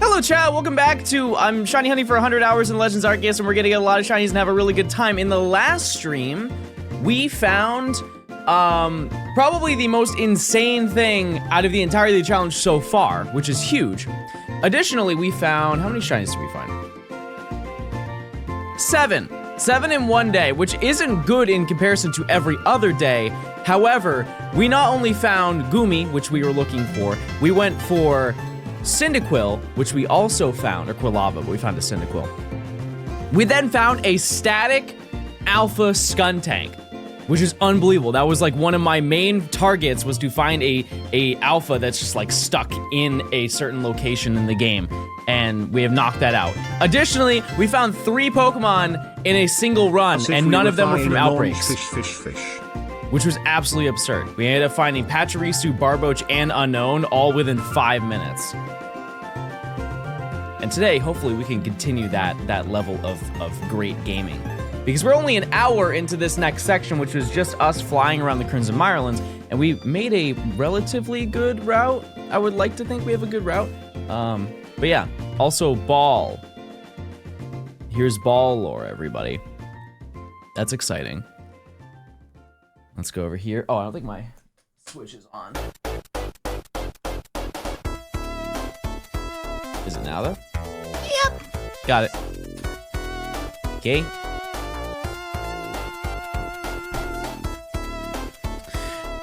Hello chat, welcome back to I'm Shiny Hunting for 100 hours in Legends Arceus, and we're gonna get a lot of shinies and have a really good time. In the last stream, we found probably the most insane thing out of the entirety of the challenge so far, which is huge. Additionally, we found, how many shinies did we find? 7. 7 in one day, which isn't good in comparison to every other day. However, we not only found Gumi, which we were looking for, we went for Cyndaquil, which we also found, or Quilava, but we found a Cyndaquil. We then found a static alpha Skuntank, which is unbelievable. That was like one of my main targets, was to find a alpha that's just like stuck in a certain location in the game, and we have knocked that out. Additionally, we found 3 Pokemon in a single run, and none of them were from outbreaks. Which was absolutely absurd. We ended up finding Pachirisu, Barboach, and Unknown all within 5 minutes. And today, hopefully, we can continue that level of great gaming. Because we're only an hour into this next section, which was just us flying around the Crimson Mirelands, and we made a relatively good route. I would like to think we have a good route. But yeah, also Ball. Here's Ball lore, everybody. That's exciting. Let's go over here. Oh, I don't think my switch is on. Is it now though? Yep. Got it. Okay.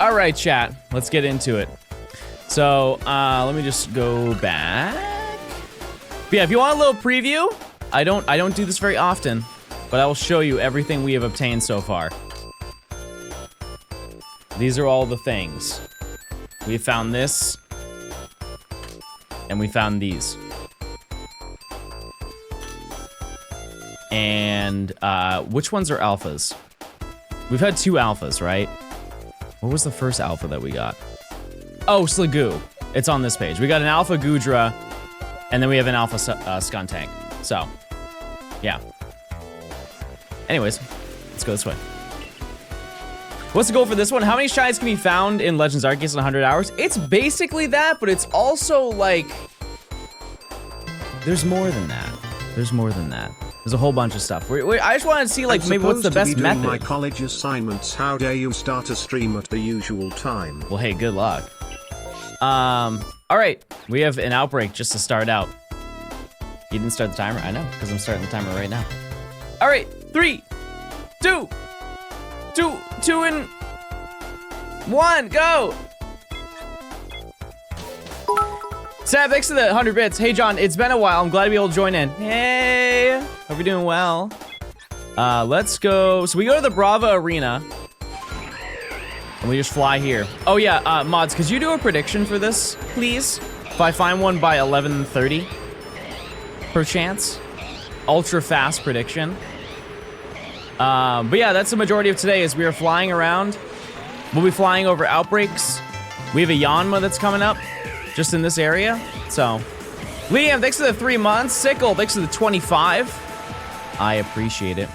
All right, chat. Let's get into it. So, let me just go back. But yeah, if you want a little preview, I don't do this very often, but I will show you everything we have obtained so far. These are all the things. We found this, and we found these. And, which ones are alphas? We've had 2 alphas, right? What was the first alpha that we got? Oh, Sligoo. It's on this page. We got an alpha Goodra, and then we have an alpha Skuntank. So, yeah. Anyways, let's go this way. What's the goal for this one? How many shinies can be found in Legends Arceus in 100 hours? It's basically that, but it's also like, there's more than that. There's more than that. There's a whole bunch of stuff. I just wanted to see, like, maybe what's the best method. My college assignments. How dare you start a stream at the usual time? Well, hey, good luck. All right, we have an outbreak just to start out. You didn't start the timer? I know, because I'm starting the timer right now. All right, 3, 2, 2 and 1, go! Sab, thanks for the 100 bits. Hey, John, it's been a while. I'm glad to be able to join in. Hey, hope you're doing well. Let's go. So we go to the Brava Arena, and we just fly here. Oh yeah, Mods, could you do a prediction for this, please? If I find one by 11:30, perchance. Ultra fast prediction. But yeah, that's the majority of today, is we are flying around. We'll be flying over outbreaks. We have a Yanma that's coming up just in this area. So, Liam, thanks for the 3 months. Sickle, thanks for the 25. I appreciate it.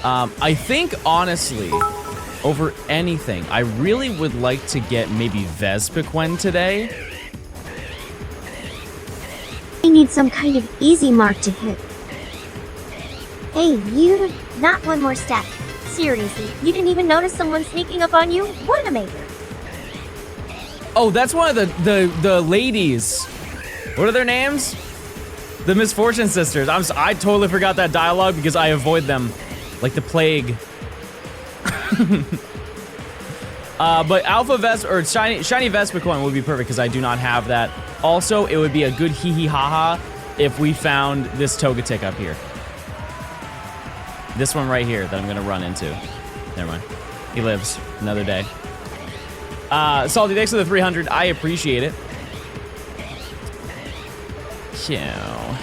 I think, honestly, over anything, I really would like to get maybe Vespiquen today. I need some kind of easy mark to hit. Hey, you, not one more step. Seriously, you didn't even notice someone sneaking up on you? What a maker. Oh, that's one of the ladies. What are their names? The Misfortune Sisters. I totally forgot that dialogue because I avoid them like the plague. But Alpha Vest or Shiny Vespiquen would be perfect because I do not have that. Also, it would be a good hee hee ha ha if we found this Togetic up here. This one right here that I'm gonna run into. Never mind. He lives another day. Salty, thanks for the 300. I appreciate it. Yeah.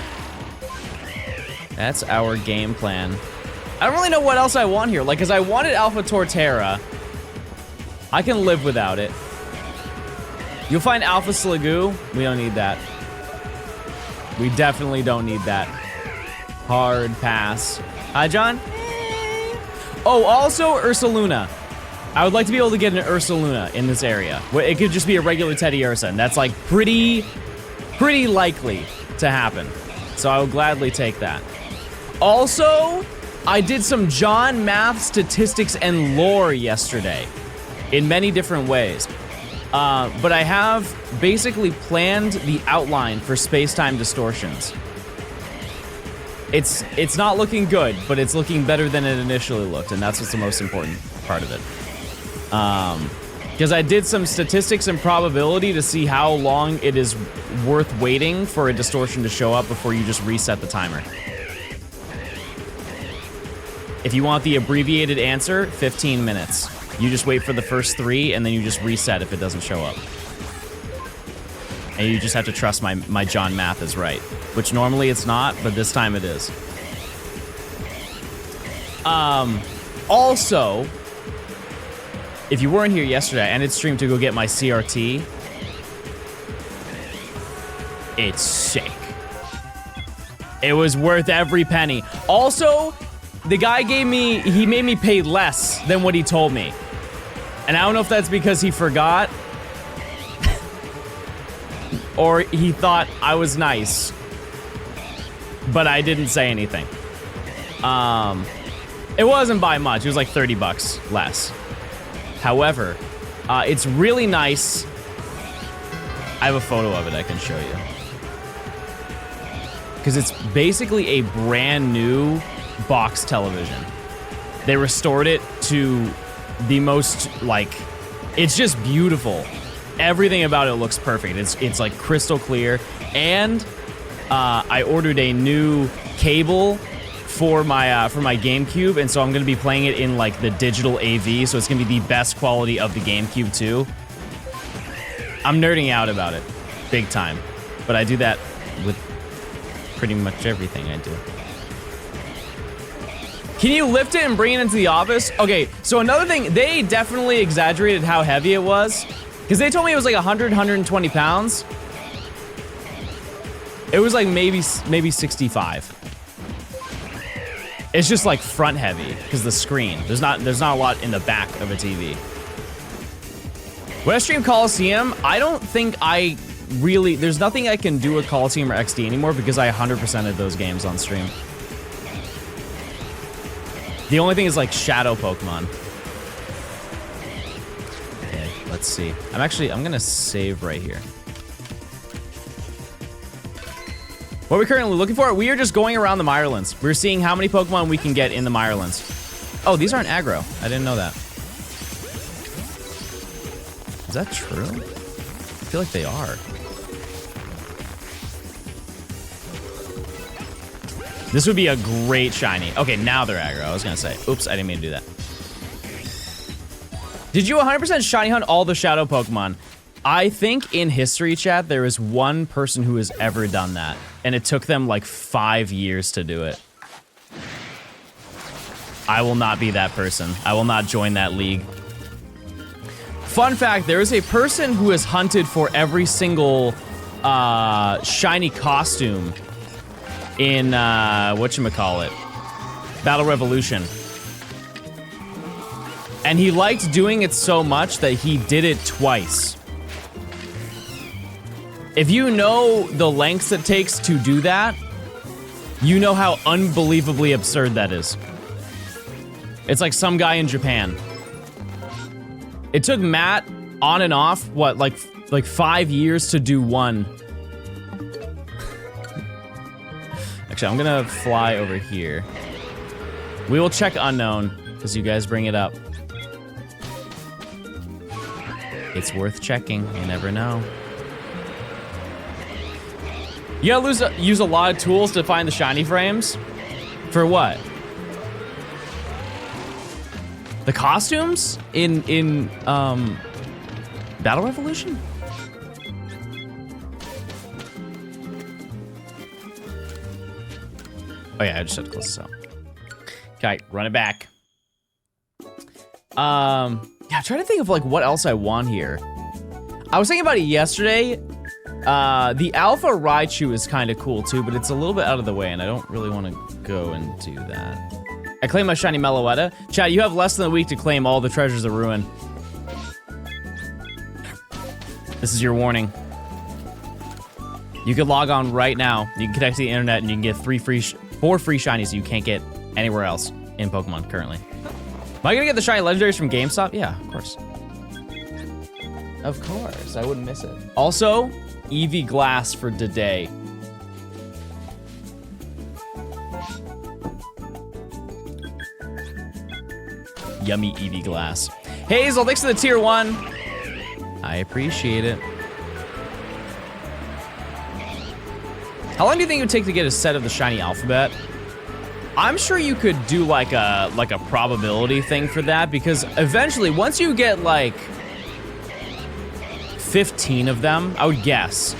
That's our game plan. I don't really know what else I want here. Like, cause I wanted Alpha Torterra. I can live without it. You'll find Alpha Sligoo. We don't need that. We definitely don't need that. Hard pass. Hi, John. Oh, also Ursaluna. I would like to be able to get an Ursaluna in this area. It could just be a regular Teddiursa, and that's like pretty pretty likely to happen. So I will gladly take that. Also, I did some John math, statistics, and lore yesterday in many different ways. But I have basically planned the outline for Spacetime Distortions. It's not looking good, but it's looking better than it initially looked, and that's what's the most important part of it. Because I did some statistics and probability to see how long it is worth waiting for a distortion to show up before you just reset the timer. If you want the abbreviated answer, 15 minutes. You just wait for the first 3, and then you just reset if it doesn't show up. And you just have to trust my John math is right. Which normally it's not, but this time it is. Also, if you weren't here yesterday, I ended stream to go get my CRT. It's sick. It was worth every penny. Also, the guy he made me pay less than what he told me. And I don't know if that's because he forgot or he thought I was nice, but I didn't say anything. It wasn't by much. It was like 30 bucks less. However, it's really nice. I have a photo of it I can show you. Because it's basically a brand new box television. They restored it to the most, like, it's just beautiful. Everything about it looks perfect. It's like crystal clear. And I ordered a new cable for my GameCube, and so I'm gonna be playing it in like the digital AV, so it's gonna be the best quality of the GameCube too. I'm nerding out about it, big time. But I do that with pretty much everything I do. Can you lift it and bring it into the office? Okay, so another thing, they definitely exaggerated how heavy it was. Because they told me it was like 100, 120 pounds. It was like maybe 65. It's just like front heavy because the screen. There's not a lot in the back of a TV. When I stream Coliseum, I don't think there's nothing I can do with Coliseum or XD anymore because I 100%ed those games on stream. The only thing is like Shadow Pokemon. Okay, let's see. I'm gonna save right here. What are we currently looking for? We are just going around the Mirelands. We're seeing how many Pokemon we can get in the Mirelands. Oh, these aren't aggro. I didn't know that. Is that true? I feel like they are. This would be a great shiny. Okay, now they're aggro. I was gonna say. Oops, I didn't mean to do that. Did you 100% shiny hunt all the shadow Pokemon? I think in history chat, there is one person who has ever done that. And it took them like 5 years to do it. I will not be that person. I will not join that league. Fun fact, there is a person who has hunted for every single shiny costume in, whatchamacallit, Battle Revolution. And he liked doing it so much that he did it twice. If you know the lengths it takes to do that, you know how unbelievably absurd that is. It's like some guy in Japan. It took Matt on and off, what, like 5 years to do one. Actually, I'm gonna fly over here. We will check unknown, because you guys bring it up. It's worth checking, you never know. You gotta use a lot of tools to find the shiny frames? For what? The costumes? In Battle Revolution? Oh yeah, I just had to close this out. Okay, run it back. Yeah, I'm trying to think of like what else I want here. I was thinking about it yesterday. The Alpha Raichu is kind of cool too, but it's a little bit out of the way, and I don't really want to go and do that. I claim my shiny Meloetta. Chad, you have less than a week to claim all the treasures of Ruin. This is your warning. You could log on right now. You can connect to the internet and you can get 4 free shinies you can't get anywhere else in Pokemon currently. Am I gonna get the shiny legendaries from GameStop? Yeah, of course. Of course, I wouldn't miss it. Also, Eevee Glass for today. Yummy Eevee Glass. Hazel, thanks for the tier 1. I appreciate it. How long do you think it would take to get a set of the shiny alphabet? I'm sure you could do like a probability thing for that, because eventually, once you get like 15 of them, I would guess,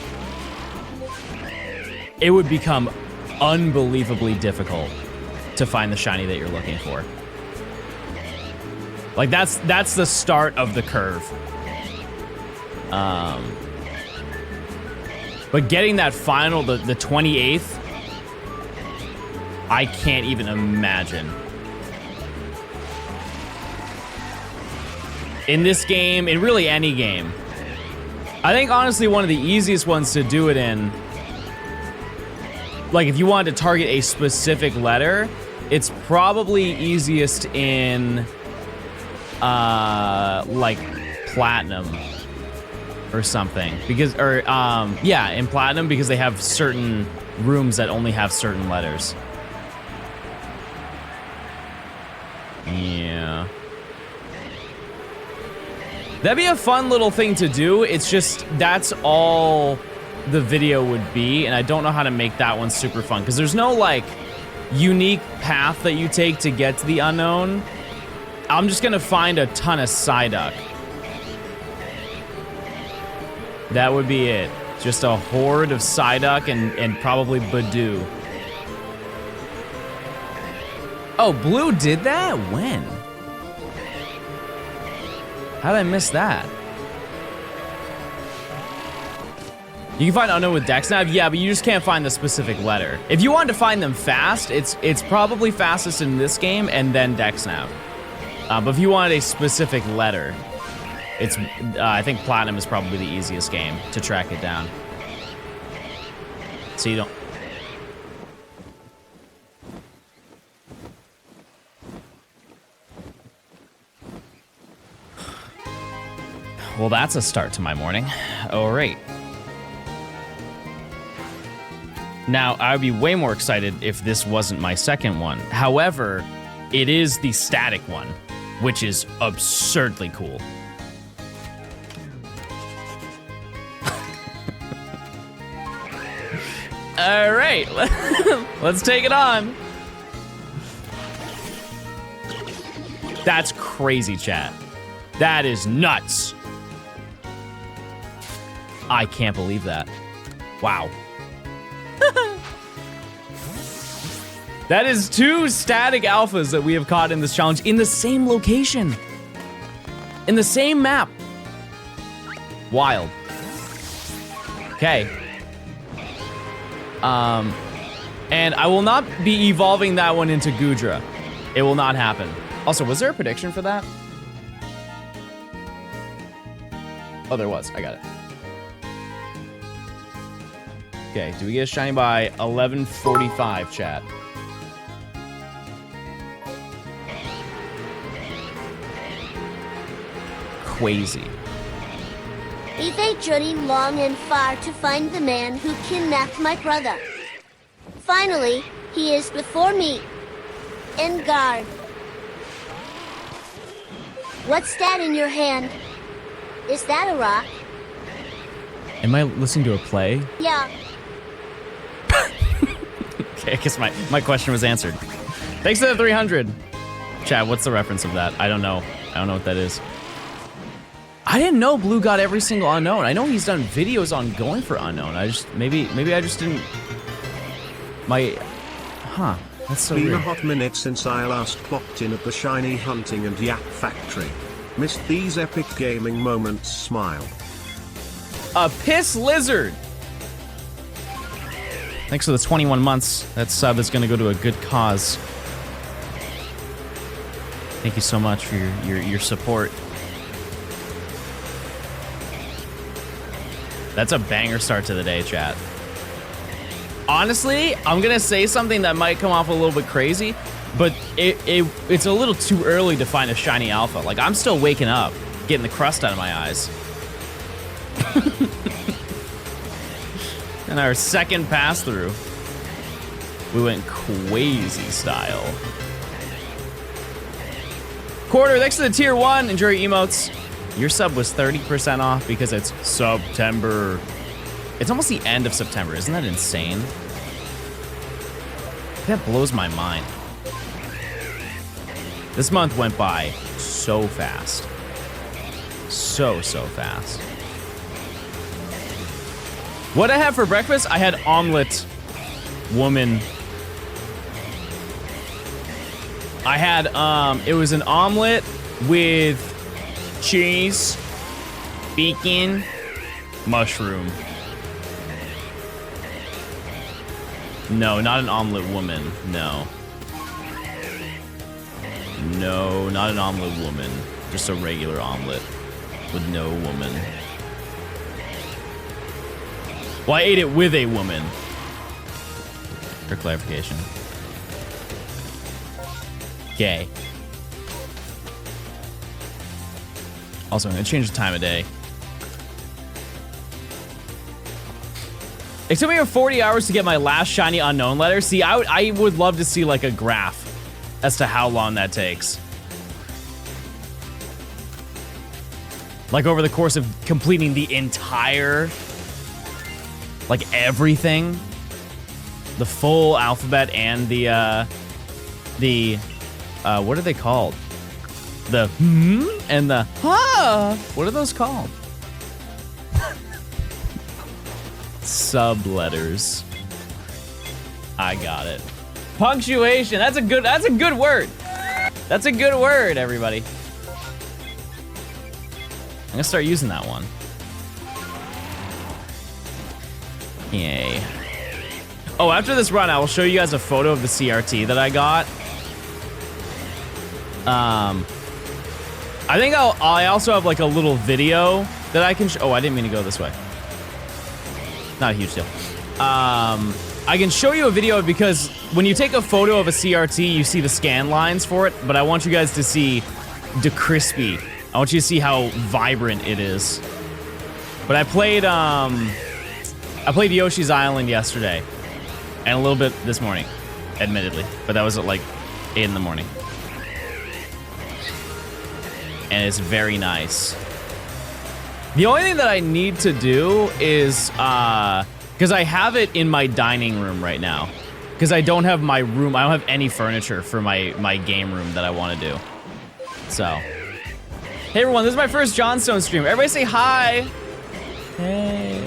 it would become unbelievably difficult to find the shiny that you're looking for. Like that's the start of the curve. But getting that final, the 28th, I can't even imagine. In this game, in really any game, I think honestly one of the easiest ones to do it in, like if you wanted to target a specific letter, it's probably easiest in like Platinum or something, because yeah, in Platinum, because they have certain rooms that only have certain letters. Yeah. That'd be a fun little thing to do. It's just, that's all the video would be, and I don't know how to make that one super fun, because there's no, like, unique path that you take to get to the unknown. I'm just gonna find a ton of Psyduck. That would be it. Just a horde of Psyduck and probably Badoo. Oh, Blue did that? When? How did I miss that? You can find unknown with DexNav, yeah, but you just can't find the specific letter. If you wanted to find them fast, it's probably fastest in this game and then DexNav. But if you wanted a specific letter, it's I think Platinum is probably the easiest game to track it down. So you don't. Well, that's a start to my morning. All right. Now, I would be way more excited if this wasn't my second one. However, it is the static one, which is absurdly cool. All right, let's take it on. That's crazy, chat. That is nuts. I can't believe that. Wow. That is 2 static alphas that we have caught in this challenge in the same location. In the same map. Wild. Okay. And I will not be evolving that one into Goodra. It will not happen. Also, was there a prediction for that? Oh, there was. I got it. Okay, do we get a shiny by 11:45, chat? Crazy. It's a journey long and far to find the man who kidnapped my brother. Finally, he is before me. In guard. What's that in your hand? Is that a rock? Am I listening to a play? Yeah. Okay, I guess my question was answered. Thanks for the 300. Chad, what's the reference of that? I don't know. I don't know what that is. I didn't know Blue got every single unknown. I know he's done videos on going for unknown. I just, maybe I just didn't, that's so Been weird. a hot minute since I last clocked in at the shiny hunting and yak factory. Missed these epic gaming moments, smile. A piss lizard. Thanks for the 21 months. That sub is gonna go to a good cause. Thank you so much for your support. That's a banger start to the day, chat. Honestly, I'm gonna say something that might come off a little bit crazy, but it's a little too early to find a shiny alpha. Like, I'm still waking up, getting the crust out of my eyes. And our second pass through, we went crazy style. Quarter, thanks to the tier 1. Enjoy your emotes. Your sub was 30% off because it's September. It's almost the end of September. Isn't that insane? That blows my mind. This month went by so fast. So fast. What I had for breakfast? I had omelet, woman. I had, it was an omelet with cheese, bacon, mushroom. No, not an omelet woman. No. No, not an omelet woman. Just a regular omelet with no woman. Well, I ate it with a woman. For clarification. Gay. Also, I'm gonna change the time of day. It took me 40 hours to get my last shiny unknown letter. See, I would love to see like a graph as to how long that takes. Like over the course of completing the entire, like everything, the full alphabet and the what are they called? The and the what are those called? Subletters. I got it. Punctuation. That's a good word. That's a good word, everybody. I'm gonna start using that one. Yay. Oh, after this run, I will show you guys a photo of the CRT that I got. I think I also have like a little video that I can oh, I didn't mean to go this way. Not a huge deal. I can show you a video because when you take a photo of a CRT, you see the scan lines for it, but I want you guys to see the crispy. I want you to see how vibrant it is. But I played Yoshi's Island yesterday and a little bit this morning, admittedly, but that was at like 8 in the morning. And it's very nice. The only thing that I need to do is, because I have it in my dining room right now, because I don't have my room, I don't have any furniture for my game room that I want to do. So, hey everyone, this is my first Johnstone stream. Everybody say hi. Hey.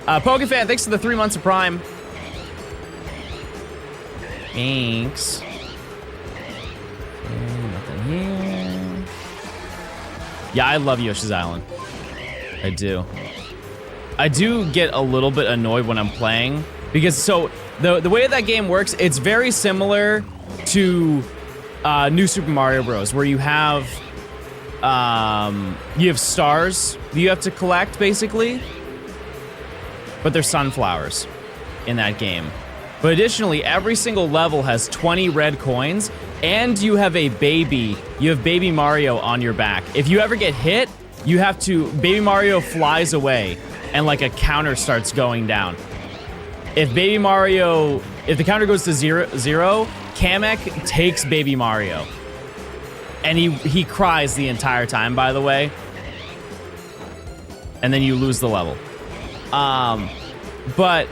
Pokefan, thanks for the 3 months of Prime. Thanks. Nothing here. Yeah, I love Yoshi's Island. I do. I do get a little bit annoyed when I'm playing because so the way that game works, it's very similar to New Super Mario Bros. Where you have stars that you have to collect basically, but they're sunflowers in that game. But additionally, every single level has 20 red coins, and you have baby Mario on your back. If you ever get hit, you have to, Baby Mario flies away, and like a counter starts going down. If the counter goes to zero, Kamek takes Baby Mario. And he cries the entire time, by the way. And then you lose the level. But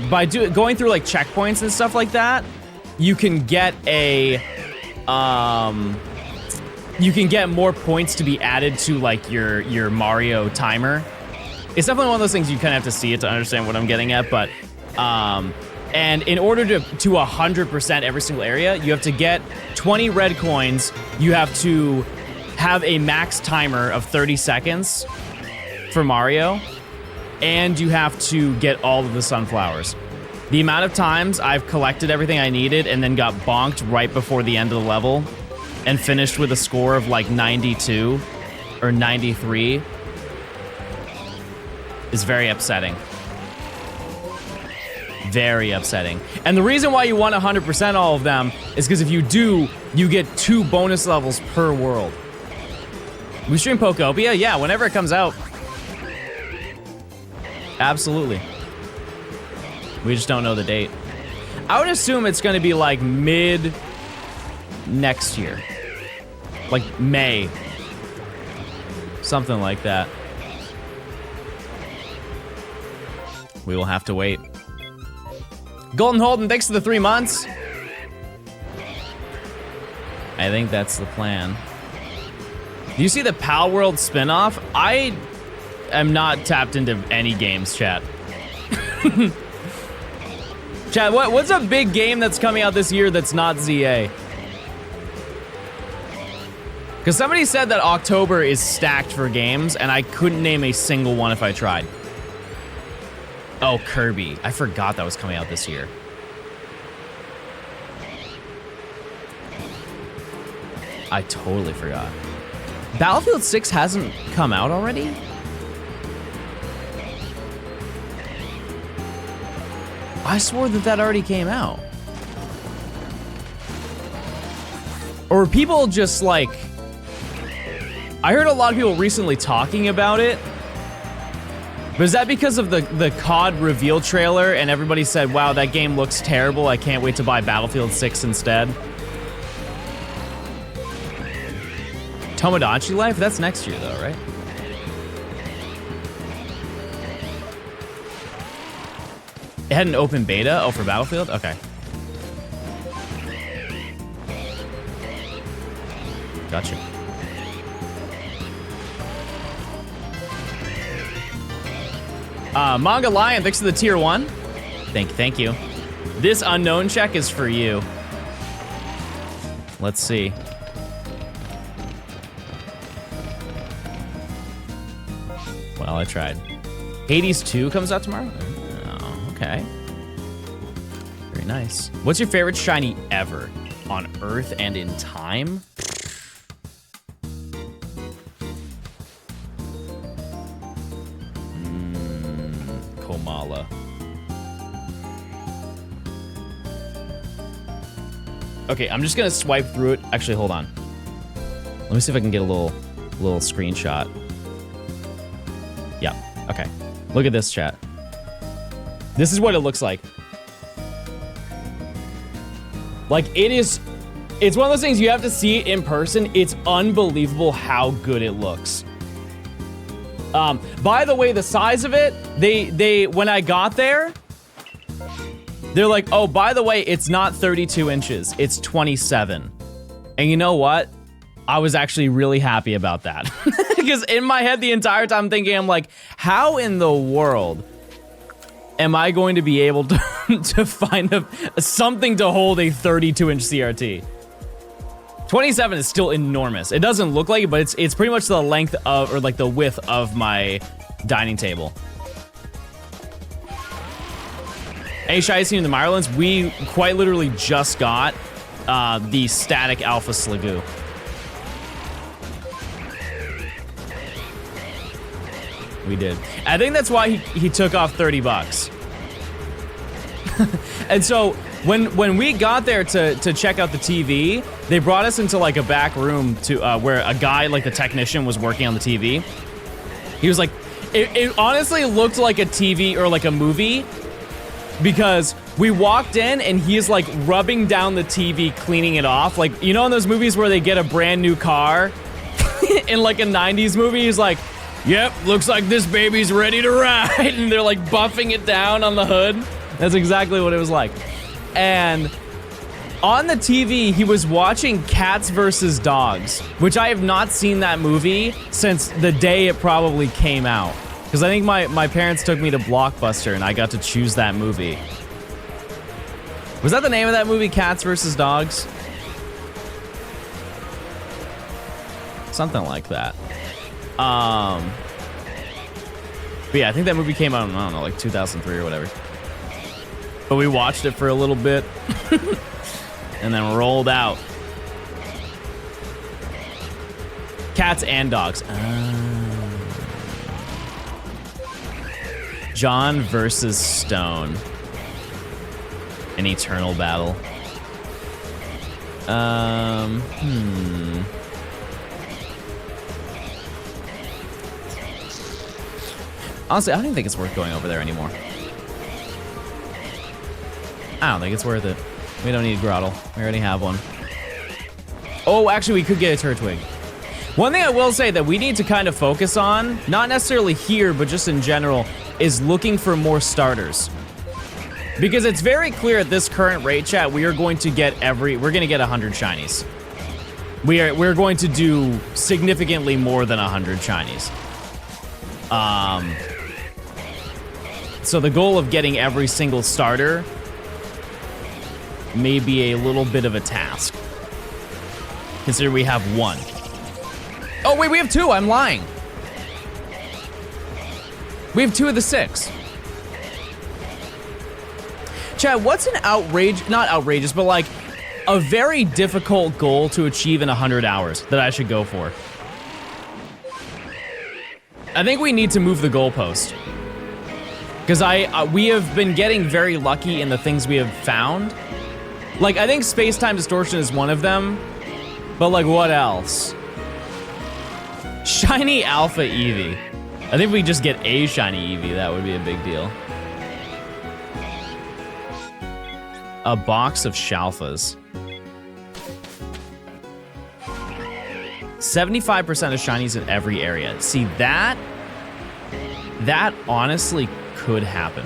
by going through like checkpoints and stuff like that, you can get you can get more points to be added to like your Mario timer. It's definitely one of those things you kind of have to see it to understand what I'm getting at, but and in order to 100% every single area, you have to get 20 red coins. You have to have a max timer of 30 seconds for Mario, and you have to get all of the sunflowers. The amount of times I've collected everything I needed and then got bonked right before the end of the level and finished with a score of like 92 or 93 is very upsetting. Very upsetting. And the reason why you want 100% all of them is because if you do, you get 2 bonus levels per world. We stream Pokopia? Yeah, whenever it comes out. Absolutely. We just don't know the date. I would assume it's going to be like mid next year. Like May. Something like that. We will have to wait. Golden Holden, thanks for the 3 months. I think that's the plan. Do you see the Pal World spinoff? I am not tapped into any games, chat. Chat, what's a big game that's coming out this year that's not ZA? Because somebody said that October is stacked for games, and I couldn't name a single one if I tried. Oh, Kirby. I forgot that was coming out this year. I totally forgot. Battlefield 6 hasn't come out already? I swore that already came out. Or were people just like... I heard a lot of people recently talking about it. But is that because of the COD reveal trailer and everybody said, wow, that game looks terrible, I can't wait to buy Battlefield 6 instead? Tomodachi Life? That's next year though, right? It had an open beta? Oh, for Battlefield? Okay. Gotcha. Manga Lion, thanks for the tier 1. Thank you. This unknown check is for you. Let's see. Well, I tried. Hades 2 comes out tomorrow? Oh, okay. Very nice. What's your favorite shiny ever? On Earth and in time? Komala. Okay, I'm just gonna swipe through it. Actually, hold on. Let me see if I can get a little screenshot. Yeah, okay. Look at this, chat. This is what it looks like. Like, it's one of those things you have to see it in person. It's unbelievable how good it looks. By the way, the size of it, they when I got there, they're like, oh, by the way, it's not 32 inches, it's 27. And you know what? I was actually really happy about that. Because in my head the entire time thinking, I'm like, how in the world am I going to be able to, to find something to hold a 32-inch CRT? 27 is still enormous. It doesn't look like it, but it's pretty much the length of, or like the width of my dining table. Hey, Shai, seen in the Mirelands? We quite literally just got the static alpha sligoo. We did. I think that's why he took off 30 bucks. And so when we got there to check out the TV, they brought us into like a back room to where a guy, like the technician, was working on the TV. He was like, it honestly looked like a TV or like a movie, because we walked in and he's like rubbing down the TV, cleaning it off. Like, you know in those movies where they get a brand new car in like a 90s movie, he's like, yep, looks like this baby's ready to ride. And they're like buffing it down on the hood. That's exactly what it was like. And on the TV, he was watching Cats vs. Dogs, which I have not seen that movie since the day it probably came out. Because I think my parents took me to Blockbuster and I got to choose that movie. Was that the name of that movie, Cats vs. Dogs? Something like that. But yeah, I think that movie came out in, I don't know, like 2003 or whatever. But we watched it for a little bit and then rolled out. Cats and dogs. John versus Stone. An eternal battle. Honestly, I don't even think it's worth going over there anymore. I don't think it's worth it. We don't need Grottle. We already have one. Oh, actually, we could get a Turtwig. One thing I will say that we need to kind of focus on, not necessarily here, but just in general, is looking for more starters. Because it's very clear at this current rate, chat, we are going to get we're going to get 100 shinies. We're going to do significantly more than 100 shinies. So the goal of getting every single starter may be a little bit of a task. Consider we have one. Oh wait, we have two, I'm lying. We have 2 of the 6. Chad, what's an not outrageous, but like a very difficult goal to achieve in 100 hours that I should go for? I think we need to move the goalpost. Because we have been getting very lucky in the things we have found. Like, I think Spacetime Distortion is one of them, but like, what else? Shiny Alpha Eevee. I think if we just get a Shiny Eevee, that would be a big deal. A box of Shalfas. 75% of shinies in every area. See, that honestly could happen.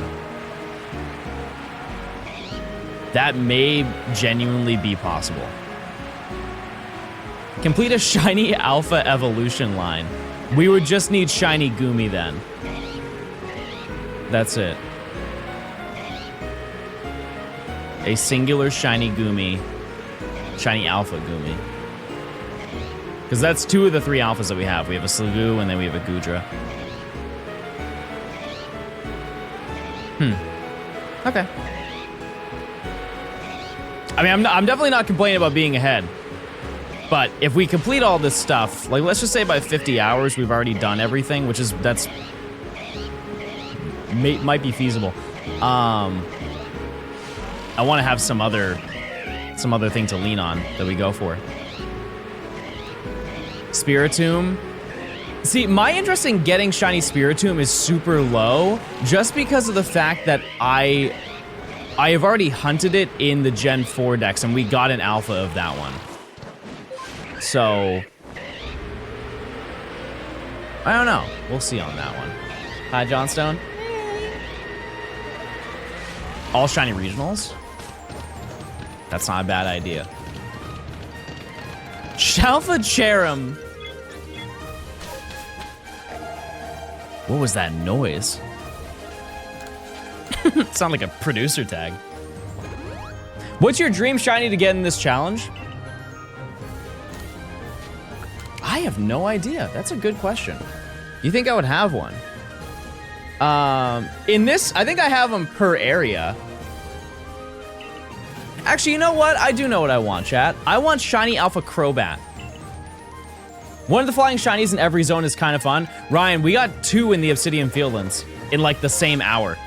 That may genuinely be possible. Complete a shiny alpha evolution line. We would just need shiny Goomy then. That's it. A singular shiny Goomy. Shiny alpha Goomy. Because that's 2 of the 3 alphas that we have. We have a Sligoo and then we have a Goodra. Okay. I mean, I'm definitely not complaining about being ahead. But if we complete all this stuff, like let's just say by 50 hours we've already done everything, which is, might be feasible. I want to have some other thing to lean on that we go for. Spiritomb. See, my interest in getting shiny Spiritomb is super low just because of the fact that I have already hunted it in the Gen 4 decks and we got an alpha of that one. So, I don't know. We'll see on that one. Hi, Johnstone. All shiny regionals? That's not a bad idea. Shalfa Cherum. What was that noise? It sounded like a producer tag. What's your dream shiny to get in this challenge? I have no idea. That's a good question. You think I would have one? In this, I think I have them per area. Actually, you know what? I do know what I want, chat. I want shiny Alpha Crobat. One of the flying shinies in every zone is kind of fun. Ryan, we got 2 in the Obsidian Fieldlands in like the same hour.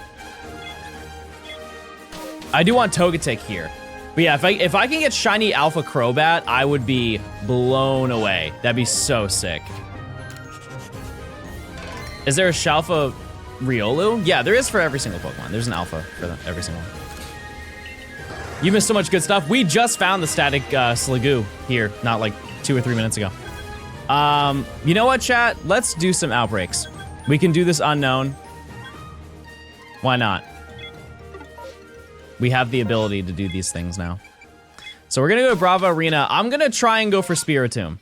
I do want Togetic here. But yeah, if I can get shiny Alpha Crobat, I would be blown away. That'd be so sick. Is there a Shalfa Riolu? Yeah, there is for every single Pokemon. There's an Alpha for every single one. You missed so much good stuff. We just found the static Sligoo here, not like 2 or 3 minutes ago. You know what, chat? Let's do some outbreaks. We can do this unknown. Why not? We have the ability to do these things now. So we're gonna go to Brava Arena. I'm gonna try and go for Spiritomb.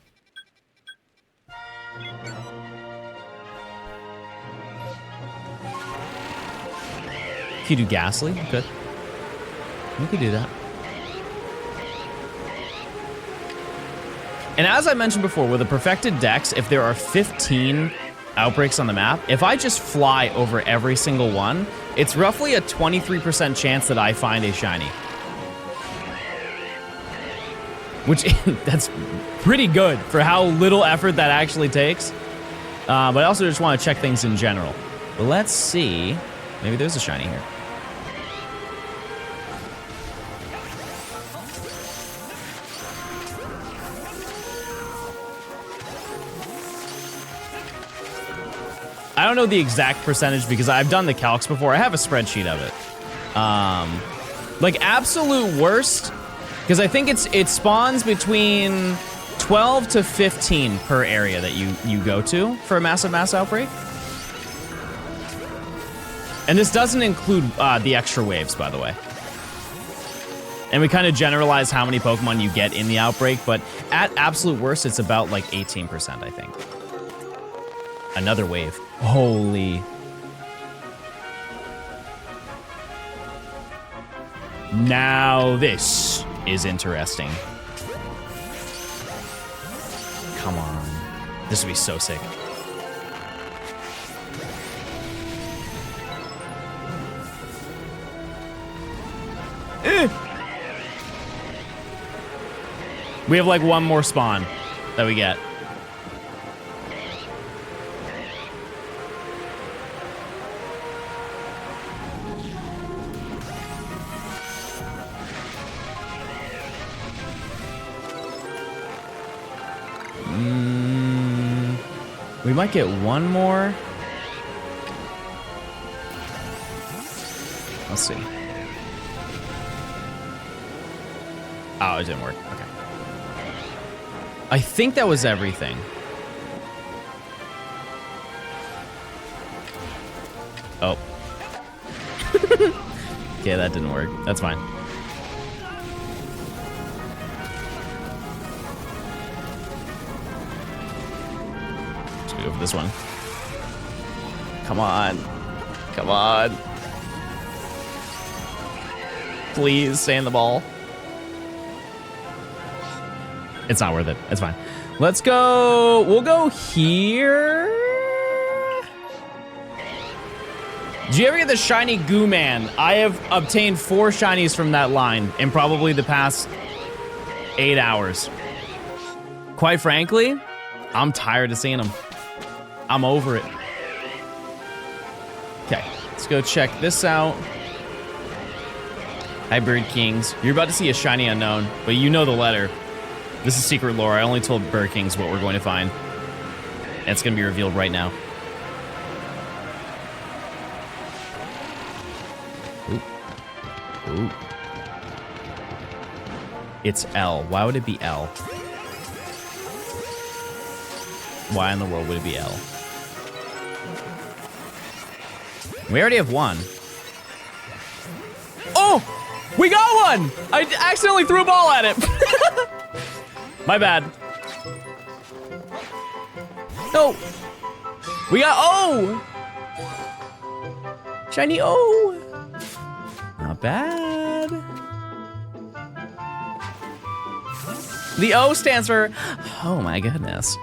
Can you do Ghastly? Good. We could do that. And as I mentioned before, with the perfected decks, if there are 15 outbreaks on the map, if I just fly over every single one, it's roughly a 23% chance that I find a shiny. Which, that's pretty good for how little effort that actually takes. But I also just want to check things in general. But let's see. Maybe there's a shiny here. I don't know the exact percentage because I've done the calcs before. I have a spreadsheet of it. Like absolute worst, because I think it spawns between 12 to 15 per area that you go to for a massive mass outbreak. And this doesn't include the extra waves, by the way. And we kind of generalize how many Pokemon you get in the outbreak, but at absolute worst, it's about like 18%, I think. Another wave. Holy. Now this is interesting. Come on. This would be so sick. We have like one more spawn that we get. We might get one more. Let's see. Oh, it didn't work. Okay. I think that was everything. Oh. Okay, that didn't work. That's fine. Let's go for this one. Come on. Come on. Please stay in the ball. It's not worth it. It's fine. Let's go. We'll go here. Did you ever get the shiny Goo Man? I have obtained 4 shinies from that line in probably the past 8 hours. Quite frankly, I'm tired of seeing them. I'm over it. Okay, let's go check this out. Hi, Bird Kings. You're about to see a shiny unknown, but you know the letter. This is secret lore. I only told Bird Kings what we're going to find. And it's going to be revealed right now. Ooh. Ooh. It's L. Why would it be L? Why in the world would it be L? We already have one. Oh! We got one! I accidentally threw a ball at it. My bad. No. We got O. Shiny O. Not bad. The O stands for, oh my goodness.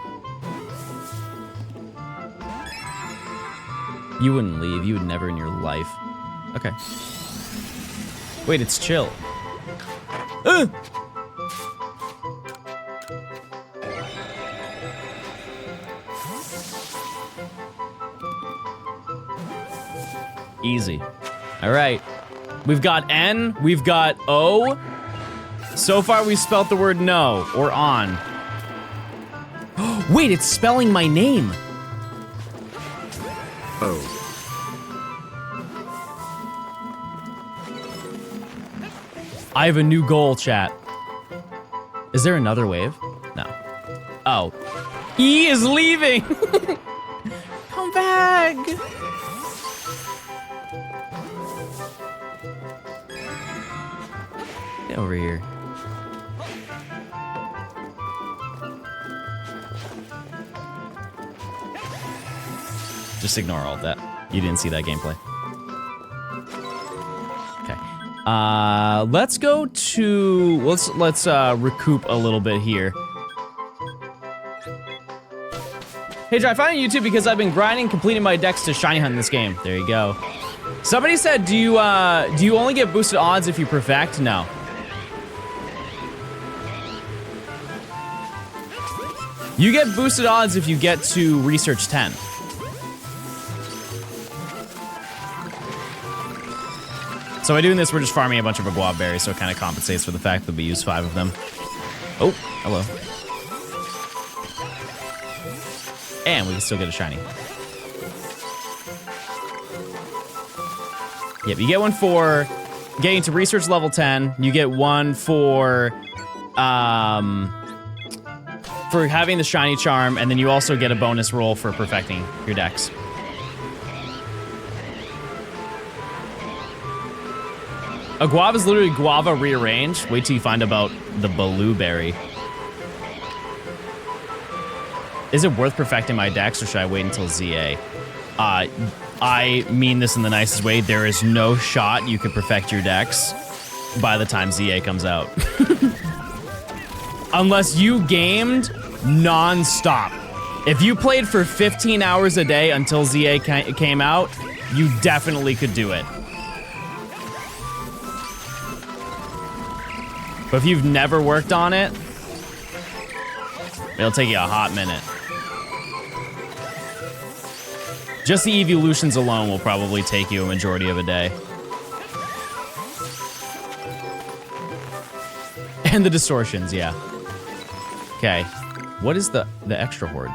You wouldn't leave. You would never in your life. Okay. Wait, it's chill. Easy. All right. We've got N. We've got O. So far, we spelt the word no or on. Wait, it's spelling my name. Oh. I have a new goal, chat. Is there another wave? No. Oh. E is leaving. Come back. Get over here. Just ignore all of that. You didn't see that gameplay. Okay. Let's go to let's recoup a little bit here. Hey, Jai, I found you on YouTube because I've been grinding, completing my decks to shiny hunt in this game. There you go. Somebody said, do you only get boosted odds if you perfect? No. You get boosted odds if you get to research 10. So by doing this, we're just farming a bunch of guava berries, so it kind of compensates for the fact that we use 5 of them. Oh, hello. And we can still get a shiny. Yep, you get one for getting to research level 10. You get one for having the shiny charm, and then you also get a bonus roll for perfecting your dex. A guava is literally guava rearranged. Wait till you find about the blueberry. Is it worth perfecting my dex, or should I wait until ZA? I mean this in the nicest way. There is no shot you could perfect your dex by the time ZA comes out. Unless you gamed non-stop. If you played for 15 hours a day until ZA came out, you definitely could do it. But if you've never worked on it, it'll take you a hot minute. Just the evolutions alone will probably take you a majority of a day. And the distortions, yeah. Okay, what is the extra horde?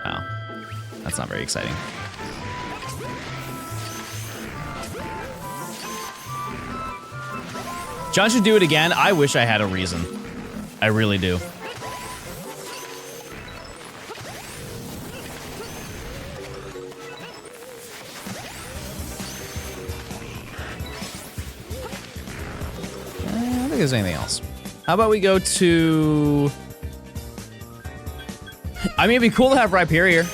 Oh, that's not very exciting. John should do it again. I wish I had a reason. I really do. I don't think there's anything else. How about we go to... I mean, it'd be cool to have Rhyperior.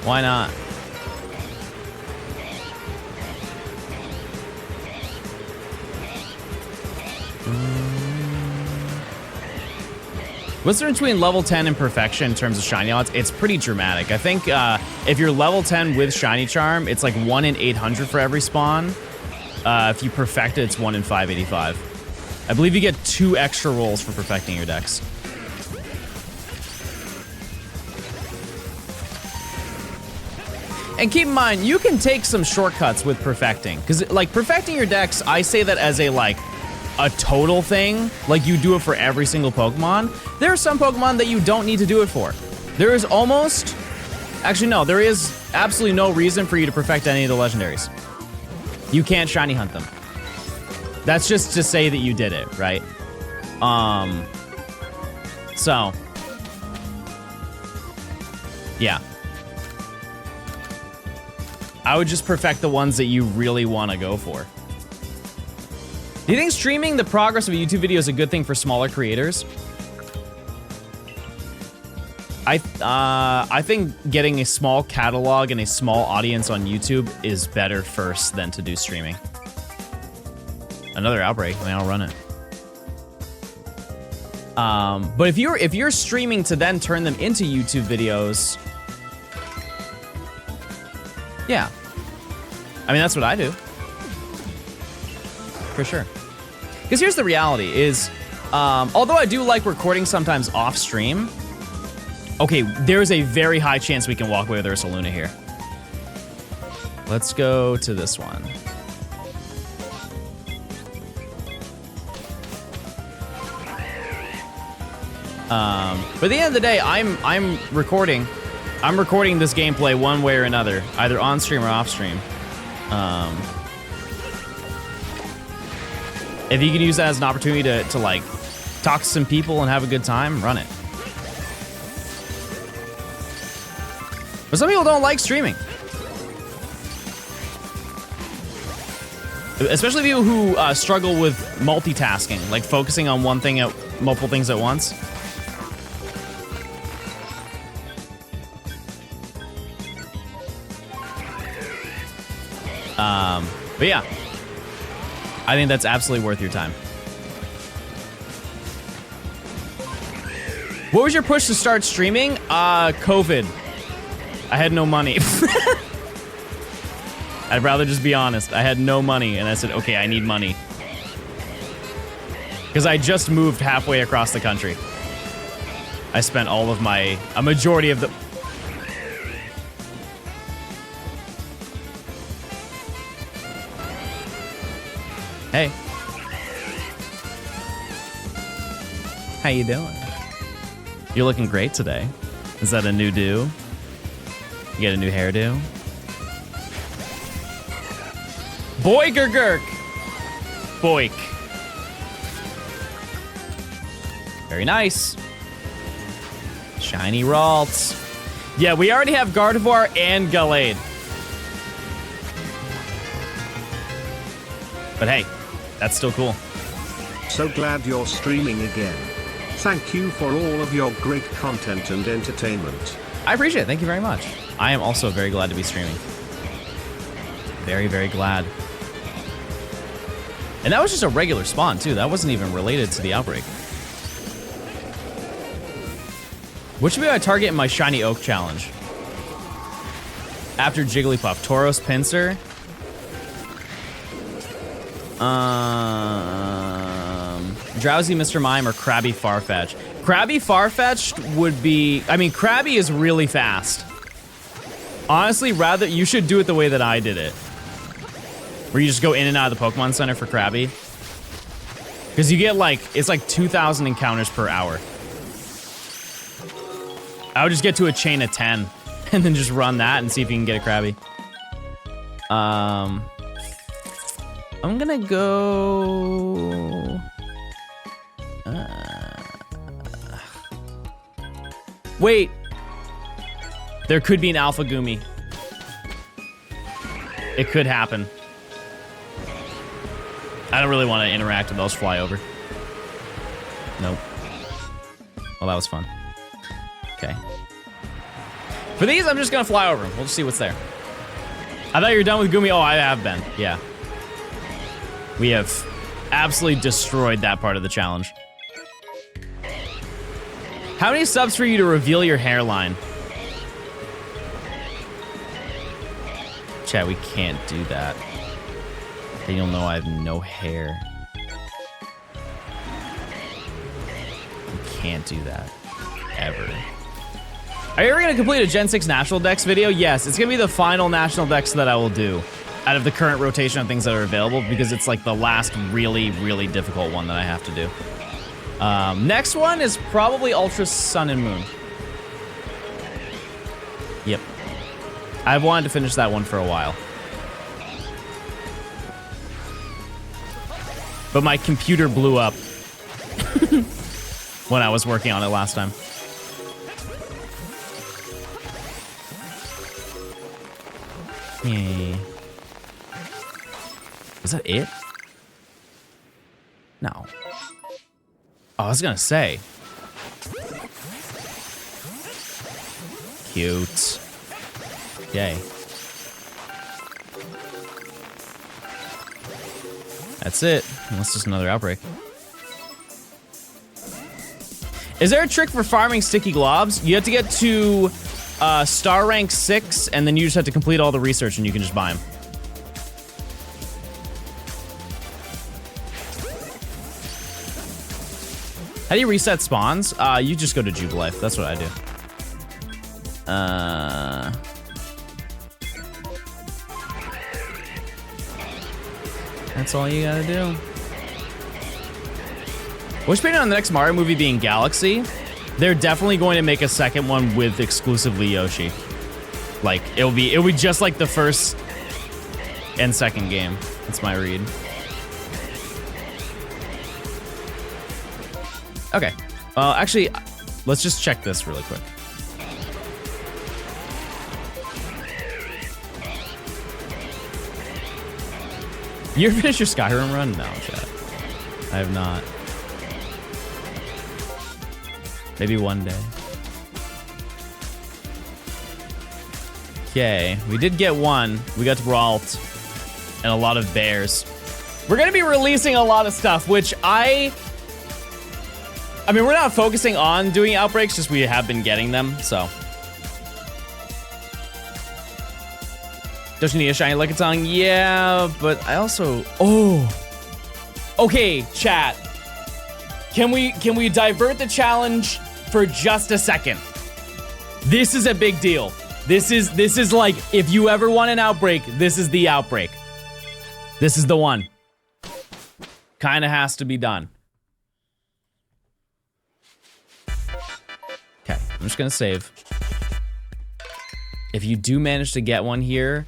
Why not? What's the difference between level 10 and perfection in terms of shiny odds? It's pretty dramatic. I think if you're level 10 with shiny charm, it's like 1 in 800 for every spawn. If you perfect it, it's 1 in 585. I believe you get 2 extra rolls for perfecting your dex. And keep in mind, you can take some shortcuts with perfecting. Because, like, perfecting your dex, I say that as a, like, a total thing. Like, you do it for every single Pokemon. There are some Pokemon that you don't need to do it for. There is almost... Actually, no. There is absolutely no reason for you to perfect any of the legendaries. You can't shiny hunt them. That's just to say that you did it, right? So... yeah. I would just perfect the ones that you really want to go for. Do you think streaming the progress of a YouTube video is a good thing for smaller creators? I think getting a small catalog and a small audience on YouTube is better first than to do streaming. Another outbreak, I mean, I'll run it. But if you're streaming to then turn them into YouTube videos, yeah. I mean, that's what I do. For sure. Because here's the reality is, although I do like recording sometimes off stream, okay, there's a very high chance we can walk away with Ursaluna here. Let's go to this one. But at the end of the day, I'm recording this gameplay one way or another, either on stream or off stream. If you can use that as an opportunity to like talk to some people and have a good time, run it. But some people don't like streaming. Especially people who struggle with multitasking, like focusing on one thing at multiple things at once. But yeah, I think that's absolutely worth your time. What was your push to start streaming? COVID. I had no money. I'd rather just be honest. I had no money, and I said, okay, I need money. Because I just moved halfway across the country. I spent all of a majority of the... Hey. How you doing? You're looking great today. Is that a new do? You get a new hairdo? Boigergurk. Boik. Very nice. Shiny Ralts. Yeah, we already have Gardevoir and Gallade. But hey, that's still cool. So glad you're streaming again. Thank you for all of your great content and entertainment. I appreciate it. Thank you very much. I am also very glad to be streaming. Very, very glad. And that was just a regular spawn, too. That wasn't even related to the outbreak. What should be my target in my Shiny Oak challenge? After Jigglypuff, Tauros Pinsir. Drowsy Mr. Mime or Krabby Farfetch. Krabby Farfetch would be... I mean, Krabby is really fast. Honestly, rather, you should do it the way that I did it. Where you just go in and out of the Pokemon Center for Krabby. Because you get like, it's like 2,000 encounters per hour. I would just get to a chain of 10 and then just run that and see if you can get a Krabby. I'm gonna go... Wait. There could be an Alpha Goomy. It could happen. I don't really want to interact with those fly over. Nope. Well, that was fun. Okay. For these, I'm just gonna fly over them. We'll just see what's there. I thought you were done with Goomy. Oh, I have been. Yeah. We have absolutely destroyed that part of the challenge. How many subs for you to reveal your hairline? Chat, we can't do that. Then you'll know I have no hair. We can't do that. Ever. Are you ever gonna complete a Gen 6 National Dex video? Yes, it's gonna be the final National Dex that I will do out of the current rotation of things that are available because it's like the last really, really difficult one that I have to do. Next one is probably Ultra Sun and Moon. Yep. I've wanted to finish that one for a while. But my computer blew up when I was working on it last time. Yay. Is that it? No. Oh, I was gonna say. Cute. Yay. That's it. Unless there's another outbreak. Is there a trick for farming sticky globs? You have to get to star rank 6, and then you just have to complete all the research, and you can just buy them. How do you reset spawns? You just go to Jubilife. That's what I do. That's all you gotta do. What's opinion on the next Mario movie being Galaxy? They're definitely going to make a second one with exclusively Yoshi. Like, it'll be just like the first and second game. That's my read. Okay. Actually, let's just check this really quick. You ever finished your Skyrim run? No, chat. I have not. Maybe one day. Okay, we did get one. We got Ralt and a lot of bears. We're gonna be releasing a lot of stuff, which I mean, we're not focusing on doing outbreaks, just we have been getting them, so. Don't you need a shiny Lickitung? Yeah, but I also, Okay, chat. Can we divert the challenge for just a second? This is a big deal. This is like, if you ever want an outbreak, this is the outbreak. This is the one. Kinda has to be done. Okay, I'm just gonna save. If you do manage to get one here,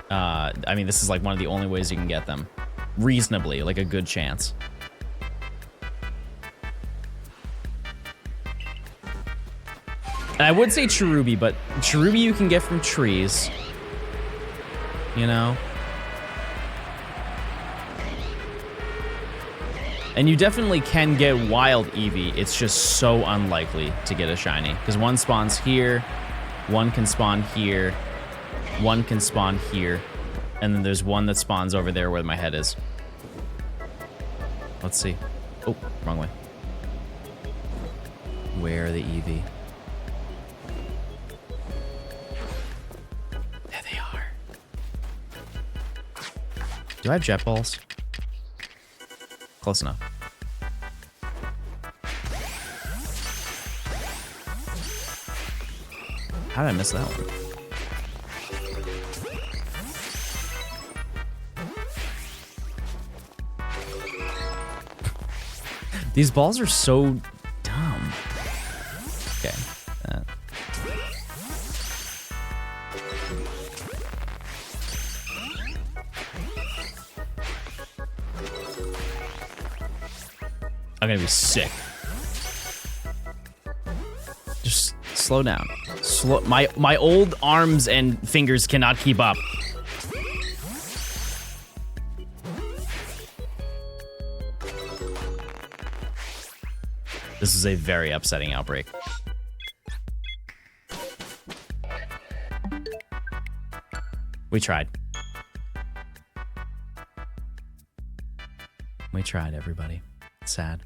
I mean, this is like one of the only ways you can get them. Reasonably, like a good chance. And I would say Cherubi, but Cherubi you can get from trees. You know? And you definitely can get wild Eevee. It's just so unlikely to get a shiny. Because one spawns here, one can spawn here, one can spawn here, and then there's one that spawns over there where my head is. Let's see. Oh, wrong way. Where are the Eevee? There they are. Do I have jet balls? Close enough. How did I miss that one? These balls are so dumb. Okay. I'm gonna be sick. Just slow down. Slow. My old arms and fingers cannot keep up. This is a very upsetting outbreak. We tried. We tried, everybody. It's sad.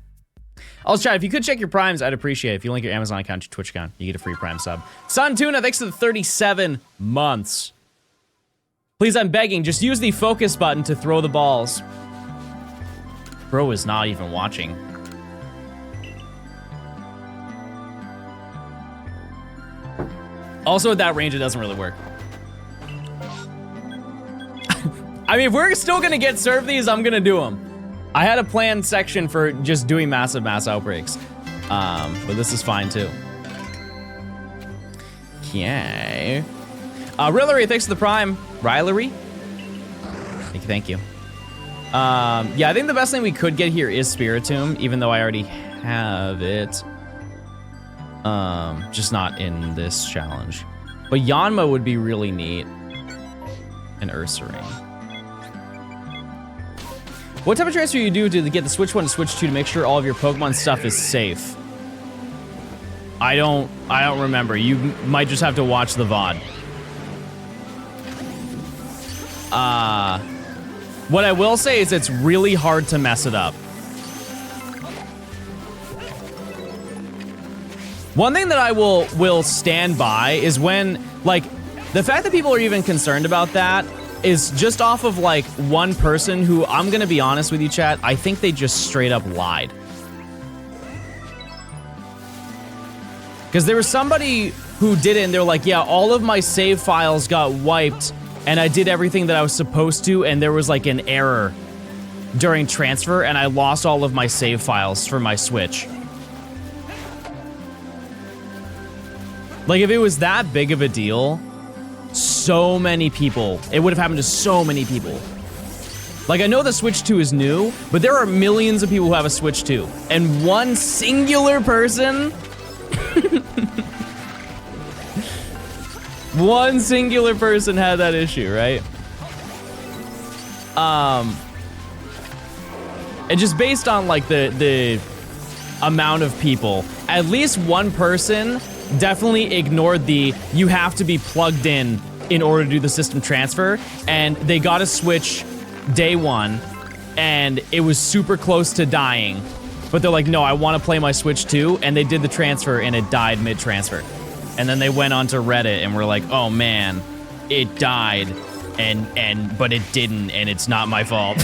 Also, chat, if you could check your primes, I'd appreciate it. If you link your Amazon account to your Twitch account, you get a free prime sub. Sun Tuna, thanks to the 37 months. Please, I'm begging, just use the focus button to throw the balls. Bro is not even watching. Also, at that range, it doesn't really work. I mean, if we're still gonna get served these, I'm gonna do them. I had a planned section for just doing mass outbreaks. But this is fine too. Okay. Rhyperior, thanks for the prime. Rhyperior? Thank you. Yeah, I think the best thing we could get here is Spiritomb, even though I already have it. Just not in this challenge. But Yanma would be really neat. And Ursaring. What type of transfer you do to get the Switch 1 to Switch 2 to make sure all of your Pokemon stuff is safe? I don't remember. You might just have to watch the VOD. What I will say is it's really hard to mess it up. One thing that I will stand by is when, like, the fact that people are even concerned about that is just off of, like, one person who, I'm gonna be honest with you, chat, I think they just straight up lied. Because there was somebody who did it, and they're like, yeah, all of my save files got wiped, and I did everything that I was supposed to, and there was, like, an error during transfer, and I lost all of my save files for my Switch. Like, if it was that big of a deal, so many people, it would have happened to so many people. Like, I know the Switch 2 is new, but there are millions of people who have a Switch 2. And one singular person, one singular person had that issue, right? And just based on, like, the amount of people, at least one person definitely ignored the, you have to be plugged in order to do the system transfer, and they got a Switch day one, and it was super close to dying, but they're like, no, I want to play my Switch 2, and they did the transfer, and it died mid-transfer. And then they went onto Reddit, and were like, oh man, it died, but it didn't, and it's not my fault. I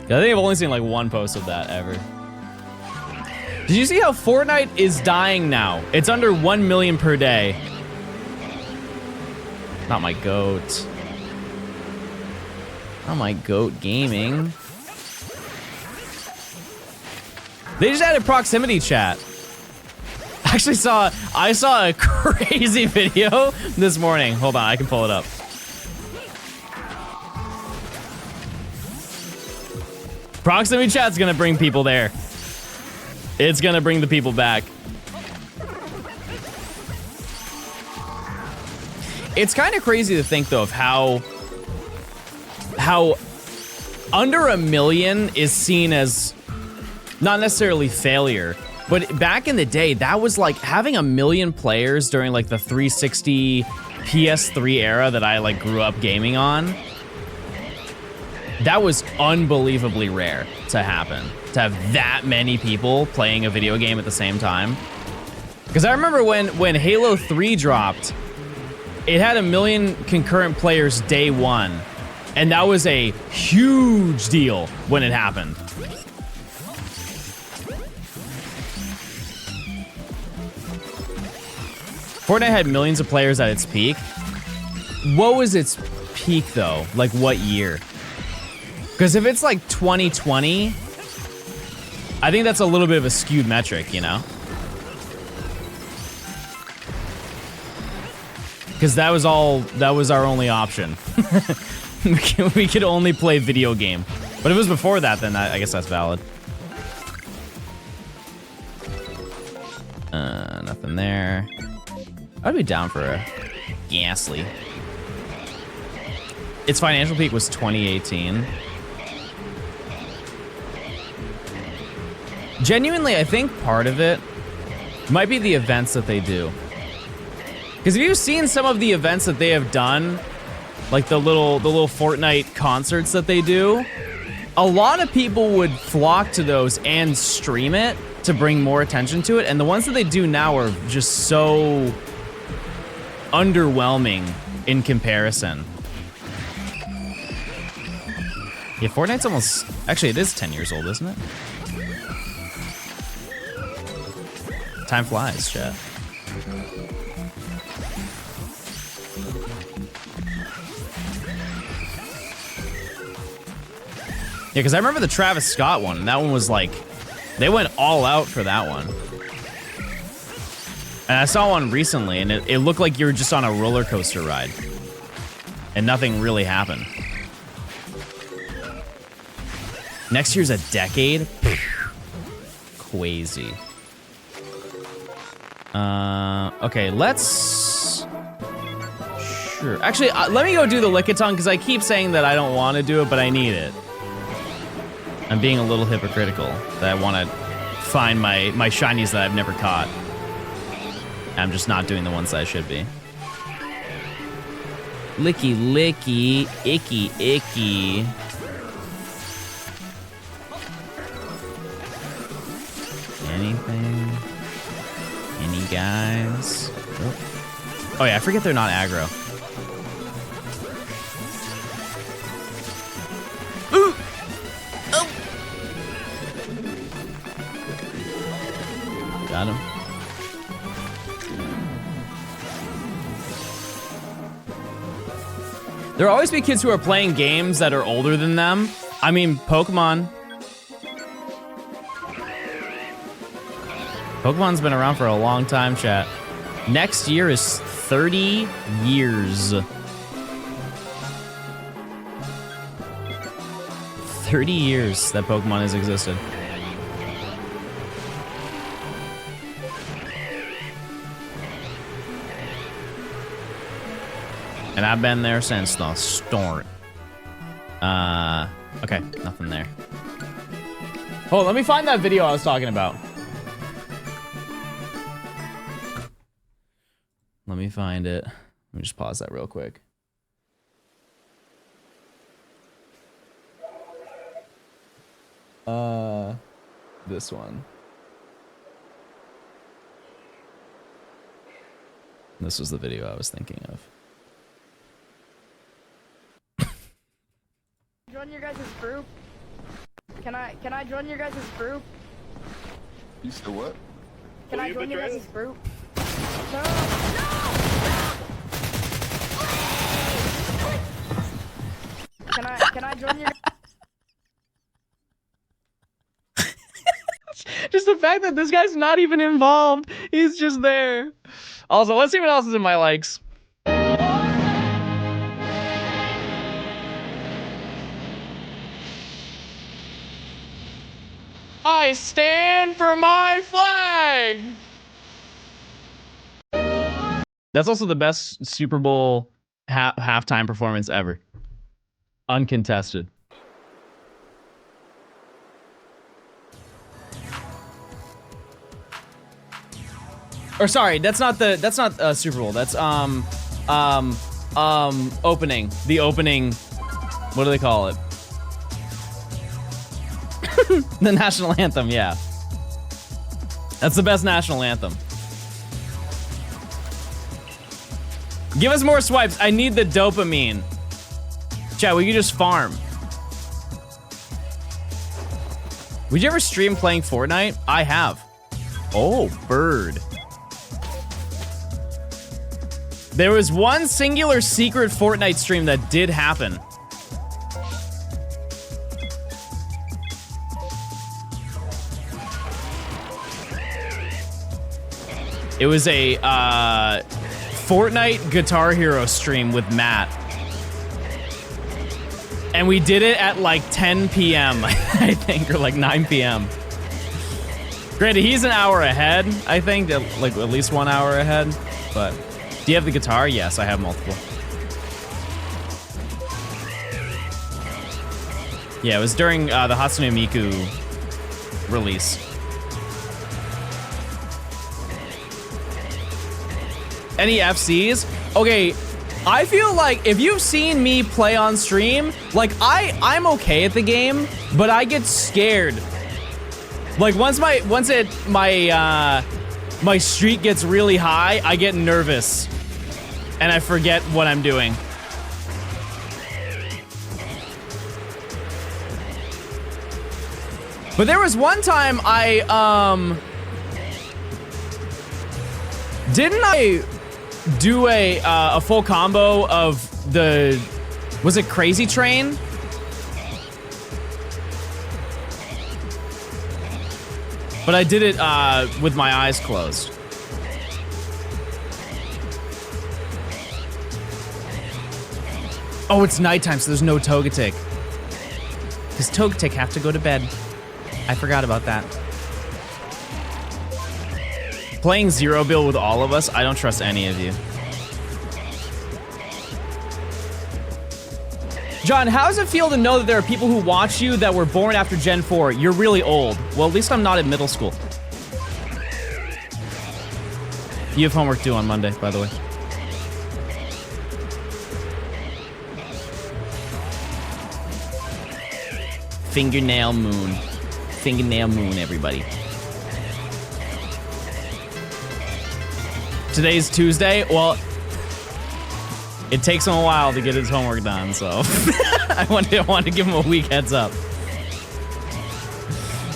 think I've only seen like one post of that ever. Did you see how Fortnite is dying now? It's under 1 million per day. Not my goat. Not my goat gaming. They just added proximity chat. Actually I saw a crazy video this morning. Hold on, I can pull it up. Proximity chat's gonna bring people there. It's gonna bring the people back. It's kind of crazy to think though of how under 1 million is seen as not necessarily failure, but back in the day, that was like having 1 million players during like the 360 PS3 era that I like grew up gaming on. That was unbelievably rare to happen, to have that many people playing a video game at the same time. Because I remember when Halo 3 dropped, it had 1 million concurrent players day one, and that was a huge deal when it happened. Fortnite had millions of players at its peak. What was its peak though? Like what year? Because if it's like 2020, I think that's a little bit of a skewed metric, you know? Because that was our only option. we could only play video game. But if it was before that, then I guess that's valid. Nothing there. I'd be down for a Ghastly. Its financial peak was 2018. Genuinely, I think part of it might be the events that they do. Because if you've seen some of the events that they have done, like the little Fortnite concerts that they do, a lot of people would flock to those and stream it to bring more attention to it. And the ones that they do now are just so underwhelming in comparison. Yeah, Fortnite's almost... Actually, it is 10 years old, isn't it? Time flies, chat. Yeah, because I remember the Travis Scott one, and that one was like... They went all out for that one. And I saw one recently, and it looked like you were just on a roller coaster ride. And nothing really happened. Next year's a decade? Crazy. Okay, let's... Sure. Actually, let me go do the Lickitung, because I keep saying that I don't want to do it, but I need it. I'm being a little hypocritical, that I want to find my shinies that I've never caught. I'm just not doing the ones that I should be. Licky, licky, icky, icky. Anything? Any guys? Oh yeah, I forget they're not aggro. Ooh! Oh! Got him. There'll always be kids who are playing games that are older than them. I mean, Pokemon. Pokemon's been around for a long time, chat. Next year is 30 years. 30 years that Pokemon has existed. And I've been there since the start. Okay, nothing there. Oh, let me find that video I was talking about. Let me find it. Let me just pause that real quick. This one. This was the video I was thinking of. Join your guys' group? Can I join your guys' group? You still what? Can I join your guys' group? No! Can I join your... Just the fact that this guy's not even involved. He's just there. Also, let's see what else is in my likes. I stand for my flag. That's also the best Super Bowl halftime performance ever. Uncontested. Or sorry, that's not Super Bowl. That's opening. The opening. What do they call it? The national anthem, yeah. That's the best national anthem. Give us more swipes. I need the dopamine. Chat, we could just farm. Would you ever stream playing Fortnite? I have. Oh, bird. There was one singular secret Fortnite stream that did happen. It was a Fortnite Guitar Hero stream with Matt. And we did it at like 10 p.m. I think, or like 9 p.m. Granted, he's an hour ahead, I think, like at least 1 hour ahead. But do you have the guitar? Yes, I have multiple. Yeah, it was during the Hatsune Miku release. Any FCs? Okay, I feel like if you've seen me play on stream, like I'm okay at the game, but I get scared. Like once my streak gets really high, I get nervous and I forget what I'm doing. But there was one time didn't I do a full combo of the, was it Crazy Train? But I did it with my eyes closed. Oh, it's nighttime, so there's no Togetic. Because Togetic have to go to bed. I forgot about that. Playing Zero Bill with all of us, I don't trust any of you. John, how does it feel to know that there are people who watch you that were born after Gen 4? You're really old. Well, at least I'm not in middle school. You have homework due on Monday, by the way. Fingernail moon. Fingernail moon, everybody. Today's Tuesday. Well, it takes him a while to get his homework done, so I wanted to give him a week heads up.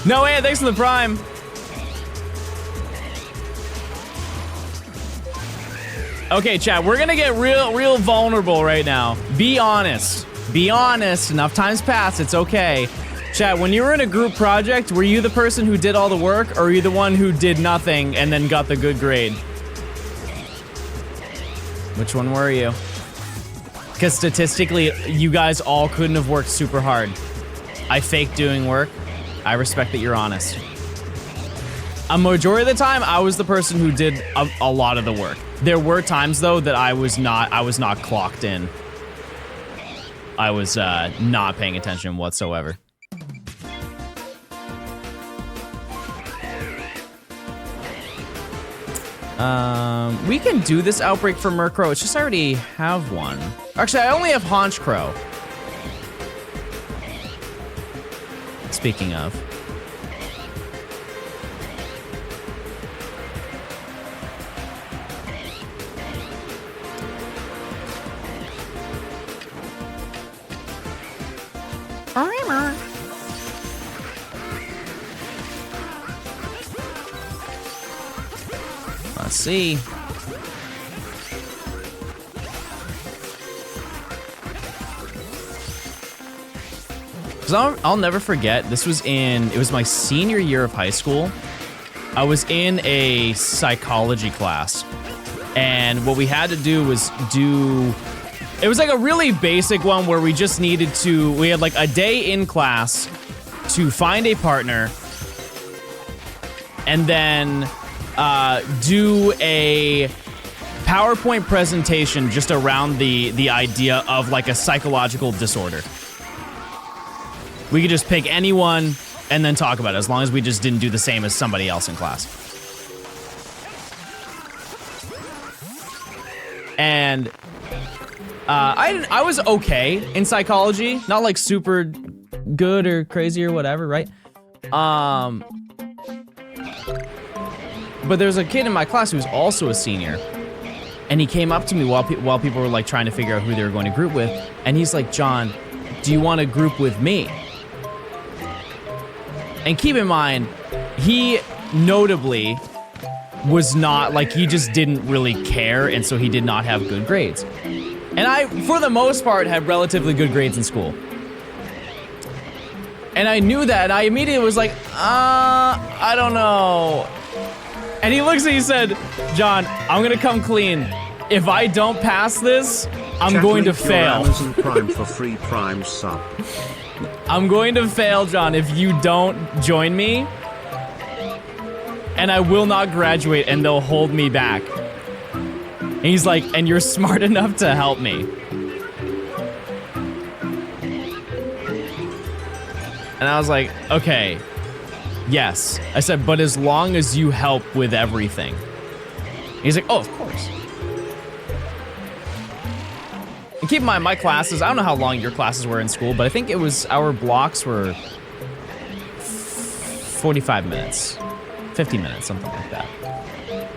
No way, thanks for the prime. Okay, chat, we're gonna get real vulnerable right now. Be honest. Be honest. Enough time's passed. It's okay. Chat, when you were in a group project, were you the person who did all the work, or were you the one who did nothing and then got the good grade? Which one were you? Because statistically, you guys all couldn't have worked super hard. I faked doing work. I respect that you're honest. A majority of the time, I was the person who did a lot of the work. There were times though that I was not clocked in. I was not paying attention whatsoever. We can do this outbreak for Murkrow. It's just I already have one. Actually, I only have Honchkrow. Speaking of. Let's see. Because I'll never forget, it was my senior year of high school, I was in a psychology class, and what we had to do was it was like a really basic one where we just needed to, we had like a day in class to find a partner and then do a PowerPoint presentation just around the idea of like a psychological disorder. We could just pick anyone and then talk about it, as long as we just didn't do the same as somebody else in class. And I was okay in psychology, not like super good or crazy or whatever, right? But there's a kid in my class who's also a senior, and he came up to me while people were like trying to figure out who they were going to group with, and he's like, "John, do you want to group with me?" And keep in mind, he notably was not, like, he just didn't really care, and so he did not have good grades. And I, for the most part, had relatively good grades in school. And I knew that, and I immediately was like, I don't know. And he looks and he said, "John, I'm gonna come clean. If I don't pass this, I'm going to fail." Amazon Prime for free Prime sub. I'm going to fail, John, if you don't join me. And I will not graduate, and they'll hold me back. And he's like, "And you're smart enough to help me." And I was like, "Okay, yes." I said, "But as long as you help with everything." He's like, "Oh, of course." And keep in mind, my classes, I don't know how long your classes were in school, but I think it was, our blocks were 45 minutes, 50 minutes, something like that.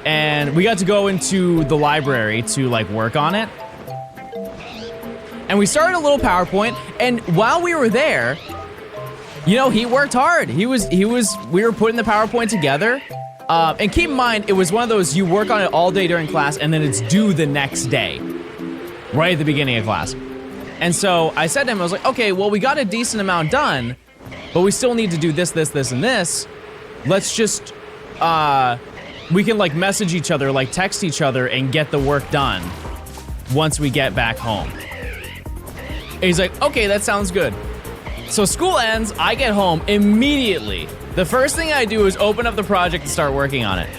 And we got to go into the library to like work on it. And we started a little PowerPoint, and while we were there, you know, he worked hard. We were putting the PowerPoint together. And keep in mind, it was one of those, you work on it all day during class, and then it's due the next day, right at the beginning of class. And so I said to him, I was like, "Okay, well, we got a decent amount done, but we still need to do this, this, this, and this. Let's just, we can like message each other, like text each other and get the work done once we get back home." And he's like, "Okay, that sounds good." So school ends, I get home immediately. The first thing I do is open up the project and start working on it.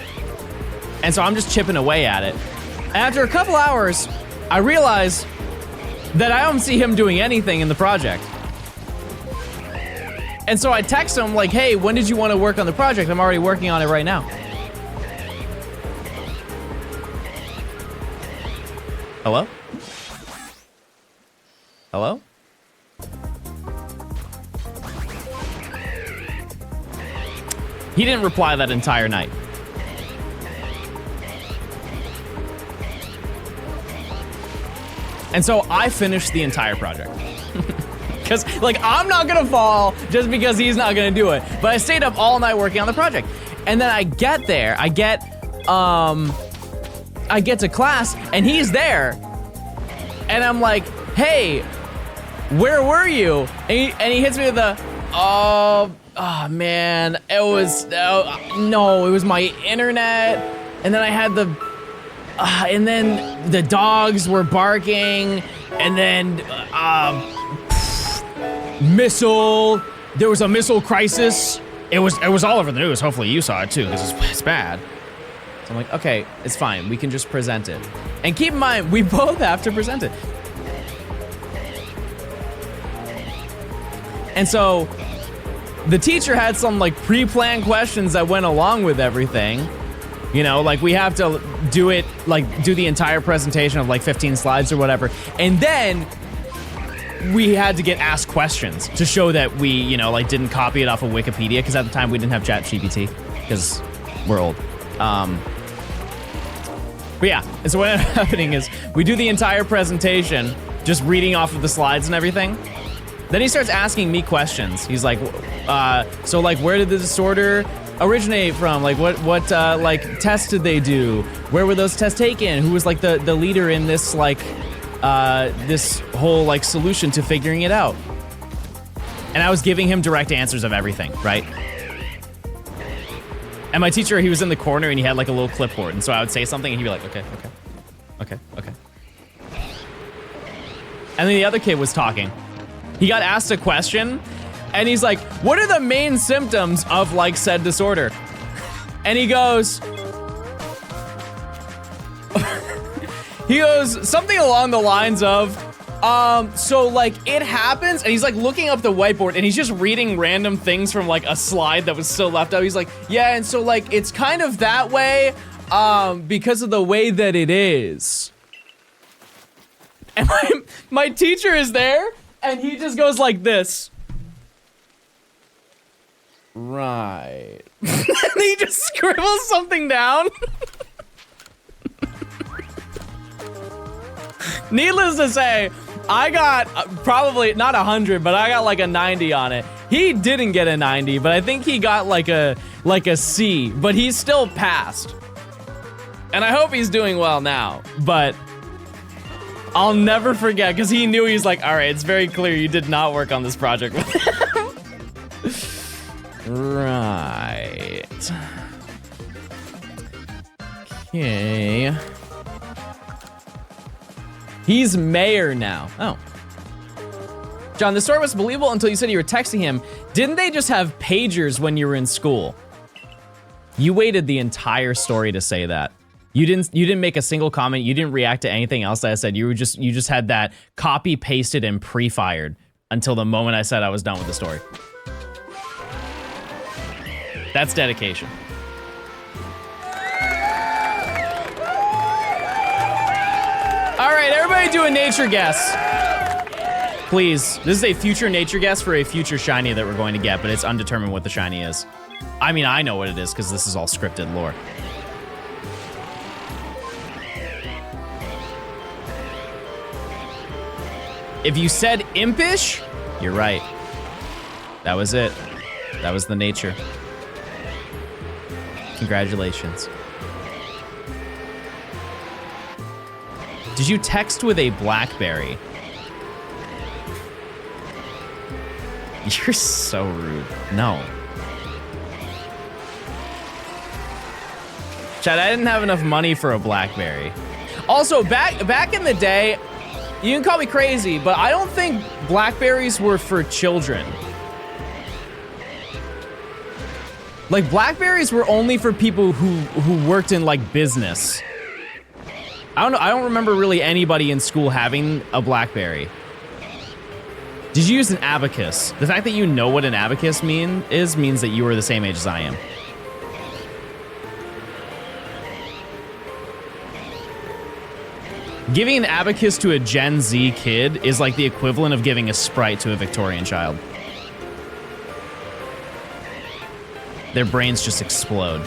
And so I'm just chipping away at it. And after a couple hours, I realize that I don't see him doing anything in the project. And so I text him like, "Hey, when did you want to work on the project? I'm already working on it right now." Hello? Hello? He didn't reply that entire night. And so I finished the entire project. Because, like, I'm not gonna fall just because he's not gonna do it. But I stayed up all night working on the project. And then I get there, I get to class, and he's there. And I'm like, "Hey, where were you?" And he hits me with the, oh man, it was, no, it was my internet. And then I had and then the dogs were barking, and then, missile, there was a missile crisis. It was all over the news. Hopefully you saw it too, because it's bad. So I'm like, "Okay, it's fine. We can just present it." And keep in mind, we both have to present it. And so the teacher had some like pre-planned questions that went along with everything. You know, like we have to do it, like do the entire presentation of like 15 slides or whatever. And then we had to get asked questions to show that we, you know, like didn't copy it off of Wikipedia, because at the time we didn't have ChatGPT, because we're old. But yeah, and so what ended up happening is we do the entire presentation, just reading off of the slides and everything. Then he starts asking me questions. He's like, so like, where did the disorder originate from? Like, what like tests did they do? Where were those tests taken? Who was like the leader in this like, this whole like solution to figuring it out? And I was giving him direct answers of everything, right? And And my teacher, he was in the corner and he had like a little clipboard. And so I would say something and he'd be like, okay. And then the other kid was talking. He got asked a question and he's like, what are the main symptoms of like said disorder? And he goes, something along the lines of, so like it happens, and he's like looking up the whiteboard and he's just reading random things from like a slide that was still left out. He's like, yeah, and so like it's kind of that way, because of the way that it is. And my teacher is there and he just goes like this. Right. And he just scribbles something down. Needless to say, I got probably not 100, but I got like a 90 on it. He didn't get a 90, but I think he got like a C, but he still passed. And I hope he's doing well now, but I'll never forget, because he knew, he's like, all right, it's very clear you did not work on this project with him. Right. Okay. He's mayor now. Oh. John, the story was believable until you said you were texting him. Didn't they just have pagers when you were in school? You waited the entire story to say that. You didn't make a single comment. You didn't react to anything else that I said. You just had that copy pasted and pre-fired until the moment I said I was done with the story. That's dedication. All right, everybody do a nature guess. Please, this is a future nature guess for a future shiny that we're going to get, but it's undetermined what the shiny is. I mean, I know what it is because this is all scripted lore. If you said impish, you're right. That was it. That was the nature. Congratulations. Did you text with a BlackBerry? You're so rude. No. Chad, I didn't have enough money for a BlackBerry. Also, back in the day, you can call me crazy, but I don't think BlackBerries were for children. Like, BlackBerries were only for people who worked in like business. I don't know. I don't remember really anybody in school having a BlackBerry. Did you use an abacus? The fact that you know what an abacus means that you were the same age as I am. Giving an abacus to a Gen Z kid is like the equivalent of giving a Sprite to a Victorian child. Their brains just explode.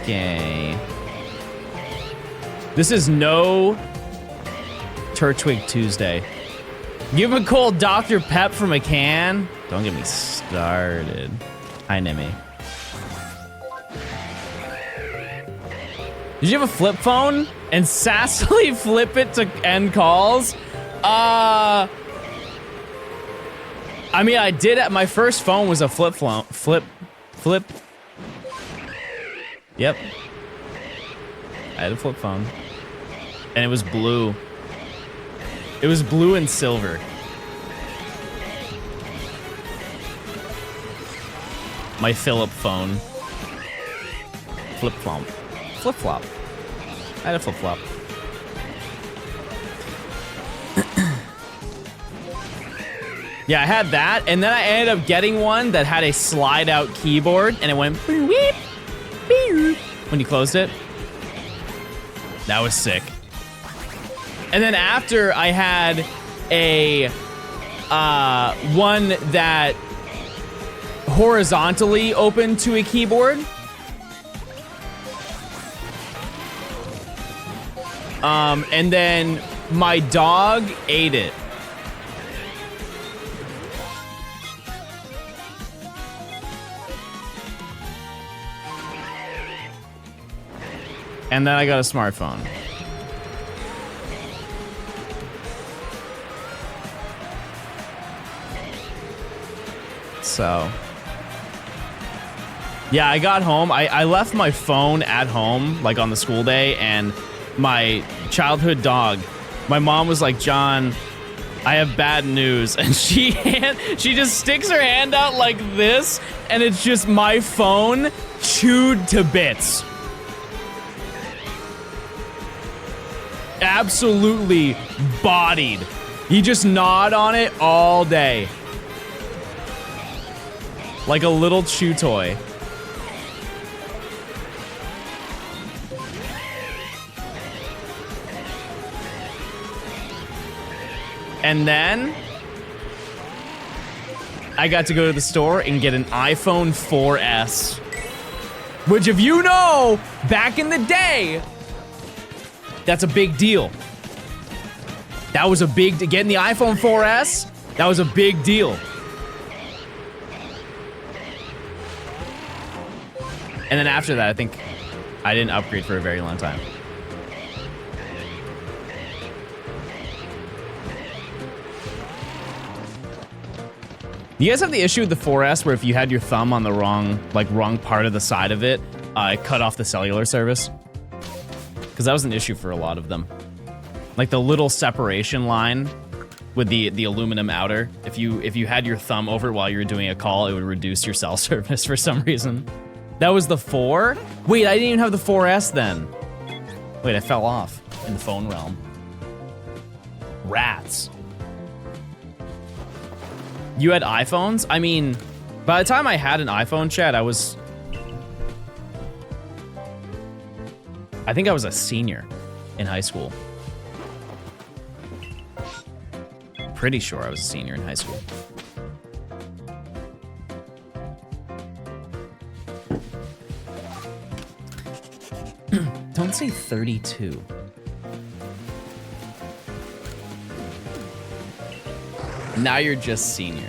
Okay. This is no Turtwig Tuesday. Give him a cold Dr. Pep from a can. Don't get me started. Hi, Nimmy. Did you have a flip phone and sassily flip it to end calls? I mean, I did. My first phone was a flip phone. Flip. Yep. I had a flip phone. And it was blue. It was blue and silver. My Philip phone. Flip-flop. Flip-flop. I had a flip-flop. Yeah, I had that, and then I ended up getting one that had a slide-out keyboard, and it went beep, beep, when you closed it. That was sick. And then after, I had a one that horizontally opened to a keyboard. And then my dog ate it. And then I got a smartphone. So, yeah, I got home. I left my phone at home, like on the school day, and my childhood dog, my mom was like, John, I have bad news. And she just sticks her hand out like this, and it's just my phone chewed to bits. Absolutely bodied. You just gnawed on it all day. Like a little chew toy. And then I got to go to the store and get an iPhone 4S. Which, if you know, back in the day, that's a big deal. That was a big, getting the iPhone 4S, that was a big deal. And then after that, I think I didn't upgrade for a very long time. You guys have the issue with the 4S where if you had your thumb on the wrong part of the side of it, it cut off the cellular service? Because that was an issue for a lot of them. Like the little separation line with the aluminum outer. If you had your thumb over it while you were doing a call, it would reduce your cell service for some reason. That was the 4? Wait, I didn't even have the 4S then. Wait, I fell off in the phone realm. Rats. You had iPhones? I mean, by the time I had an iPhone, Chad, I think I was a senior in high school. Pretty sure I was a senior in high school. Don't say 32. Now you're just senior.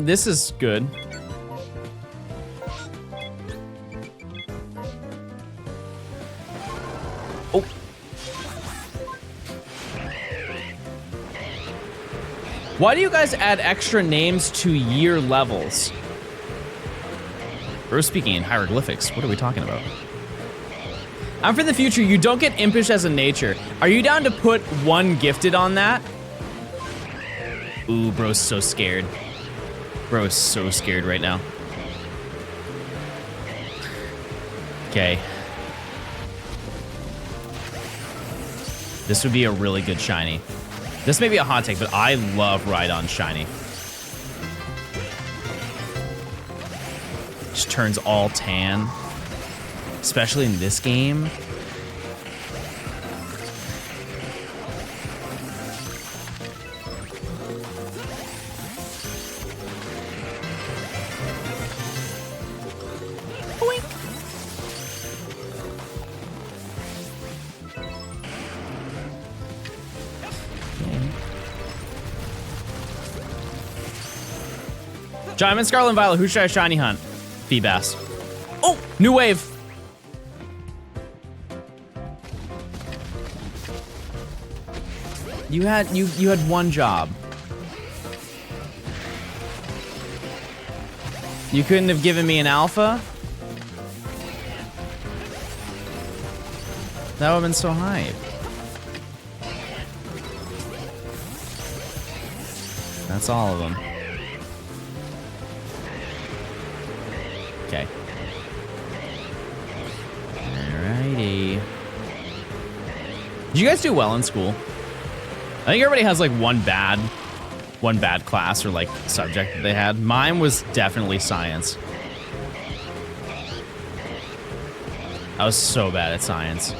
This is good. Oh. Why do you guys add extra names to year levels? We're speaking in hieroglyphics. What are we talking about? I'm for the future. You don't get impish as a nature. Are you down to put 1 gifted on that? Ooh, bro's so scared. Bro is so scared right now. Okay. This would be a really good shiny. This may be a hot take, but I love Rhydon shiny. Just turns all tan. Especially in this game. Diamond, Scarlet, and Violet. Who should I shiny hunt? Feebas. Oh, new wave. You had 1 job. You couldn't have given me an alpha? That would have been so hype. That's all of them. Okay. Alrighty. Did you guys do well in school? I think everybody has like one bad class or like subject that they had. Mine was definitely science. I was so bad at science.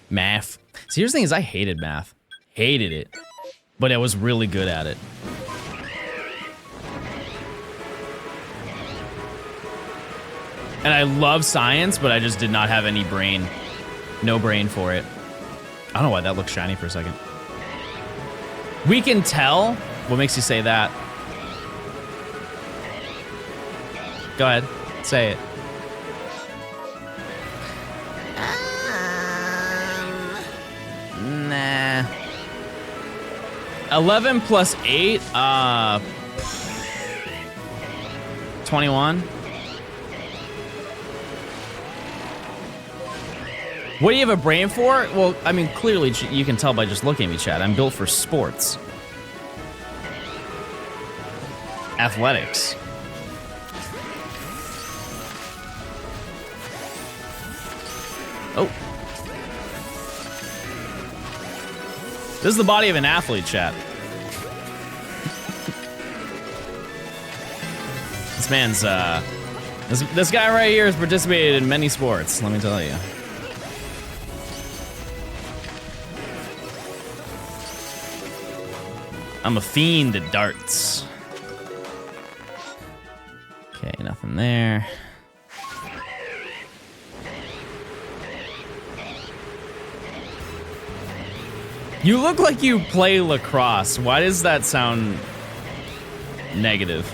Math. See, here's the thing is I hated math. Hated it. But I was really good at it. And I love science, but I just did not have any brain. No brain for it. I don't know why that looks shiny for a second. We can tell. What makes you say that? Go ahead. Say it. 11 plus 8, 21. What do you have a brain for? Well, I mean, clearly you can tell by just looking at me, chat. I'm built for sports. Athletics. Oh. This is the body of an athlete, chat. This man's, this guy right here has participated in many sports, let me tell you. I'm a fiend at darts. Okay, nothing there. You look like you play lacrosse. Why does that sound negative?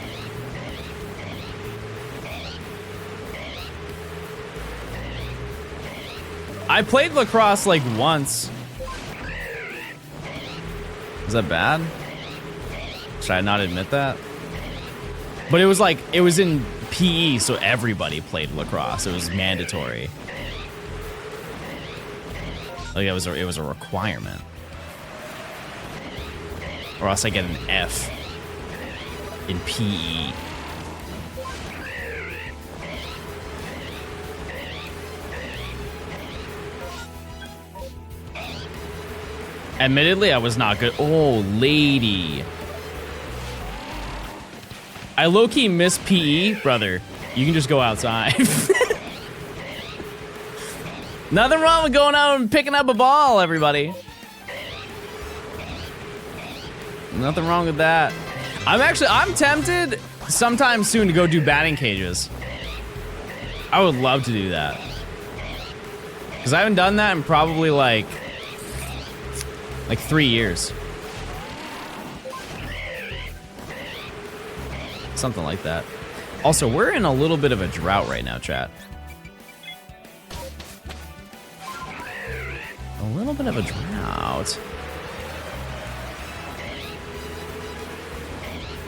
I played lacrosse like once. Is that bad? Should I not admit that? But it was like, it was in PE, so everybody played lacrosse. It was mandatory. Like it was a requirement. Or else I get an F in PE. Admittedly, I was not good. Oh, lady. I low-key miss PE, brother. You can just go outside. Nothing wrong with going out and picking up a ball, everybody. Nothing wrong with that. I'm tempted sometime soon to go do batting cages. I would love to do that. Because I haven't done that in probably like 3 years. Something like that. Also, we're in a little bit of a drought right now, chat. A little bit of a drought.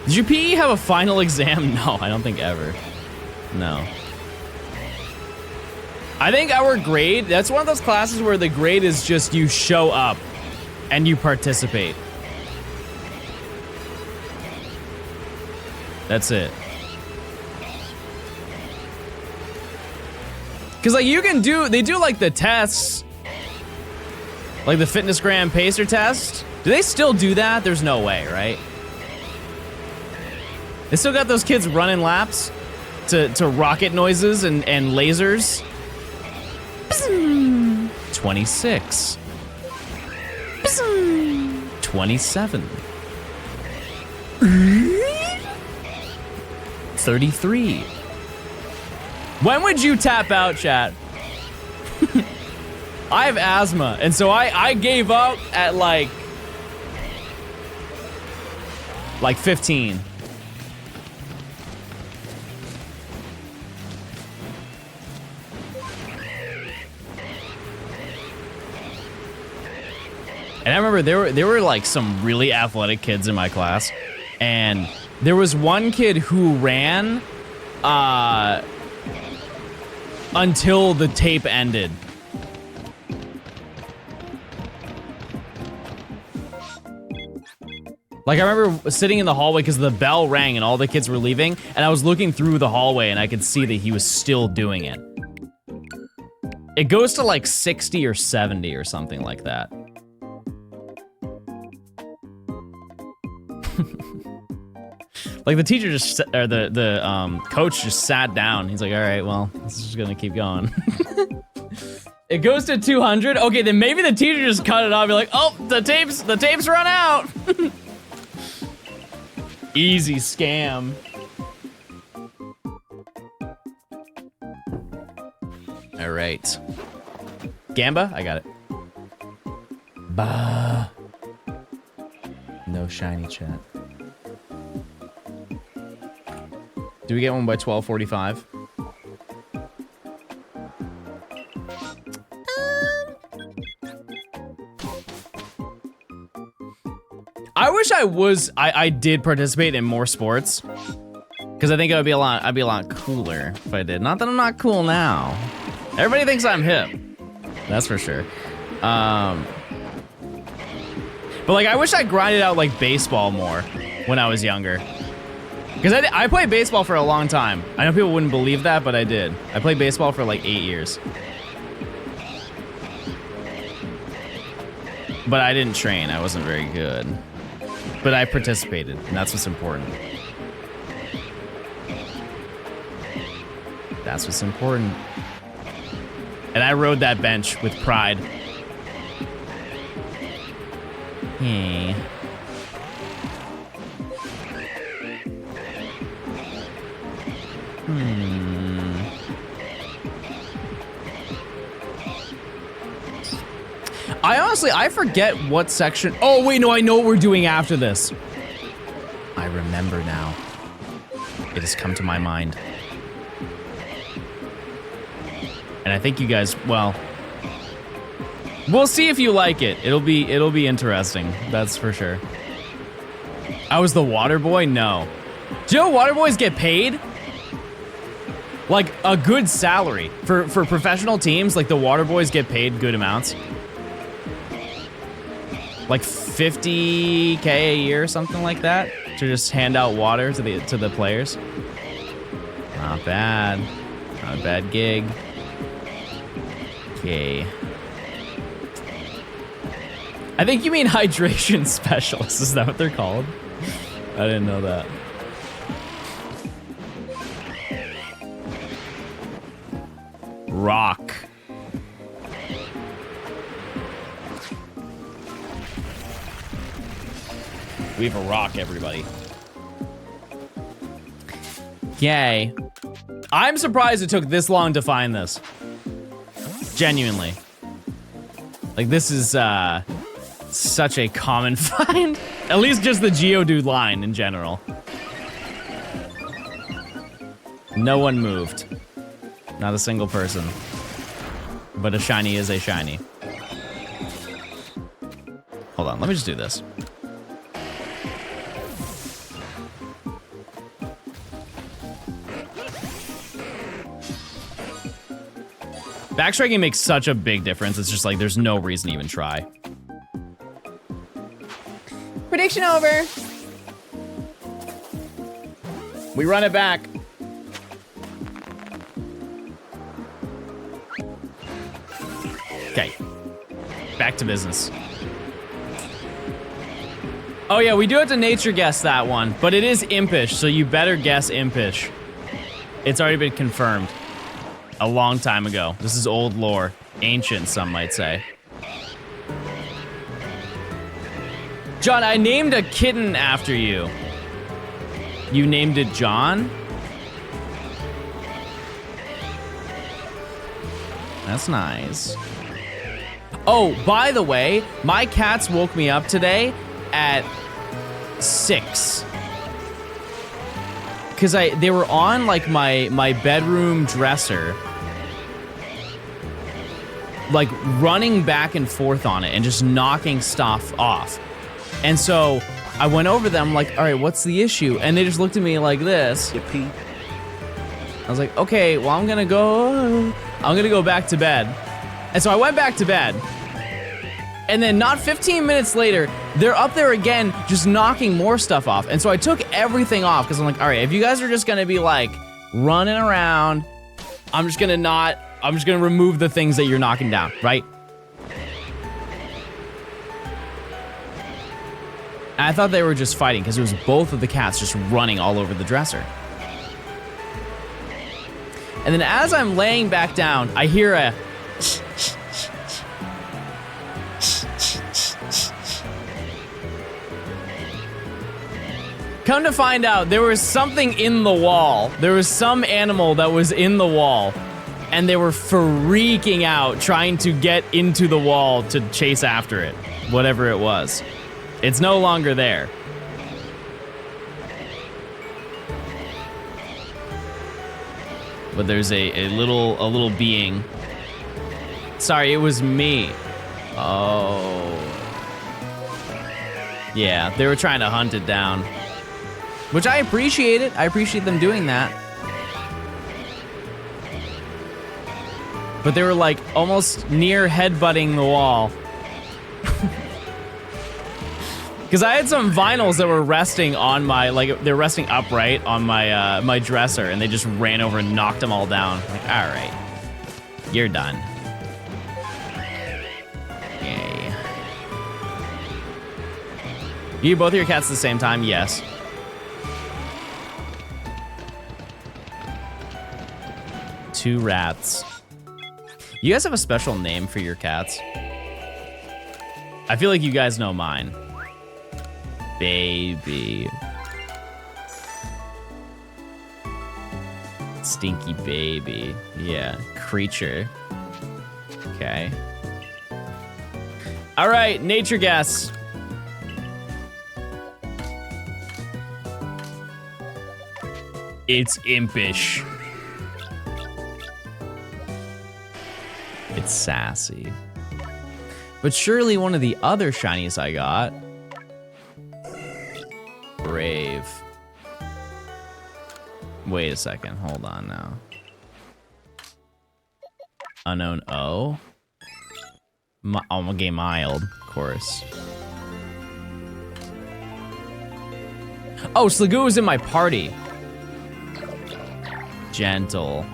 Did your PE have a final exam? No, I don't think ever. No. I think our grade, that's one of those classes where the grade is just you show up and you participate. That's it. Cause like you can do, they do like the tests, like the Fitness Gram Pacer test. Do they still do that? There's no way, right? They still got those kids running laps to rocket noises and lasers. 26. 27. 33. When would you tap out, chat? I have asthma, and so I gave up at like 15. And I remember there were like some really athletic kids in my class, and there was one kid who ran until the tape ended. Like I remember sitting in the hallway because the bell rang and all the kids were leaving, and I was looking through the hallway and I could see that he was still doing it. It goes to like 60 or 70 or something like that. Like the teacher just, or the coach just sat down. He's like, all right, well, this is just gonna keep going. It goes to 200. Okay, then maybe the teacher just cut it off. Be like, oh, the tapes run out. Easy scam. All right. Gamba, I got it. Bah. No shiny chat. Do we get one by 12:45? I wish I did participate in more sports, because I think I'd be a lot cooler if I did. Not that I'm not cool now. Everybody thinks I'm hip. That's for sure. But like, I wish I grinded out like baseball more when I was younger. Because I played baseball for a long time. I know people wouldn't believe that, but I did. I played baseball for like 8 years. But I didn't train. I wasn't very good. But I participated, and that's what's important. That's what's important. And I rode that bench with pride. Hey. I forget what section. Oh, wait, no, I know what we're doing after this. I remember now. It has come to my mind. And I think you guys, well, we'll see if you like it. It'll be interesting. That's for sure. I was the water boy? No. Do you know water boys get paid? Like a good salary. For professional teams, like the water boys get paid good amounts. Like 50K a year or something like that to just hand out water to the players. Not bad. Not a bad gig. Okay. I think you mean hydration specialist. Is that what they're called? I didn't know that. Rock. We have a rock, everybody. Yay. I'm surprised it took this long to find this. Genuinely. Like, this is such a common find. At least just the Geodude line in general. No one moved. Not a single person. But a shiny is a shiny. Hold on, let me just do this. Backstriking makes such a big difference. It's just like, there's no reason to even try. Prediction over. We run it back. Okay. Back to business. Oh yeah, we do have to nature guess that one, but it is impish, so you better guess impish. It's already been confirmed. A long time ago. This is old lore. Ancient, some might say. John, I named a kitten after you. You named it John? That's nice. Oh, by the way, my cats woke me up today at 6. Because they were on like my bedroom dresser, like running back and forth on it and just knocking stuff off. And so I went over them like, all right, what's the issue? And they just looked at me like this. Yippee. I was like, okay, well, I'm gonna go back to bed. And so I went back to bed. And then not 15 minutes later, they're up there again, just knocking more stuff off. And so I took everything off because I'm like, all right, if you guys are just gonna be like running around, I'm just gonna remove the things that you're knocking down, right? And I thought they were just fighting because it was both of the cats just running all over the dresser. And then as I'm laying back down, I hear a come to find out, there was something in the wall. There was some animal that was in the wall, and they were freaking out, trying to get into the wall to chase after it, whatever it was. It's no longer there. But there's a little being. Sorry, it was me. Oh. Yeah, they were trying to hunt it down. Which I appreciate it. I appreciate them doing that. But they were like almost near headbutting the wall. Because I had some vinyls that were resting on my, like, they're resting upright on my my dresser, and they just ran over and knocked them all down. Like, all right, you're done. Yay. You eat both of your cats at the same time? Yes. Two rats. You guys have a special name for your cats? I feel like you guys know mine. Baby. Stinky baby. Yeah. Creature. Okay. All right, nature guess. It's impish. It's sassy. But surely one of the other shinies I got. Brave. Wait a second, hold on now. Unknown O? I'm game mild, of course. Oh, Sligoo is in my party. Gentle.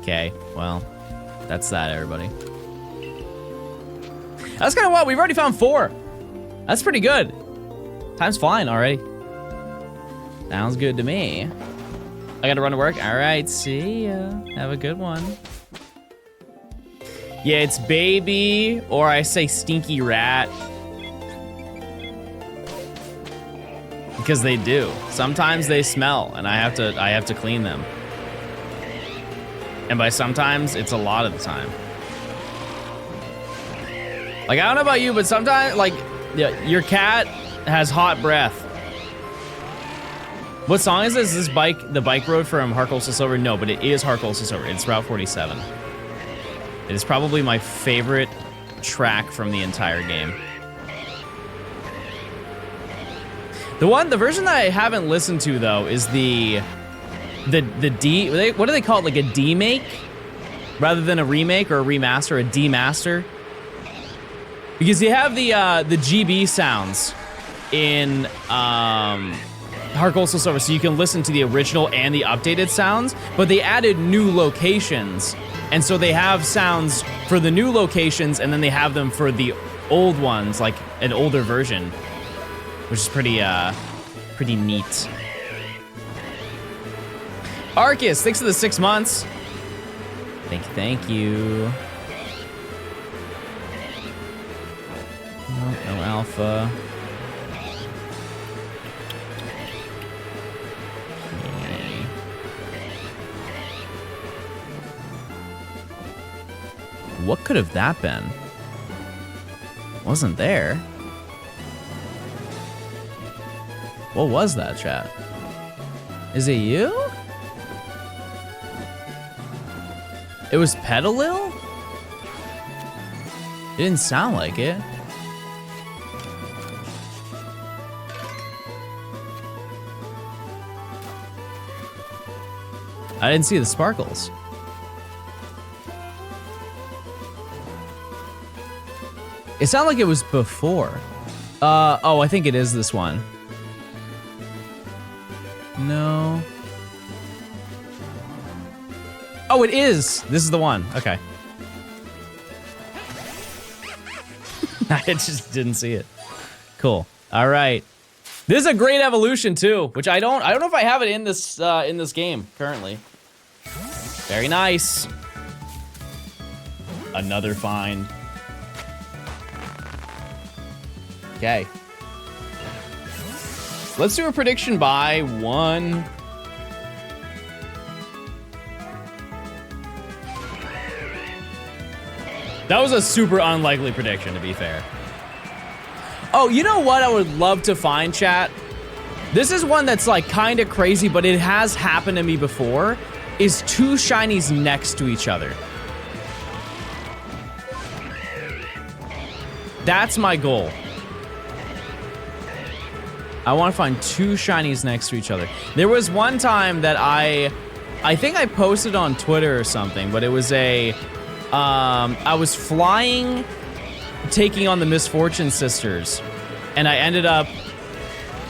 Okay, well, that's that, everybody. That's kind of wild. We've already found 4. That's pretty good. Time's flying already. Sounds good to me. I gotta run to work. All right, see ya. Have a good one. Yeah, it's baby, or I say stinky rat. Because they do. Sometimes they smell, and I have to clean them. And by sometimes, it's a lot of the time. Like, I don't know about you, but sometimes, like, yeah, your cat has hot breath. What song is this? Is this the bike road from Heart Gold Soul Silver? No, but it is Heart Gold Soul Silver. It's Route 47. It is probably my favorite track from the entire game. The version that I haven't listened to though is the D. What do they call it? Like a D-make, rather than a remake or a remaster, a D-master. Because you have the GB sounds in Heart Gold Soul Silver, so you can listen to the original and the updated sounds. But they added new locations, and so they have sounds for the new locations, and then they have them for the old ones, like an older version, which is pretty neat. Arceus, thanks for the 6 months. Thank you. No alpha. Okay. What could have that been? Wasn't there. What was that, chat? Is it you? It was Petilil? It didn't sound like it. I didn't see the sparkles. It sounded like it was before. Oh, I think it is this one. No. Oh, it is. This is the one. Okay. I just didn't see it. Cool. All right. This is a great evolution too, which I don't know if I have it in this game currently. Very nice. Another find. Okay. Let's do a prediction by 1. That was a super unlikely prediction, to be fair. Oh, you know what I would love to find, chat? This is one that's like kind of crazy, but it has happened to me before, is 2 shinies next to each other. That's my goal. I want to find 2 shinies next to each other. There was one time that I think I posted on Twitter or something, but it was I was flying, taking on the Misfortune Sisters, and I ended up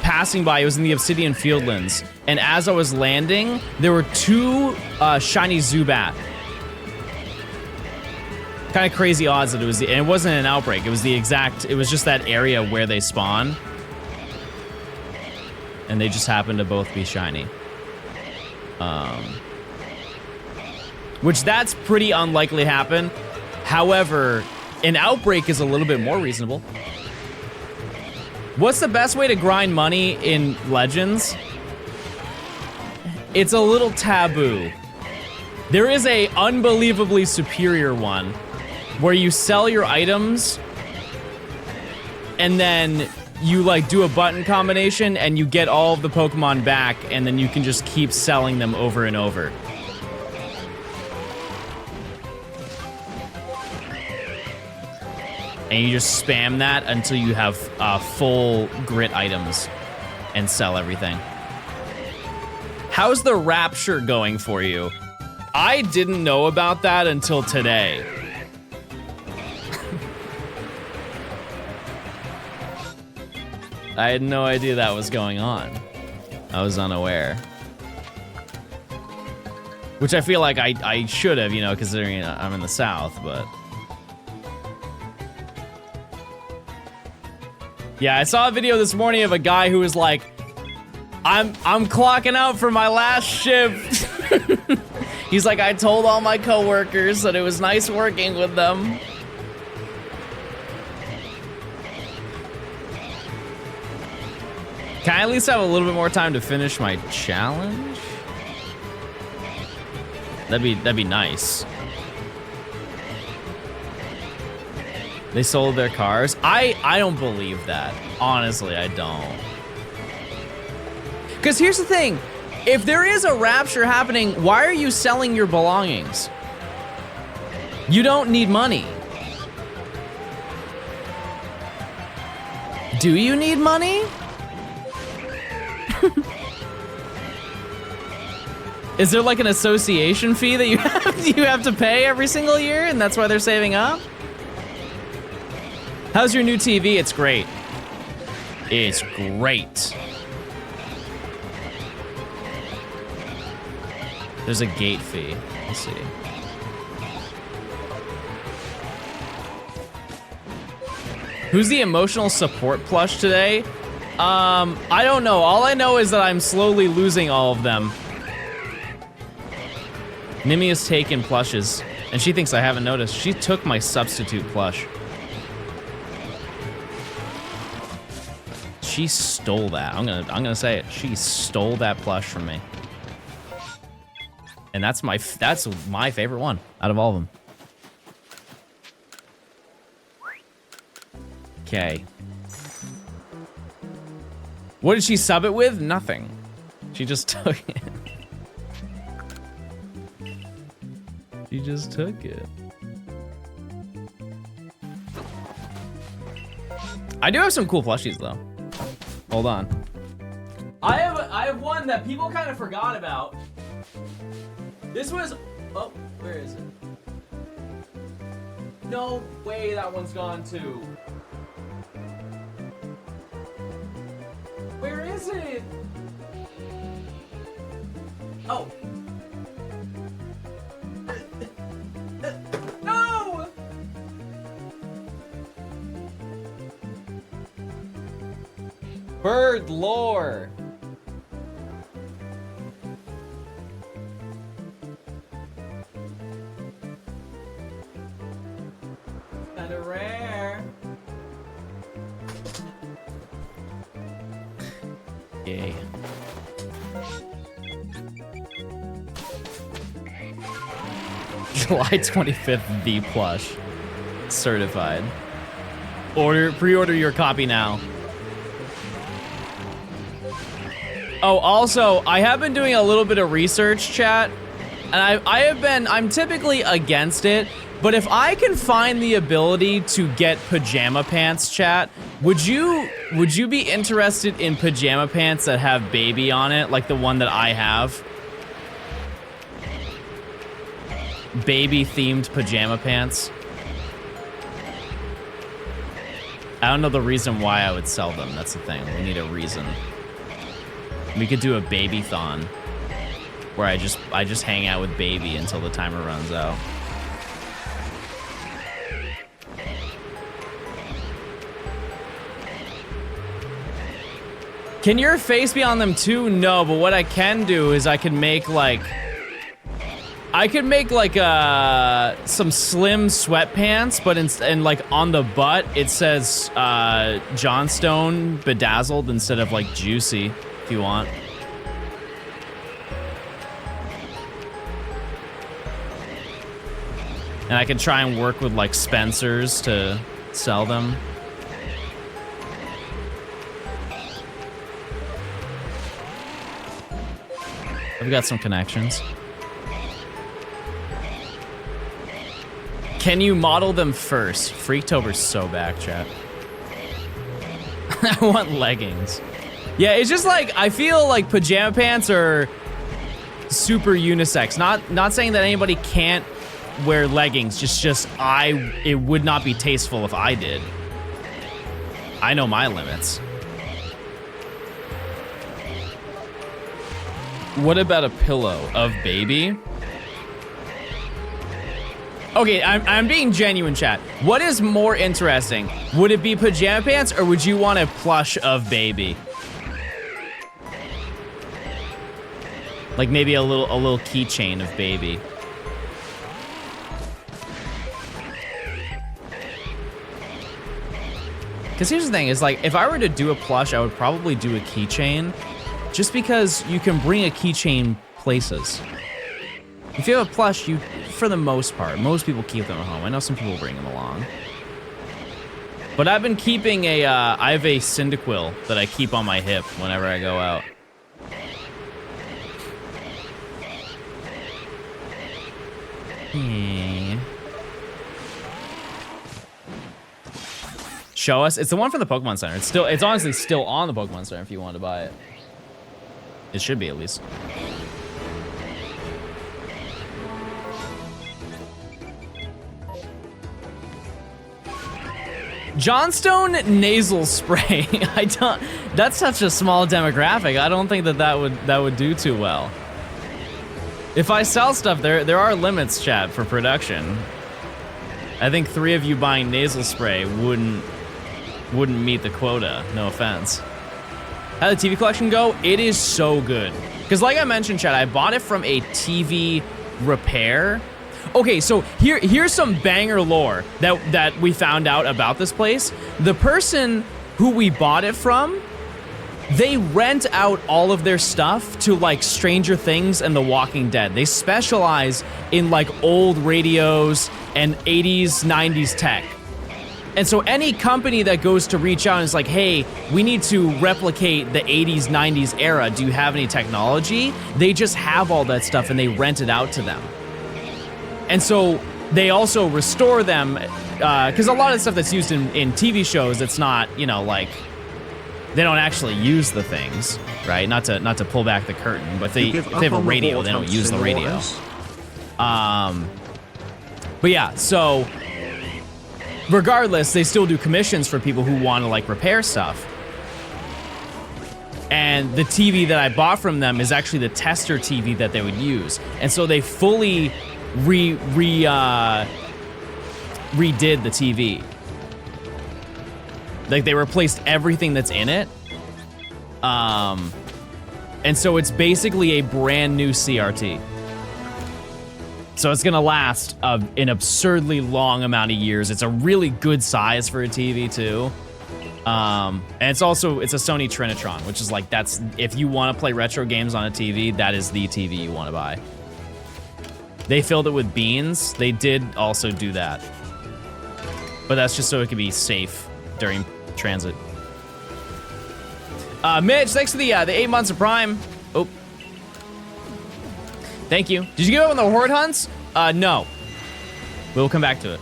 passing by. It was in the Obsidian Fieldlands, and as I was landing, there were 2 shiny Zubat. Kind of crazy odds that it was, and it wasn't an outbreak. It was it was just that area where they spawn. And they just happened to both be shiny. Which that's pretty unlikely to happen. However, an outbreak is a little bit more reasonable. What's the best way to grind money in Legends? It's a little taboo. There is a unbelievably superior one where you sell your items and then you like do a button combination and you get all of the Pokemon back, and then you can just keep selling them over and over. And you just spam that until you have full grit items and sell everything. How's the Rapture going for you? I didn't know about that until today. I had no idea that was going on. I was unaware. Which I feel like I should have, you know, considering I'm in the South, but... Yeah, I saw a video this morning of a guy who was like, I'm clocking out for my last shift. He's like, I told all my coworkers that it was nice working with them. Can I at least have a little bit more time to finish my challenge? That'd be nice. They sold their cars. I don't believe that. Honestly, I don't. Because here's the thing. If there is a rapture happening, why are you selling your belongings? You don't need money. Do you need money? Is there like an association fee that you have to pay every single year, and that's why they're saving up? How's your new TV? It's great. It's great. There's a gate fee. Let's see. Who's the emotional support plush today? I don't know. All I know is that I'm slowly losing all of them. Nimi has taken plushes, and she thinks I haven't noticed. She took my substitute plush. She stole that. I'm gonna say it. She stole that plush from me. And that's my favorite one out of all of them. Okay. What did she sub it with? Nothing. She just took it. She just took it. I do have some cool plushies though. Hold on. I have one that people kind of forgot about. This was, oh, where is it? No way that one's gone too. Where is it? Oh. No! Bird lore. Kinda rare. Yay. July 25th, the plush. Certified. Pre-order your copy now. Oh, also, I have been doing a little bit of research, chat, and I'm typically against it, but if I can find the ability to get pajama pants, chat, would you be interested in pajama pants that have baby on it, like the one that I have? Baby-themed pajama pants. I don't know the reason why I would sell them. That's the thing. We need a reason. We could do a baby-thon where I just hang out with baby until the timer runs out. Can your face be on them too? No, but what I can do is I can make like some slim sweatpants, but and like on the butt it says Johnstone bedazzled instead of like juicy, if you want. And I can try and work with like Spencer's to sell them. I've got some connections. Can you model them first? Freaktober's so back, chat. I want leggings. Yeah, it's just like, I feel like pajama pants are super unisex. Not saying that anybody can't wear leggings, just it would not be tasteful if I did. I know my limits. What about a pillow of baby? Okay, I'm being genuine, chat. What is more interesting? Would it be pajama pants or would you want a plush of baby? Like maybe a little keychain of baby. Because here's the thing, is like, if I were to do a plush, I would probably do a keychain, just because you can bring a keychain places. If you have a plush, for the most part, most people keep them at home. I know some people bring them along. But I've been keeping I have a Cyndaquil that I keep on my hip whenever I go out. Show us. It's the one from the Pokemon Center. It's honestly still on the Pokemon Center if you want to buy it. It should be, at least. Johnstone nasal spray. That's such a small demographic. I don't think that would do too well. If I sell stuff, there are limits, chat, for production. I think 3 of you buying nasal spray wouldn't meet the quota. No offense. How'd the TV collection go? It is so good. Because like I mentioned, chat, I bought it from a TV repair. Okay, so here's some banger lore that we found out about this place. The person who we bought it from, they rent out all of their stuff to like Stranger Things and The Walking Dead. They specialize in like old radios and 80s, 90s tech. And so any company that goes to reach out and is like, hey, we need to replicate the 80s, 90s era. Do you have any technology? They just have all that stuff and they rent it out to them. And so they also restore them, because a lot of stuff that's used in TV shows, it's not, you know, like, they don't actually use the things, right? Not to pull back the curtain, but if they have a radio, they don't use the radio. But yeah, so regardless, they still do commissions for people who want to like repair stuff. And the TV that I bought from them is actually the tester TV that they would use. And so they fully redid the TV. Like they replaced everything that's in it. And so it's basically a brand new CRT. So it's gonna last an absurdly long amount of years. It's a really good size for a TV too. And it's a Sony Trinitron, which is like, if you wanna play retro games on a TV, that is the TV you wanna buy. They filled it with beans. They did also do that. But that's just so it could be safe during transit. Mitch, thanks for the 8 months of Prime. Oh. Thank you. Did you give up on the horde hunts? No. We'll come back to it.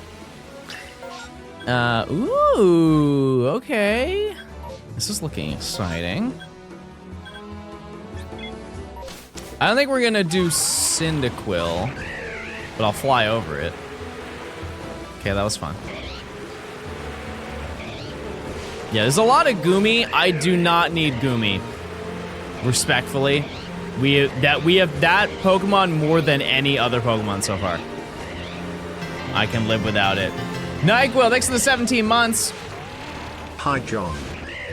Ooh, okay. This is looking exciting. I don't think we're gonna do Cyndaquil, but I'll fly over it. Okay, that was fun. Yeah, there's a lot of Goomy. I do not need Goomy. Respectfully, we have that Pokemon more than any other Pokemon so far. I can live without it. NyQuil, thanks for the 17 months. Hi John.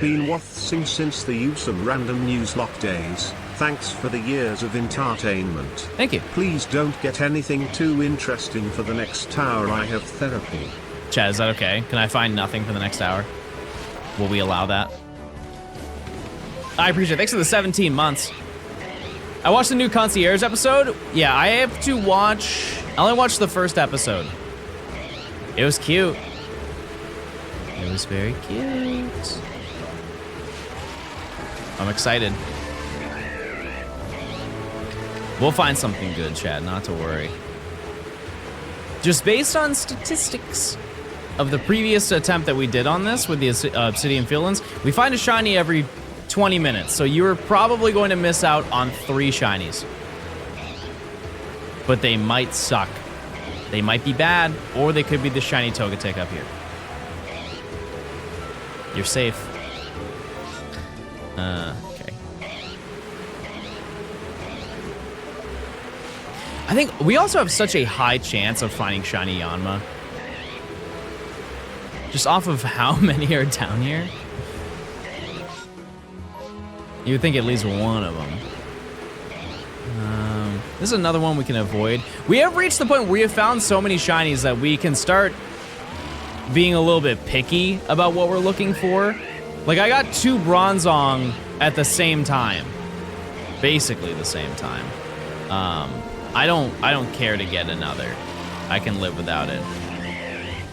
Been watching since the use of random news lock days. Thanks for the years of entertainment. Thank you. Please don't get anything too interesting for the next hour. I have therapy. Chad, is that okay? Can I find nothing for the next hour? Will we allow that? I appreciate it. Thanks for the 17 months. I watched the new Concierge episode. Yeah, I have to watch... I only watched the first episode. It was cute. It was very cute. I'm excited. We'll find something good, Chad, not to worry. Just based on statistics of the previous attempt that we did on this with the Obsidian Fieldlands, we find a shiny every 20 minutes, so you're probably going to miss out on 3 shinies. But they might suck. They might be bad, or they could be the shiny Togetic up here. You're safe. Okay. I think we also have such a high chance of finding shiny Yanma. Just off of how many are down here. You would think at least one of them. This is another one we can avoid. We have reached the point where we have found so many shinies that we can start being a little bit picky about what we're looking for. Like, I got 2 Bronzong at the same time. Basically the same time. I don't care to get another. I can live without it.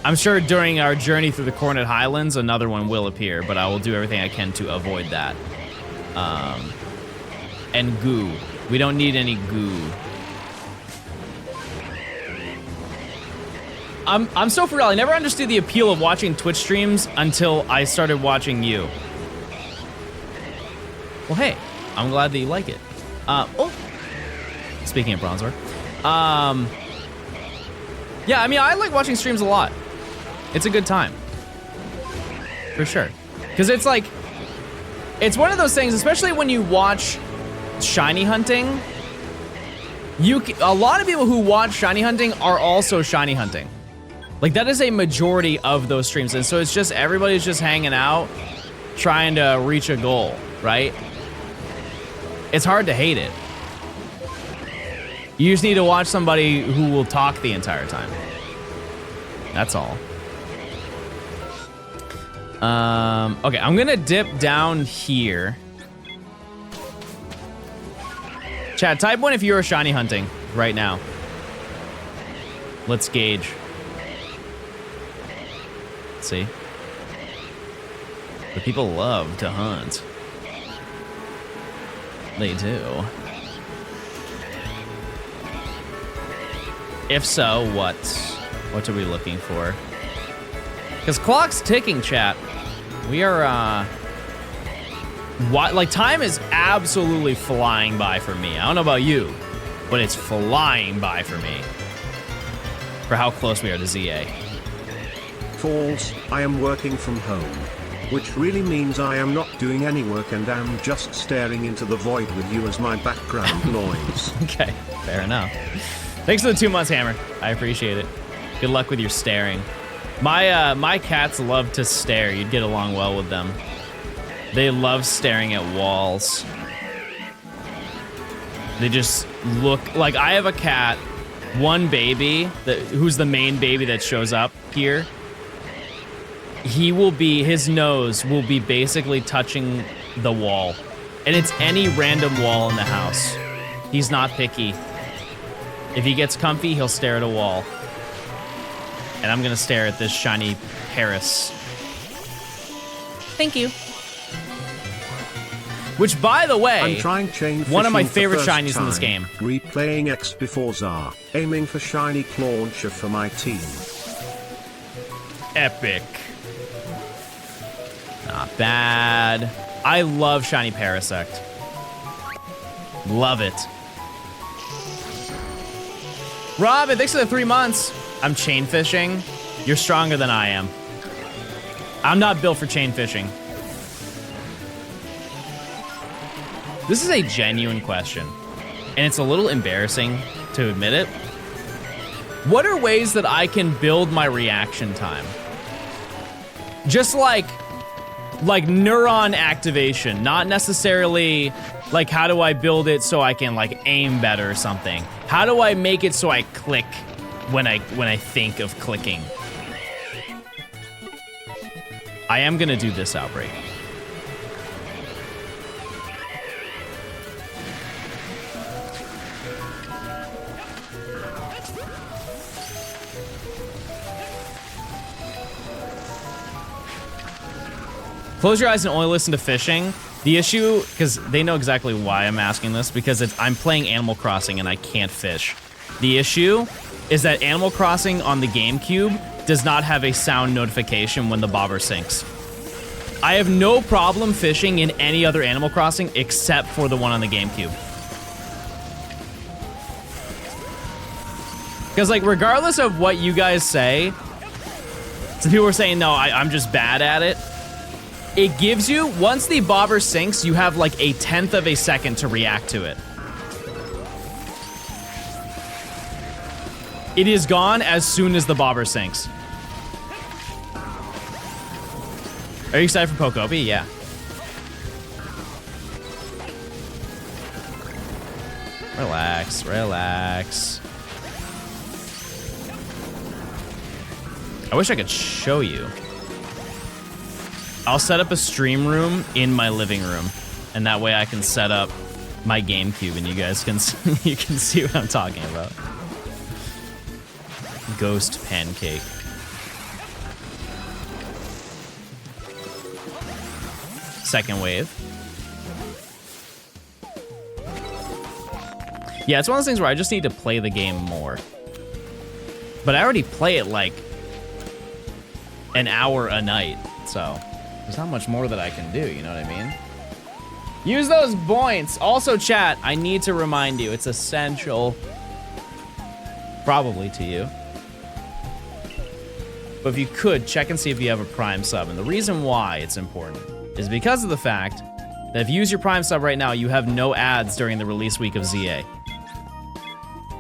I'm sure during our journey through the Cornet Highlands, another one will appear, but I will do everything I can to avoid that. And goo. We don't need any goo. I'm so for real. I never understood the appeal of watching Twitch streams until I started watching you. Well, hey, I'm glad that you like it. Oh, speaking of Bronzor. Yeah, I mean, I like watching streams a lot. It's a good time. For sure. Because it's like, it's one of those things, especially when you watch shiny hunting, a lot of people who watch shiny hunting are also shiny hunting. Like, that is a majority of those streams, and so it's just everybody's just hanging out trying to reach a goal, right? It's hard to hate it. You just need to watch somebody who will talk the entire time. That's all. Okay, I'm gonna dip down here. Chat, type 1 if you're shiny hunting right now. Let's gauge. Let's see. But people love to hunt. They do. If so, what are we looking for? Because clock's ticking, chat. We are, like, time is absolutely flying by for me. I don't know about you, but it's flying by for me. For how close we are to ZA. False, I am working from home. Which really means I am not doing any work and am just staring into the void with you as my background noise. Okay, fair enough. Thanks for the 2 months, Hammer. I appreciate it. Good luck with your staring. My cats love to stare. You'd get along well with them. They love staring at walls. They just look like, I have a cat, one baby who's the main baby that shows up here. His nose will be basically touching the wall, and it's any random wall in the house. He's not picky. If he gets comfy, he'll stare at a wall. And I'm gonna stare at this shiny Paris. Thank you. Which, by the way, I'm trying chain one of my fishing for favorite first shinies in this time. game. Replaying X before Zar, aiming for shiny launcher for my team. Epic. Not bad. I love shiny Parasect. Love it. Robin, thanks for the 3 months. I'm chain fishing. You're stronger than I am. I'm not built for chain fishing. This is a genuine question, and it's a little embarrassing to admit it. What are ways that I can build my reaction time? Just like neuron activation, not necessarily like how do I build it so I can like aim better or something. How do I make it so I click when I think of clicking? I am gonna do this outbreak. Close your eyes and only listen to fishing. The issue, because they know exactly why I'm asking this, because I'm playing Animal Crossing and I can't fish. The issue is that Animal Crossing on the GameCube does not have a sound notification when the bobber sinks. I have no problem fishing in any other Animal Crossing except for the one on the GameCube. Because like, regardless of what you guys say, some people are saying, no, I'm just bad at it. It gives you, once the bobber sinks, you have like a 1/10 of a second to react to it. It is gone as soon as the bobber sinks. Are you excited for Pokeopie? Yeah. Relax, relax. I wish I could show you. I'll set up a stream room in my living room, and that way I can set up my GameCube and you guys can you can see what I'm talking about. Ghost pancake. Second wave. Yeah, it's one of those things where I just need to play the game more. But I already play it like an hour a night, so there's not much more that I can do, you know what I mean? Use those points. Also, chat, I need to remind you, it's essential, probably to you. But if you could, check and see if you have a Prime sub. And the reason why it's important is because of the fact that if you use your Prime sub right now, you have no ads during the release week of ZA.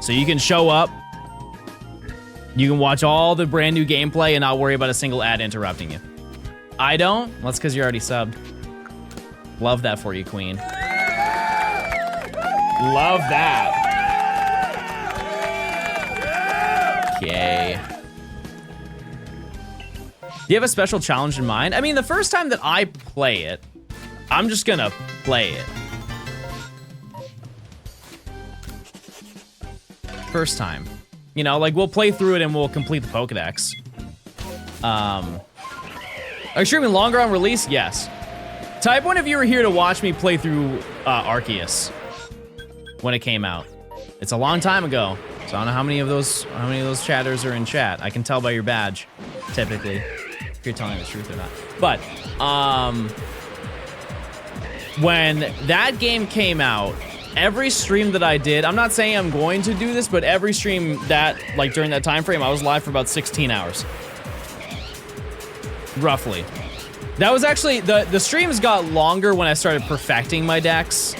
So you can show up, you can watch all the brand new gameplay and not worry about a single ad interrupting you. I don't. Well, that's because you're already subbed. Love that for you, Queen. Love that. Okay. Do you have a special challenge in mind? I mean, the first time that I play it, I'm just gonna play it. First time. You know, like, we'll play through it and we'll complete the Pokedex. Are you streaming longer on release? Yes. Type 1 if you were here to watch me play through Arceus when it came out. It's a long time ago, so I don't know how many of those chatters are in chat. I can tell by your badge, typically, if you're telling the truth or not. But when that game came out, every stream that I did, I'm not saying I'm going to do this, but every stream that, like, during that time frame, I was live for about 16 hours. Roughly. That was actually, the streams got longer when I started perfecting my decks.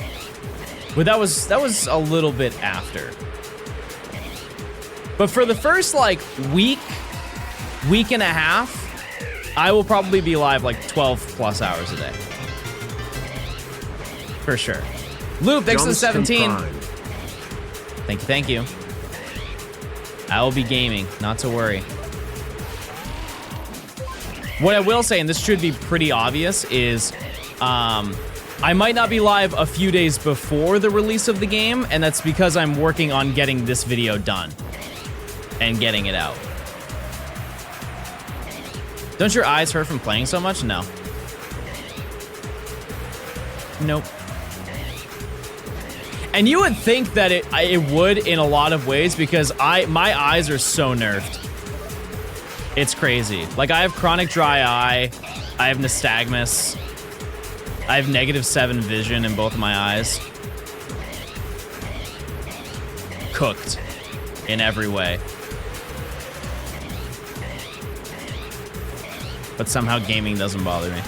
But that was a little bit after. But for the first, like, week and a half, I will probably be live like 12 plus hours a day. For sure. Loop, thanks to the 17. Thank you. I will be gaming, not to worry. What I will say, and this should be pretty obvious, is I might not be live a few days before the release of the game, and that's because I'm working on getting this video done and getting it out. Don't your eyes hurt from playing so much? No. Nope. And you would think that it would in a lot of ways because my eyes are so nerfed. It's crazy. Like, I have chronic dry eye. I have nystagmus. I have -7 vision in both of my eyes. Cooked in every way. But somehow gaming doesn't bother me.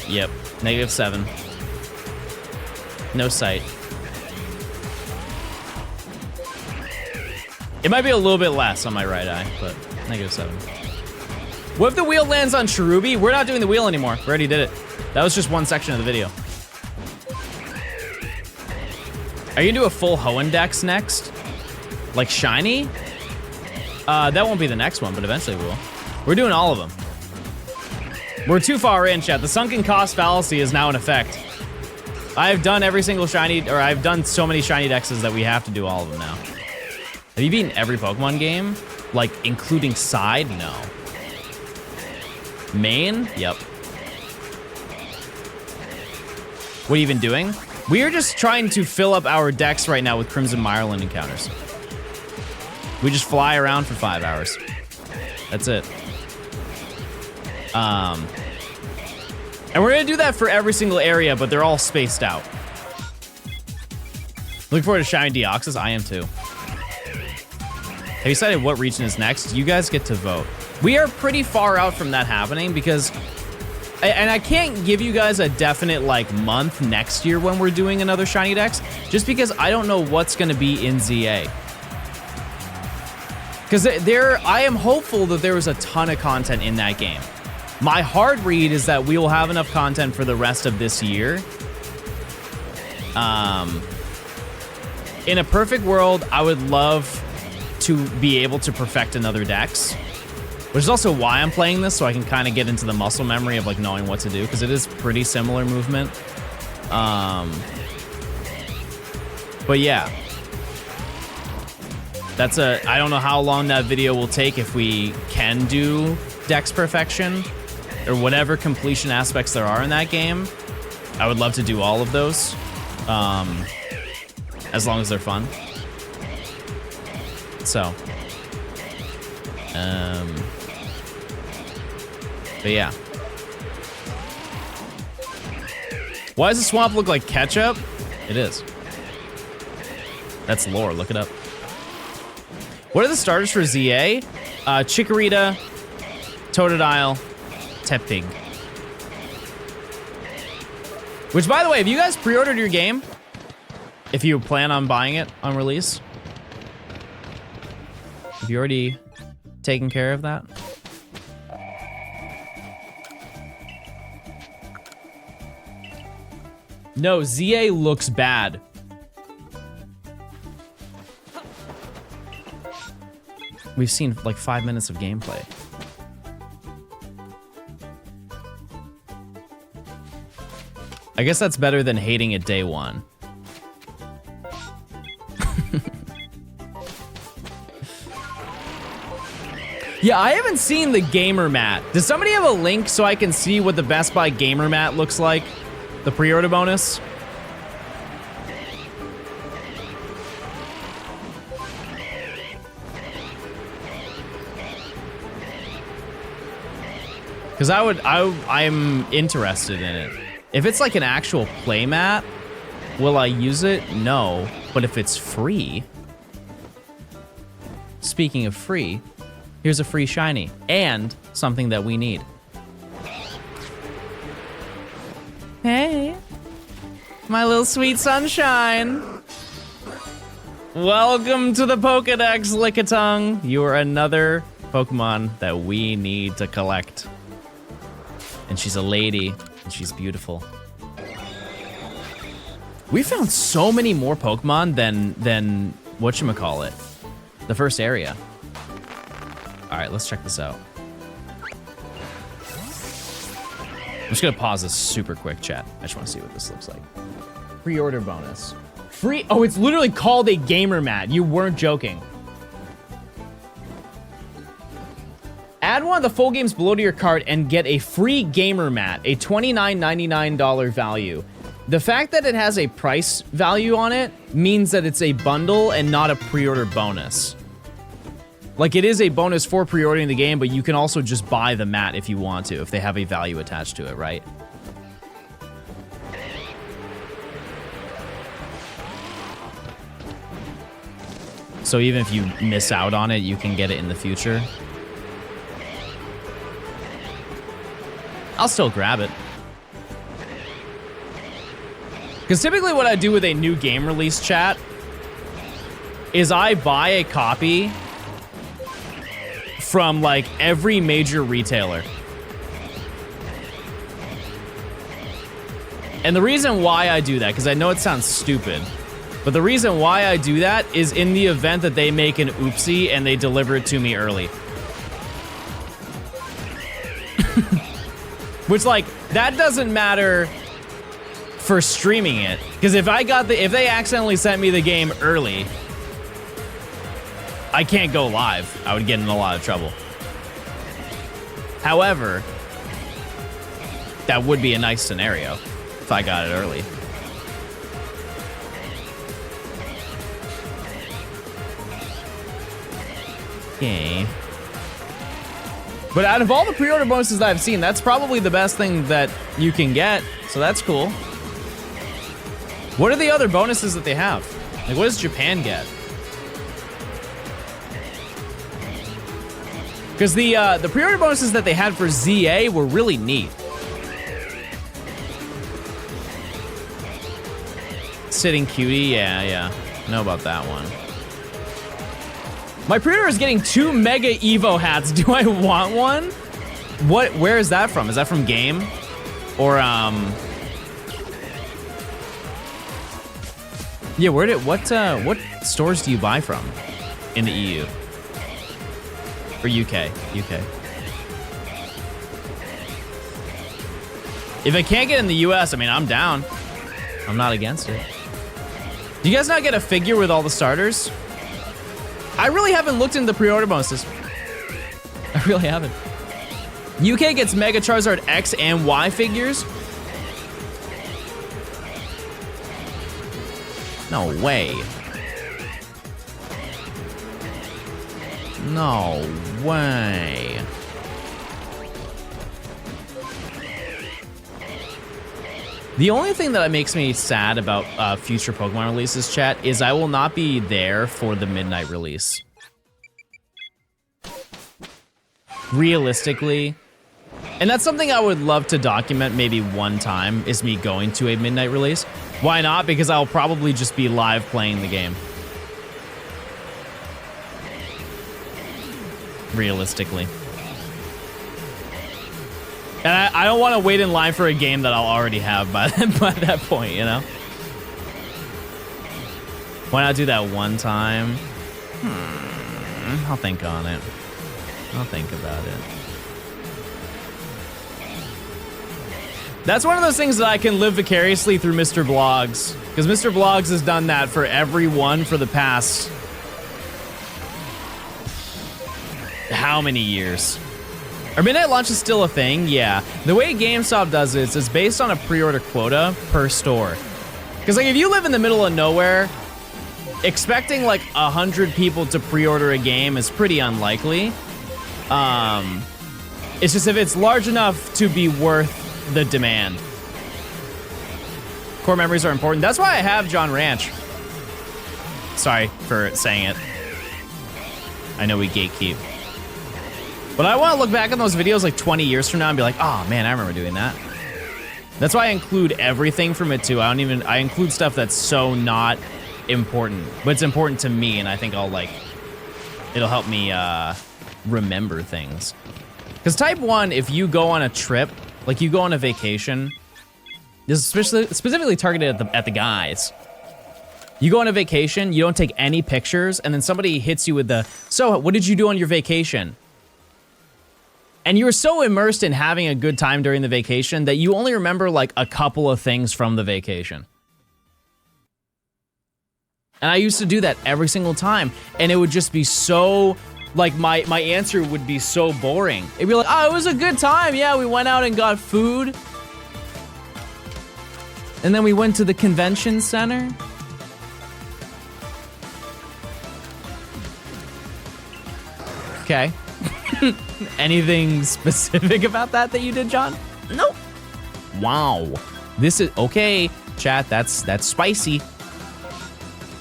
Yep, -7. No sight. It might be a little bit less on my right eye, but -7. What if the wheel lands on Cherubi? We're not doing the wheel anymore. We already did it. That was just one section of the video. Are you gonna do a full Hoenn Dex next? Like shiny? That won't be the next one, but eventually we will. We're doing all of them. We're too far in, chat. The sunken cost fallacy is now in effect. I've done every single shiny, or I've done so many shiny dexes that we have to do all of them now. Have you beaten every Pokemon game? Like, including side? No. Main? Yep. What are you even doing? We are just trying to fill up our decks right now with Crimson Mireland encounters. We just fly around for 5 hours. That's it. And we're gonna do that for every single area, but they're all spaced out. Looking forward to shiny Deoxys? I am too. Have you decided what region is next? You guys get to vote. We are pretty far out from that happening because, and I can't give you guys a definite like month next year when we're doing another shiny dex, just because I don't know what's gonna be in ZA. Because I am hopeful that there was a ton of content in that game. My hard read is that we will have enough content for the rest of this year. In a perfect world, I would love to be able to perfect another dex, which is also why I'm playing this, so I can kind of get into the muscle memory of like knowing what to do, because it is pretty similar movement. But yeah. I don't know how long that video will take if we can do dex perfection or whatever completion aspects there are in that game. I would love to do all of those, as long as they're fun. So, but yeah. Why does the swamp look like ketchup? It is. That's lore, look it up. What are the starters for ZA? Chikorita, Totodile, Tepig. Which, by the way, have you guys pre-ordered your game? If you plan on buying it on release? Have you already taken care of that? No, ZA looks bad. We've seen like 5 minutes of gameplay. I guess that's better than hating it day one. Yeah, I haven't seen the gamer mat. Does somebody have a link so I can see what the Best Buy gamer mat looks like? The pre-order bonus? Because I'm interested in it. If it's like an actual play mat, will I use it? No. But if it's free, speaking of free, here's a free shiny and something that we need. Hey, my little sweet sunshine. Welcome to the Pokedex, Lickitung. You are another Pokemon that we need to collect. And she's a lady, and she's beautiful. We found so many more Pokemon than whatchamacallit, the first area. All right, let's check this out. I'm just gonna pause this super quick, chat. I just wanna see what this looks like. Pre-order bonus. Free, oh, it's literally called a gamer mat. You weren't joking. Add one of the full games below to your cart and get a free gamer mat, a $29.99 value. The fact that it has a price value on it means that it's a bundle and not a pre-order bonus. Like, it is a bonus for pre-ordering the game, but you can also just buy the mat if you want to, if they have a value attached to it, right? So even if you miss out on it, you can get it in the future. I'll still grab it. Because typically what I do with a new game release, chat, is I buy a copy from like every major retailer. And the reason why I do that, because I know it sounds stupid, but the reason why I do that is in the event that they make an oopsie and they deliver it to me early. Which, like, that doesn't matter for streaming it, because if they accidentally sent me the game early, I can't go live. I would get in a lot of trouble. However, that would be a nice scenario if I got it early. Okay. But out of all the pre-order bonuses that I've seen, that's probably the best thing that you can get. So that's cool. What are the other bonuses that they have? Like, what does Japan get? Because the pre-order bonuses that they had for ZA were really neat. Sitting Cutie, yeah. Know about that one. My pre-order is getting 2 Mega Evo hats. Do I want one? Where is that from? Is that from Game? Or, yeah, what stores do you buy from in the EU? Or UK? If I can't get in the US, I mean, I'm down. I'm not against it. Do you guys not get a figure with all the starters? I really haven't looked into the pre-order bonuses. I really haven't. UK gets Mega Charizard X and Y figures? No way. No way. The only thing that makes me sad about future Pokemon releases, chat, is I will not be there for the midnight release. Realistically. And that's something I would love to document maybe one time, is me going to a midnight release. Why not? Because I'll probably just be live playing the game. Realistically. And I don't want to wait in line for a game that I'll already have by that point, you know? Why not do that one time? I'll think on it. I'll think about it. That's one of those things that I can live vicariously through Mr. Blogs. Because Mr. Blogs has done that for everyone for the past... how many years? Are midnight launches still a thing? Yeah. The way GameStop does it is it's based on a pre-order quota per store. Because like if you live in the middle of nowhere, expecting like 100 people to pre-order a game is pretty unlikely. It's just if it's large enough to be worth the demand. Core memories are important. That's why I have John Ranch. Sorry for saying it. I know we gatekeep. But I want to look back on those videos like 20 years from now and be like, oh man, I remember doing that. That's why I include everything from it too. I include stuff that's so not important, but it's important to me, and I think it'll help me remember things. Because type 1, if you go on a trip, like you go on a vacation, this is specifically targeted at the guys. You go on a vacation, you don't take any pictures, and then somebody hits you with the, so what did you do on your vacation? And you were so immersed in having a good time during the vacation that you only remember like a couple of things from the vacation. And I used to do that every single time. And it would just be so like my answer would be so boring. It'd be like, oh, it was a good time. Yeah, we went out and got food. And then we went to the convention center. Okay. Anything specific about that you did, John? Nope. Wow. This is, okay, chat, that's spicy.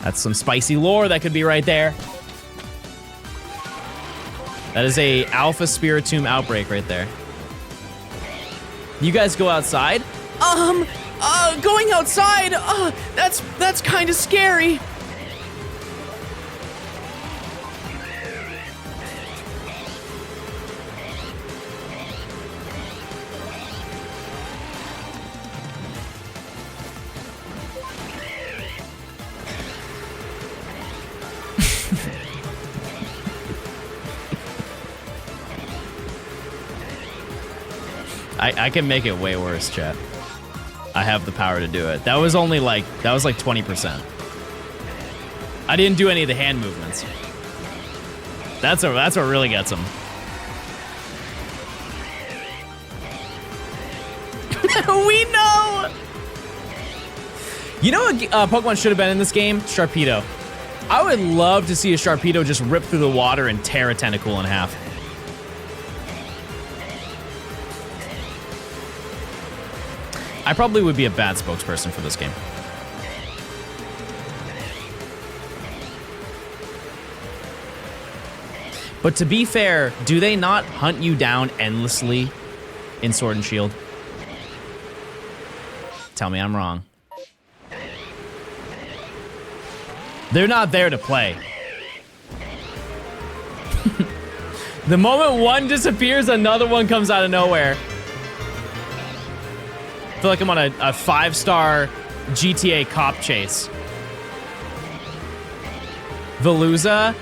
That's some spicy lore that could be right there. That is a Alpha Spiritomb outbreak right there. You guys go outside? Going outside, that's kind of scary. I can make it way worse, chat. I have the power to do it. That was only like, 20%. I didn't do any of the hand movements. That's what really gets him. We know! You know what Pokemon should have been in this game? Sharpedo. I would love to see a Sharpedo just rip through the water and tear a tentacle in half. I probably would be a bad spokesperson for this game. But to be fair, do they not hunt you down endlessly in Sword and Shield? Tell me I'm wrong. They're not there to play. The moment one disappears, another one comes out of nowhere. I feel like I'm on a 5-star GTA cop chase. Veluza?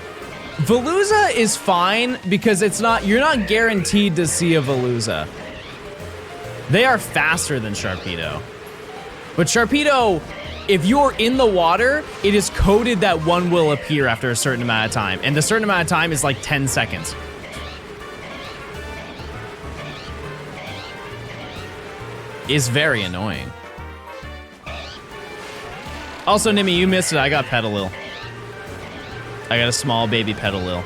Veluza is fine because you're not guaranteed to see a Veluza. They are faster than Sharpedo. But Sharpedo, if you're in the water, it is coded that one will appear after a certain amount of time. And the certain amount of time is like 10 seconds. Is very annoying. Also, Nimmy, you missed it. I got Petilil. I got a small baby Petilil.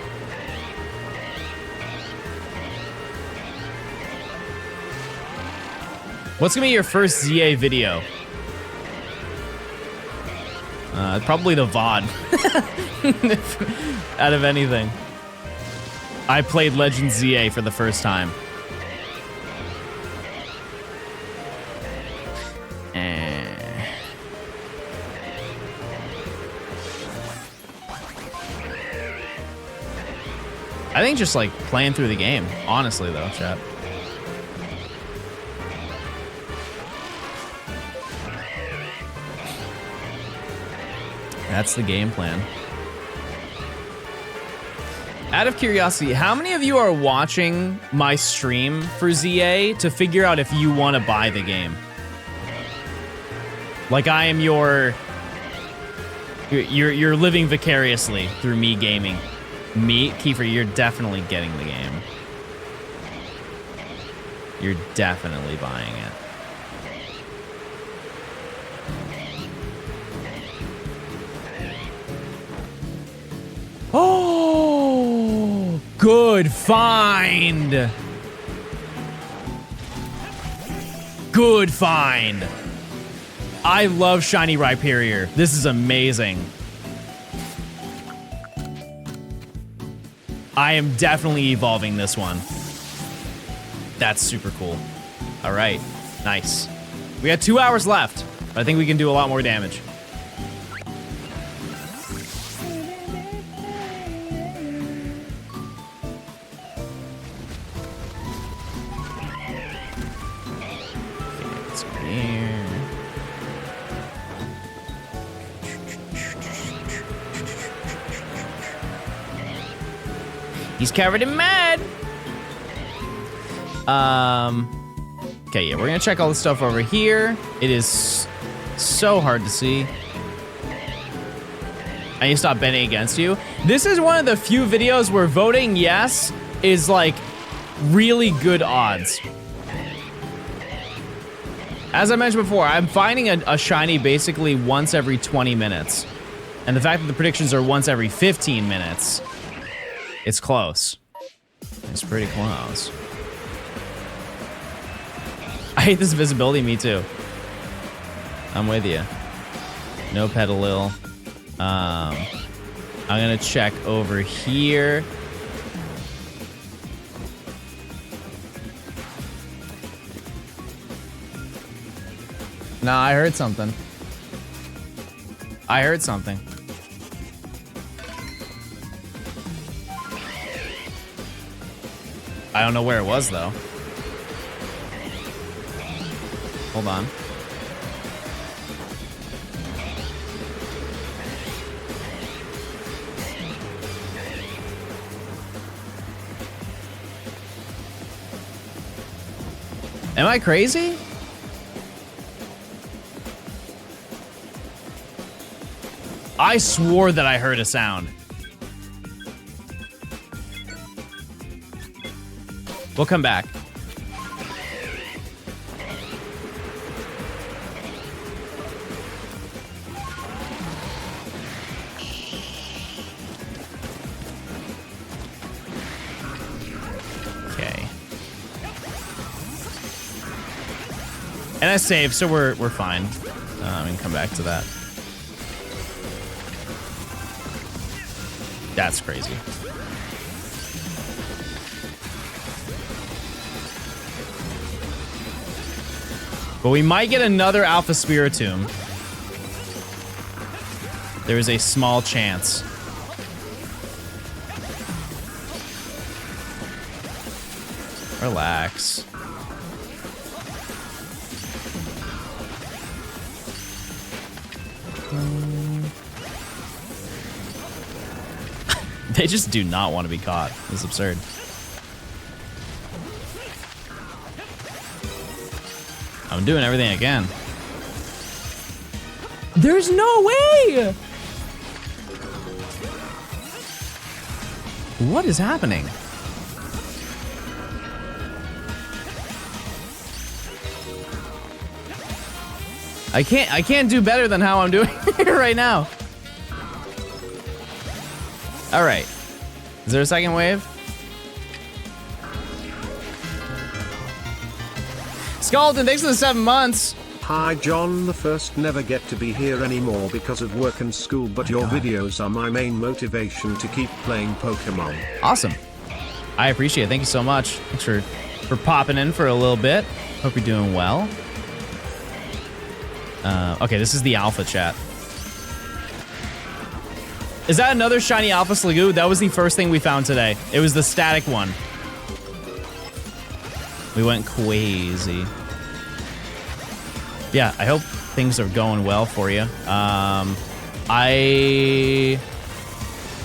What's gonna be your first ZA video? Probably the VOD. Out of anything. I played Legend ZA for the first time. I think just like playing through the game, honestly though, chat. That's the game plan. Out of curiosity, how many of you are watching my stream for ZA to figure out if you want to buy the game? Like I am you're living vicariously through me gaming. Me, Kiefer, you're definitely getting the game. You're definitely buying it. Oh, good find. Good find. I love shiny Rhyperior. This is amazing. I am definitely evolving this one. That's super cool. All right, nice. We got 2 hours left. I think we can do a lot more damage. Okay, let's go here. He's covered in mud. Okay, yeah, we're gonna check all the stuff over here. It is so hard to see. I need to stop betting against you. This is one of the few videos where voting yes is like really good odds. As I mentioned before, I'm finding a shiny basically once every 20 minutes. And the fact that the predictions are once every 15 minutes, it's close. It's pretty close. I hate this visibility, me too. I'm with you. No Petilil. I'm gonna check over here. Nah, I heard something. I heard something. I don't know where it was though. Hold on. Am I crazy? I swore that I heard a sound. We'll come back. Okay. And I saved, so we're fine. We can come back to that. That's crazy. But we might get another Alpha Spiritomb. There is a small chance. Relax. They just do not want to be caught. It's absurd. I'm doing everything I can. There's no way! What is happening? I can't do better than how I'm doing right now. All right. Is there a second wave? Scaldon, thanks for the 7 months. Hi John, the first never get to be here anymore because of work and school, but your videos are my main motivation to keep playing Pokemon. Awesome. I appreciate it. Thank you so much. Thanks for popping in for a little bit. Hope you're doing well. Okay, this is the alpha chat. Is that another shiny alpha sligoo? That was the first thing we found today. It was the static one. We went crazy. Yeah, I hope things are going well for you.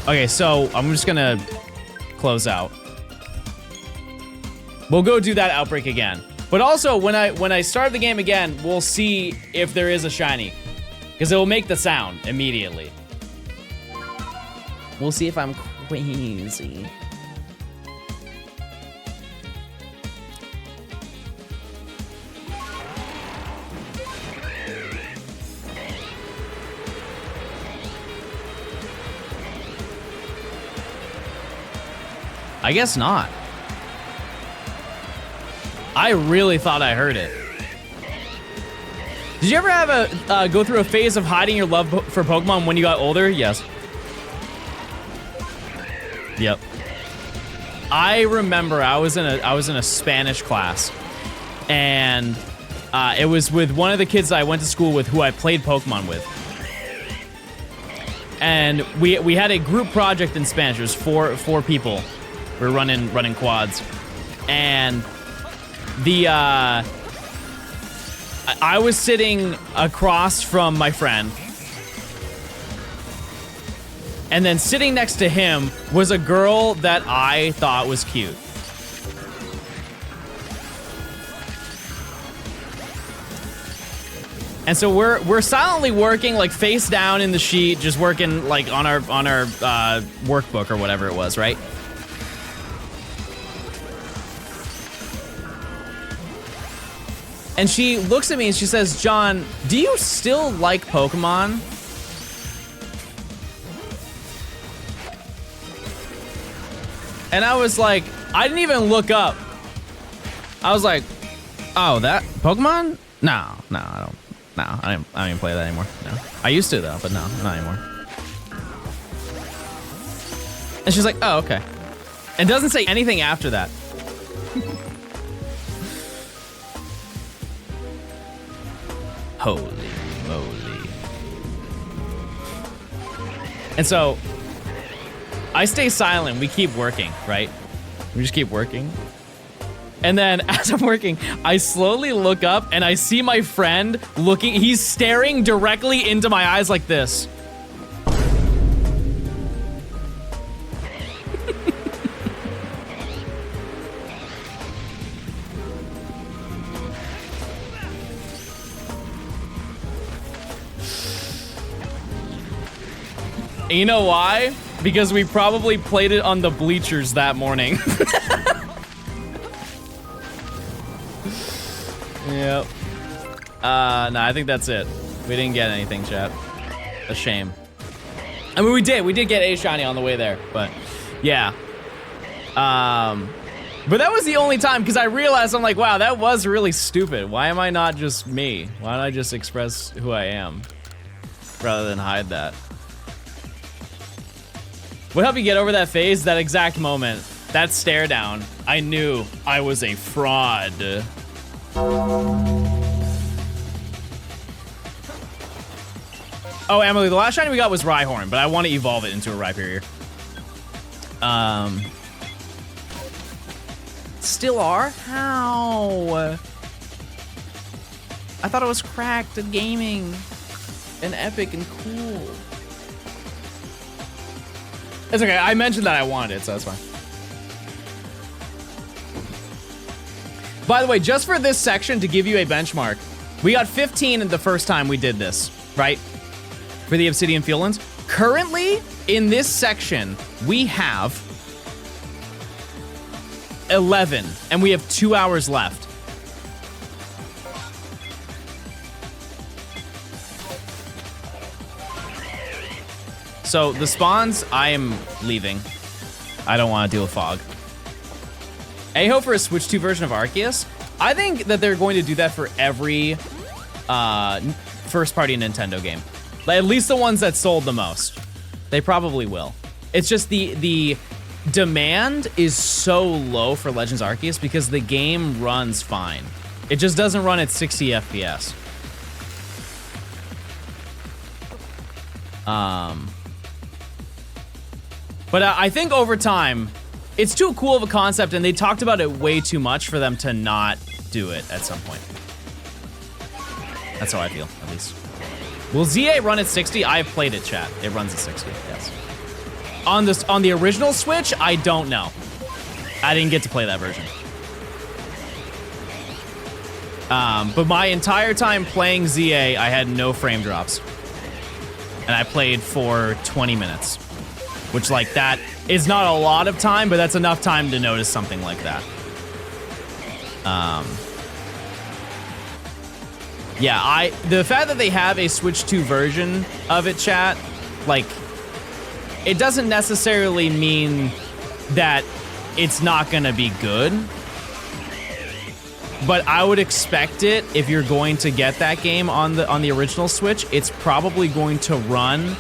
Okay, so I'm just gonna close out. We'll go do that outbreak again. But also, when I start the game again, we'll see if there is a shiny. Because it will make the sound immediately. We'll see if I'm crazy. I guess not. I really thought I heard it. Did you ever have go through a phase of hiding your love for Pokemon when you got older? Yes. Yep. I remember I was in a Spanish class, and it was with one of the kids that I went to school with who I played Pokemon with. And we had a group project in Spanish. It was four people. We were running quads, and I was sitting across from my friend, and then sitting next to him was a girl that I thought was cute. And so we're silently working, like face down in the sheet, just working like on our workbook or whatever it was, right? And she looks at me and she says, "John, do you still like Pokemon?" And I was like, I didn't even look up. I was like, oh, that Pokemon? No, I don't. No, I don't even play that anymore. No, I used to though, but no, not anymore. And she's like, oh, okay. And doesn't say anything after that. Holy moly. And so I stay silent. We keep working, right? We just keep working. And then as I'm working, I slowly look up and I see my friend looking. He's staring directly into my eyes like this. And you know why? Because we probably played it on the bleachers that morning. Yep. No, I think that's it. We didn't get anything, chat. A shame. I mean, we did get a shiny on the way there, but yeah. But that was the only time, because I realized, I'm like, wow, that was really stupid. Why am I not just me? Why don't I just express who I am rather than hide that? What helped you get over that phase? That exact moment, that stare down. I knew I was a fraud. Oh, Emily, the last shiny we got was Rhyhorn, but I want to evolve it into a Rhyperior. Still are? How? I thought it was cracked and gaming and epic and cool. It's okay, I mentioned that I wanted it, so that's fine. By the way, just for this section, to give you a benchmark, we got 15 the first time we did this, right? For the Obsidian Fieldlands. Currently, in this section, we have 11, and we have 2 hours left. So the spawns, I am leaving. I don't want to deal with fog. Aho for a Switch 2 version of Arceus. I think that they're going to do that for every first-party Nintendo game. At least the ones that sold the most. They probably will. It's just the demand is so low for Legends Arceus because the game runs fine. It just doesn't run at 60 FPS. But I think over time, it's too cool of a concept, and they talked about it way too much for them to not do it at some point. That's how I feel, at least. Will ZA run at 60? I've played it, chat. It runs at 60, yes. On the original Switch, I don't know. I didn't get to play that version. But my entire time playing ZA, I had no frame drops. And I played for 20 minutes. Which, like, that is not a lot of time, but that's enough time to notice something like that. Yeah, the fact that they have a Switch 2 version of it, chat, like, it doesn't necessarily mean that it's not gonna be good. But I would expect it, if you're going to get that game on the original Switch, it's probably going to run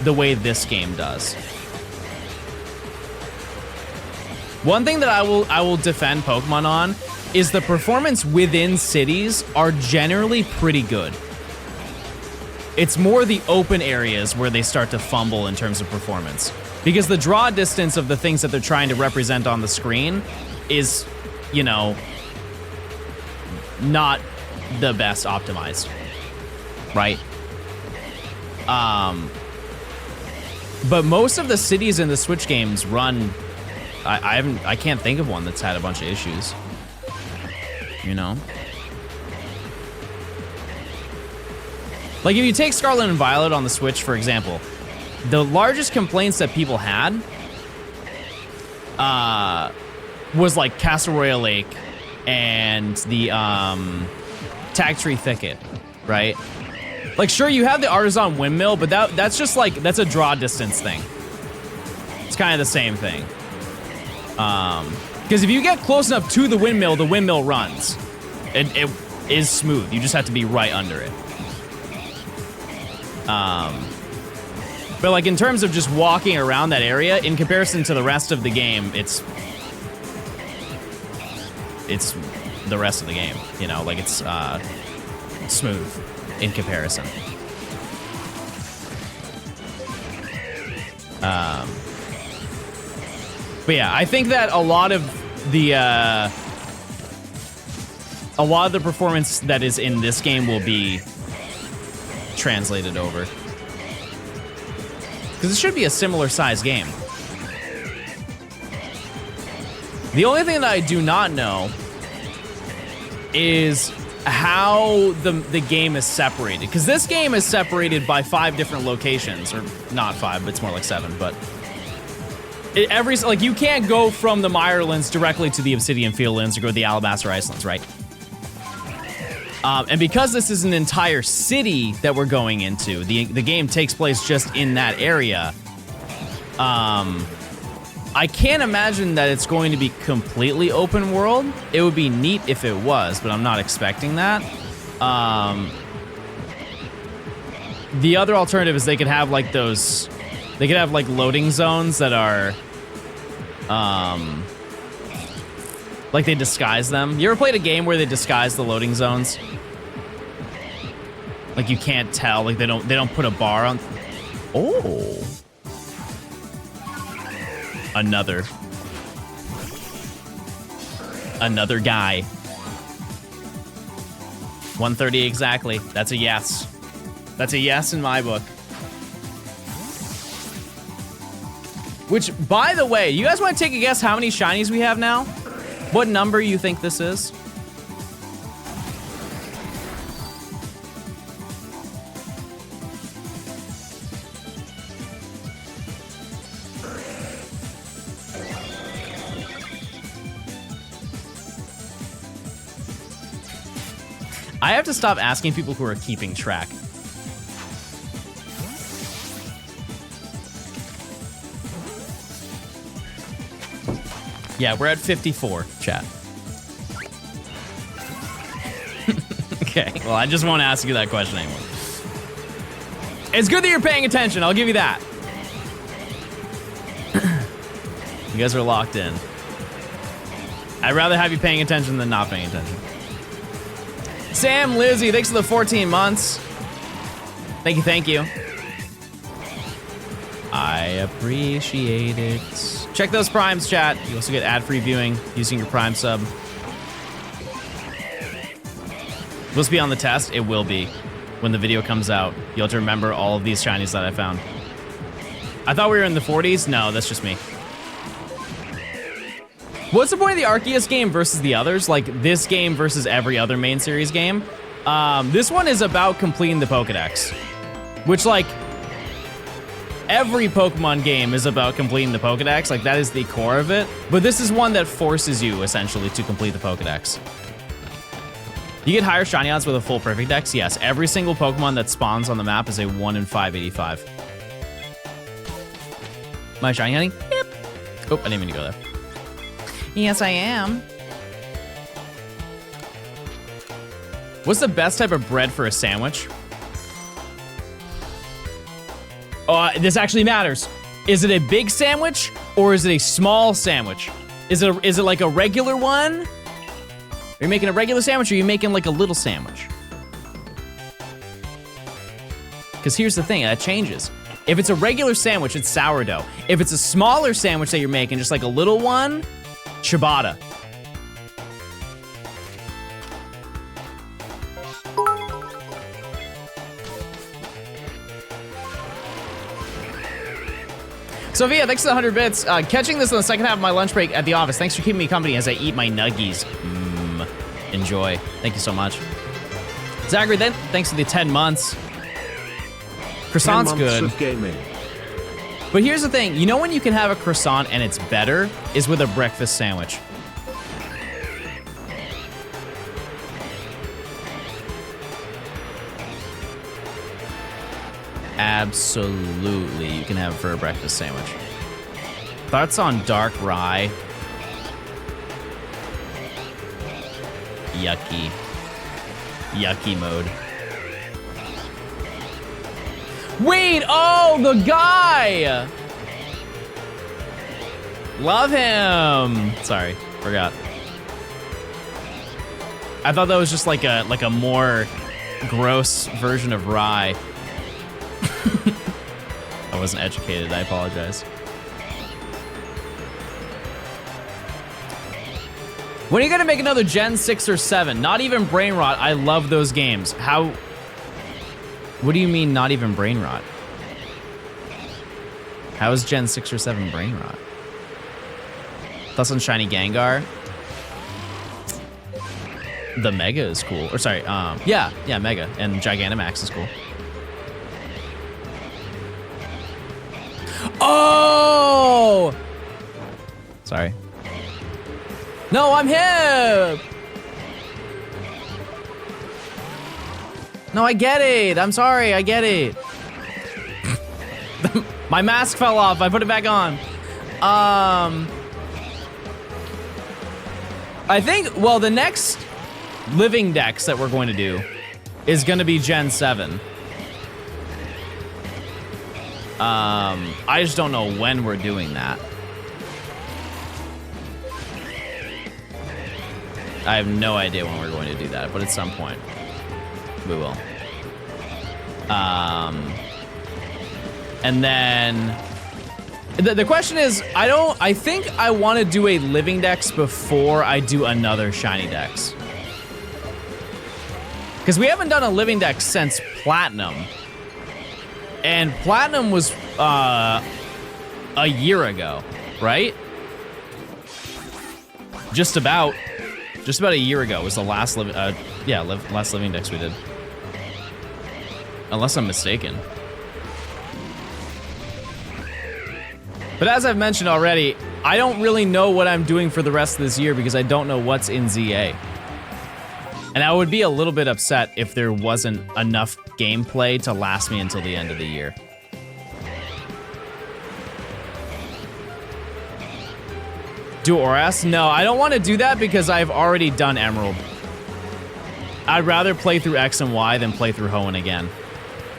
the way this game does. One thing that I will defend Pokemon on is the performance within cities are generally pretty good. It's more the open areas where they start to fumble in terms of performance. Because the draw distance of the things that they're trying to represent on the screen is, you know, not the best optimized, right? But most of the cities in the Switch games run. I can't think of one that's had a bunch of issues. You know? Like, if you take Scarlet and Violet on the Switch, for example, the largest complaints that people had was like Castle Royale Lake and the Tag Tree Thicket, right? Like, sure, you have the Artisan Windmill, but that's just like, that's a draw distance thing. It's kind of the same thing. Because if you get close enough to the windmill runs. It is smooth. You just have to be right under it. But like in terms of just walking around that area, in comparison to the rest of the game, it's the rest of the game, you know, like it's smooth in comparison. But yeah, I think that a lot of the performance that is in this game will be translated over. Because it should be a similar size game. The only thing that I do not know is how the game is separated. Because this game is separated by 5 different locations. Or not 5, but it's more like 7. But like you can't go from the Mirelands directly to the Obsidian Fieldlands or go to the Alabaster Icelands, right? And because this is an entire city that we're going into, the game takes place just in that area. I can't imagine that it's going to be completely open world. It would be neat if it was, but I'm not expecting that. The other alternative is they could have like those, they could have like loading zones that are, like they disguise them. You ever played a game where they disguise the loading zones? Like you can't tell, like they don't put a bar on. Oh. Another guy. 130 exactly. That's a yes. That's a yes in my book. Which, by the way, you guys want to take a guess how many shinies we have now? What number you think this is? I have to stop asking people who are keeping track. Yeah, we're at 54, chat. Okay, well, I just won't ask you that question anymore. It's good that you're paying attention, I'll give you that. You guys are locked in. I'd rather have you paying attention than not paying attention. Sam Lizzie, thanks for the 14 months. Thank you, thank you. I appreciate it. Check those primes, chat. You also get ad-free viewing using your prime sub. Will this be on the test? It will be. When the video comes out, you'll have to remember all of these shinies that I found. I thought we were in the 40s. No, that's just me. What's the point of the Arceus game versus the others? Like this game versus every other main series game? This one is about completing the Pokedex. Which, like, every Pokemon game is about completing the Pokedex. Like, that is the core of it. But this is one that forces you, essentially, to complete the Pokedex. You get higher shiny odds with a full perfect dex? Yes. Every single Pokemon that spawns on the map is a 1 in 585. Am I shiny hunting? Yep. Oh, I didn't mean to go there. Yes, I am. What's the best type of bread for a sandwich? This actually matters. Is it a big sandwich or is it a small sandwich? Is it like a regular one? Are you making a regular sandwich or are you making like a little sandwich? Because here's the thing, that changes. If it's a regular sandwich, it's sourdough. If it's a smaller sandwich that you're making, just like a little one, ciabatta. Sophia, thanks for the 100 bits. Catching this in the second half of my lunch break at the office. Thanks for keeping me company as I eat my nuggies. Enjoy. Thank you so much. Zachary, then, thanks for the 10 months. Croissant's 10 months good. of gaming. But here's the thing, you know when you can have a croissant and it's better is with a breakfast sandwich. Absolutely, you can have it for a breakfast sandwich. Thoughts on dark rye? Yucky. Yucky mode. Wait, oh, the guy! Love him! Sorry, forgot. I thought that was just like a more gross version of rye. I wasn't educated, I apologize. When are you gonna make another Gen 6 or 7? Not even brain rot, I love those games. How? What do you mean not even brain rot? How is Gen 6 or 7 brain rot? Thoughts on Shiny Gengar? The Mega is cool. Or sorry, yeah, Mega. And Gigantamax is cool. Oh! Sorry. No, I'm hip! No, I get it. I'm sorry, I get it. My mask fell off. I put it back on. I think, well, the next living dex that we're going to do is going to be Gen 7. I just don't know when we're doing that. I have no idea when we're going to do that, but at some point we will. And then the question is, I think I want to do a living dex before I do another shiny dex. Because we haven't done a living dex since Platinum. And Platinum was a year ago, right? Just about a year ago was the last last living dex we did. Unless I'm mistaken. But as I've mentioned already, I don't really know what I'm doing for the rest of this year because I don't know what's in ZA. And I would be a little bit upset if there wasn't enough gameplay to last me until the end of the year. Do Oras? No, I don't want to do that because I've already done Emerald. I'd rather play through X and Y than play through Hoenn again.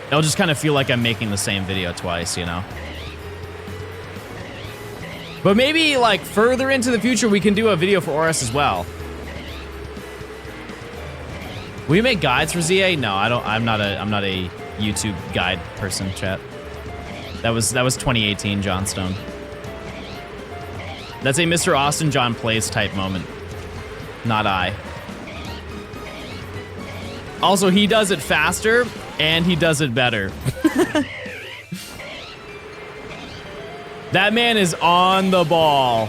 It'll just kind of feel like I'm making the same video twice, you know? But maybe, like, further into the future, we can do a video for Oras as well. Will you make guides for ZA? No, I don't. I'm not a YouTube guide person, chat. That was 2018 Johnstone. That's a Mr. Austin John Plays type moment. Not I. Also, he does it faster and he does it better. That man is on the ball.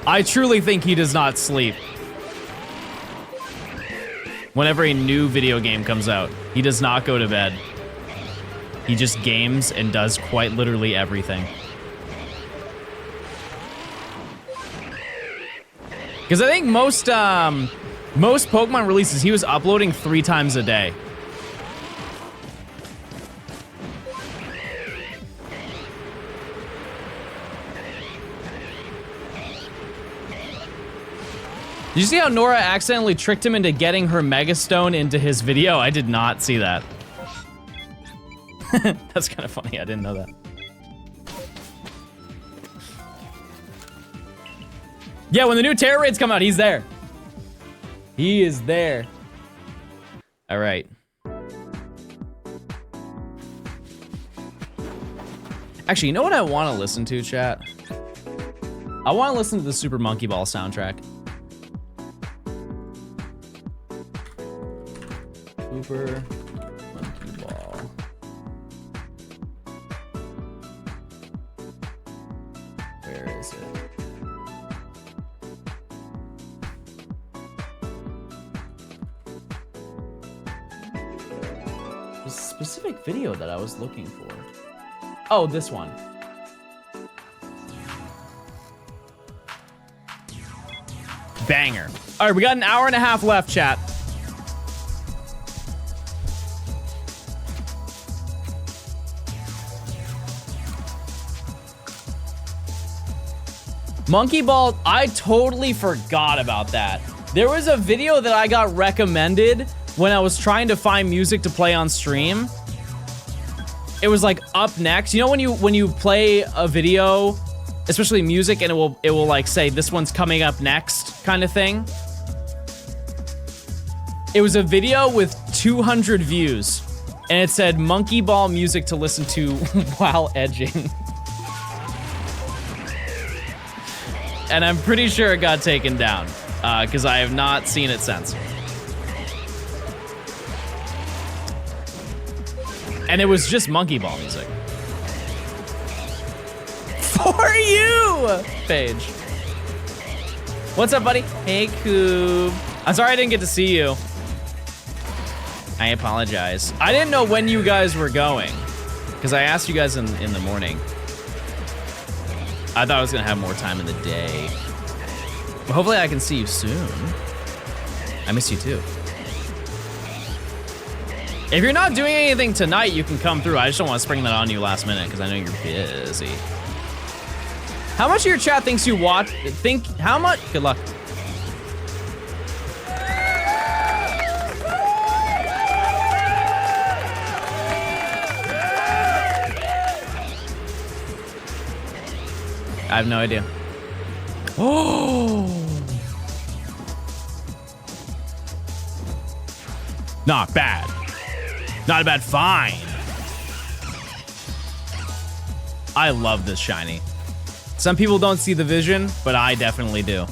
I truly think he does not sleep. Whenever a new video game comes out, he does not go to bed. He just games and does quite literally everything. Because I think most Pokemon releases, he was uploading 3 times a day. Did you see how Nora accidentally tricked him into getting her Mega Stone into his video? I did not see that. That's kind of funny, I didn't know that. Yeah, when the new Terror Raids come out, he's there. He is there. All right. Actually, you know what I want to listen to, chat? I want to listen to the Super Monkey Ball soundtrack. Super Monkey Ball. Where is it? a specific video that I was looking for. Oh, this one. Banger. All right, we got an hour and a half left, chat. Monkey Ball, I totally forgot about that. There was a video that I got recommended when I was trying to find music to play on stream. It was like up next. You know when you play a video, especially music, and it will like say this one's coming up next kind of thing. It was a video with 200 views, and it said Monkey Ball music to listen to while edging. And I'm pretty sure it got taken down, because I have not seen it since. And it was just Monkey Ball music. For you, Paige. What's up, buddy? Hey, Coob. I'm sorry I didn't get to see you. I apologize. I didn't know when you guys were going, because I asked you guys in the morning. I thought I was gonna have more time in the day. But hopefully I can see you soon. I miss you too. If you're not doing anything tonight, you can come through. I just don't want to spring that on you last minute because I know you're busy. How much of your chat thinks you watch? How much? Good luck. I have no idea. Oh! Not bad. Not a bad find. I love this shiny. Some people don't see the vision, but I definitely do.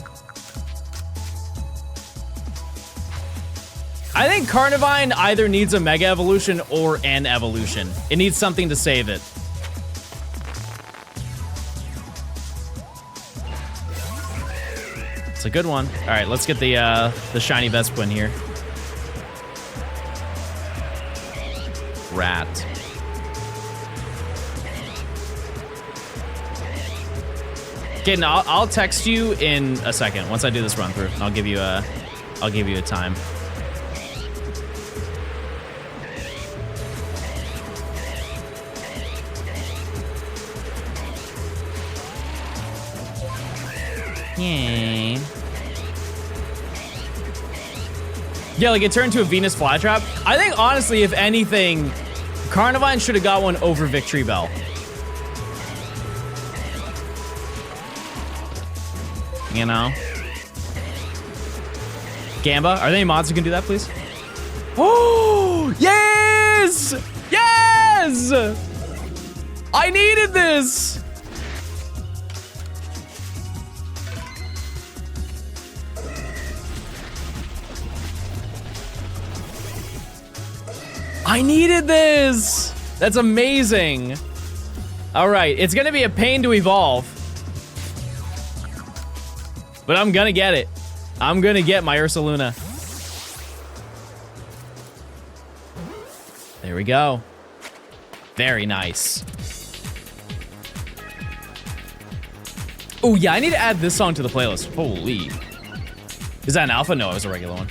I think Carnivine either needs a Mega Evolution or an evolution. It needs something to save it. It's a good one. All right, let's get the shiny Vespiquen here. Rat. Gaten, I'll text you in a second once I do this run through. I'll give you a time. Yeah, like it turned into a Venus flytrap. I think honestly, if anything, Carnivine should have got one over Victory Bell. You know? Gamba, are there any mods who can do that, please? Oh, yes! Yes! I needed this! I needed this! That's amazing. All right, it's gonna be a pain to evolve. But I'm gonna get it. I'm gonna get my Ursaluna. There we go. Very nice. Oh yeah, I need to add this song to the playlist. Holy. Is that an alpha? No, it was a regular one.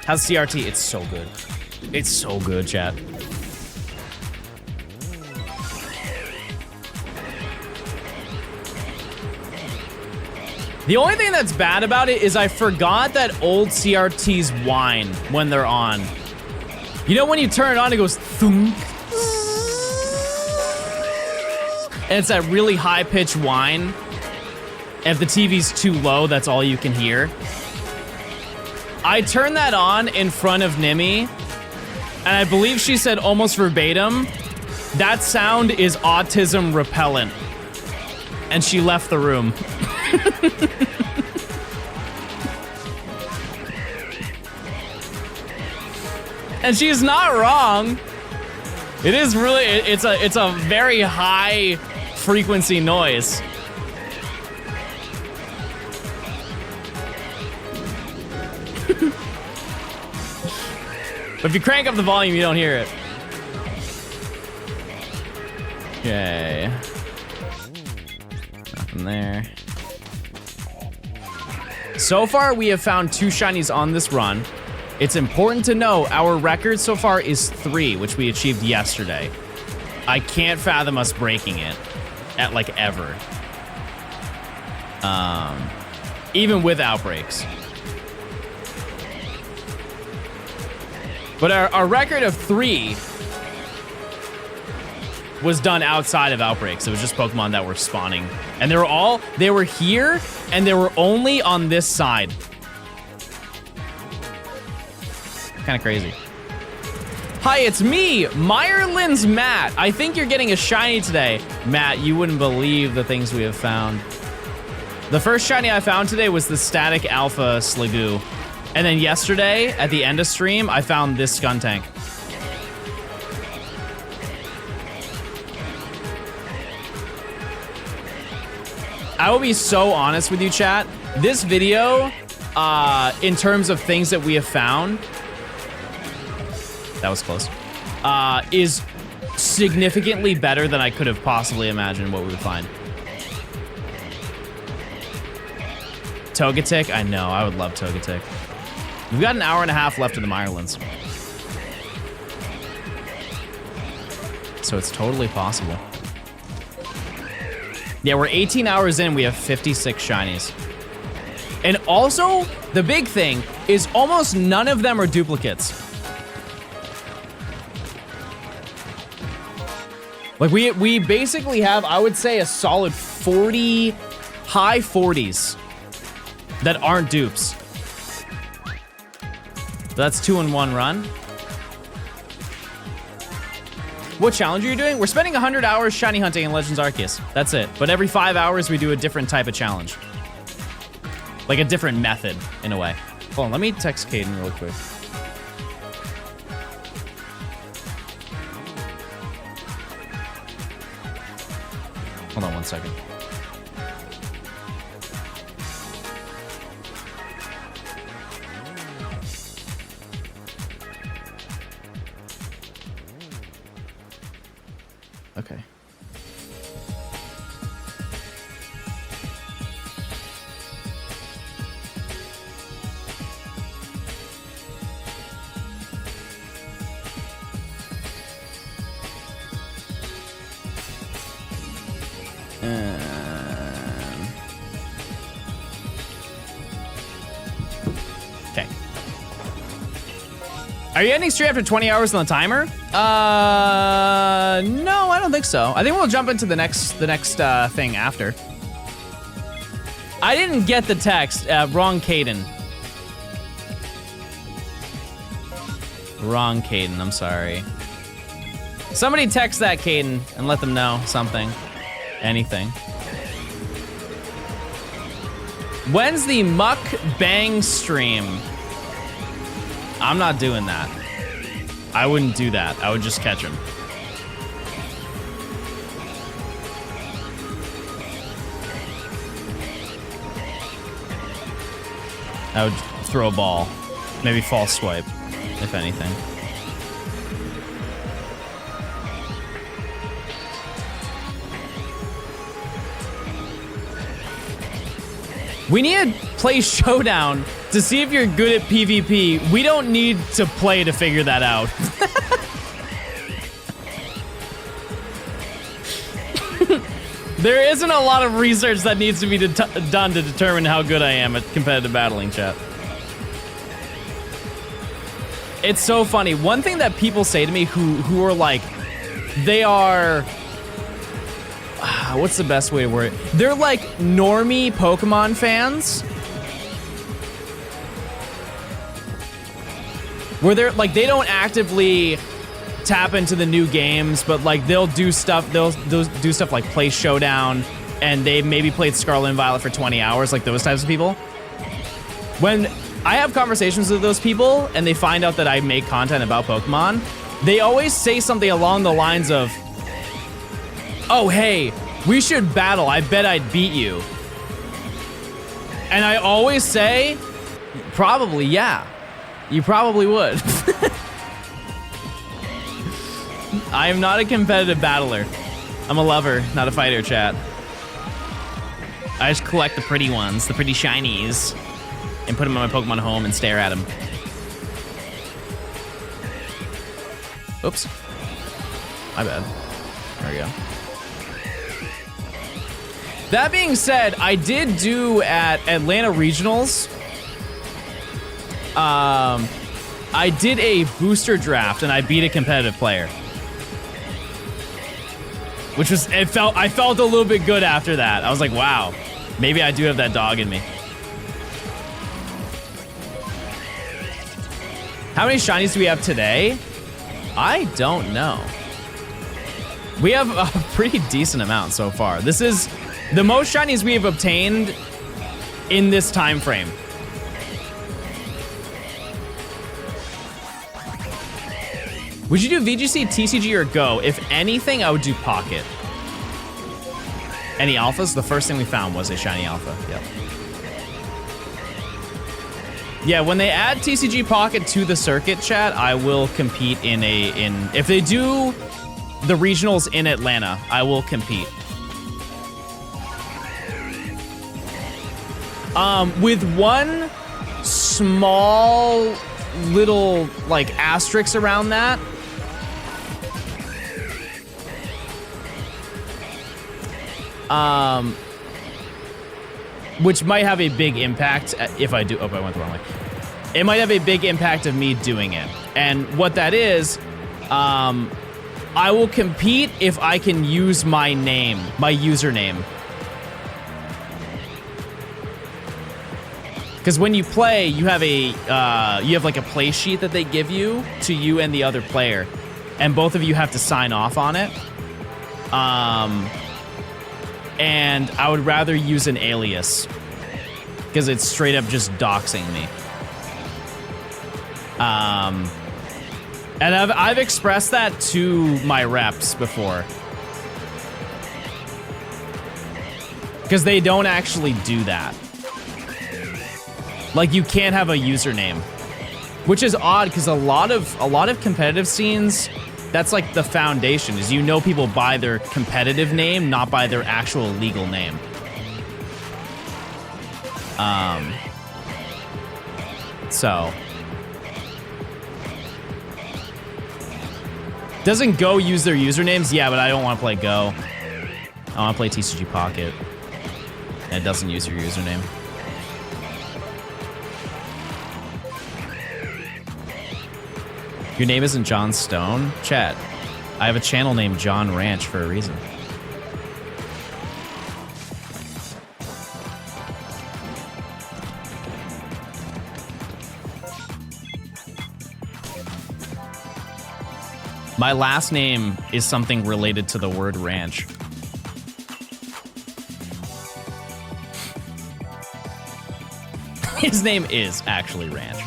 How's CRT? It's so good. It's so good, chat. The only thing that's bad about it is I forgot that old CRTs whine when they're on. You know when you turn it on, it goes thunk. And it's that really high-pitched whine. If the TV's too low, that's all you can hear. I turned that on in front of Nimi, and I believe she said almost verbatim, that sound is autism repellent. And she left the room. And she's not wrong. It is really, it's a very high frequency noise. But if you crank up the volume, you don't hear it. Okay. Nothing there. So far, we have found 2 shinies on this run. It's important to know our record so far is 3, which we achieved yesterday. I can't fathom us breaking it at like ever. Even with outbreaks. But our record of 3 was done outside of outbreaks. It was just Pokemon that were spawning. And they were here, and they were only on this side. Kind of crazy. Hi, it's me, Mirelands Matt. I think you're getting a shiny today. Matt, you wouldn't believe the things we have found. The first shiny I found today was the Static Alpha Sligoo. And then yesterday, at the end of stream, I found this Skuntank. I will be so honest with you, chat. This video, in terms of things that we have found, that was close, is significantly better than I could have possibly imagined what we would find. Togetic, I know, I would love Togetic. We've got an hour and a half left of the Mirelands. So it's totally possible. Yeah, we're 18 hours in, we have 56 shinies. And also, the big thing is almost none of them are duplicates. Like we basically have, I would say, a solid 40, high 40s that aren't dupes. That's 2 in 1 run. What challenge are you doing? We're spending 100 hours shiny hunting in Legends Arceus. That's it. But every 5 hours, we do a different type of challenge. Like a different method, in a way. Hold on, let me text Caden real quick. Hold on 1 second. Okay. Okay. Are you ending straight after 20 hours on the timer? No, I don't think so. I think we'll jump into the next thing after. I didn't get the text. Wrong Caden. Wrong Caden, I'm sorry. Somebody text that Caden and let them know something. Anything. When's the mukbang stream? I'm not doing that. I wouldn't do that. I would just catch him. I would throw a ball. Maybe false swipe, if anything. We need to play Showdown to see if you're good at PvP. We don't need to play to figure that out. There isn't a lot of research that needs to be done to determine how good I am at competitive battling, chat. It's so funny. One thing that people say to me who are like, they are... what's the best way to word it? They're like normie Pokemon fans. Where they're like, they don't actively tap into the new games, but like they'll do stuff like play Showdown, and they maybe played Scarlet and Violet for 20 hours, like those types of people. When I have conversations with those people and they find out that I make content about Pokemon, they always say something along the lines of, oh, hey, we should battle. I bet I'd beat you. And I always say, probably, yeah. You probably would. I am not a competitive battler. I'm a lover, not a fighter, chat. I just collect the pretty ones, the pretty shinies, and put them in my Pokemon home and stare at them. Oops. My bad. There we go. That being said, I did do at Atlanta Regionals. I did a booster draft and I beat a competitive player. Which was, I felt a little bit good after that. I was like, wow, maybe I do have that dog in me. How many shinies do we have today? I don't know. We have a pretty decent amount so far. This is the most shinies we have obtained in this time frame. Would you do VGC, TCG, or Go? If anything, I would do Pocket. Any alphas? The first thing we found was a shiny alpha. Yep. Yeah, when they add TCG Pocket to the circuit, chat, I will compete in if they do the regionals in Atlanta, I will compete. With one small little like asterisk around that. Which might have a big impact if I do. Oh, I went the wrong way. It might have a big impact of me doing it. And what that is, I will compete if I can use my name, my username. Because when you play, you have like a play sheet that they give you to you and the other player, and both of you have to sign off on it. And I would rather use an alias because it's straight up just doxing me. And I've expressed that to my reps before. Because they don't actually do that. Like, you can't have a username. Which is odd, because a lot of competitive scenes, that's like the foundation, is you know people by their competitive name, not by their actual legal name. So. Doesn't Go use their usernames? Yeah, but I don't want to play Go. I want to play TCG Pocket. And it doesn't use your username. Your name isn't Johnstone? Chat, I have a channel named John Ranch for a reason. My last name is something related to the word ranch. His name is actually Ranch.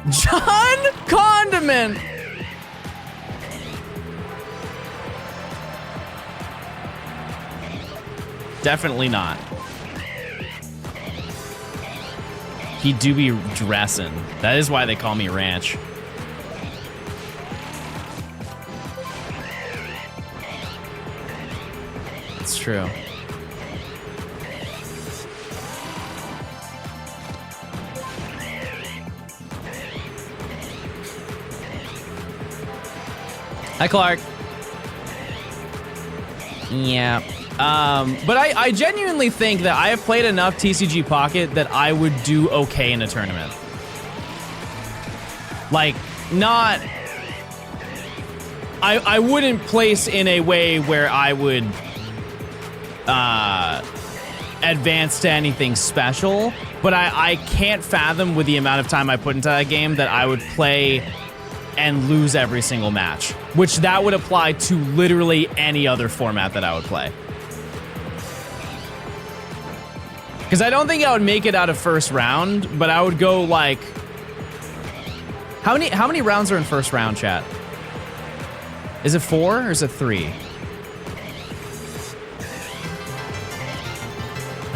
John Condiment! Definitely not. He do be dressing. That is why they call me Ranch. It's true. Hi, Clark. Yeah. But I genuinely think that I have played enough TCG Pocket that I would do okay in a tournament. Like, not... I wouldn't place in a way where I would advance to anything special, but I can't fathom with the amount of time I put into that game that I would play and lose every single match, which that would apply to literally any other format that I would play. Because I don't think I would make it out of first round, but I would go like... How many rounds are in first round, chat? Is it 4 or is it 3? I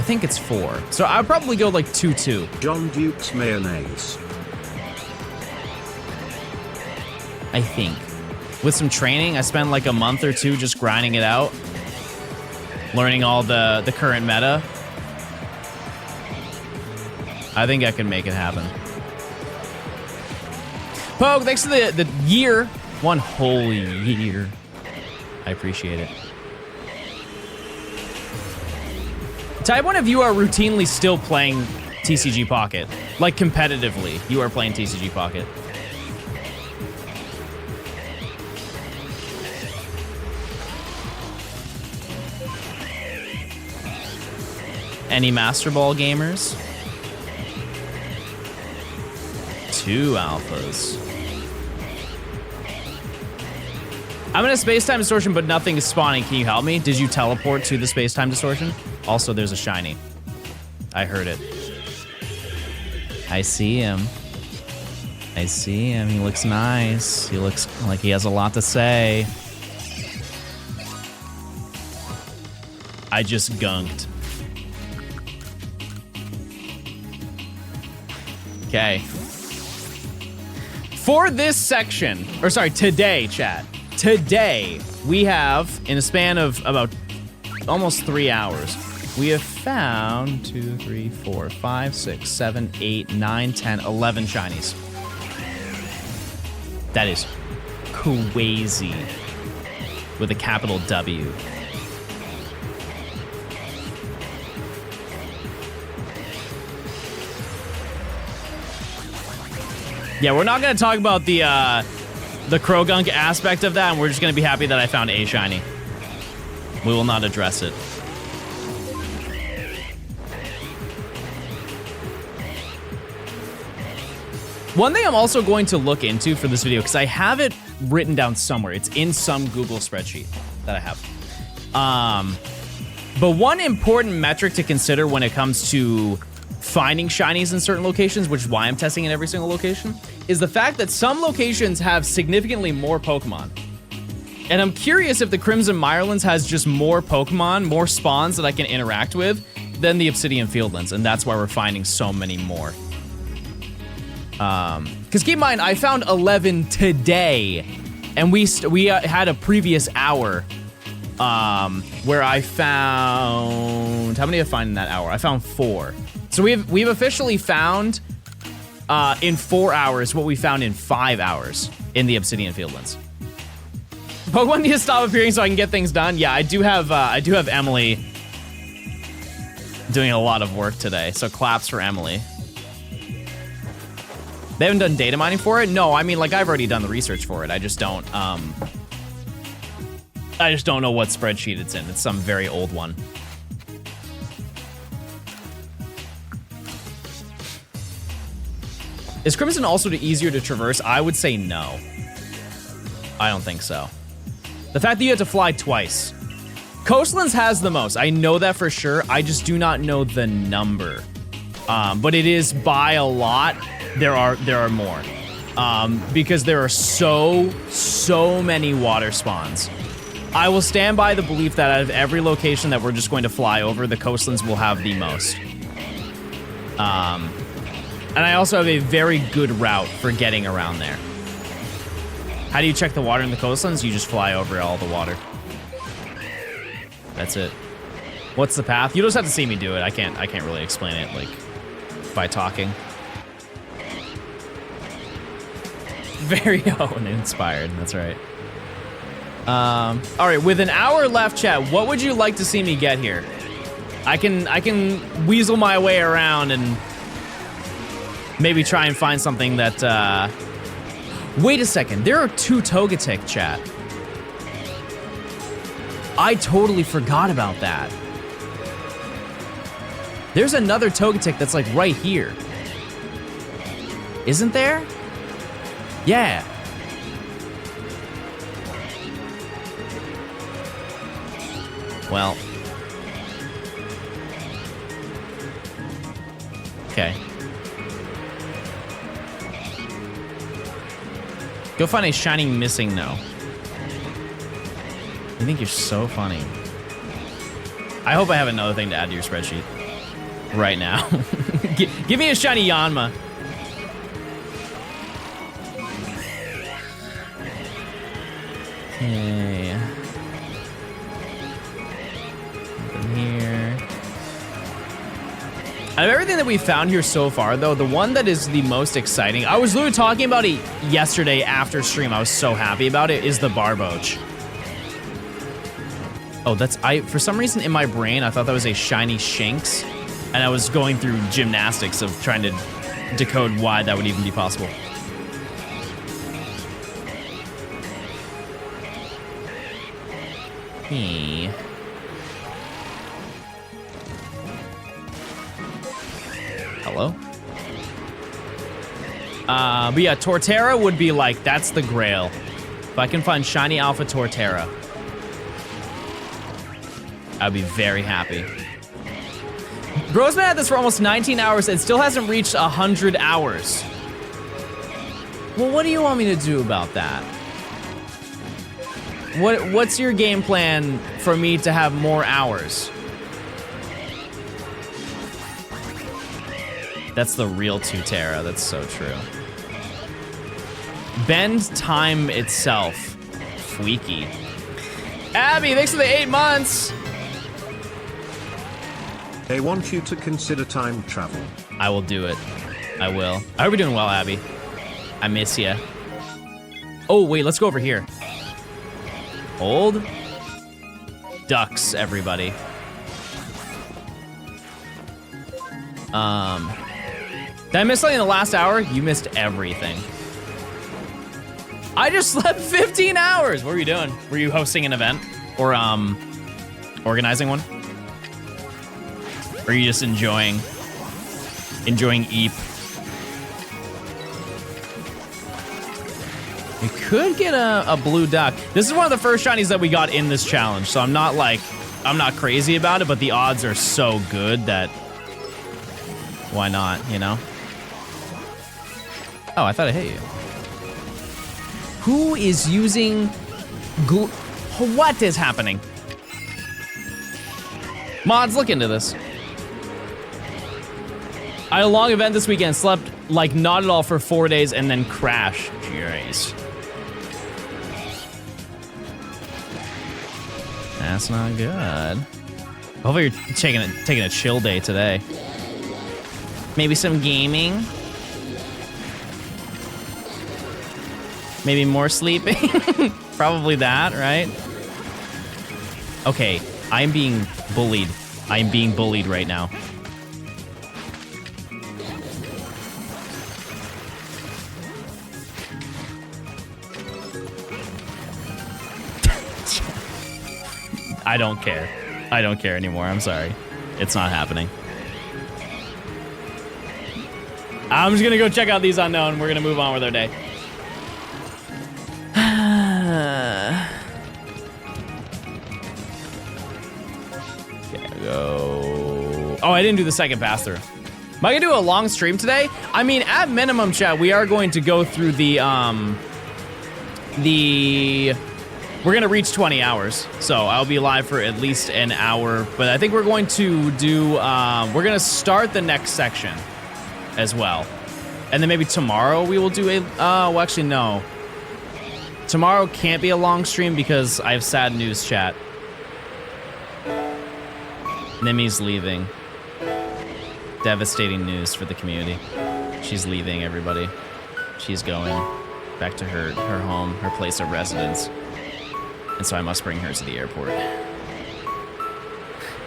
I think it's 4. So I'd probably go like 2-2. John Duke's mayonnaise. I think. With some training, I spent like a month or 2 just grinding it out. Learning all the current meta. I think I can make it happen. Pogue, thanks for the year. 1 whole year. I appreciate it. Type 1 of you are routinely still playing TCG Pocket. Like competitively, you are playing TCG Pocket. Any Master Ball gamers? 2 alphas. I'm in a Spacetime Distortion, but nothing is spawning. Can you help me? Did you teleport to the Spacetime Distortion? Also, there's a shiny. I heard it. I see him. I see him. He looks nice. He looks like he has a lot to say. I just gunked. Okay. For this section, or sorry, today, chat. Today, we have, in a span of about almost 3 hours, we have found 2, 3, 4, 5, 6, 7, 8, 9, 10, 11 shinies. That is crazy. With a capital W. Yeah, we're not gonna talk about the Krogunk aspect of that, and we're just gonna be happy that I found a shiny. We will not address it. One thing I'm also going to look into for this video, because I have it written down somewhere. It's in some Google spreadsheet that I have. But one important metric to consider when it comes to finding shinies in certain locations, which is why I'm testing in every single location, is the fact that some locations have significantly more Pokemon. And I'm curious if the Crimson Mirelands has just more Pokemon, more spawns that I can interact with than the Obsidian Fieldlands, and that's why we're finding so many more. Because keep in mind, I found 11 today, and we had a previous hour where I found... How many did I find in that hour? I found 4. So we've officially found in 4 hours what we found in 5 hours in the Obsidian Fieldlands. Pokemon need to stop appearing so I can get things done. Yeah, I do have Emily doing a lot of work today, so claps for Emily. They haven't done data mining for it? No, I mean, like, I've already done the research for it. I just don't know what spreadsheet it's in. It's some very old one. Is Crimson also easier to traverse? I would say no. I don't think so. The fact that you have to fly twice. Coastlands has the most. I know that for sure. I just do not know the number. But it is by a lot. There are more. Because there are so many water spawns. I will stand by the belief that out of every location that we're just going to fly over, the Coastlands will have the most. And I also have a very good route for getting around there. How do you check the water in the Coastlands? You just fly over all the water. That's it. What's the path? You just have to see me do it. I can't really explain it, like, by talking. Very own inspired, that's right. All right, with an hour left, chat, what would you like to see me get here? I can weasel my way around and maybe try and find something that, wait a second, there are 2 Togetic, chat. I totally forgot about that. There's another Togetic that's like right here. Isn't there? Yeah. Well. Okay. Go find a shiny missing no. I think you're so funny. I hope I have another thing to add to your spreadsheet. right now. Give me a shiny Yanma. Okay. Nothing here. Out of everything that we found here so far, though, the one that is the most exciting, I was literally talking about it yesterday after stream. I was so happy about it, is the Barboach. Oh, for some reason in my brain, I thought that was a shiny Shinx, and I was going through gymnastics of trying to decode why that would even be possible. Hey. Hello? But yeah, Torterra would be like, that's the grail. If I can find shiny Alpha Torterra, I'd be very happy. Bro's been at this for almost 19 hours and still hasn't reached 100 hours. Well, what do you want me to do about that? What's your game plan for me to have more hours? That's the real Torterra. That's so true. Bend time itself. Freaky. Abby, thanks for the 8 months. They want you to consider time travel. I will do it. I will. I hope you're doing well, Abby. I miss ya. Oh, wait, let's go over here. Hold. Ducks, everybody. Did I miss something in the last hour? You missed everything. I just slept 15 hours. What were you doing? Were you hosting an event? Or, organizing one? Or are you just enjoying Eep? We could get a blue duck. This is one of the first shinies that we got in this challenge, so I'm not crazy about it, but the odds are so good that why not, you know? Oh, I thought I hit you. Who is using what is happening? Mods, look into this. I had a long event this weekend, slept like not at all for 4 days and then crashed. Jeez. That's not good. Hopefully you're taking a chill day today. Maybe some gaming. Maybe more sleeping. Probably that, right? Okay, I'm being bullied. I'm being bullied right now. I don't care. I don't care anymore. I'm sorry. It's not happening. I'm just gonna go check out these unknown. We're gonna move on with our day. Okay, go. Oh, I didn't do the second pass through. Am I gonna do a long stream today? I mean, at minimum, chat, we are going to go through we're gonna reach 20 hours, so I'll be live for at least an hour, but I think we're going to do, we're gonna start the next section as well. And then maybe tomorrow we will do well, actually, no. Tomorrow can't be a long stream because I have sad news, chat. Nimi's leaving. Devastating news for the community. She's leaving, everybody. She's going back to her home, her place of residence. And so I must bring her to the airport.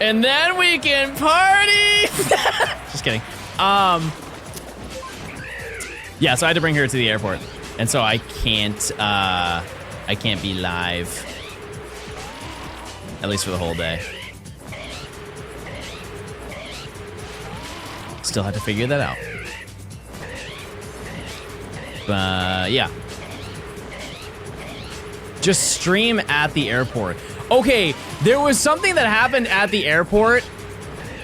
And then we can party! Just kidding. Yeah, so I had to bring her to the airport. And so I can't be live. At least for the whole day. Still have to figure that out. But yeah. Just stream at the airport. Okay, there was something that happened at the airport,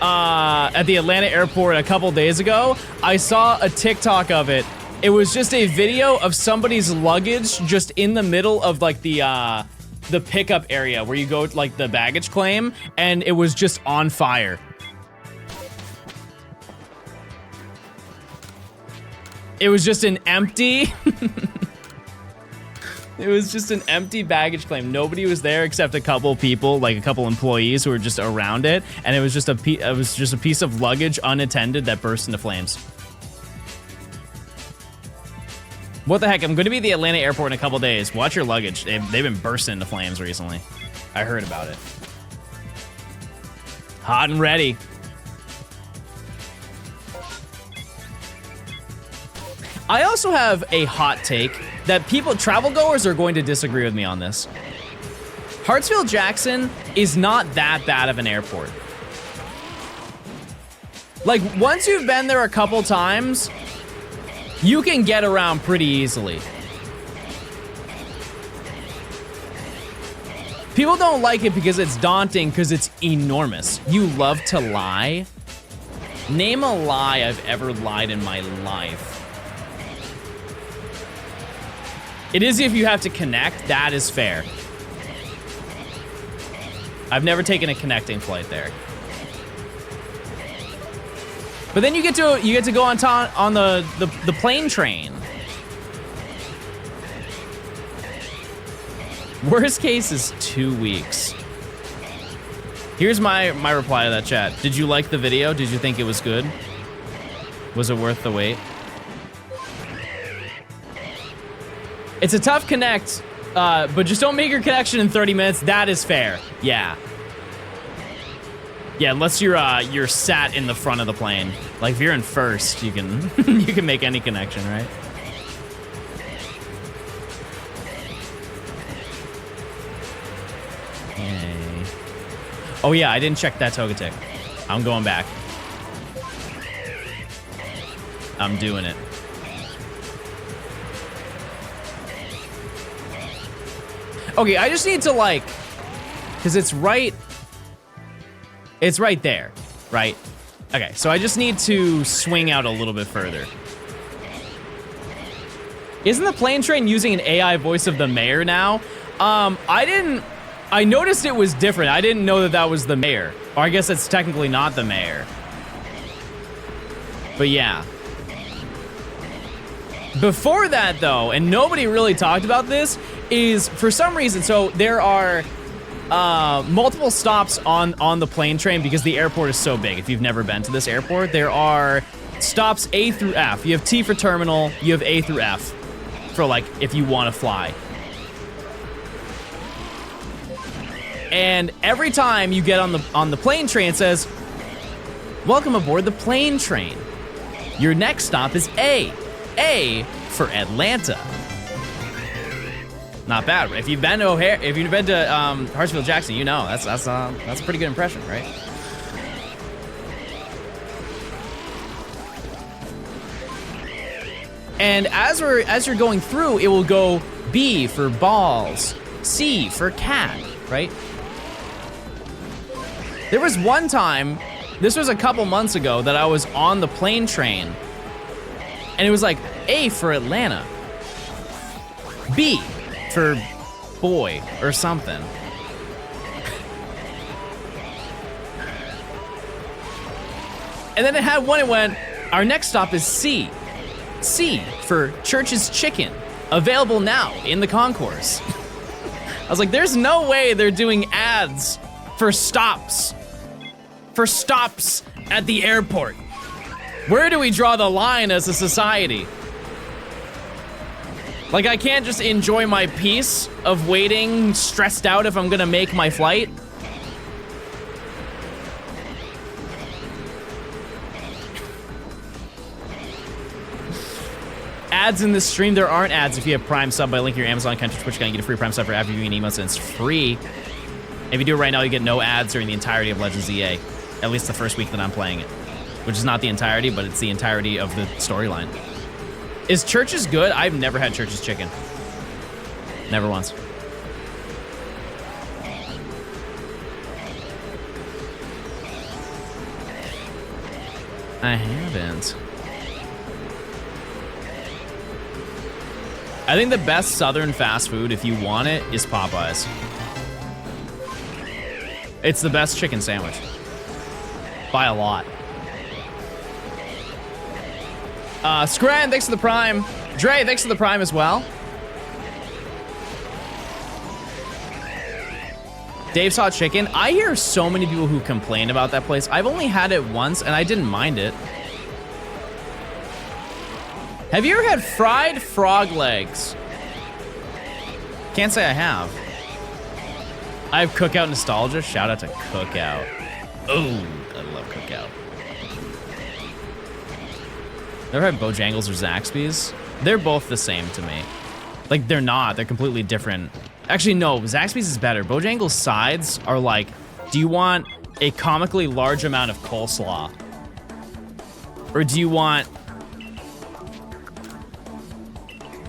at the Atlanta airport a couple days ago. I saw a TikTok of it. It was just a video of somebody's luggage just in the middle of like the pickup area where you go to like the baggage claim, and it was just on fire. It was just an empty... It was just an empty baggage claim. Nobody was there except a couple people, like a couple employees who were just around it, and it was just a piece of luggage unattended that burst into flames. What the heck? I'm going to be at the Atlanta airport in a couple days. Watch your luggage. They've been bursting into flames recently. I heard about it. Hot and ready. I also have a hot take that travel goers are going to disagree with me on this. Hartsfield-Jackson is not that bad of an airport. Like, once you've been there a couple times, you can get around pretty easily. People don't like it because it's daunting, because it's enormous. You love to lie? Name a lie I've ever lied in my life. It is if you have to connect, that is fair. I've never taken a connecting flight there. But then you get to go on the plane train. Worst case is 2 weeks. Here's my reply to that chat. Did you like the video? Did you think it was good? Was it worth the wait? It's a tough connect, but just don't make your connection in 30 minutes. That is fair. Yeah. Yeah, unless you're sat in the front of the plane. Like if you're in first, you can you can make any connection, right? Okay. Oh yeah, I didn't check that Togetic. I'm going back. I'm doing it. Okay, I just need to like, because it's right there, right? Okay, so I just need to swing out a little bit further. Isn't the plane train using an AI voice of the mayor now? I noticed it was different. I didn't know that was the mayor. Or I guess it's technically not the mayor. But yeah. Before that though, and nobody really talked about this, is for some reason, so there are multiple stops on the plane train because the airport is so big. If you've never been to this airport, there are stops A through F. You have T for terminal, you have A through F for like if you want to fly. And every time you get on the plane train, it says, "Welcome aboard the plane train. Your next stop is A. A for Atlanta." Not bad. If you've been to O'Hare, if you've been to Hartsfield-Jackson, you know that's a pretty good impression, right? And as you're going through, it will go B for balls, C for cat, right? There was one time, this was a couple months ago, that I was on the plane train, and it was like A for Atlanta, B for boy or something. And then it had one, it went, "Our next stop is C. C for Church's Chicken, available now in the concourse." I was like, there's no way they're doing ads for stops at the airport. Where do we draw the line as a society? Like, I can't just enjoy my peace of waiting, stressed out if I'm gonna make my flight. Ads in this stream, there aren't ads if you have Prime sub by linking your Amazon account to Twitch account. You get a free Prime sub for after viewing emotes, and it's free. If you do it right now, you get no ads during the entirety of Legends EA. At least the first week that I'm playing it. Which is not the entirety, but it's the entirety of the storyline. Is Church's good? I've never had Church's Chicken. Never once. I haven't. I think the best Southern fast food, if you want it, is Popeyes. It's the best chicken sandwich. By a lot. Scran, thanks for the Prime. Dre, thanks for the Prime as well. Dave's Hot Chicken. I hear so many people who complain about that place. I've only had it once, and I didn't mind it. Have you ever had fried frog legs? Can't say I have. I have Cookout nostalgia. Shout out to Cookout. Oh, I love Cookout. Ever had Bojangles or Zaxby's? They're both the same to me. Like, they're not. They're completely different. Actually, no. Zaxby's is better. Bojangles' sides are like, do you want a comically large amount of coleslaw? Or do you want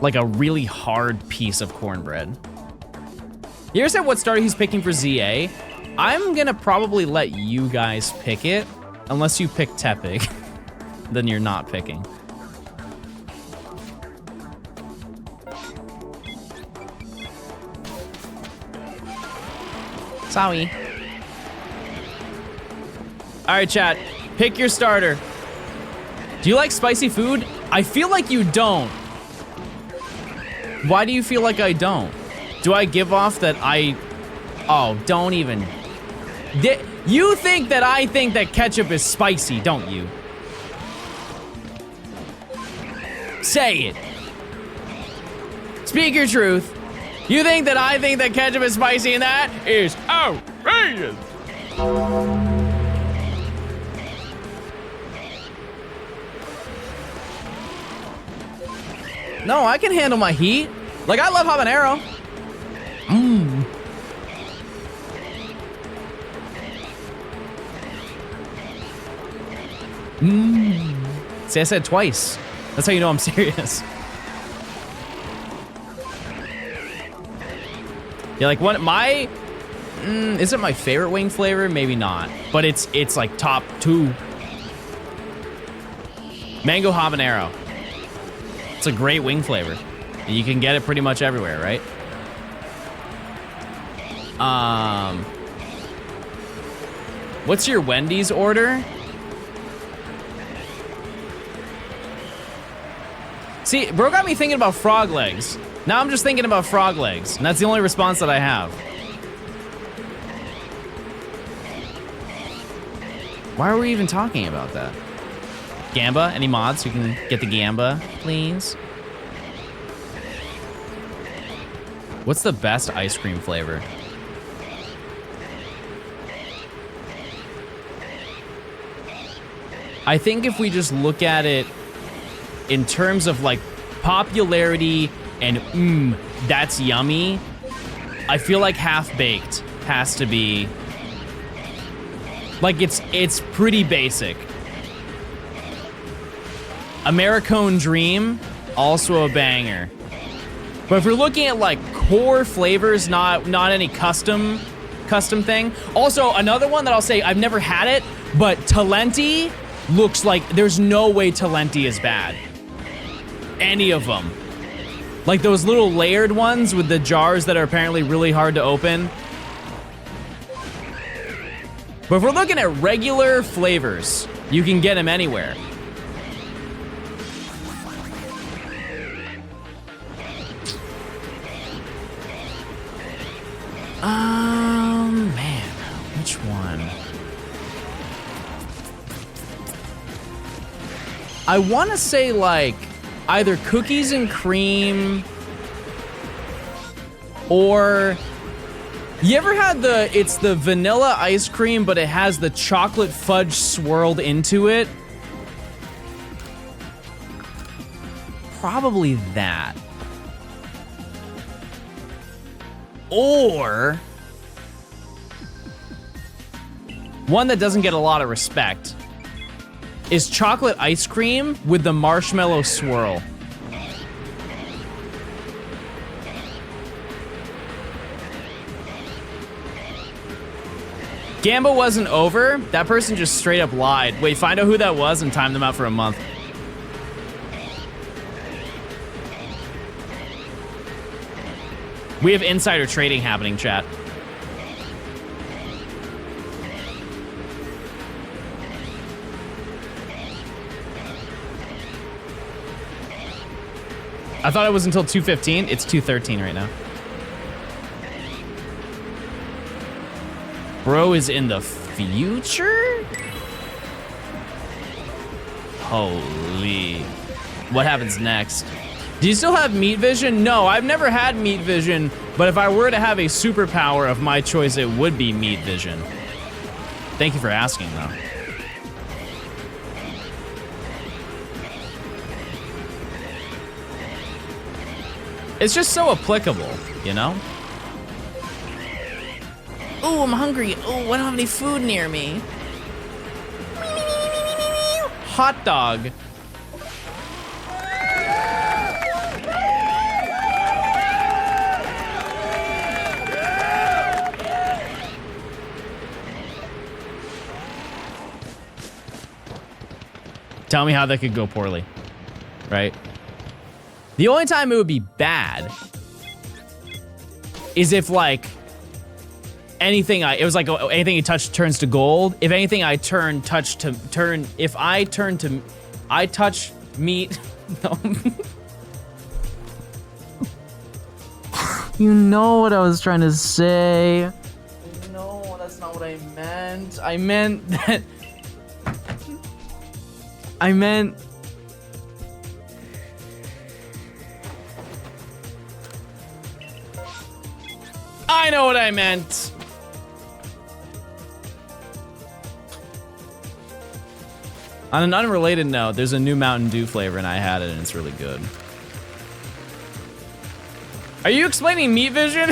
like a really hard piece of cornbread? You ever said what starter he's picking for ZA? I'm gonna probably let you guys pick it, unless you pick Tepig. Then you're not picking. Sorry. All right, chat. Pick your starter. Do you like spicy food? I feel like you don't. Why do you feel like I don't? Do I give off that I... Oh, don't even... You think that I think that ketchup is spicy, don't you? Say it. Speak your truth. You think that I think that ketchup is spicy, and that is outrageous. No, I can handle my heat. Like, I love habanero. Mmm. Mmm. See, I said twice. That's how you know I'm serious. Yeah, like one, my, is it my favorite wing flavor? Maybe not, but it's like top 2. Mango habanero. It's a great wing flavor. And you can get it pretty much everywhere, right? What's your Wendy's order? See, bro got me thinking about frog legs. Now I'm just thinking about frog legs, and that's the only response that I have. Why are we even talking about that? Gamba, any mods who can get the Gamba, please? What's the best ice cream flavor? I think if we just look at it in terms of like popularity and that's yummy, I feel like Half-Baked has to be like it's pretty basic. Americone Dream, also a banger. But if we're looking at like core flavors, not any custom thing. Also, another one that I'll say, I've never had it, but Talenti looks like there's no way Talenti is bad. Any of them. Like those little layered ones with the jars that are apparently really hard to open. But if we're looking at regular flavors, you can get them anywhere. Man, which one? I want to say like either cookies and cream or you ever had it's the vanilla ice cream, but it has the chocolate fudge swirled into it? Probably that. Or one that doesn't get a lot of respect is chocolate ice cream with the marshmallow swirl. Gamba wasn't over? That person just straight up lied. Wait, find out who that was and time them out for a month. We have insider trading happening, chat. I thought it was until 2:15. It's 2:13 right now. Bro is in the future? Holy. What happens next? Do you still have meat vision? No, I've never had meat vision, but if I were to have a superpower of my choice, it would be meat vision. Thank you for asking, though. It's just so applicable, you know? Ooh, I'm hungry. Ooh, I don't have any food near me. Hot dog. Tell me how that could go poorly, right? The only time it would be bad is if like anything anything you touch turns to gold. If anything I if I touch meat, no. You know what I was trying to say. No, that's not what I meant. I meant that. I know what I meant. On an unrelated note, there's a new Mountain Dew flavor and I had it and it's really good. Are you explaining meat vision?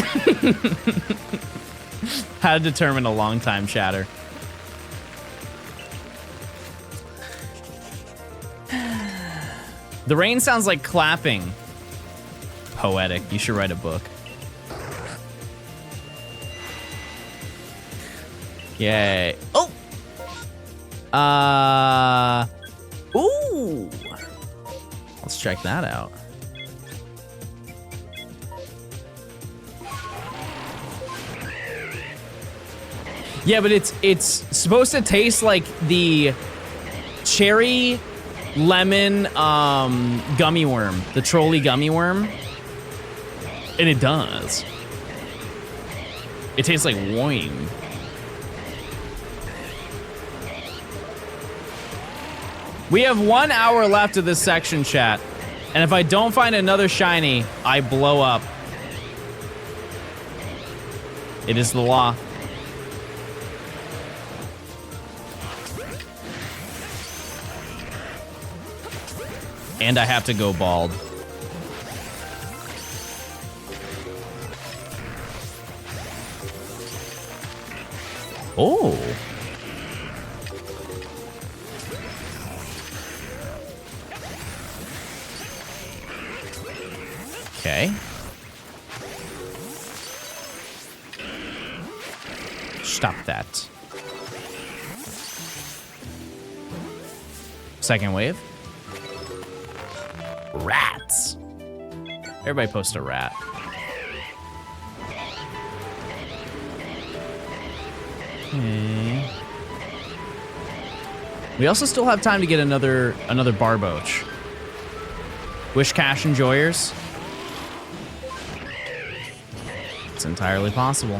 How to determine a long time chatter. The rain sounds like clapping. Poetic. You should write a book. Yay. Oh! Ooh! Let's check that out. Yeah, but it's supposed to taste like the cherry lemon gummy worm, the trolley gummy worm. And it does. It tastes like wine. We have 1 hour left of this section, chat. And if I don't find another shiny, I blow up. It is the law. And I have to go bald. Oh. Okay. Stop that. Second wave. Rats. Everybody post a rat. Okay. We also still have time to get another Barboach. Wish Cash enjoyers. It's entirely possible.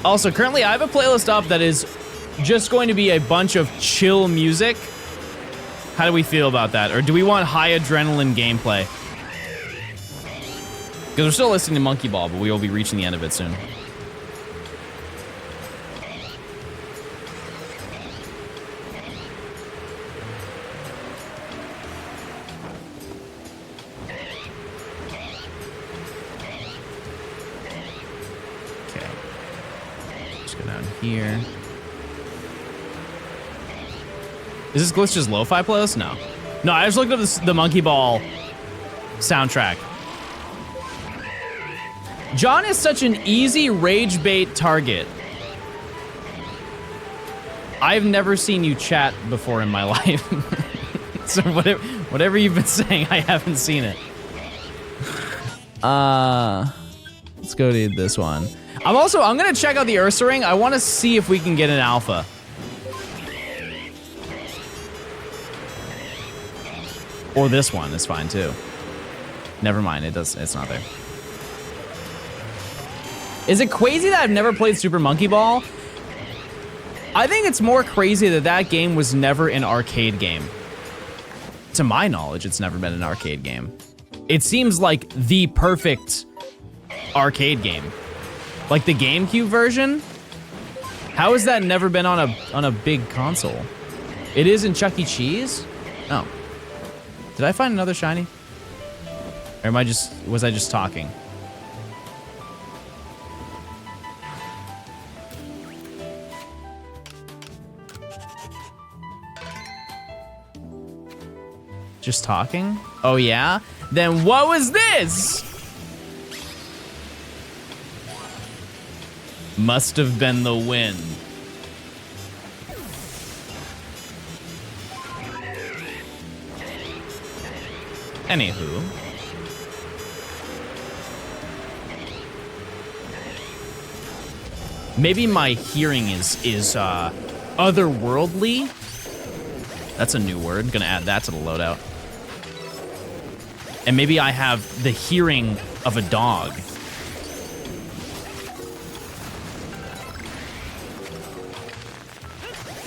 Also, currently I have a playlist up that is just going to be a bunch of chill music. How do we feel about that? Or do we want high adrenaline gameplay? Because we're still listening to Monkey Ball, but we will be reaching the end of it soon. Okay. Let's go down here. Is this Glitch's lo-fi playlist? No. No, I just looked up the Monkey Ball soundtrack. John is such an easy rage bait target. I've never seen you chat before in my life. So whatever you've been saying, I haven't seen it. Let's go to this one. I'm gonna check out the Ursa Ring. I wanna see if we can get an alpha. Or this one is fine too. Never mind, it's not there. Is it crazy that I've never played Super Monkey Ball? I think it's more crazy that that game was never an arcade game. To my knowledge, it's never been an arcade game. It seems like the perfect arcade game. Like the GameCube version? How has that never been on a big console? It is in Chuck E. Cheese? Oh. Did I find another shiny? Or was I just talking? Just talking? Oh yeah? Then what was this? Must have been the wind. Anywho. Maybe my hearing is otherworldly. That's a new word. Gonna add that to the loadout. And maybe I have the hearing of a dog.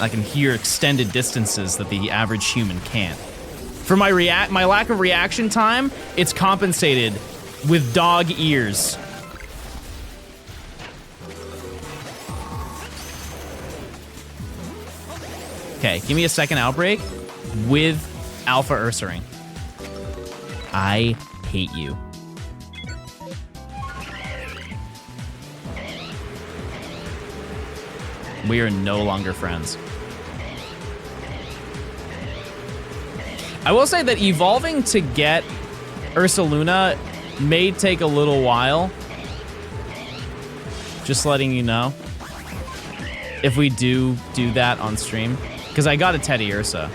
I can hear extended distances that the average human can't. For my lack of reaction time, it's compensated with dog ears. Okay, give me a second outbreak with Alpha Ursaring. I hate you. We are no longer friends. I will say that evolving to get Ursaluna may take a little while. Just letting you know. If we do that on stream. Because I got a Teddy Ursa.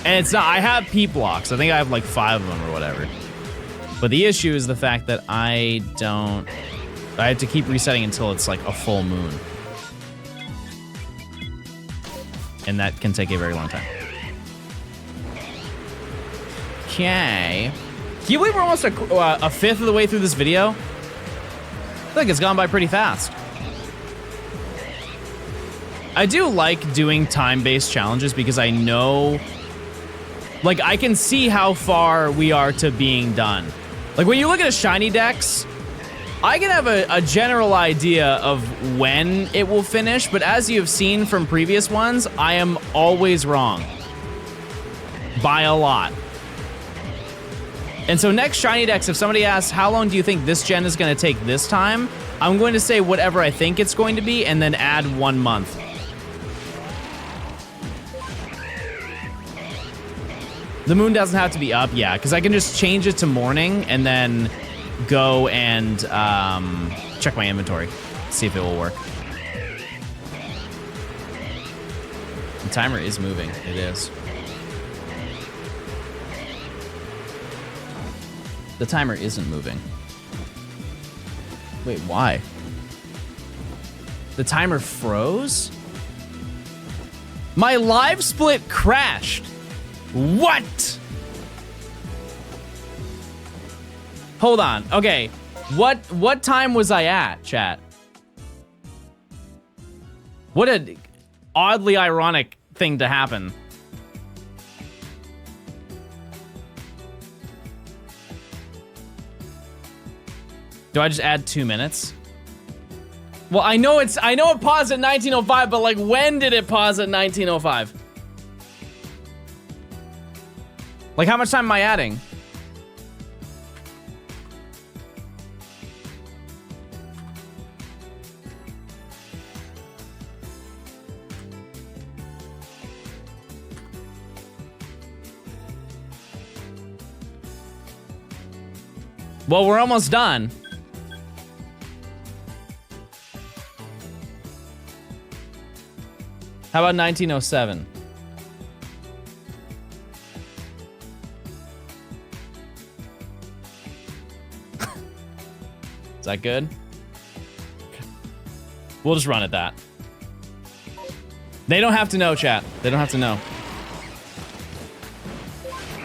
And it's not, I have P-blocks. I think I have like 5 of them or whatever. But the issue is the fact that I have to keep resetting until it's like a full moon. And that can take a very long time. Okay. Can you believe we're almost a fifth of the way through this video? I feel like it's gone by pretty fast. I do like doing time-based challenges because I know, like, I can see how far we are to being done. Like, when you look at a shiny dex, I can have a general idea of when it will finish, but as you have seen from previous ones, I am always wrong. By a lot. And so next shiny dex, if somebody asks, how long do you think this gen is going to take this time? I'm going to say whatever I think it's going to be and then add 1 month. The moon doesn't have to be up, yeah, because I can just change it to morning and then go and check my inventory, see if it will work. The timer is moving, it is. The timer isn't moving. Wait, why? The timer froze? My live split crashed. What? Hold on. Okay. What time was I at, chat? What a oddly ironic thing to happen. Do I just add 2 minutes? Well, I know it paused at 19:05, but like when did it pause at 19:05? Like, how much time am I adding? Well, we're almost done. How about 1907? Is that good? We'll just run at that. They don't have to know, chat. They don't have to know.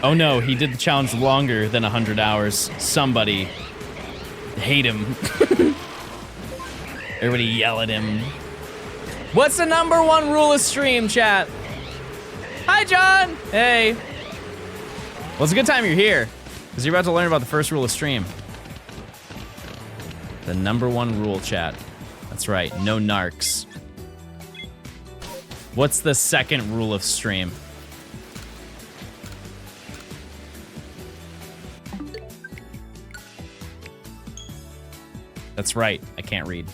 Oh no, he did the challenge longer than 100 hours. Somebody hate him. Everybody yell at him. What's the #1 rule of stream, chat? Hi, John. Hey. Well, it's a good time you're here, because you're about to learn about the first rule of stream. The #1 rule, chat. That's right, no narcs. What's the second rule of stream? That's right, I can't read.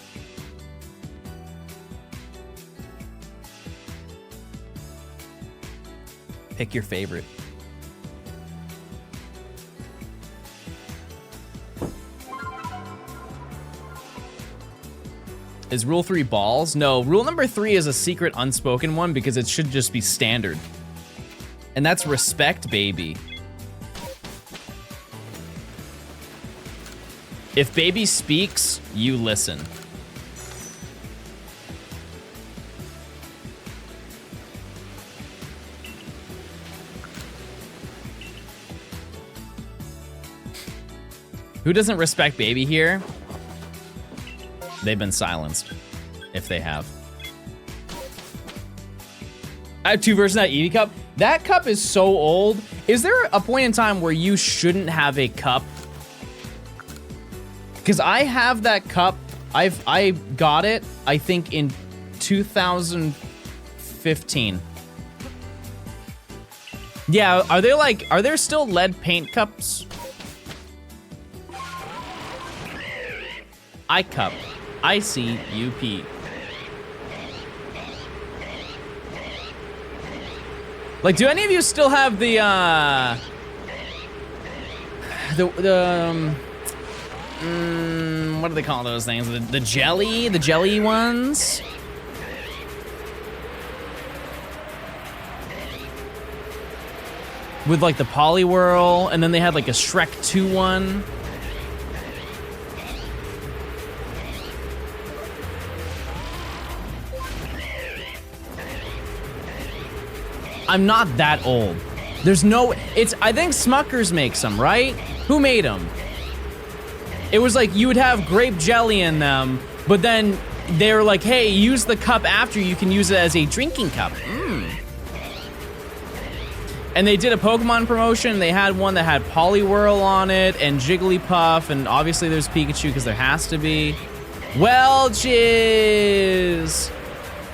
Pick your favorite. Is rule 3 balls? No, rule number 3 is a secret unspoken one because it should just be standard. And that's respect, baby. If baby speaks, you listen. Who doesn't respect baby here? They've been silenced, if they have. I have 2 versions of that Eevee cup. That cup is so old. Is there a point in time where you shouldn't have a cup? Because I have that cup. I got it, I think, in 2015. Yeah, are there still lead paint cups? iCup. ICUP. Like, do any of you still have the what do they call those things? The jelly ones? With like the Poliwhirl, and then they had like a Shrek 2 one. I'm not that old. There's no, I think Smuckers makes them, right? Who made them? It was like you would have grape jelly in them, but then they were like, hey, use the cup after, you can use it as a drinking cup. And they did a Pokemon promotion. They had one that had Poliwhirl on it and Jigglypuff, and obviously there's Pikachu because there has to be. Welch's.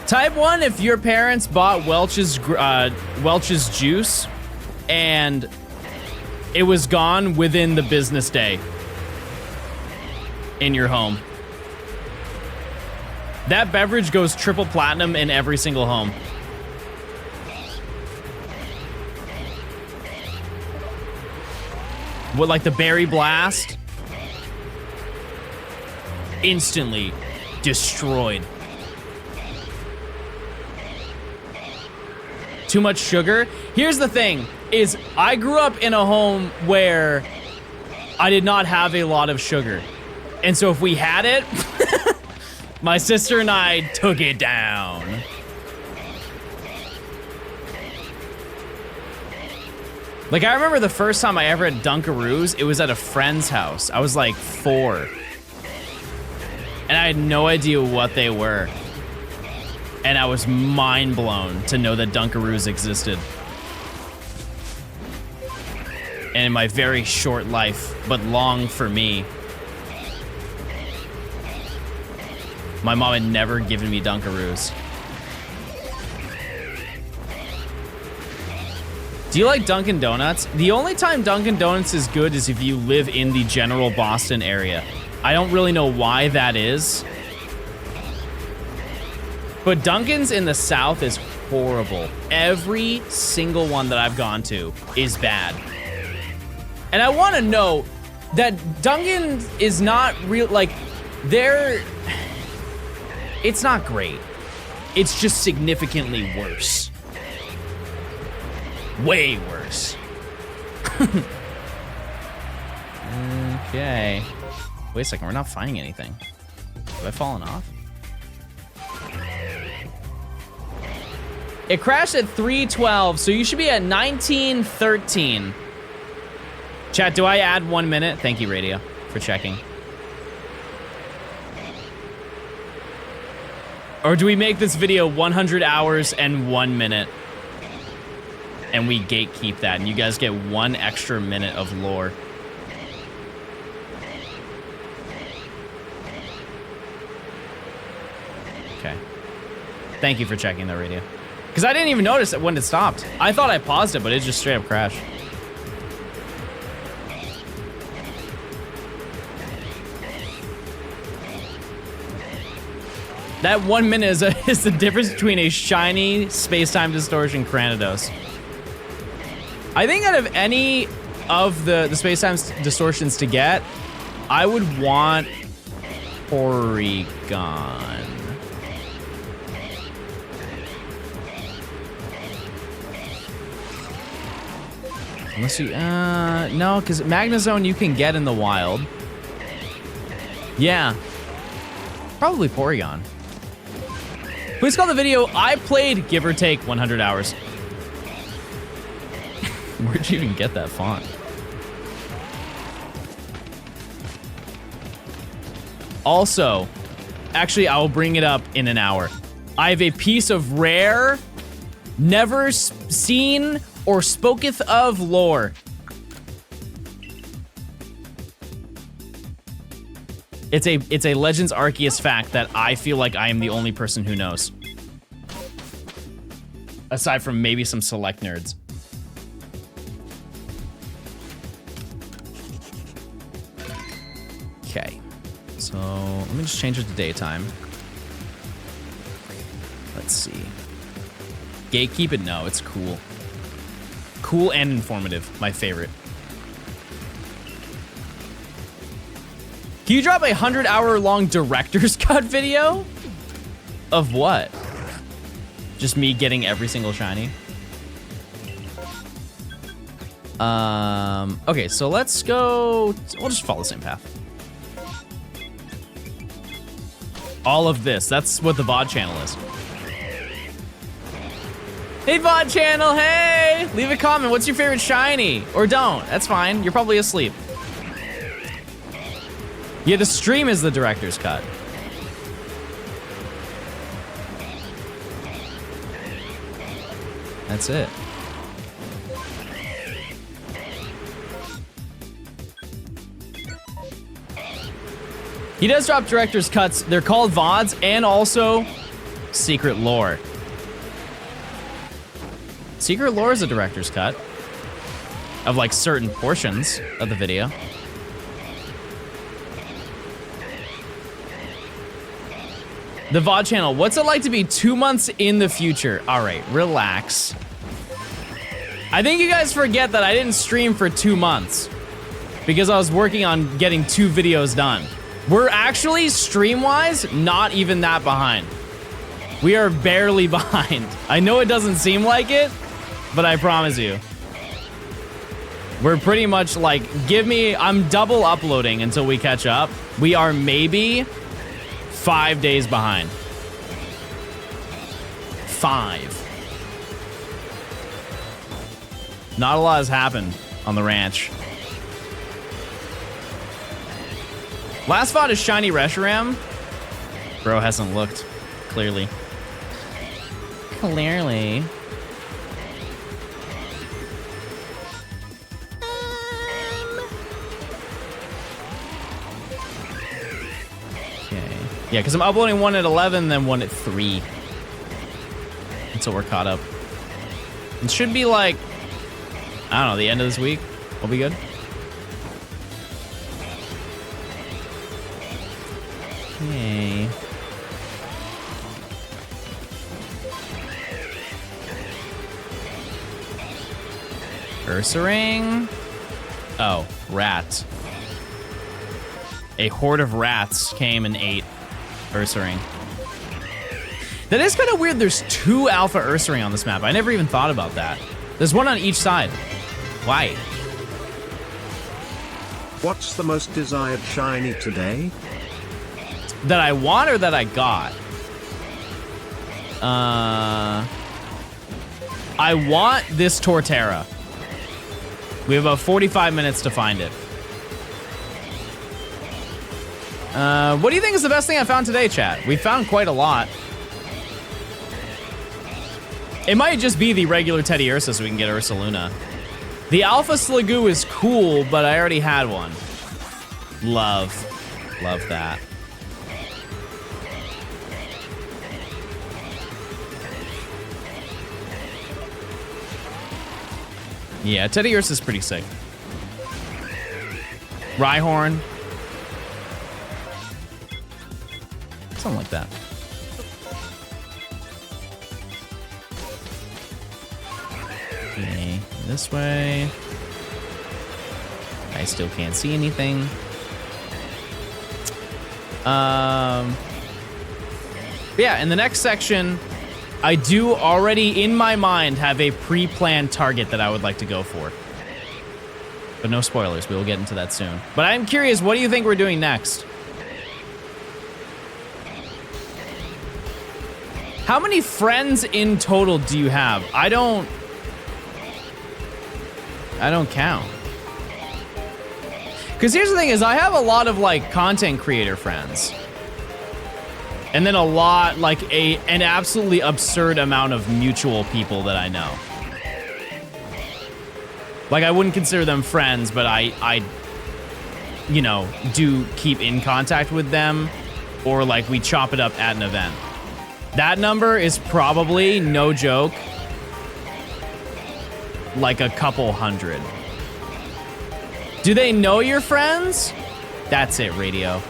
Type 1 if your parents bought Welch's juice and it was gone within the business day in your home. That beverage goes triple platinum in every single home. What, like the Berry Blast? Instantly destroyed. Too much sugar? Here's the thing, is I grew up in a home where I did not have a lot of sugar. And so if we had it, my sister and I took it down. Like, I remember the first time I ever had Dunkaroos, it was at a friend's house. I was like 4. And I had no idea what they were. And I was mind blown to know that Dunkaroos existed. And in my very short life, but long for me, my mom had never given me Dunkaroos. Do you like Dunkin' Donuts? The only time Dunkin' Donuts is good is if you live in the general Boston area. I don't really know why that is. But Dunkin's in the South is horrible. Every single one that I've gone to is bad. And I want to know that Dunkin' is not real, like, it's not great. It's just significantly worse. Way worse. Okay. Wait a second, we're not finding anything. Have I fallen off? It crashed at 3:12, so you should be at 19:13. Chat, do I add 1 minute? Thank you, Radio, for checking. Or do we make this video 100 hours and 1 minute? And we gatekeep that, and you guys get 1 extra minute of lore. Okay. Thank you for checking that, Radio. Because I didn't even notice it when it stopped. I thought I paused it, but it just straight up crashed. That 1 minute is the difference between a shiny Spacetime Distortion Cranidos. I think out of any of the Spacetime Distortions to get, I would want Porygon. Unless you, no, because Magnezone you can get in the wild. Yeah. Probably Porygon. Please call the video, I played, give or take, 100 hours. Where'd you even get that font? Also, actually, I will bring it up in an hour. I have a piece of rare, never seen or spoketh of lore. It's a Legends Arceus fact that I feel like I am the only person who knows. Aside from maybe some select nerds. Okay. So, let me just change it to daytime. Let's see. Gatekeep it? No, it's cool. Cool and informative. My favorite. Can you drop a 100-hour-long director's cut video? Of what? Just me getting every single shiny? Okay, so let's go... We'll just follow the same path. All of this, that's what the VOD channel is. Hey, VOD channel, hey! Leave a comment, what's your favorite shiny? Or don't, that's fine, you're probably asleep. Yeah, the stream is the director's cut. That's it. He does drop director's cuts. They're called VODs and also secret lore. Secret lore is a director's cut of like certain portions of the video. The VOD channel, what's it like to be 2 months in the future? All right, relax. I think you guys forget that I didn't stream for 2 months because I was working on getting 2 videos done. We're actually, stream-wise, not even that behind. We are barely behind. I know it doesn't seem like it, but I promise you. We're pretty much like, I'm double uploading until we catch up. We are maybe 5 days behind. 5. Not a lot has happened on the ranch. Last VOD is Shiny Reshiram. Bro hasn't looked, clearly. Clearly. Yeah, because I'm uploading one at 11, then one at 3. Until we're caught up. It should be like, I don't know, the end of this week. We'll be good. Okay. Ursaring. Oh, rat. A horde of rats came and ate Ursaring. That is kind of weird. There's 2 Alpha Ursaring on this map. I never even thought about that. There's one on each side. Why? What's the most desired shiny today? That I want or that I got? I want this Torterra. We have about 45 minutes to find it. What do you think is the best thing I found today, chat? We found quite a lot. It might just be the regular Teddy Ursa so we can get Ursaluna. The Alpha Sligoo is cool, but I already had one. Love that. Yeah, Teddy Ursa is pretty sick. Rhyhorn. Something like that. Okay, this way. I still can't see anything. Yeah, in the next section, I do already in my mind have a pre-planned target that I would like to go for. But no spoilers, we will get into that soon. But I'm curious, what do you think we're doing next? How many friends in total do you have? I don't count. Because here's the thing is I have a lot of like content creator friends. And then a lot, like an absolutely absurd amount of mutual people that I know. Like I wouldn't consider them friends, but I you know, do keep in contact with them, or like we chop it up at an event. That number is probably, no joke, like a couple hundred. Do they know your friends? That's it, Radio.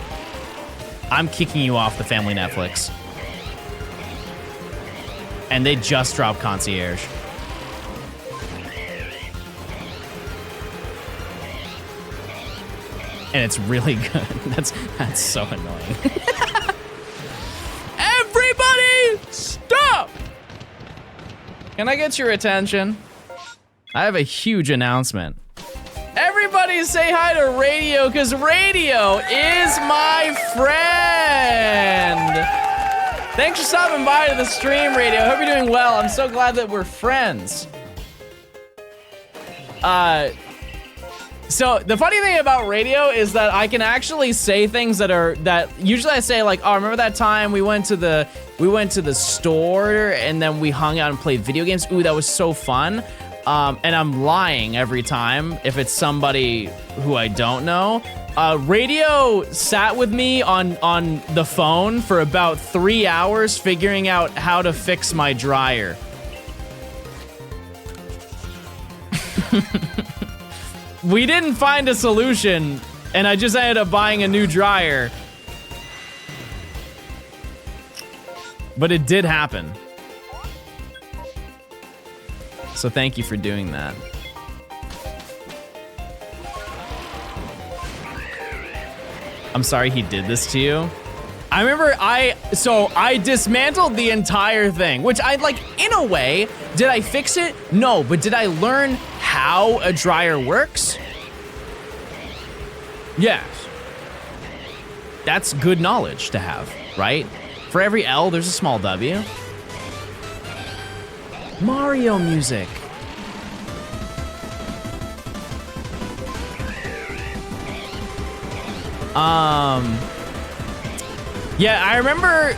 I'm kicking you off the family Netflix. And they just dropped Concierge. And it's really good. That's so annoying. Everybody, stop! Can I get your attention? I have a huge announcement. Everybody say hi to Radio, because Radio is my friend. Thanks for stopping by to the stream, Radio. Hope you're doing well. I'm so glad that we're friends. So the funny thing about Radio is that I can actually say things that usually I say like, oh, remember that time we went to the store and then we hung out and played video games? Ooh, that was so fun. And I'm lying every time if it's somebody who I don't know. Radio sat with me on the phone for about 3 hours figuring out how to fix my dryer. We didn't find a solution, and I just ended up buying a new dryer. But it did happen. So thank you for doing that. I'm sorry he did this to you. I remember I dismantled the entire thing, which I like in a way. Did I fix it? No, but did I learn how a dryer works? Yes. That's good knowledge to have, right? For every L, there's a small W. Mario music. Yeah, I remember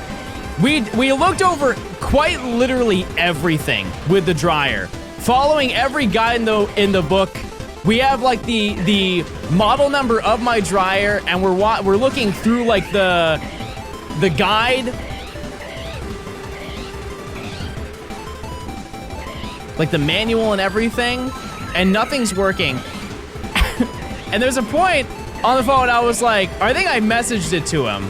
we looked over quite literally everything with the dryer. Following every guide in the book, we have like the model number of my dryer, and we're looking through like the guide. Like the manual and everything, and nothing's working. And there's a point on the phone I was like, I think I messaged it to him,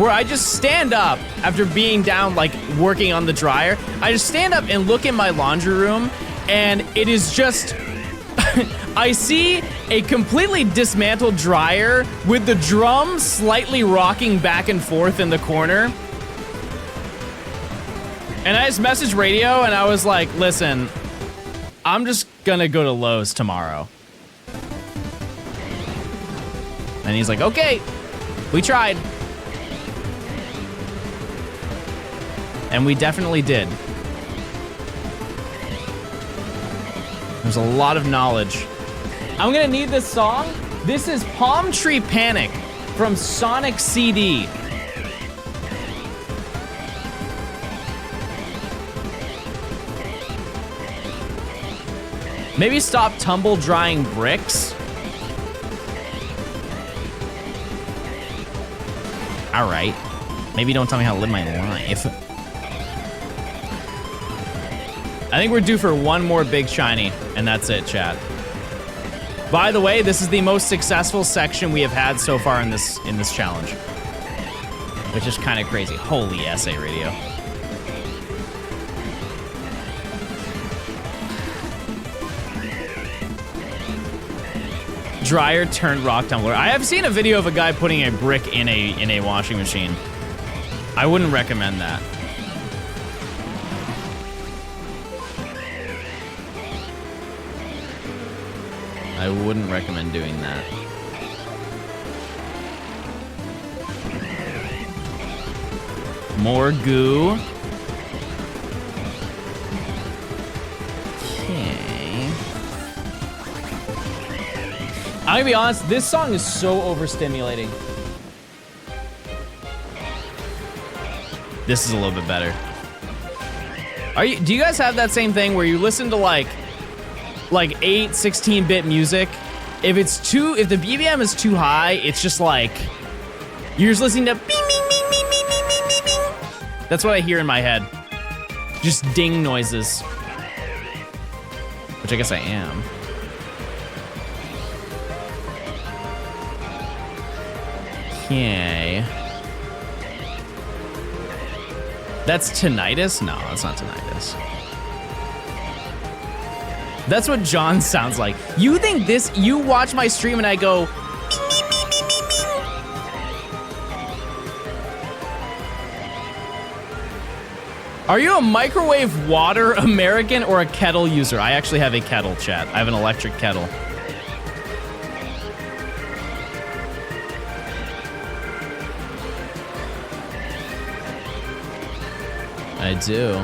where I just stand up after being down, like working on the dryer. I just stand up and look in my laundry room, and it is just, I see a completely dismantled dryer with the drum slightly rocking back and forth in the corner. And I just messaged Radio, and I was like, listen, I'm just gonna go to Lowe's tomorrow. And he's like, okay, we tried. And we definitely did. There's a lot of knowledge. I'm gonna need this song. This is Palm Tree Panic from Sonic CD. Maybe stop tumble drying bricks. All right. Maybe don't tell me how to live my life. I think we're due for one more big shiny, and that's it, chat. By the way, this is the most successful section we have had so far in this challenge, which is kind of crazy. Holy SA radio. Dryer turned rock tumbler. I have seen a video of a guy putting a brick in a washing machine. I wouldn't recommend that. I wouldn't recommend doing that. More goo. Okay. I'm gonna be honest, this song is so overstimulating. This is a little bit better. Do you guys have that same thing where you listen to like 8, 16-bit music? If the BPM is too high, it's just like, you're just listening to bing, bing, bing, bing, bing, bing, bing, bing, bing. That's what I hear in my head. Just ding noises. Which I guess I am. Okay. That's tinnitus? No, that's not tinnitus. That's what John sounds like. You think this, you watch my stream and I go, bing, bing, bing, bing, bing, bing. Are you a microwave water American or a kettle user? I actually have a kettle, chat. I have an electric kettle. I do.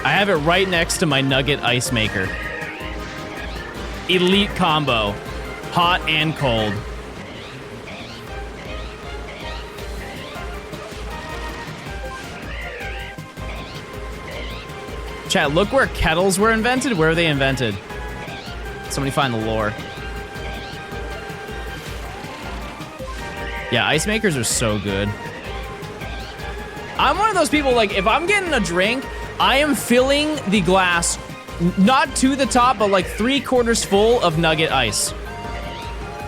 I have it right next to my nugget ice maker. Elite combo. Hot and cold. Chat, look where kettles were invented. Where are they invented? Somebody find the lore. Yeah, ice makers are so good. I'm one of those people, like, if I'm getting a drink, I am filling the glass, not to the top, but like 3/4 full of nugget ice.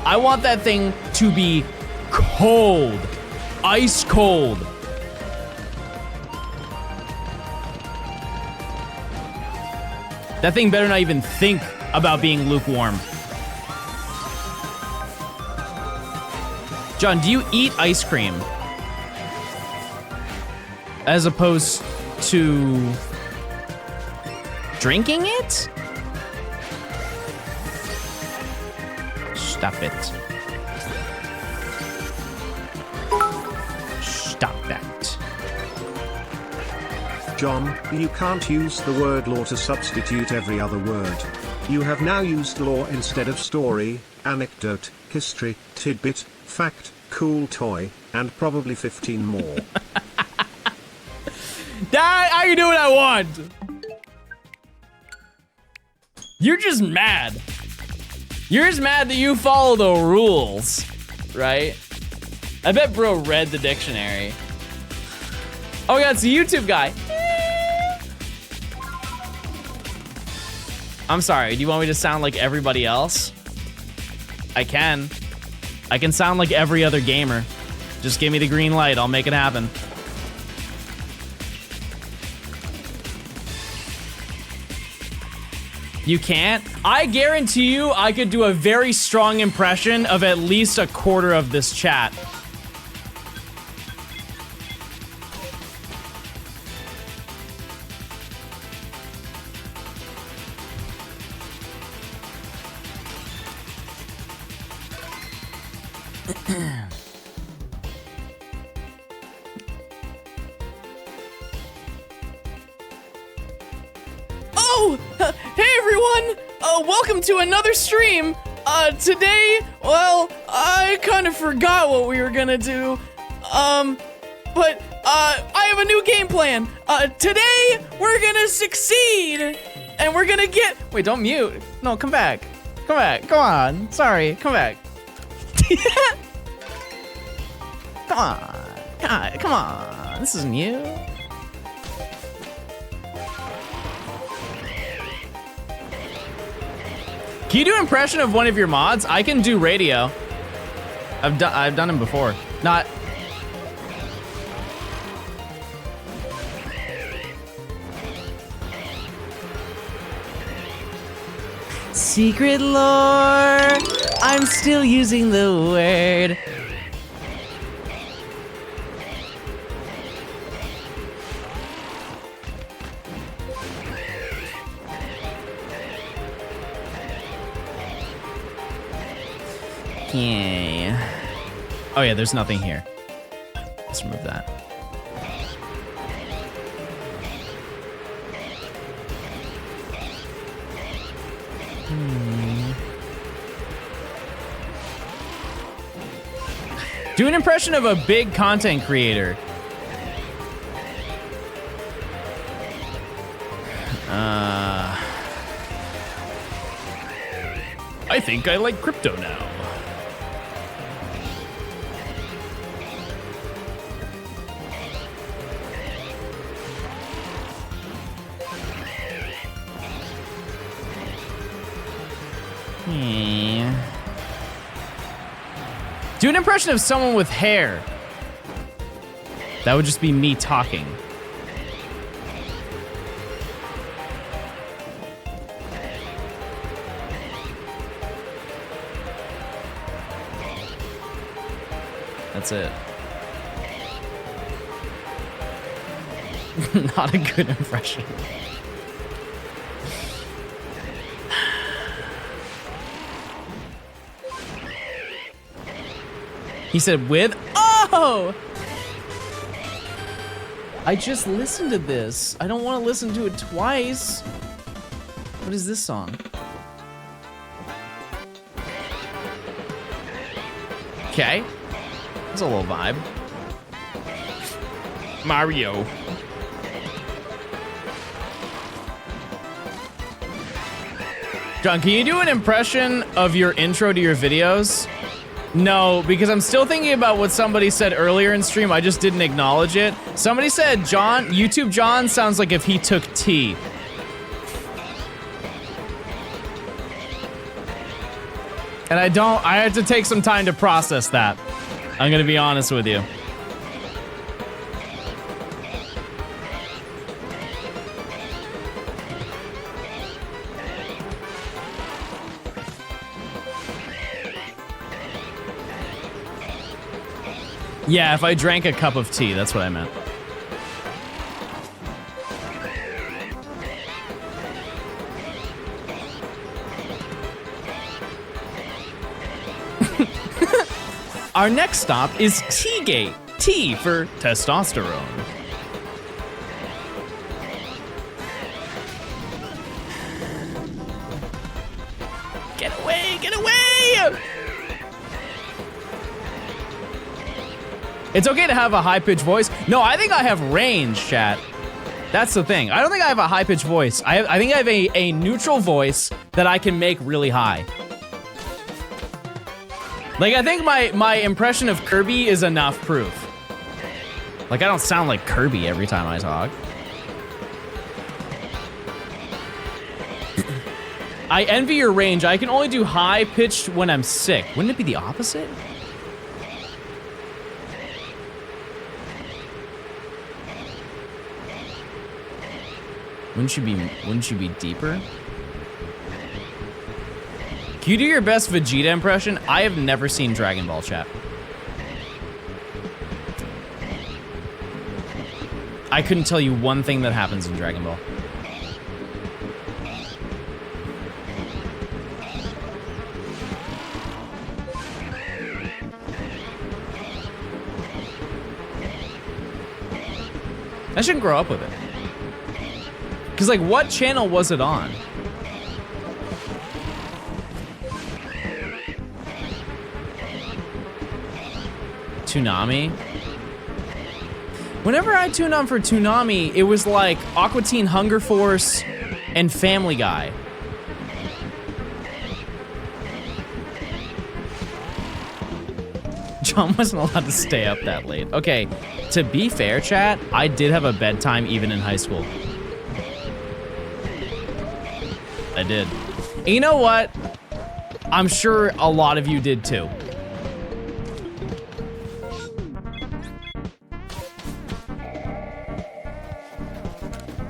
I want that thing to be cold. Ice cold. That thing better not even think about being lukewarm. John, do you eat ice cream? As opposed to drinking it? Stop it. Stop that. John, you can't use the word lore to substitute every other word. You have now used lore instead of story, anecdote, history, tidbit, fact, cool toy, and probably 15 more. I can do what I want. You're just mad. You're just mad that you follow the rules, right? I bet bro read the dictionary. Oh yeah, it's a YouTube guy. I'm sorry, do you want me to sound like everybody else? I can. I can sound like every other gamer. Just give me the green light, I'll make it happen. You can't? I guarantee you I could do a very strong impression of at least 1/4 of this chat. welcome to another stream. Today, well, I kind of forgot what we were gonna do. But I have a new game plan. Today, we're gonna succeed. And we're gonna get, wait, don't mute. No, come back. Come back, come on. Sorry, come back. Come on, God, come on. This isn't you. Can you do an impression of one of your mods? I can do radio. I've done him before. Not. Secret lore. I'm still using the word. Okay. Oh yeah, there's nothing here. Let's remove that. Do an impression of a big content creator. I think I like crypto now. Do an impression of someone with hair. That would just be me talking. That's it. Not a good impression. He said with, oh! I just listened to this. I don't want to listen to it twice. What is this song? Okay. That's a little vibe. Mario. John, can you do an impression of your intro to your videos? No, because I'm still thinking about what somebody said earlier in stream. I just didn't acknowledge it. Somebody said, John, YouTube John sounds like if he took tea. And I had to take some time to process that. I'm gonna be honest with you. Yeah, if I drank a cup of tea, that's what I meant. Our next stop is T-Gate. T for testosterone. Get away, get away! It's okay to have a high-pitched voice. No, I think I have range, chat. That's the thing. I don't think I have a high-pitched voice. I think I have a neutral voice that I can make really high. Like, I think my impression of Kirby is enough proof. Like, I don't sound like Kirby every time I talk. I envy your range. I can only do high-pitched when I'm sick. Wouldn't it be the opposite? Wouldn't you be deeper? Can you do your best Vegeta impression? I have never seen Dragon Ball, chat. I couldn't tell you one thing that happens in Dragon Ball. I shouldn't grow up with it. Because, like, what channel was it on? Toonami. Whenever I tuned on for Toonami, it was like Aqua Teen Hunger Force and Family Guy. John wasn't allowed to stay up that late. Okay, to be fair, chat, I did have a bedtime even in high school. I did. And you know what? I'm sure a lot of you did too.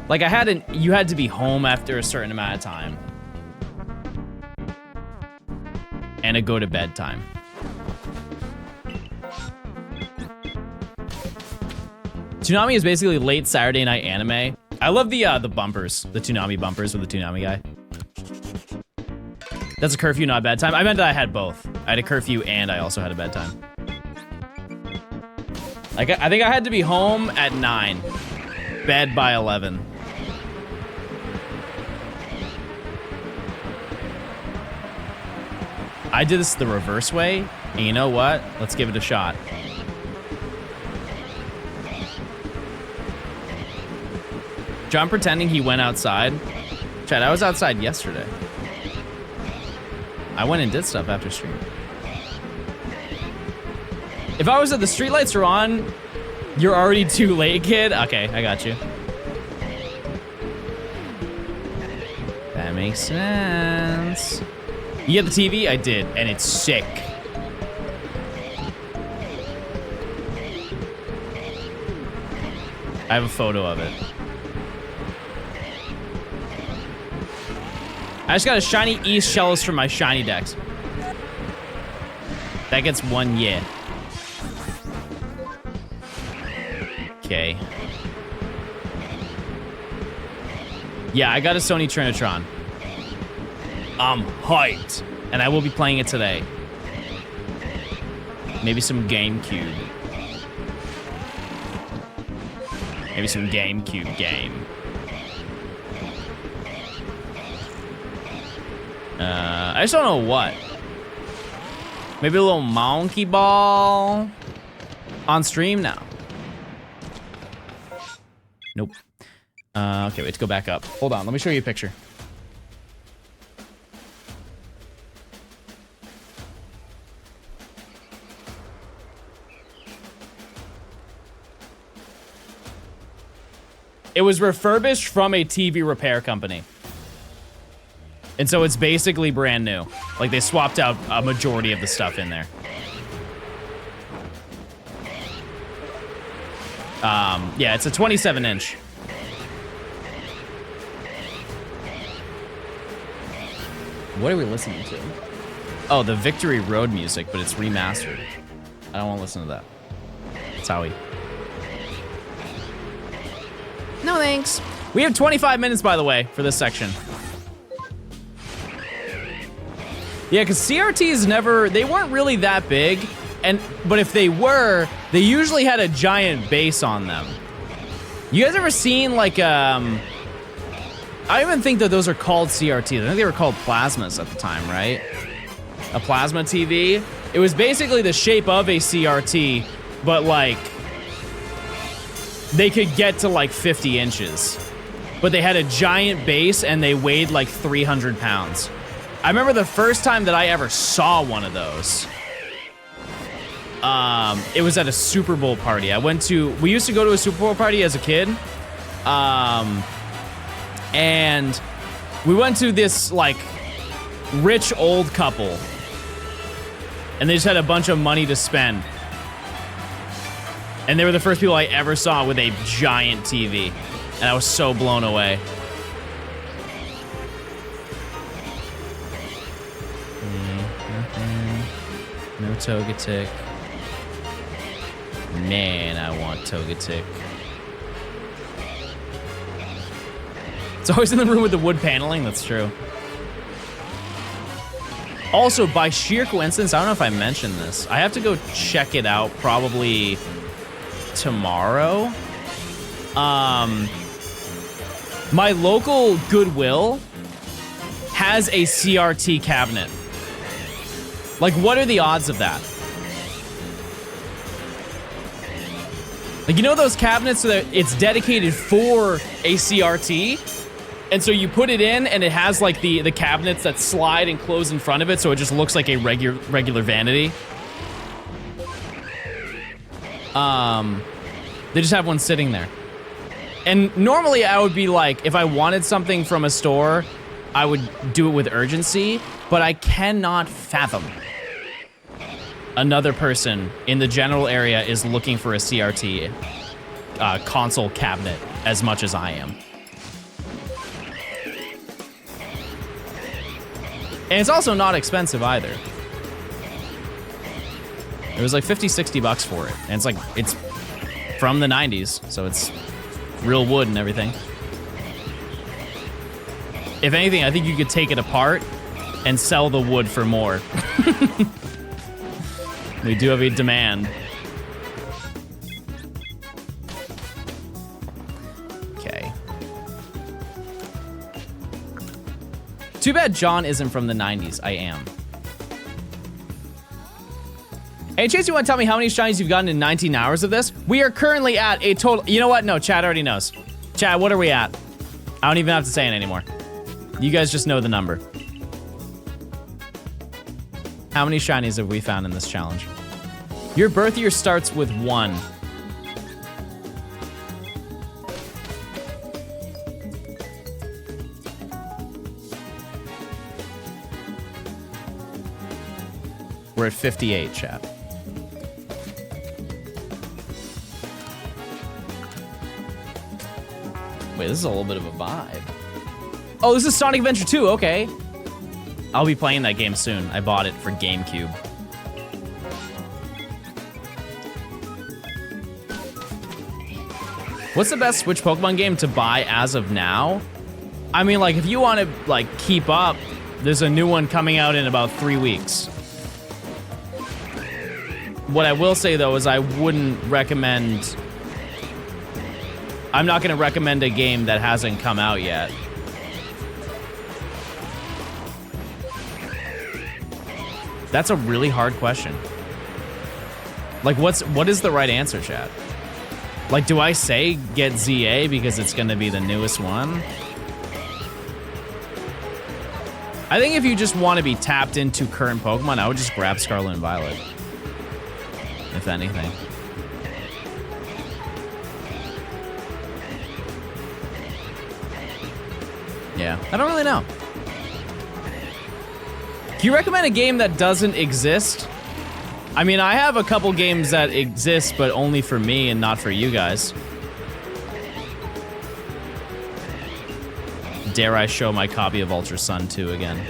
Like you had to be home after a certain amount of time. And a go to bed time. Toonami is basically late Saturday night anime. I love the bumpers, the Toonami bumpers with the Toonami guy. That's a curfew, not a bedtime. I meant that I had both. I had a curfew and I also had a bedtime. Like I think I had to be home at 9, bed by 11. I did this the reverse way, and you know what? Let's give it a shot. John pretending he went outside. Chad, I was outside yesterday. I went and did stuff after stream. If I was at the streetlights are on, you're already too late, kid. Okay, I got you. That makes sense. You get the TV? I did, and it's sick. I have a photo of it. I just got a shiny East Shellos from my shiny decks. That gets 1 year. Okay. Yeah, I got a Sony Trinitron. I'm hyped. And I will be playing it today. Maybe some GameCube. Maybe some GameCube game. I just don't know what. Maybe a little monkey ball on stream now. Nope. Okay, wait to go back up. Hold on, let me show you a picture. It was refurbished from a TV repair company. And so it's basically brand new. Like they swapped out a majority of the stuff in there. Yeah, it's a 27-inch. What are we listening to? Oh, the Victory Road music, but it's remastered. I don't want to listen to that. It's Howie. No thanks. We have 25 minutes, by the way, for this section. Yeah, because CRTs they weren't really that big, but if they were, they usually had a giant base on them. You guys ever seen like, I don't even think that those are called CRTs. I think they were called plasmas at the time, right? A plasma TV. It was basically the shape of a CRT, but like, they could get to like 50 inches. But they had a giant base and they weighed like 300 pounds. I remember the first time that I ever saw one of those. It was at a Super Bowl party. We used to go to a Super Bowl party as a kid. And we went to this like rich old couple. And they just had a bunch of money to spend. And they were the first people I ever saw with a giant TV. And I was so blown away. No Togetic. Man, I want Togetic. It's always in the room with the wood paneling, that's true. Also, by sheer coincidence, I don't know if I mentioned this. I have to go check it out probably tomorrow. My local Goodwill has a CRT cabinet. Like, what are the odds of that? Like, you know those cabinets that it's dedicated for a CRT? And so you put it in and it has like the cabinets that slide and close in front of it, so it just looks like a regular vanity. They just have one sitting there. And normally I would be like, if I wanted something from a store, I would do it with urgency, but I cannot fathom another person in the general area is looking for a CRT console cabinet as much as I am. And it's also not expensive either. It was like 50, 60 bucks for it. And it's from the 90s, so it's real wood and everything. If anything, I think you could take it apart and sell the wood for more. We do have a demand. Okay. Too bad John isn't from the 90s. I am. Hey, Chase, you want to tell me how many shinies you've gotten in 19 hours of this? We are currently at a total... You know what? No, Chad already knows. Chad, what are we at? I don't even have to say it anymore. You guys just know the number. How many shinies have we found in this challenge? Your birth year starts with 1. We're at 58, chat. Wait, this is a little bit of a vibe. Oh, this is Sonic Adventure 2, okay. I'll be playing that game soon. I bought it for GameCube. What's the best Switch Pokemon game to buy as of now? I mean, like, if you want to, like, keep up, there's a new one coming out in about 3 weeks. What I will say, though, is I wouldn't recommend... I'm not going to recommend a game that hasn't come out yet. That's a really hard question. Like, what is the right answer, chat? Like, do I say get ZA because it's going to be the newest one? I think if you just want to be tapped into current Pokemon, I would just grab Scarlet and Violet. If anything. Yeah, I don't really know. Can you recommend a game that doesn't exist? I mean, I have a couple games that exist, but only for me and not for you guys. Dare I show my copy of Ultra Sun 2 again?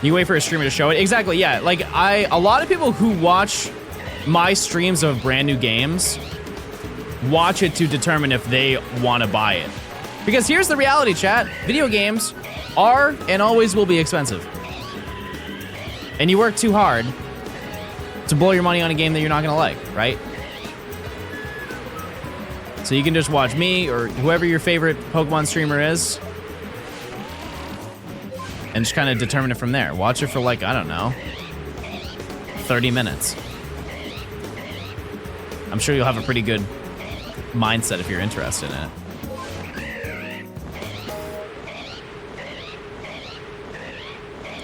You wait for a streamer to show it? Exactly, yeah. Like, a lot of people who watch my streams of brand new games watch it to determine if they want to buy it. Because here's the reality, chat. Video games are and always will be expensive. And you work too hard to blow your money on a game that you're not going to like, right? So you can just watch me or whoever your favorite Pokemon streamer is and just kind of determine it from there. Watch it for, like, I don't know, 30 minutes. I'm sure you'll have a pretty good mindset if you're interested in it.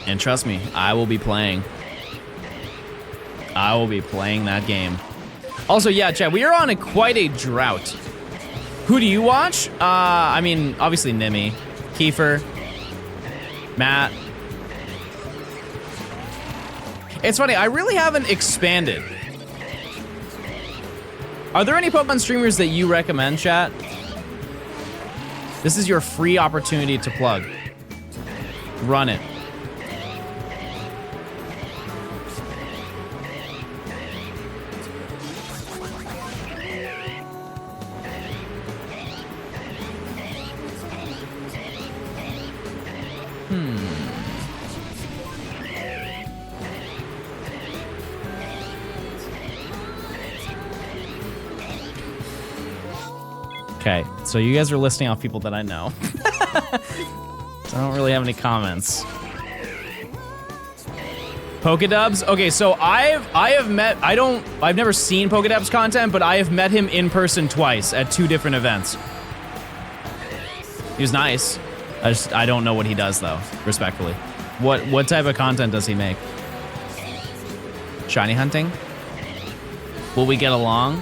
And trust me, I will be playing. I will be playing that game. Also, yeah, chat, we are on quite a drought. Who do you watch? I mean, obviously Nimi, Kiefer, Matt. It's funny, I really haven't expanded. Are there any Pokemon streamers that you recommend, chat? This is your free opportunity to plug. Run it. Okay, so you guys are listing off people that I know. So I don't really have any comments. Pokedubs? Okay, so I've never seen Pokedubs content, but I have met him in person twice at 2 different events. He was nice. I don't know what he does though, respectfully. What type of content does he make? Shiny hunting? Will we get along?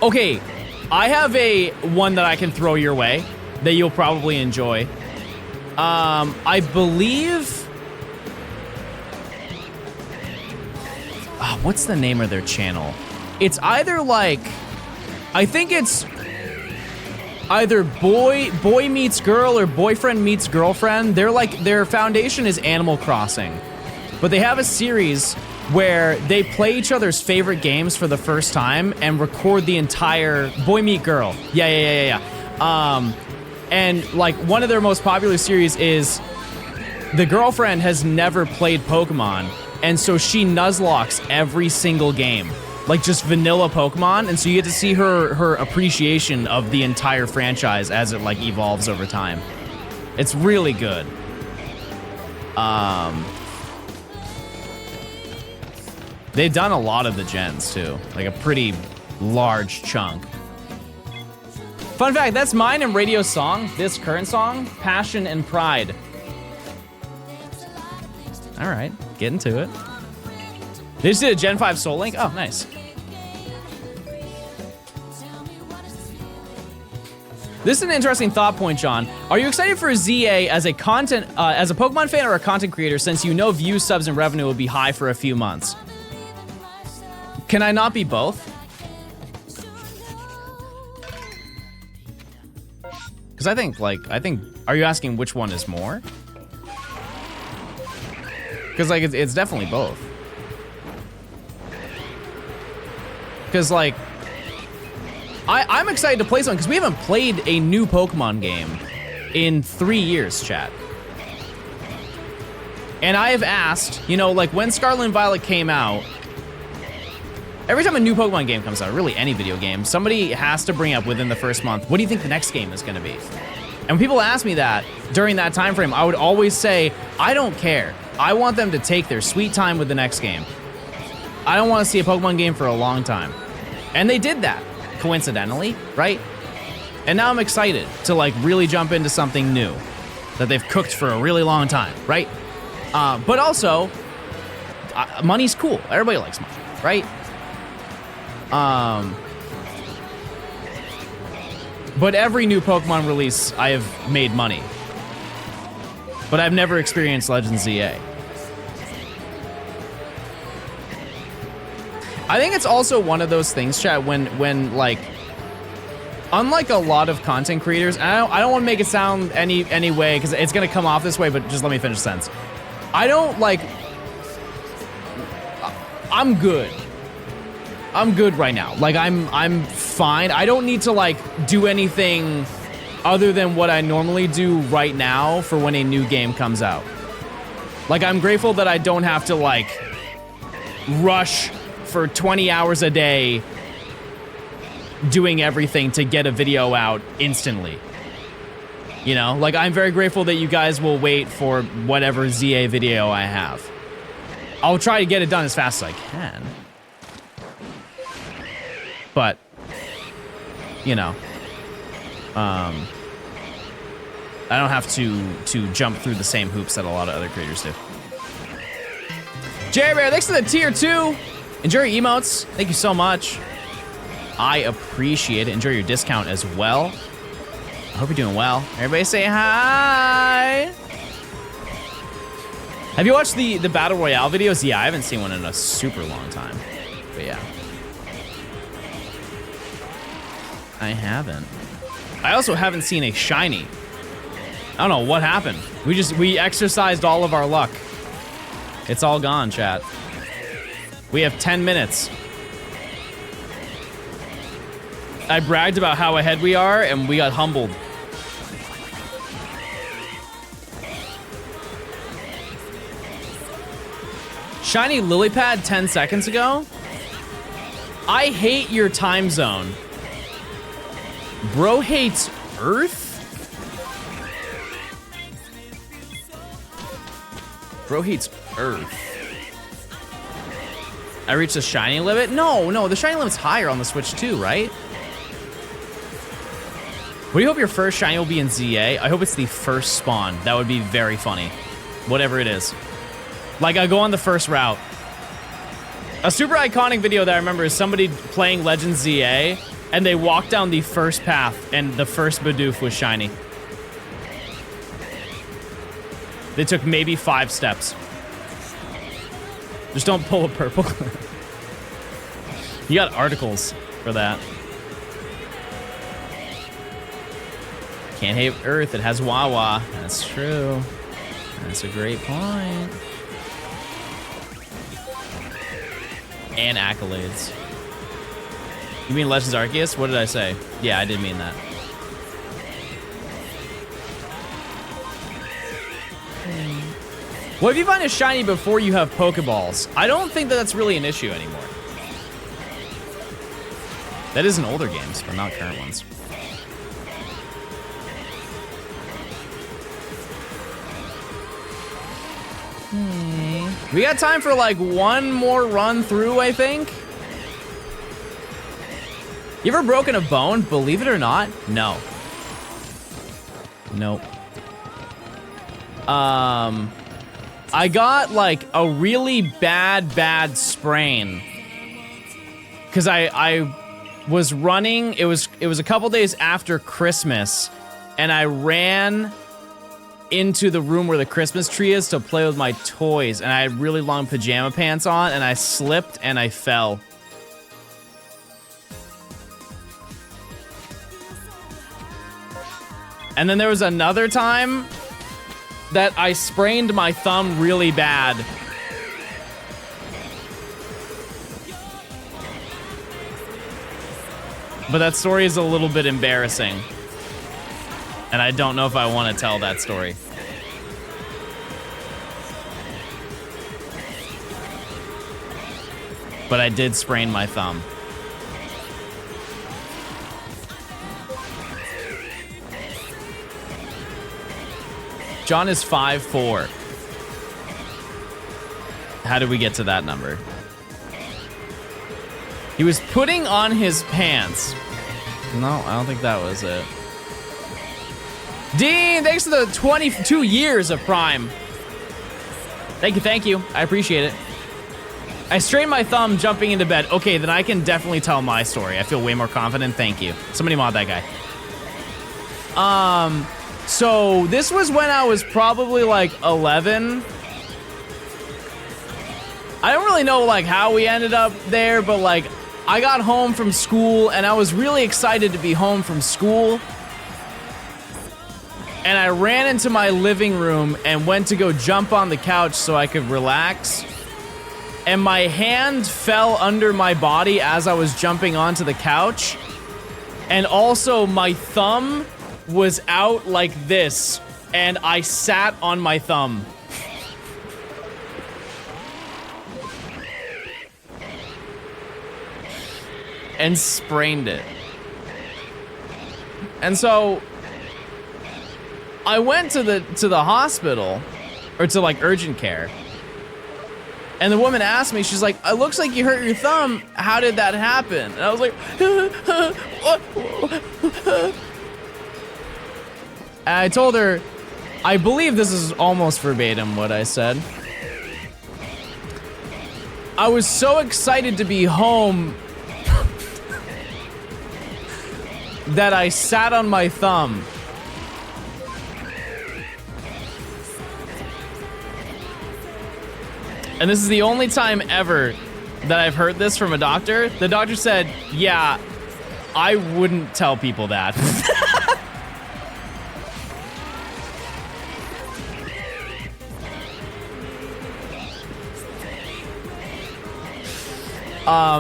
Okay, I have one that I can throw your way that you'll probably enjoy. I believe... what's the name of their channel? It's either like... I think it's either boy meets girl or boyfriend meets girlfriend. They're like, their foundation is Animal Crossing. But they have a series where they play each other's favorite games for the first time and record the entire boy meet girl. Yeah. And like one of their most popular series is the girlfriend has never played Pokemon, and so she nuzlocks every single game, like just vanilla Pokemon, and so you get to see her appreciation of the entire franchise as it like evolves over time. It's really good. They've done a lot of the gens too, like a pretty large chunk. Fun fact, that's mine and Radio's song, this current song, Passion and Pride. All right, get into it. They just did a Gen 5 Soul Link? Oh, nice. This is an interesting thought point, John. Are you excited for ZA as a Pokemon fan or a content creator, since you know views, subs, and revenue will be high for a few months? Can I not be both? Because I think, are you asking which one is more? Because, like, it's definitely both. Because, like, I'm excited to play something, because we haven't played a new Pokemon game in 3 years, chat. And I have asked, you know, like, when Scarlet and Violet came out, every time a new Pokemon game comes out, really any video game, somebody has to bring up within the first month, what do you think the next game is going to be? And when people ask me that during that time frame, I would always say, I don't care. I want them to take their sweet time with the next game. I don't want to see a Pokemon game for a long time. And they did that, coincidentally, right? And now I'm excited to like really jump into something new that they've cooked for a really long time, right? But also, money's cool. Everybody likes money, right? But every new Pokemon release, I have made money. But I've never experienced Legends ZA. I think it's also one of those things, chat, when like, unlike a lot of content creators, and I don't want to make it sound any way, because it's gonna come off this way, but just let me finish the sentence. I don't like, I'm good. I'm good right now. Like, I'm fine. I don't need to like do anything other than what I normally do right now for when a new game comes out. Like, I'm grateful that I don't have to like rush for 20 hours a day doing everything to get a video out instantly. You know, like, I'm very grateful that you guys will wait for whatever ZA video I have. I'll try to get it done as fast as I can. But, you know, I don't have to jump through the same hoops that a lot of other creators do. Jerry Bear, thanks for the tier 2. Enjoy your emotes. Thank you so much. I appreciate it. Enjoy your discount as well. I hope you're doing well. Everybody say hi. Have you watched the Battle Royale videos? Yeah, I haven't seen one in a super long time. But yeah. I haven't. I also haven't seen a shiny. I don't know what happened. We exercised all of our luck. It's all gone, chat. We have 10 minutes. I bragged about how ahead we are, and we got humbled. Shiny lily pad 10 seconds ago? I hate your time zone. Bro hates Earth? Bro hates Earth. I reached the shiny limit? No, the shiny limit's higher on the Switch too, right? What do you hope your first shiny will be in ZA? I hope it's the first spawn. That would be very funny. Whatever it is. Like, I go on the first route. A super iconic video that I remember is somebody playing Legends ZA, and they walked down the first path, and the first Bidoof was shiny. They took maybe 5 steps. Just don't pull a purple. You got articles for that. Can't hate Earth, it has Wawa. That's true. That's a great point. And accolades. You mean Legends Arceus? What did I say? Yeah, I did mean that. What if you find a shiny before you have Pokeballs? I don't think that that's really an issue anymore. That is in older games, but not current ones. We got time for like one more run through, I think. You ever broken a bone? Believe it or not, no. Nope. I got like a really bad sprain. Cause I was running, it was a couple days after Christmas, and I ran into the room where the Christmas tree is to play with my toys, and I had really long pajama pants on, and I slipped and I fell. And then there was another time that I sprained my thumb really bad. But that story is a little bit embarrassing. And I don't know if I want to tell that story. But I did sprain my thumb. John is 5'4". How did we get to that number? He was putting on his pants. No, I don't think that was it. Dean, thanks for the 22 years of Prime. Thank you. I appreciate it. I strained my thumb jumping into bed. Okay, then I can definitely tell my story. I feel way more confident. Thank you. Somebody mod that guy. So this was when I was probably like 11. I don't really know like how we ended up there, but like I got home from school and I was really excited to be home from school. And I ran into my living room and went to go jump on the couch so I could relax. And my hand fell under my body as I was jumping onto the couch. And also my thumb was out like this, and I sat on my thumb. And sprained it. And so I went to the hospital, or to like urgent care. And the woman asked me, she's like, it looks like you hurt your thumb. How did that happen? And I was like, and I told her, I believe this is almost verbatim what I said. I was so excited to be home that I sat on my thumb. And this is the only time ever that I've heard this from a doctor. The doctor said, yeah, I wouldn't tell people that.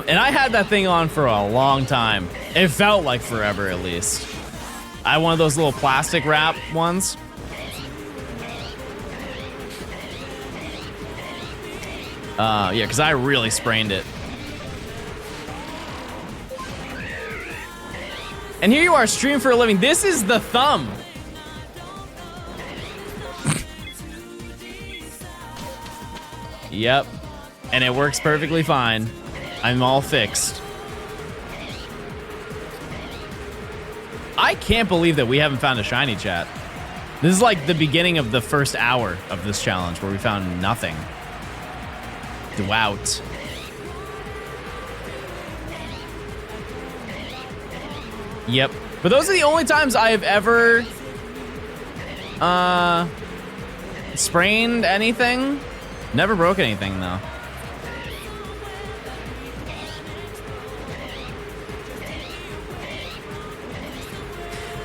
And I had that thing on for a long time. It felt like forever, at least. I had one of those little plastic wrap ones. Yeah, because I really sprained it. And here you are, streaming for a living. This is the thumb. Yep. And it works perfectly fine. I'm all fixed. I can't believe that we haven't found a shiny, chat. This is like the beginning of the first hour of this challenge where we found nothing. Throughout. Yep. But those are the only times I have ever sprained anything. Never broke anything though.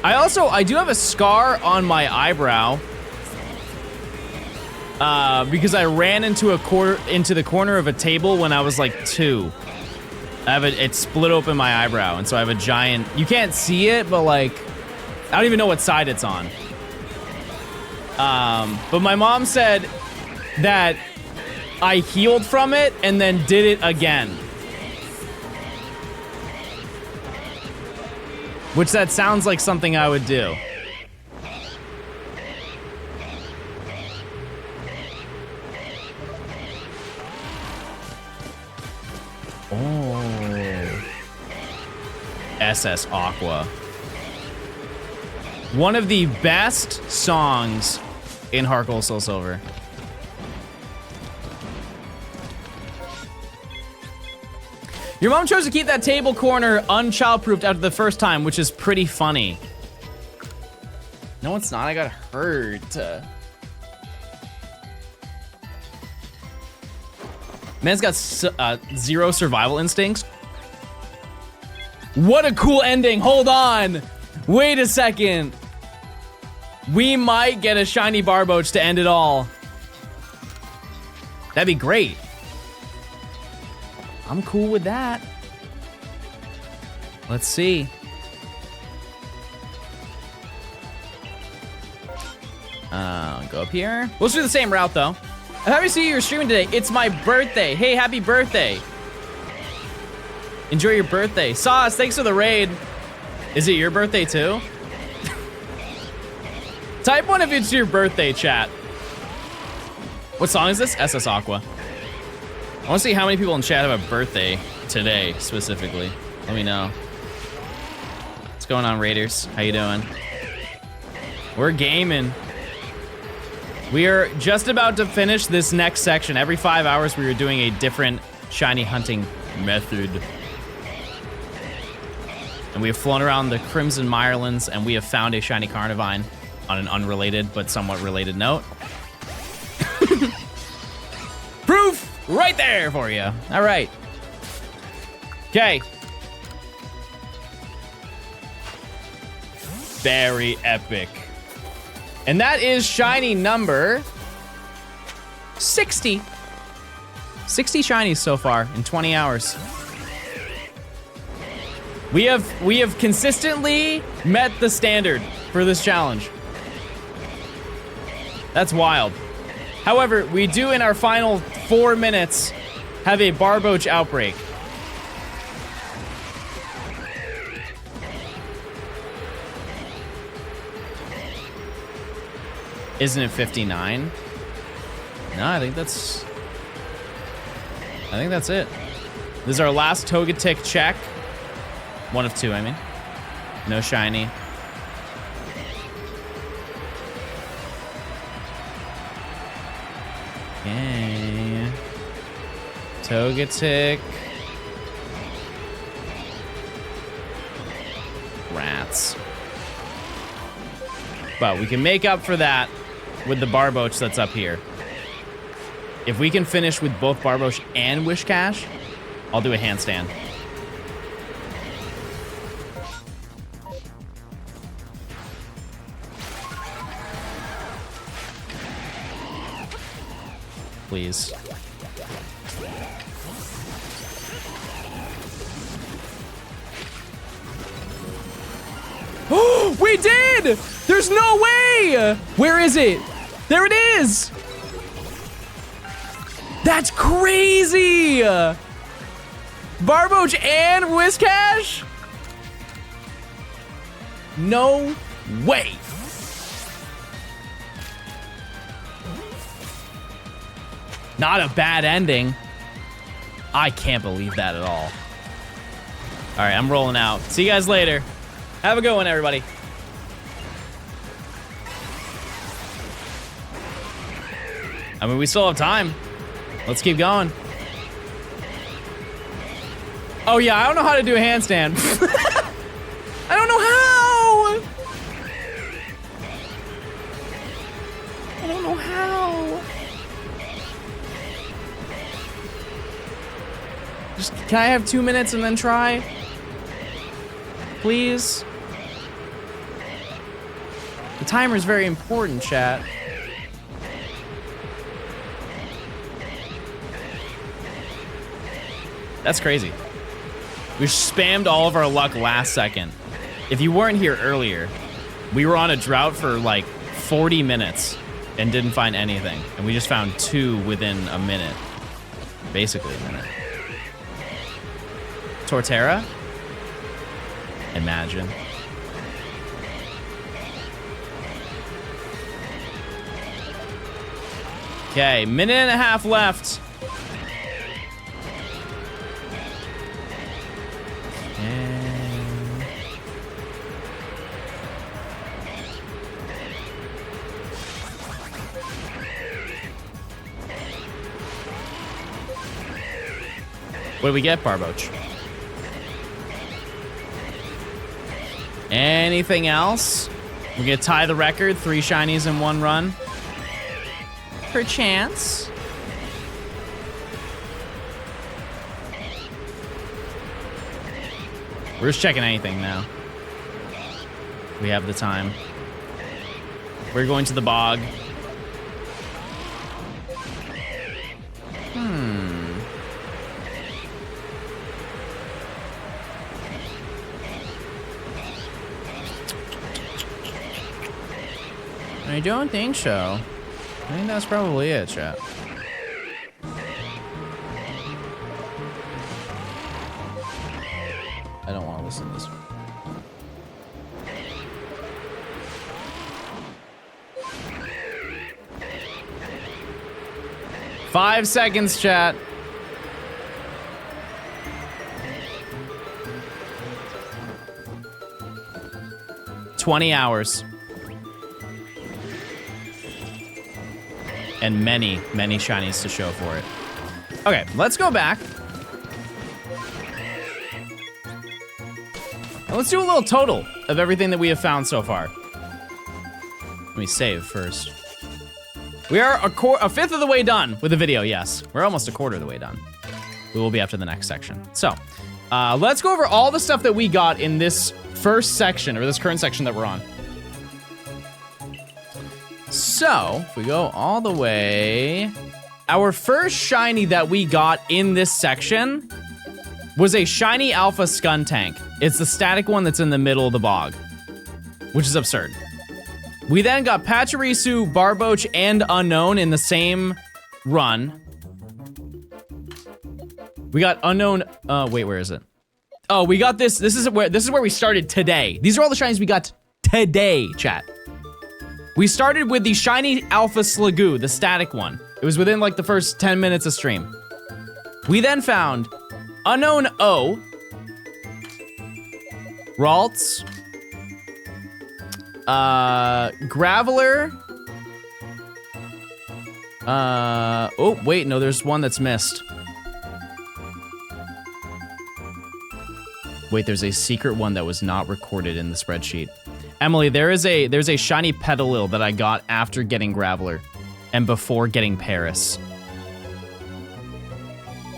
I do have a scar on my eyebrow because I ran into the corner of a table when I was like 2. It split open my eyebrow, and so I have a giant, you can't see it, but like, I don't even know what side it's on. But my mom said that I healed from it and then did it again. Which that sounds like something I would do. Oh. SS Aqua. One of the best songs in Heart Gold Soul Silver. Your mom chose to keep that table corner unchild-proofed after the first time, which is pretty funny. No, it's not. I got hurt. Man's got 0 survival instincts. What a cool ending. Hold on. Wait a second. We might get a shiny Barboach to end it all. That'd be great. I'm cool with that. Let's see. Go up here. We'll do the same route though. I'm happy to see you're streaming today. It's my birthday. Hey, happy birthday. Enjoy your birthday. Sauce, thanks for the raid. Is it your birthday too? Type 1 if it's your birthday, chat. What song is this? SS Aqua. I want to see how many people in chat have a birthday today, specifically. Let me know. What's going on, Raiders? How you doing? We're gaming. We are just about to finish this next section. Every 5 hours, we are doing a different shiny hunting method. And we have flown around the Crimson Mirelands, and we have found a shiny Carnivine on an unrelated but somewhat related note. Proof right there for you. All right. Okay. Very epic. And that is shiny number 60. 60 shinies so far in 20 hours. We have consistently met the standard for this challenge. That's wild. However, we do in our final 4 minutes have a Barboach outbreak. Isn't it 59? No, I think that's it. This is our last Togetic check. 1 of 2, I mean. No shiny. Okay. Togetic. Rats. But we can make up for that with the Barboach that's up here. If we can finish with both Barboach and Wishcash, I'll do a handstand. Please. Oh, we did! There's no way! Where is it? There it is! That's crazy! Barboach and Whiscash? No way. Not a bad ending. I can't believe that at all. All right, I'm rolling out. See you guys later. Have a good one, everybody. I mean, we still have time. Let's keep going. Oh yeah, I don't know how to do a handstand. I don't know how. I don't know how. Just, can I have 2 minutes and then try? Please? The timer is very important, chat. That's crazy. We spammed all of our luck last second. If you weren't here earlier, we were on a drought for like 40 minutes and didn't find anything. And we just found 2 within a minute. Basically a minute. Torterra? Imagine. Okay, minute and a half left. What do we get, Barboach? Anything else? We're gonna tie the record, 3 shinies in 1 run. Perchance. We're just checking anything now. We have the time. We're going to the bog. I don't think so. I think that's probably it, chat. I don't want to listen to this. Five seconds, chat. $20 hours. And many, many shinies to show for it. Okay, let's go back. And let's do a little total of everything that we have found so far. Let me save first. We are a fifth of the way done with the video, yes. We're almost a quarter of the way done. We will be after the next section. So, let's go over all the stuff that we got in this first section, or this current section that we're on. So, if we go all the way, our first shiny that we got in this section was a shiny alpha Skuntank. It's the static one that's in the middle of the bog, which is absurd. We then got Pachirisu, Barboach, and Unknown in the same run. We got Unknown, wait, where is it? Oh, we got this is where we started today. These are all the shinies we got today, chat. We started with the shiny alpha Sligoo, the static one. It was within like the first 10 minutes of stream. We then found Unknown O, Ralts, Graveler. Oh, wait, no, there's one that's missed. Wait, there's a secret one that was not recorded in the spreadsheet. Emily, there's a shiny Petilil that I got after getting Graveler and before getting Paris.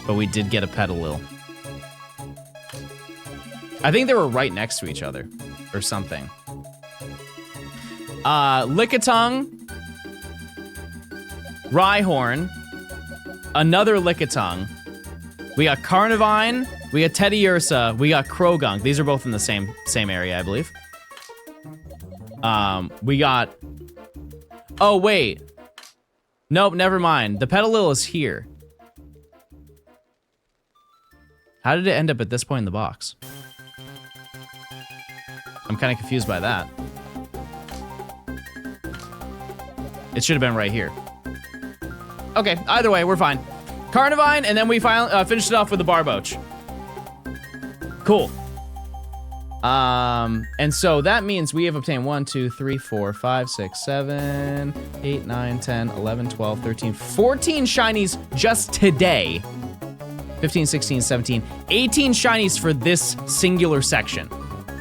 But we did get a Petilil. I think they were right next to each other or something. Lickitung, Rhyhorn, another Lickitung. We got Carnivine, we got Teddiursa, we got Krogunk. These are both in the same area, I believe. We got... Oh, wait. Nope, never mind. The Petilil is here. How did it end up at this point in the box? I'm kind of confused by that. It should have been right here. Okay, either way, we're fine. Carnivine, and then we finally finished it off with the Barboach. Cool. And so that means we have obtained 1, 2, 3, 4, 5, 6, 7, 8, 9, 10, 11, 12, 13, 14 shinies just today. 15, 16, 17, 18 shinies for this singular section,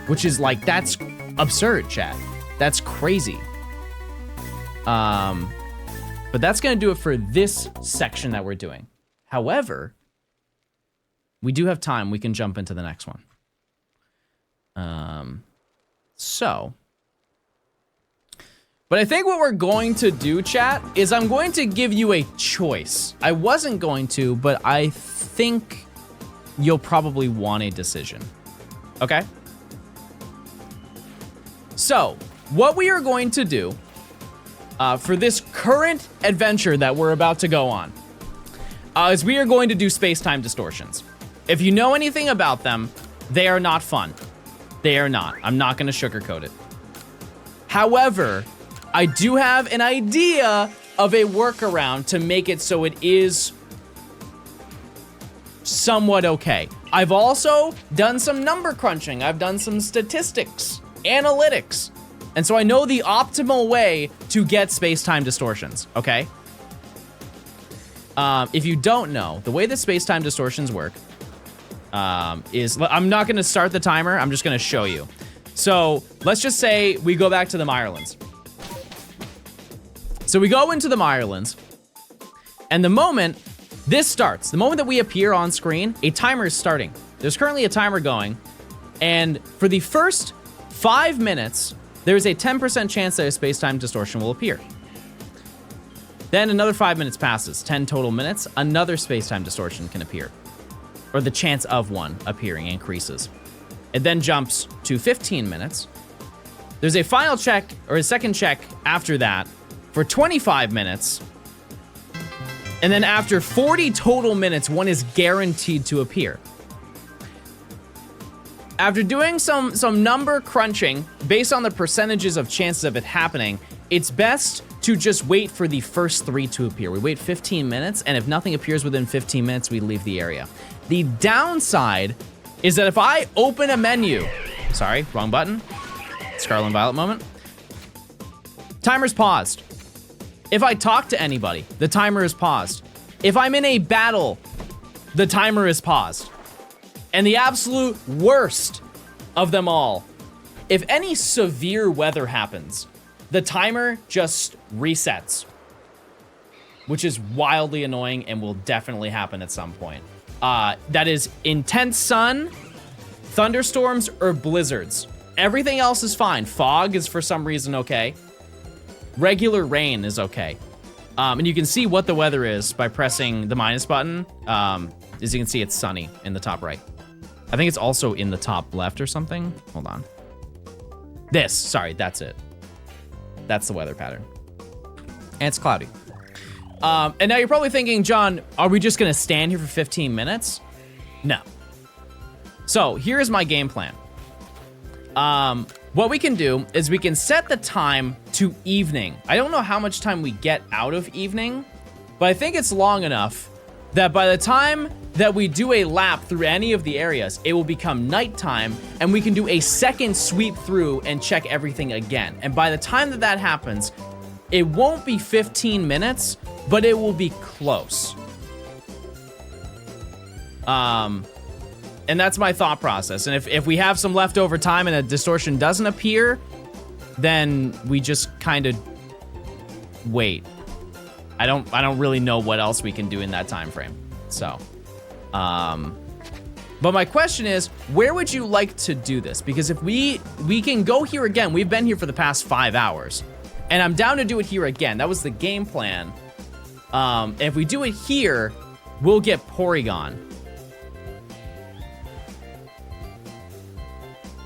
which is like, that's absurd, chat. That's crazy. But that's gonna do it for this section that we're doing. However, we do have time. We can jump into the next one. But I think what we're going to do, chat, is I'm going to give you a choice. I wasn't going to, but I think you'll probably want a decision. Okay? So, what we are going to do for this current adventure that we're about to go on is we are going to do space-time distortions. If you know anything about them, they are not fun. They are not. I'm not going to sugarcoat it. However, I do have an idea of a workaround to make it so it is somewhat okay. I've also done some number crunching. I've done some statistics, analytics. And so I know the optimal way to get space-time distortions, okay? If you don't know, the way that space-time distortions work is, I'm not gonna start the timer, I'm just gonna show you. So let's just say we go back to the Mirelands. So we go into the Mirelands, and the moment this starts, the moment that we appear on screen, a timer is starting. There's currently a timer going, and for the first 5 minutes, there's a 10% chance that a space-time distortion will appear. Then another 5 minutes passes, 10 total minutes, another space-time distortion can appear. Or the chance of one appearing increases. It then jumps to 15 minutes. There's a final check, or a second check after that, for 25 minutes. And then after 40 total minutes, one is guaranteed to appear. After doing some number crunching, based on the percentages of chances of it happening, it's best to just wait for the first 3 to appear. We wait 15 minutes, and if nothing appears within 15 minutes, we leave the area. The downside is that if I open a menu, sorry, wrong button, Scarlet and Violet moment, timer's paused. If I talk to anybody, the timer is paused. If I'm in a battle, the timer is paused. And the absolute worst of them all, if any severe weather happens, the timer just resets, which is wildly annoying and will definitely happen at some point. That is intense sun, thunderstorms, or blizzards. Everything else is fine. Fog is for some reason okay. Regular rain is okay. And you can see what the weather is by pressing the minus button. As you can see, it's sunny in the top right. I think it's also in the top left or something. Hold on. Sorry, that's it. That's the weather pattern. And it's cloudy. And now you're probably thinking, John, are we just gonna stand here for 15 minutes? No. So here's my game plan. What we can do is we can set the time to evening. I don't know how much time we get out of evening, but I think it's long enough that by the time that we do a lap through any of the areas, it will become nighttime, and we can do a second sweep through and check everything again. And by the time that that happens, it won't be 15 minutes, but it will be close. And that's my thought process. And if we have some leftover time and a distortion doesn't appear, then we just kind of wait. I don't really know what else we can do in that time frame. So, but my question is, where would you like to do this? Because if we can go here again, we've been here for the past 5 hours, and I'm down to do it here again. That was the game plan. If we do it here, we'll get Porygon.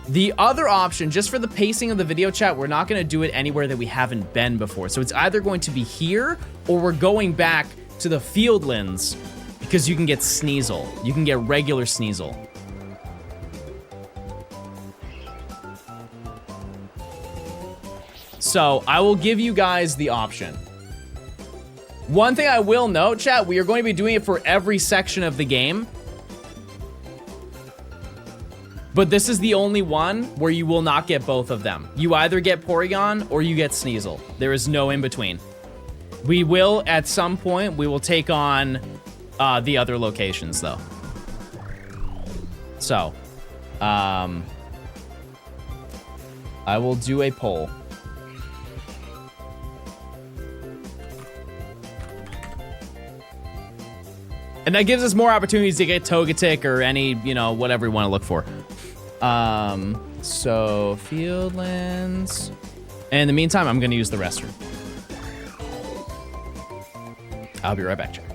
The other option, just for the pacing of the video chat, we're not gonna do it anywhere that we haven't been before. So it's either going to be here, or we're going back to the Fieldlands, because you can get Sneasel. You can get regular Sneasel. So I will give you guys the option. One thing I will note, chat, we are going to be doing it for every section of the game. But this is the only one where you will not get both of them. You either get Porygon or you get Sneasel. There is no in between. We will, at some point, we will take on the other locations, though. So, I will do a poll. And that gives us more opportunities to get Togetic or any, you know, whatever we want to look for. So Fieldlands. And in the meantime, I'm going to use the restroom. I'll be right back, chat.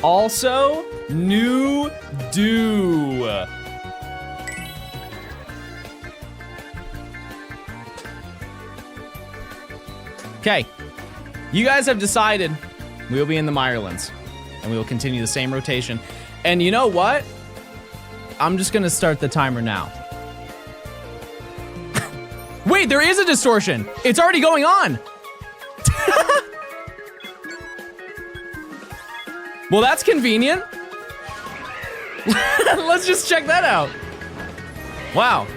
Also, new do. Okay, you guys have decided we will be in the Mirelands, and we will continue the same rotation. And you know what? I'm just gonna start the timer now. Wait, there is a distortion. It's already going on. Well, that's convenient. Let's just check that out. Wow.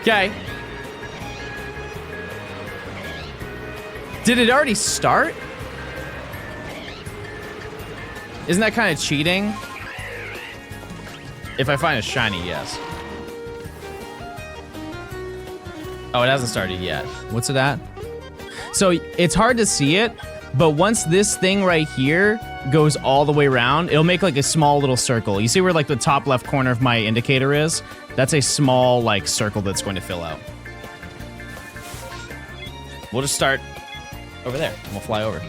Okay. Did it already start? Isn't that kind of cheating? If I find a shiny, yes. Oh, it hasn't started yet. What's it at? So it's hard to see it, but once this thing right here goes all the way around, it'll make like a small little circle. You see where like the top left corner of my indicator is? That's a small like circle that's going to fill out. We'll just start over there and we'll fly over.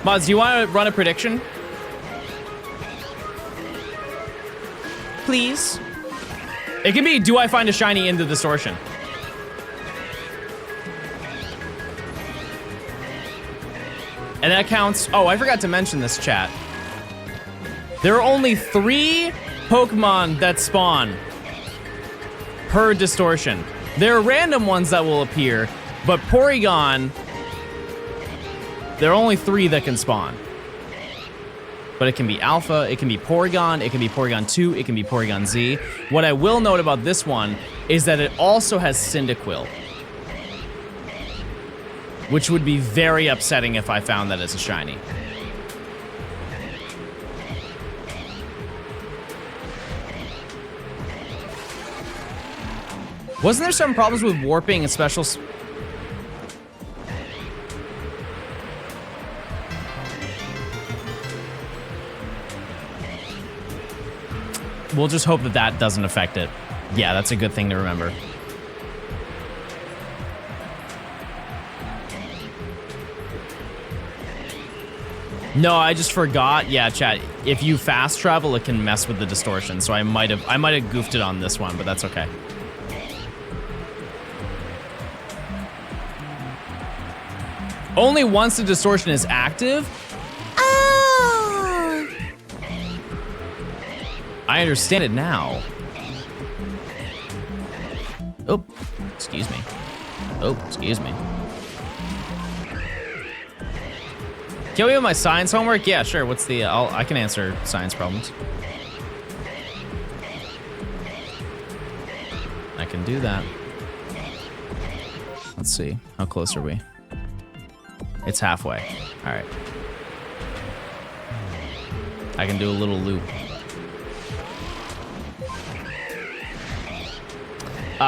Mods, do you want to run a prediction? Please? It can be, do I find a shiny in the distortion? And that counts, oh, I forgot to mention this, chat. There are only 3 Pokemon that spawn per distortion. There are random ones that will appear, but Porygon, there are only 3 that can spawn. But it can be Alpha, it can be Porygon, it can be Porygon 2, it can be Porygon Z. What I will note about this one is that it also has Cyndaquil. which would be very upsetting if I found that as a shiny. Wasn't there some problems with warping and special... We'll just hope that that doesn't affect it. Yeah, that's a good thing to remember. No, I just forgot. Yeah, chat. If you fast travel, it can mess with the distortion. So I might have goofed it on this one, but that's okay. Only once the distortion is active. Oh. I understand it now. Oh, excuse me. Oh, excuse me. Can we have my science homework? Yeah, sure. What's the... I can answer science problems. I can do that. Let's see. How close are we? It's halfway. All right. I can do a little loop.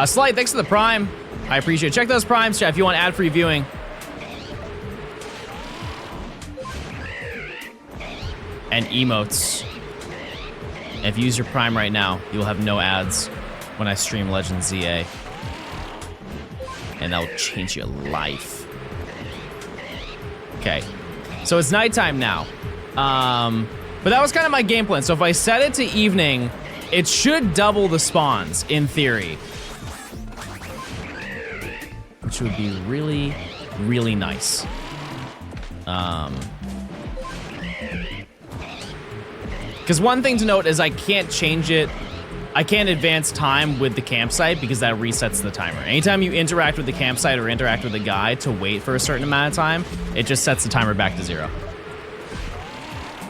Slight, thanks for the prime. I appreciate it. Check those primes, chat, if you want ad-free viewing. And emotes. If you use your prime right now, you will have no ads when I stream Legends ZA. And that'll change your life. Okay, so it's nighttime now. But that was kind of my game plan. So if I set it to evening, it should double the spawns, in theory. Which would be really, really nice. Because one thing to note is I can't change it. I can't advance time with the campsite because that resets the timer. Anytime you interact with the campsite or interact with a guy to wait for a certain amount of time, it just sets the timer back to 0.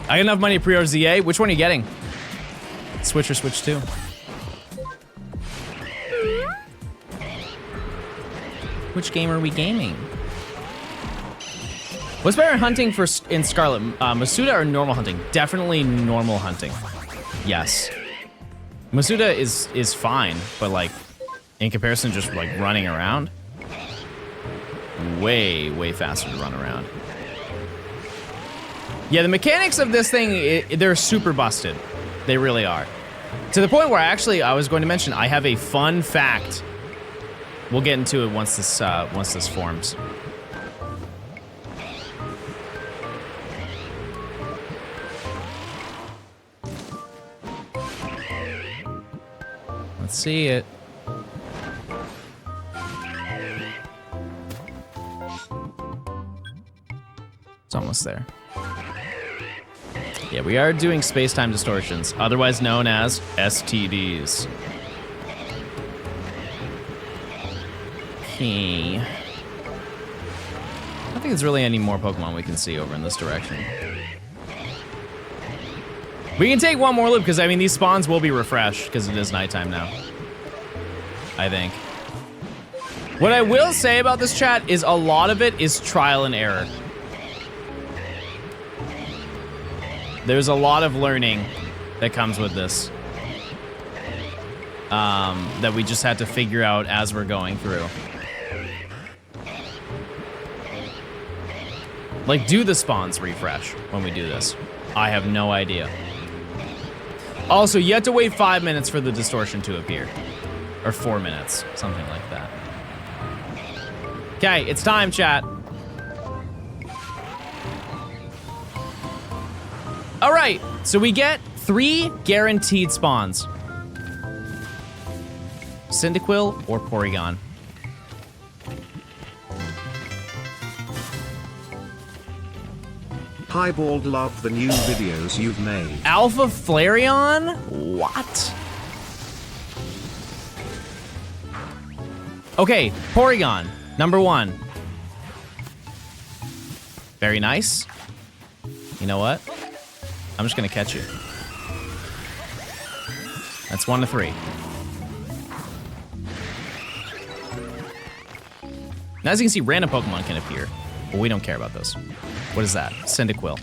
I got enough money to pre-order ZA. Which one are you getting? Switch or Switch 2? Which game are we gaming? What's better hunting for in Scarlet? Masuda or normal hunting? Definitely normal hunting. Yes. Masuda is fine, but like in comparison, just like running around, way faster to run around. Yeah, the mechanics of this thing, they're super busted. They really are. To the point where I was going to mention, I have a fun fact. We'll get into it once this forms. Let's see it. It's almost there. Yeah, we are doing space-time distortions, otherwise known as STDs. Okay. I don't think there's really any more Pokemon we can see over in this direction. We can take one more loop, because, I mean, these spawns will be refreshed, because it is nighttime now. I think. What I will say about this chat is a lot of it is trial and error. There's a lot of learning that comes with this. That we just had to figure out as we're going through. Like, do the spawns refresh when we do this? I have no idea. Also, you have to wait 5 minutes for the distortion to appear. Or 4 minutes, something like that. Okay, it's time, chat. All right, so we get 3 guaranteed spawns. Cyndaquil or Porygon. Highballed, love the new videos you've made. Alpha Flareon? What? Okay, Porygon, number 1. Very nice. You know what? I'm just gonna catch you. That's 1 to 3. Now, as you can see, random Pokemon can appear, but we don't care about those. What is that? Cyndaquil.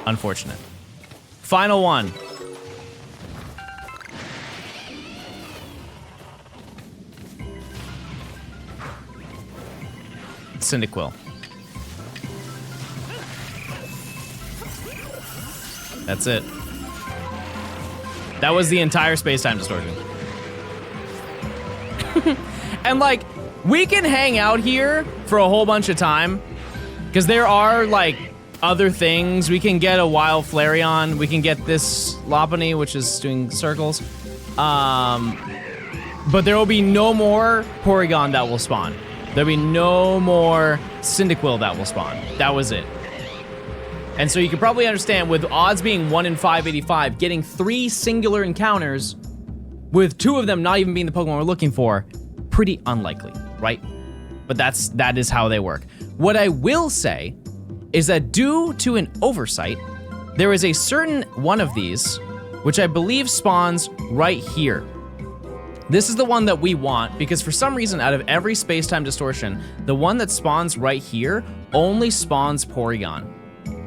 Unfortunate. Final one. Cyndaquil. That's it. That was the entire Spacetime Distortion. And like, we can hang out here for a whole bunch of time because there are like other things. We can get a wild Flareon. We can get this Lopunny, which is doing circles. But there will be no more Porygon that will spawn. There'll be no more Cyndaquil that will spawn. That was it. And so you can probably understand, with odds being 1 in 585, getting 3 singular encounters, with 2 of them not even being the Pokemon we're looking for, pretty unlikely, right? But that is how they work. What I will say is that due to an oversight, there is a certain one of these, which I believe spawns right here. This is the one that we want, because for some reason, out of every Spacetime Distortion, the one that spawns right here only spawns Porygon.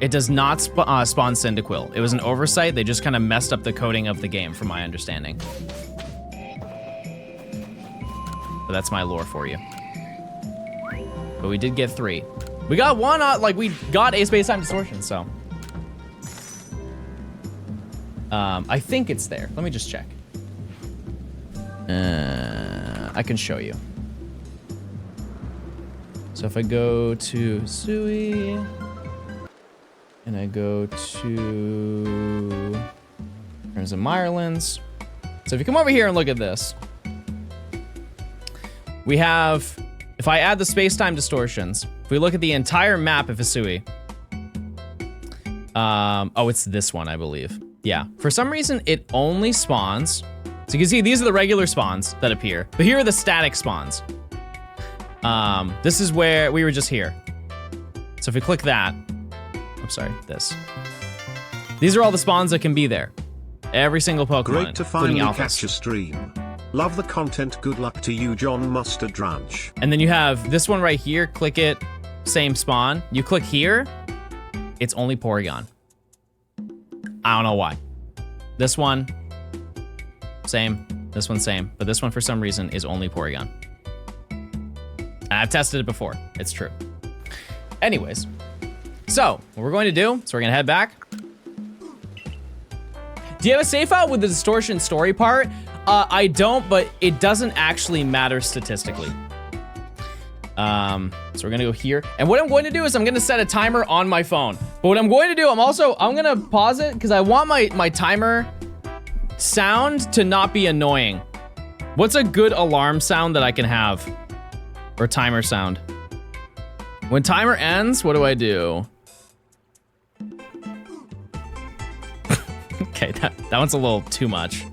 It does not spawn Cyndaquil. It was an oversight. They just kind of messed up the coding of the game, from my understanding. But that's my lore for you. But we did get 3. We got one, we got a Spacetime Distortion, so. I think it's there. Let me just check. I can show you. So if I go to Sui, and I go to there's a Mirelands. So if you come over here and look at this, we have, if I add the Spacetime Distortions, if we look at the entire map of Hisui, oh, it's this one, I believe. Yeah, for some reason, it only spawns. So you can see these are the regular spawns that appear, but here are the static spawns. This is where we were just here. So if we click that, I'm sorry, this. These are all the spawns that can be there. Every single Pokemon, Great to finally including catch a stream. Love the content. Good luck to you, John Mustard Ranch. And then you have this one right here. Click it, same spawn. You click here, it's only Porygon. I don't know why. This one, same. This one, same. But this one, for some reason, is only Porygon. And I've tested it before. It's true. Anyways, so what we're going to do, so we're going to head back. Do you have a save out with the Distortion story part? I don't, but it doesn't actually matter statistically. So we're gonna go here. And what I'm going to do is I'm gonna set a timer on my phone. But what I'm going to do, I'm gonna pause it because I want my timer sound to not be annoying. What's a good alarm sound that I can have? Or timer sound? When timer ends, what do I do? Okay, that one's a little too much.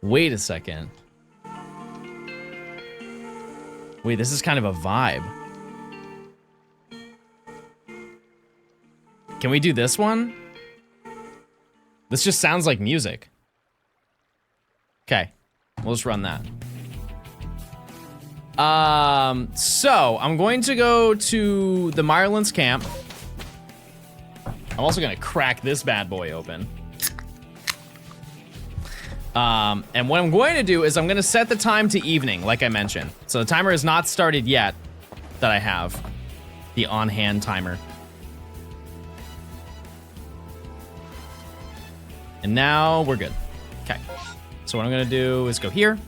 Wait a second. Wait, this is kind of a vibe. Can we do this one? This just sounds like music. Okay, we'll just run that. So I'm going to go to the Mirelands camp. I'm also gonna crack this bad boy open. And what I'm going to do is I'm gonna set the time to evening, like I mentioned. So the timer is not started yet that I have. The on-hand timer. And now we're good. Okay. So what I'm gonna do is go here.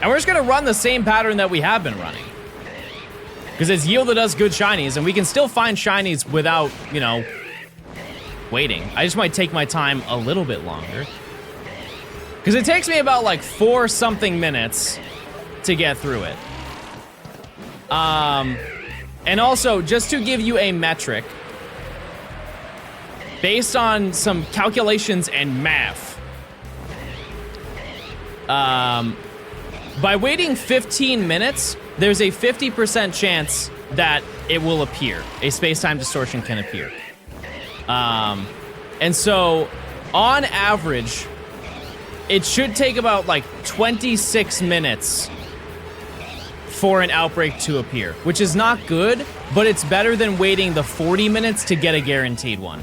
And we're just gonna run the same pattern that we have been running. Because it's yielded us good shinies, and we can still find shinies without, you know, waiting. I just might take my time a little bit longer. Because it takes me about like 4 something minutes to get through it. And also, just to give you a metric, based on some calculations and math, by waiting 15 minutes, there's a 50% chance that it will appear. A space-time distortion can appear. And so, on average, it should take about like 26 minutes for an outbreak to appear, which is not good, but it's better than waiting the 40 minutes to get a guaranteed one.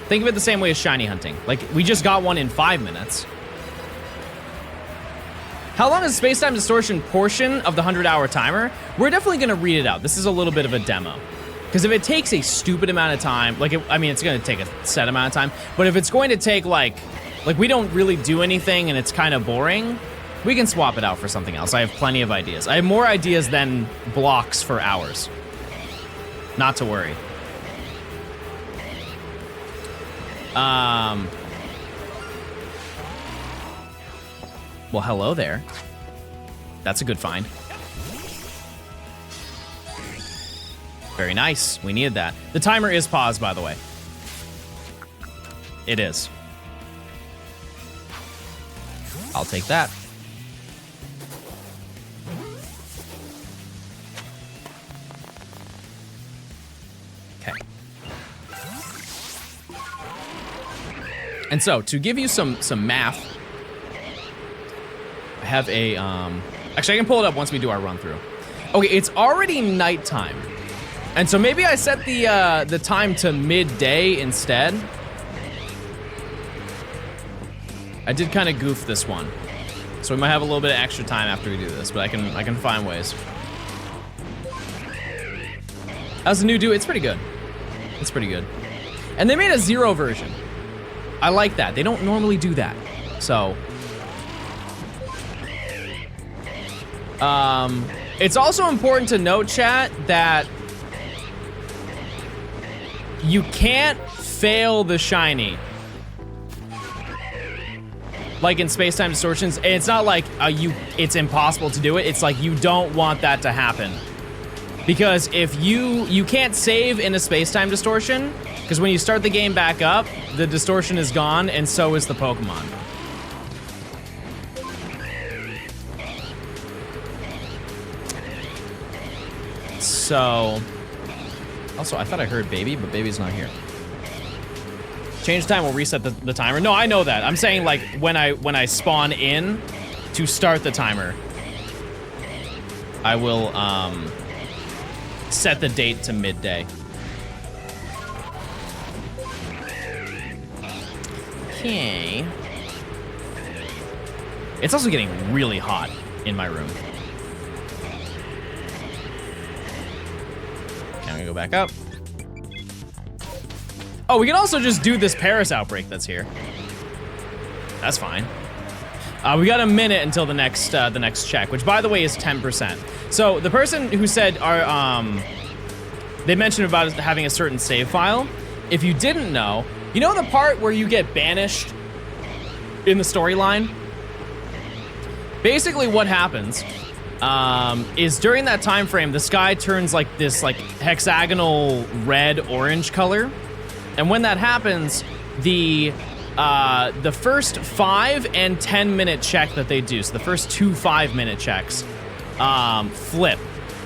Think of it the same way as shiny hunting. Like, we just got one in 5 minutes. How long is the space-time distortion portion of the 100-hour timer? We're definitely gonna read it out. This is a little bit of a demo. Because if it takes a stupid amount of time, like, I mean, it's gonna take a set amount of time, but if it's going to take, like we don't really do anything and it's kind of boring, we can swap it out for something else. I have plenty of ideas. I have more ideas than blocks for hours. Not to worry. Well, hello there. That's a good find. Very nice. We needed that. The timer is paused, by the way. It is. I'll take that. Okay. And so, to give you some math, I have a, actually I can pull it up once we do our run through. Okay, it's already nighttime. And so maybe I set the time to midday instead. I did kind of goof this one. So we might have a little bit of extra time after we do this, but I can find ways. As a new do, it's pretty good. It's pretty good. And they made a 0 version. I like that. They don't normally do that. So it's also important to note, chat, that you can't fail the shiny. Like in space-time distortions, and it's not like it's impossible to do it. It's like you don't want that to happen. Because if you can't save in a space-time distortion, because when you start the game back up, the distortion is gone, and so is the Pokemon. So, also, I thought I heard Baby, but Baby's not here. Change time will reset the timer. No, I know that. I'm saying, like, when I spawn in to start the timer, I will set the date to midday. Okay. It's also getting really hot in my room. Now we go back up. Oh, we can also just do this Paris outbreak that's here. That's fine. We got a minute until the next check, which by the way is 10%. So the person who said they mentioned about having a certain save file. If you didn't know, you know the part where you get banished in the storyline? Basically what happens is during that time frame, the sky turns like this like hexagonal red-orange color. And when that happens, the first 5 and 10 minute check that they do, so the first 2 5-minute checks, flip.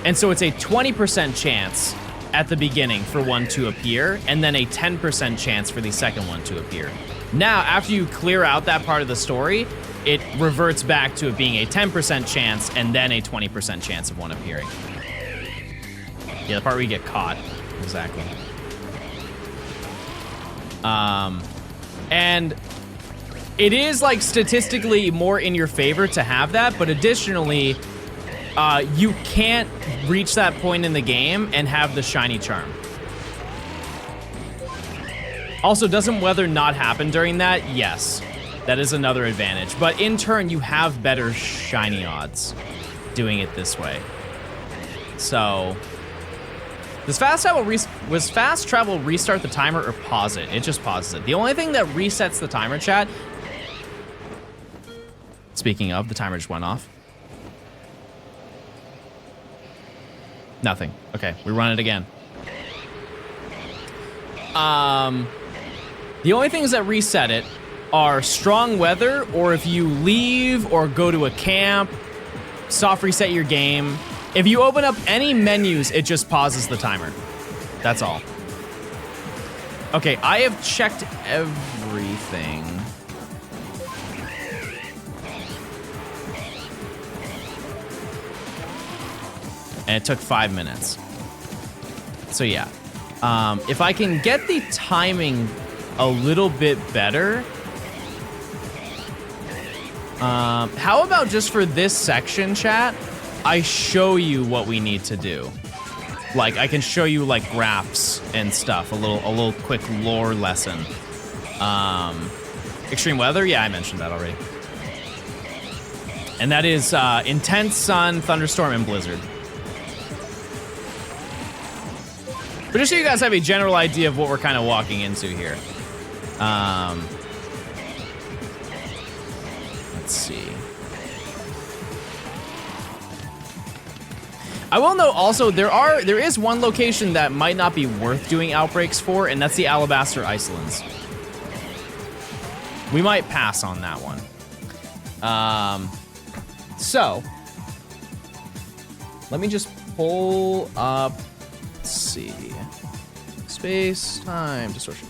And so it's a 20% chance at the beginning for one to appear, and then a 10% chance for the second one to appear. Now, after you clear out that part of the story, it reverts back to it being a 10% chance and then a 20% chance of one appearing. Yeah, the part where you get caught. Exactly. And it is like statistically more in your favor to have that, but additionally, you can't reach that point in the game and have the shiny charm. Also, doesn't weather not happen during that? Yes, that is another advantage. But in turn, you have better shiny odds doing it this way. So, was fast travel restart the timer or pause it? It just pauses it. The only thing that resets the timer, chat. Speaking of, the timer just went off. Nothing. Okay, we run it again. The only things that reset it are strong weather, or if you leave or go to a camp, soft reset your game. If you open up any menus, it just pauses the timer. That's all. Okay, I have checked everything. And it took 5 minutes. So yeah. If I can get the timing a little bit better. How about just for this section, chat, I show you what we need to do. Like, I can show you, like, graphs and stuff. A little quick lore lesson. Extreme weather? Yeah, I mentioned that already. And that is intense sun, thunderstorm, and blizzard. But just so you guys have a general idea of what we're kind of walking into here. Let's see. I will note also there is one location that might not be worth doing outbreaks for, and that's the Alabaster Icelands. We might pass on that one. So let me just pull up. Let's see. Space time distortion.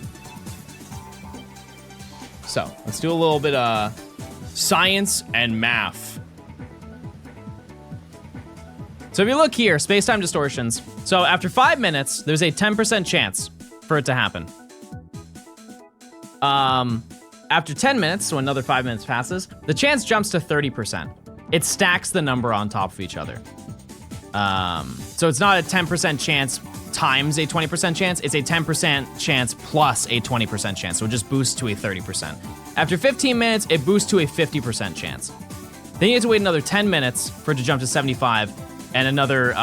So let's do a little bit of science and math. So if you look here, space-time distortions. So after 5 minutes, there's a 10% chance for it to happen. After 10 minutes, so another 5 minutes passes, the chance jumps to 30%. It stacks the number on top of each other. So it's not a 10% chance times a 20% chance, it's a 10% chance plus a 20% chance. So it just boosts to a 30%. After 15 minutes, it boosts to a 50% chance. Then you have to wait another 10 minutes for it to jump to 75, and another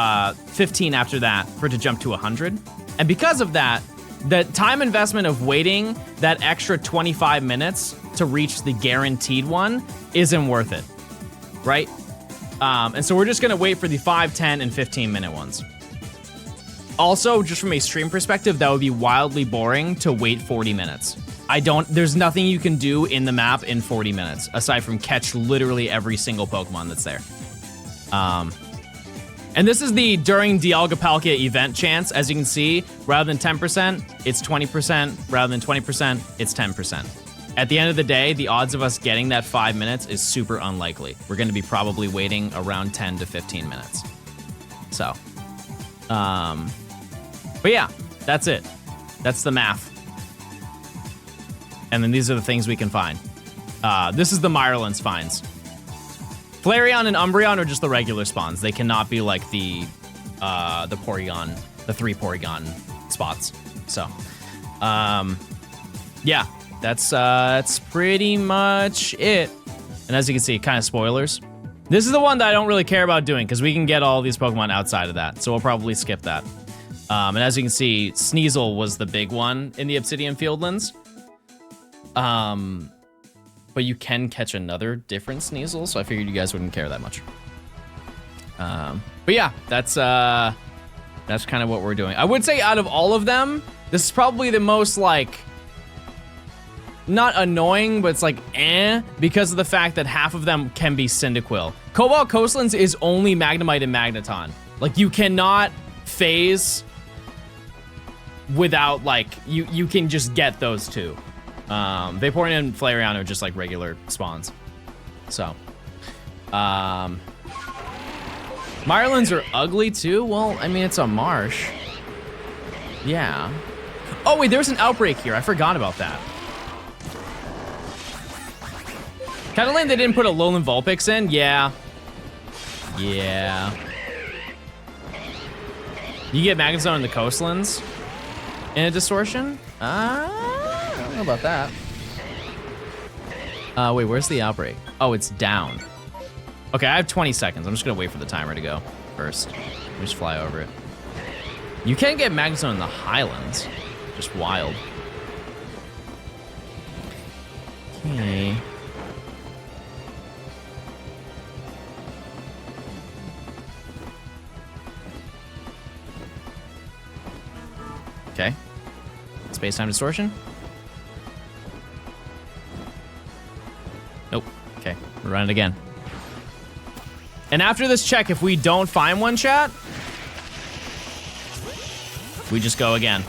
15 after that for it to jump to 100. And because of that, the time investment of waiting that extra 25 minutes to reach the guaranteed one isn't worth it, right? And so we're just gonna wait for the 5, 10, and 15 minute ones. Also, just from a stream perspective, that would be wildly boring to wait 40 minutes. There's nothing you can do in the map in 40 minutes, aside from catch literally every single Pokemon that's there. And this is the during Dialga-Palkia event chance. As you can see, rather than 10%, it's 20%. Rather than 20%, it's 10%. At the end of the day, the odds of us getting that 5 minutes is super unlikely. We're gonna be probably waiting around 10 to 15 minutes. So, but yeah, that's it. That's the math. And then these are the things we can find. This is the Mirelands finds. Flareon and Umbreon are just the regular spawns. They cannot be like the Porygon, the 3 Porygon spots. So, yeah, that's pretty much it. And as you can see, kind of spoilers. This is the one that I don't really care about doing because we can get all these Pokemon outside of that. So we'll probably skip that. And as you can see, Sneasel was the big one in the Obsidian Fieldlands. But you can catch another different Sneasel, so I figured you guys wouldn't care that much. But yeah, that's kind of what we're doing. I would say out of all of them, this is probably the most, like, not annoying, but it's like, because of the fact that half of them can be Cyndaquil. Cobalt Coastlands is only Magnemite and Magneton. Like, you cannot phase without, like, you can just get those two. Vaporeon and Flareon are just like regular spawns. So, Mirelands are ugly too? Well, I mean, it's a marsh. Yeah. Oh wait, there's an outbreak here. I forgot about that. Kinda lame they didn't put a Alolan Vulpix in? Yeah. Yeah. You get Magnezone in the coastlands in a distortion? I don't know about that. Wait, where's the outbreak? Oh, it's down. Okay, I have 20 seconds. I'm just gonna wait for the timer to go first. Let me just fly over it. You can get Magnezone in the Highlands. Just wild. Okay. Okay. Space-time distortion. run it again. And after this check, if we don't find one, chat, we just go again.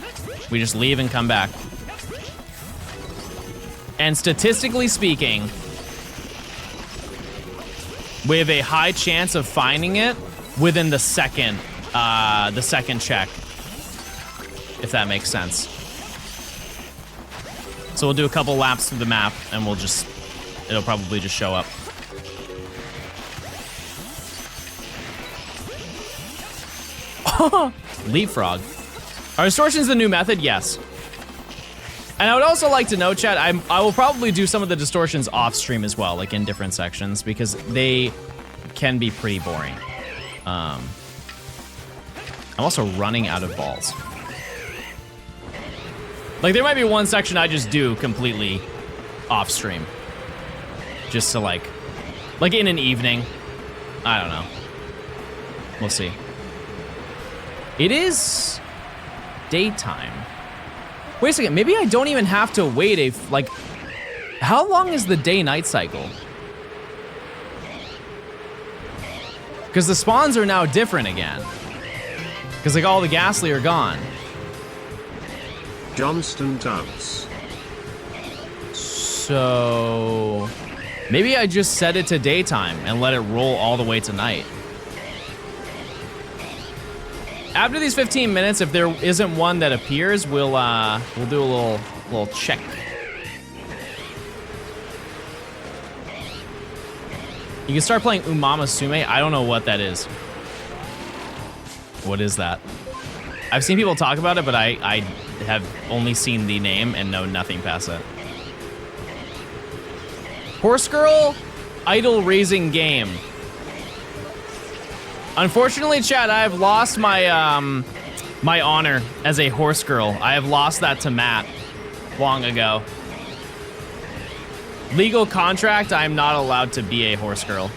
We just leave and come back. And statistically speaking, we have a high chance of finding it within the second check, if that makes sense. So we'll do a couple laps through the map, and it'll probably just show up. Leapfrog. Are distortions the new method? Yes. And I would also like to know, chat, I will probably do some of the distortions off stream as well, like in different sections, because they can be pretty boring. I'm also running out of balls. Like, there might be one section I just do completely off stream. Just to like in an evening. I don't know. We'll see. It is daytime. Wait a second, maybe I don't even have to wait how long is the day-night cycle? Because the spawns are now different again. Because like all the ghastly are gone. Johnston dance. So maybe I just set it to daytime and let it roll all the way to night. After these 15 minutes, if there isn't one that appears, we'll do a little check. You can start playing Umama Sume. I don't know what that is. What is that? I've seen people talk about it, but I have only seen the name and know nothing past it. Horse Girl Idol Raising Game. Unfortunately, chat, I have lost my my honor as a horse girl. I have lost that to Matt long ago. Legal contract, I am not allowed to be a horse girl.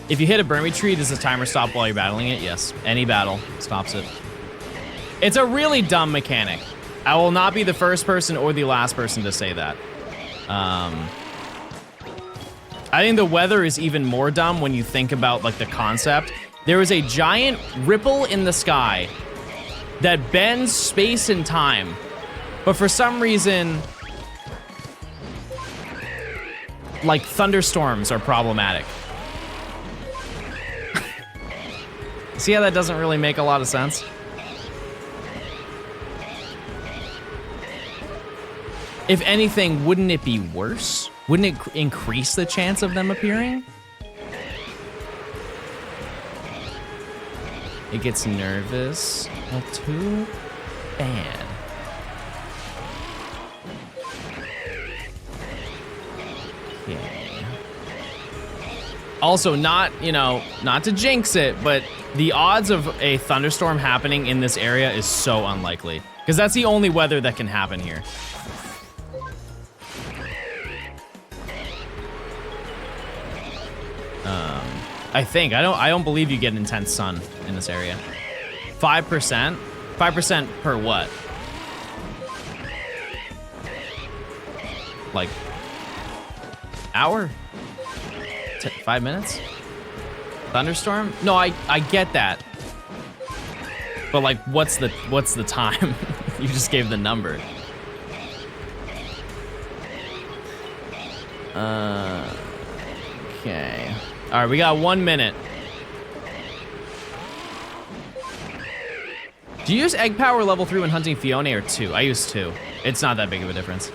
If you hit a Burmy tree, does the timer stop while you're battling it? Yes, any battle stops it. It's a really dumb mechanic. I will not be the first person or the last person to say that. I think the weather is even more dumb when you think about like the concept. There is a giant ripple in the sky that bends space and time, but for some reason, like thunderstorms are problematic. See how that doesn't really make a lot of sense? If anything, wouldn't it be worse? Wouldn't it increase the chance of them appearing? It gets nervous. Well, too bad. Okay. Also, not to jinx it, but the odds of a thunderstorm happening in this area is so unlikely. Because that's the only weather that can happen here. I think. I don't believe you get intense sun in this area. 5%? 5% per what? Like, hour? 5 minutes? Thunderstorm? No, I get that. But like, what's the time? You just gave the number. Okay. All right, we got 1 minute. Do you use egg power level 3 when hunting Fiona or 2? I use 2. It's not that big of a difference.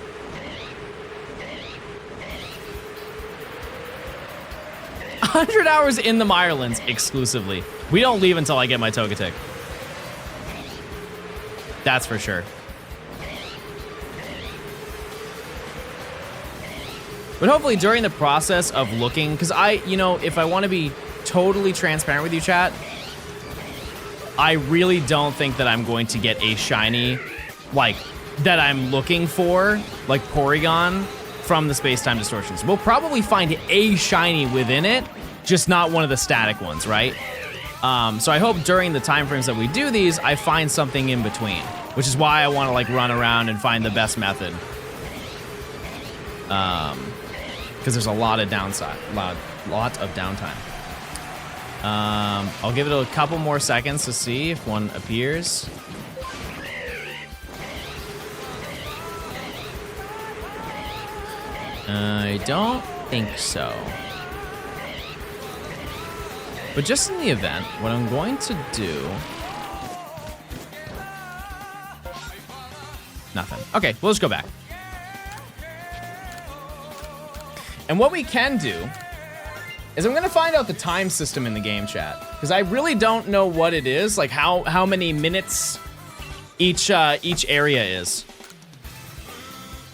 $100 hours in the Mirelands exclusively. We don't leave until I get my Togetic. That's for sure. But hopefully during the process of looking, because if I want to be totally transparent with you, chat, I really don't think that I'm going to get a shiny, like, that I'm looking for, like Porygon, from the Spacetime Distortions. We'll probably find a shiny within it, just not one of the static ones, right? So I hope during the time frames that we do these, I find something in between, which is why I want to like run around and find the best method. Because because there's a lot of downside, lot of downtime. I'll give it a couple more seconds to see if one appears. I don't think so. But just in the event, what I'm going to do... Nothing. Okay, we'll just go back. And what we can do is I'm gonna find out the time system in the game chat, because I really don't know what it is, like how many minutes each area is.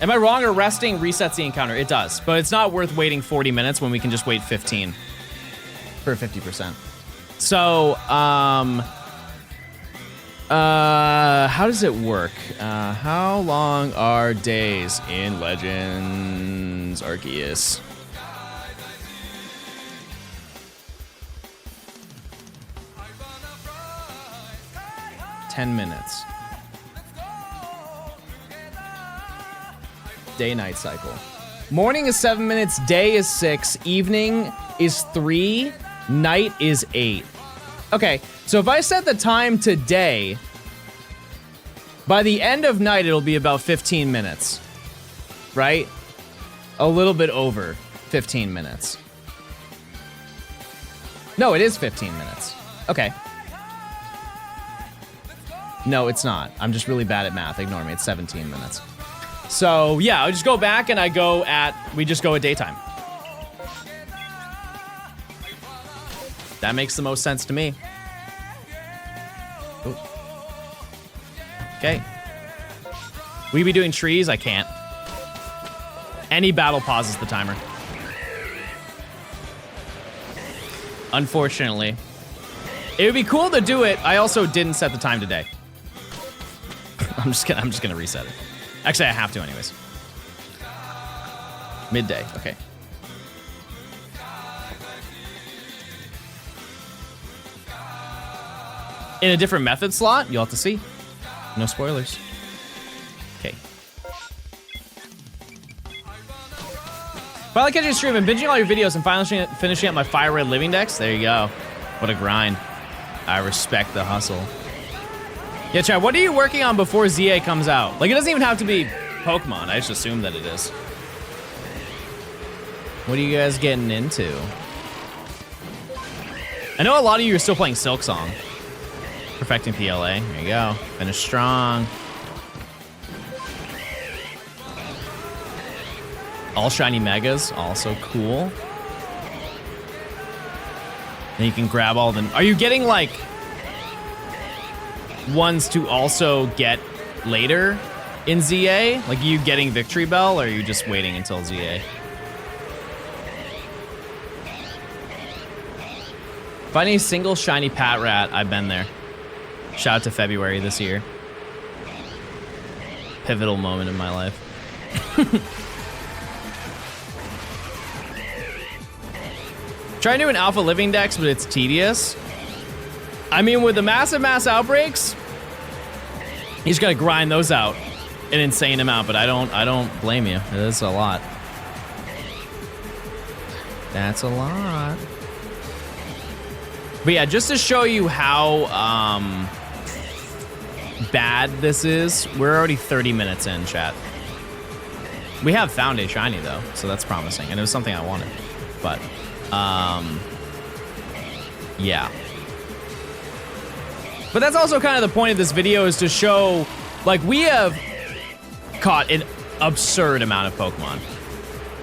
Am I wrong, or resting resets the encounter? It does, but it's not worth waiting 40 minutes when we can just wait 15 for 50%. So, how does it work? How long are days in Legends Arceus? $10. Day-night cycle. Morning is 7 minutes, day is 6, evening is 3, night is 8. Okay, so if I set the time to day, by the end of night, it'll be about 15 minutes, right? A little bit over 15 minutes. No, it is 15 minutes. Okay. No, it's not. I'm just really bad at math. Ignore me. It's 17 minutes. So, yeah, I just go back and we just go at daytime. That makes the most sense to me. Ooh. Okay. We be doing trees? I can't. Any battle pauses the timer. Unfortunately. It would be cool to do it. I also didn't set the time today. I'm just gonna reset it. Actually, I have to anyways. Midday, okay. In a different method slot, you'll have to see. No spoilers. Okay. Finally catching a stream and binging all your videos and finally finishing up my Fire Red Living Dex. There you go. What a grind. I respect the hustle. Yeah, Chad, what are you working on before ZA comes out? Like, it doesn't even have to be Pokemon. I just assume that it is. What are you guys getting into? I know a lot of you are still playing Silk Song. Perfecting PLA. There you go. Finish strong. All shiny megas. Also cool. And you can grab all the... Are you getting, like... ones to also get later in ZA? Like, are you getting Victory Bell, or are you just waiting until ZA? Finding a single shiny Patrat, I've been there. Shout out to February this year. Pivotal moment in my life. Trying to do an Alpha Living Dex, but it's tedious. I mean, with the massive mass outbreaks, you just gotta grind those out an insane amount, but I don't blame you. It is a lot. That's a lot. But yeah, just to show you how bad this is, we're already 30 minutes in, chat. We have found a shiny though, so that's promising, and it was something I wanted. But yeah. But that's also kind of the point of this video, is to show, like, we have caught an absurd amount of Pokemon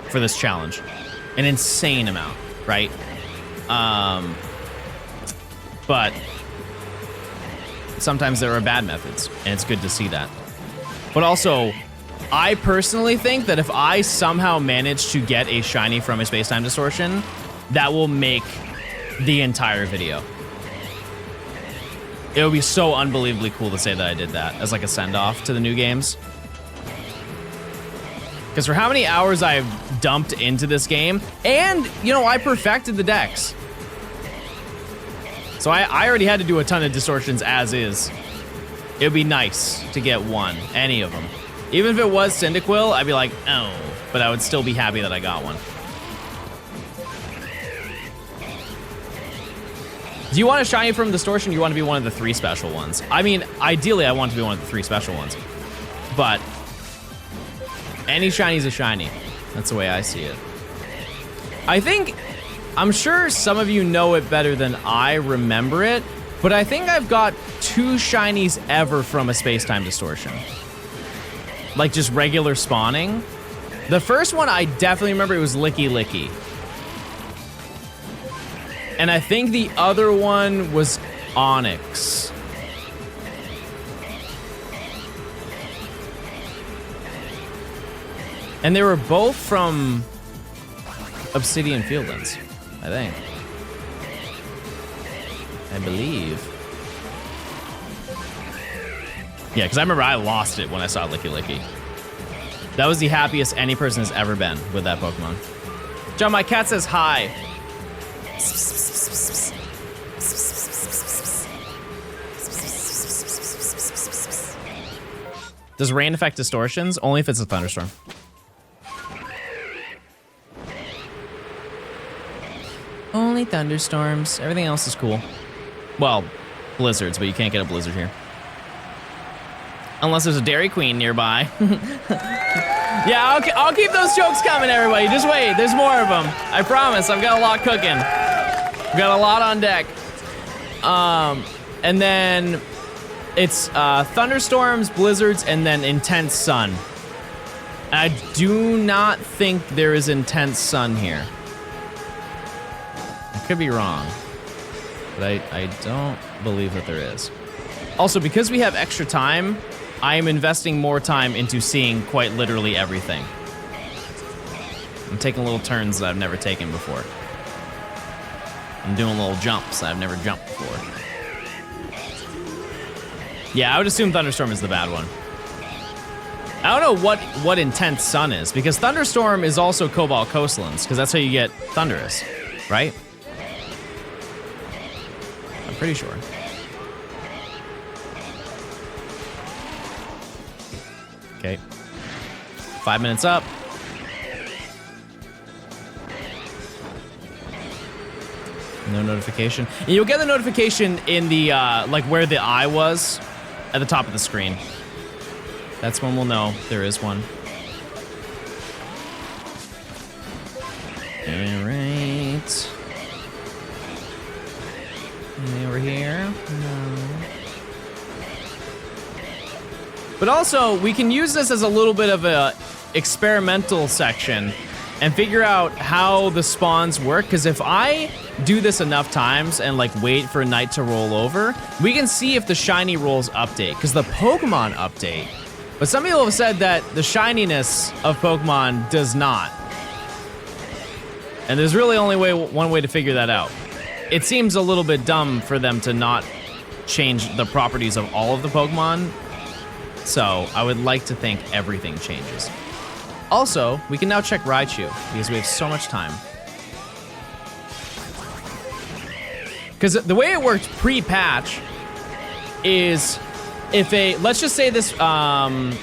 for this challenge. An insane amount, right? But sometimes there are bad methods, and it's good to see that. But also, I personally think that if I somehow manage to get a shiny from a Spacetime Distortion, that will make the entire video. It would be so unbelievably cool to say that I did that as like a send-off to the new games. Because for how many hours I've dumped into this game, and, you know, I perfected the decks. So I already had to do a ton of distortions as is. It would be nice to get one, any of them. Even if it was Cyndaquil, I'd be like, oh, but I would still be happy that I got one. Do you want a shiny from Distortion? Or you want to be one of the 3 special ones? I mean, ideally, I want to be one of the 3 special ones. But any shiny's a shiny. That's the way I see it. I'm sure some of you know it better than I remember it, but I think I've got 2 shinies ever from a Spacetime Distortion. Like just regular spawning. The first one I definitely remember, it was Lickitung. And I think the other one was Onyx. And they were both from Obsidian Fieldlands, I think. I believe. Yeah, because I remember I lost it when I saw Lickitung. That was the happiest any person has ever been with that Pokemon. John, my cat says hi. Does rain affect distortions? Only if it's a thunderstorm. Only thunderstorms. Everything else is cool. Well, blizzards, but you can't get a blizzard here. Unless there's a Dairy Queen nearby. Yeah, I'll keep those jokes coming, everybody. Just wait, there's more of them. I promise, I've got a lot cooking. I've got a lot on deck. And then it's thunderstorms, blizzards, and then intense sun. I do not think there is intense sun here. I could be wrong, but I don't believe that there is. Also, because we have extra time, I am investing more time into seeing quite literally everything. I'm taking little turns that I've never taken before. I'm doing little jumps that I've never jumped before. Yeah, I would assume Thunderstorm is the bad one. I don't know what Intense Sun is, because Thunderstorm is also Cobalt Coastlands, because that's how you get Thunderous, right? I'm pretty sure. Okay. 5 minutes up. No notification. And you'll get the notification in the, like where the eye was at the top of the screen. That's when we'll know there is one. All right. Any over here? No. But also, we can use this as a little bit of a experimental section and figure out how the spawns work, because if I do this enough times and like wait for night to roll over, we can see if the shiny rolls update, because the Pokemon update. But some people have said that the shininess of Pokemon does not. And there's really only one way to figure that out. It seems a little bit dumb for them to not change the properties of all of the Pokemon. So I would like to think everything changes. Also, we can now check Raichu because we have so much time. Because the way it worked pre-patch is if let's just say this, I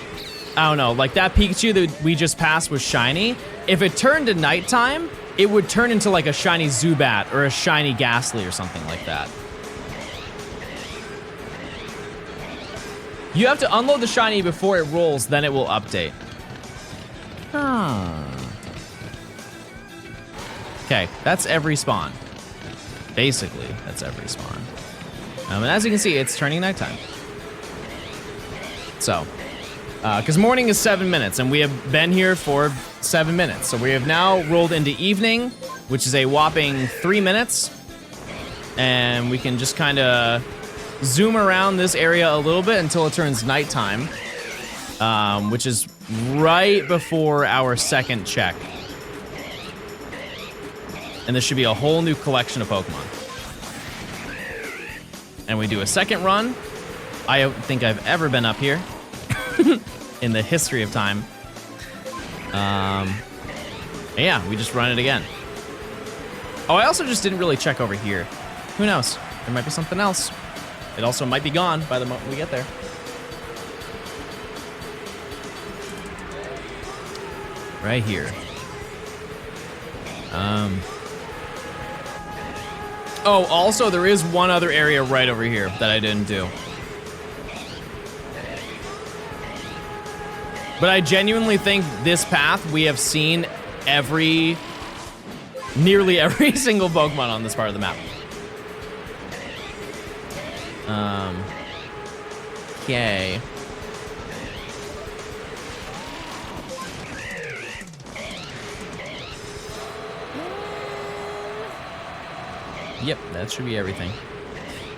don't know, like that Pikachu that we just passed was shiny. If it turned to nighttime, it would turn into like a shiny Zubat or a shiny Ghastly or something like that. You have to unload the shiny before it rolls, then it will update. Okay, that's every spawn. Basically, that's every spawn. And as you can see, it's turning nighttime. So, because morning is 7 minutes, and we have been here for 7 minutes. So we have now rolled into evening, which is a whopping 3 minutes. And we can just kind of zoom around this area a little bit until it turns nighttime, which is right before our second check. And this should be a whole new collection of Pokemon. And we do a second run. I don't think I've ever been up here in the history of time. Yeah, we just run it again. Oh, I also just didn't really check over here. Who knows? There might be something else. It also might be gone by the moment we get there. Right here. Oh, also, there is one other area right over here that I didn't do. But I genuinely think this path, we have seen nearly every single Pokemon on this part of the map. Okay. Yep, that should be everything.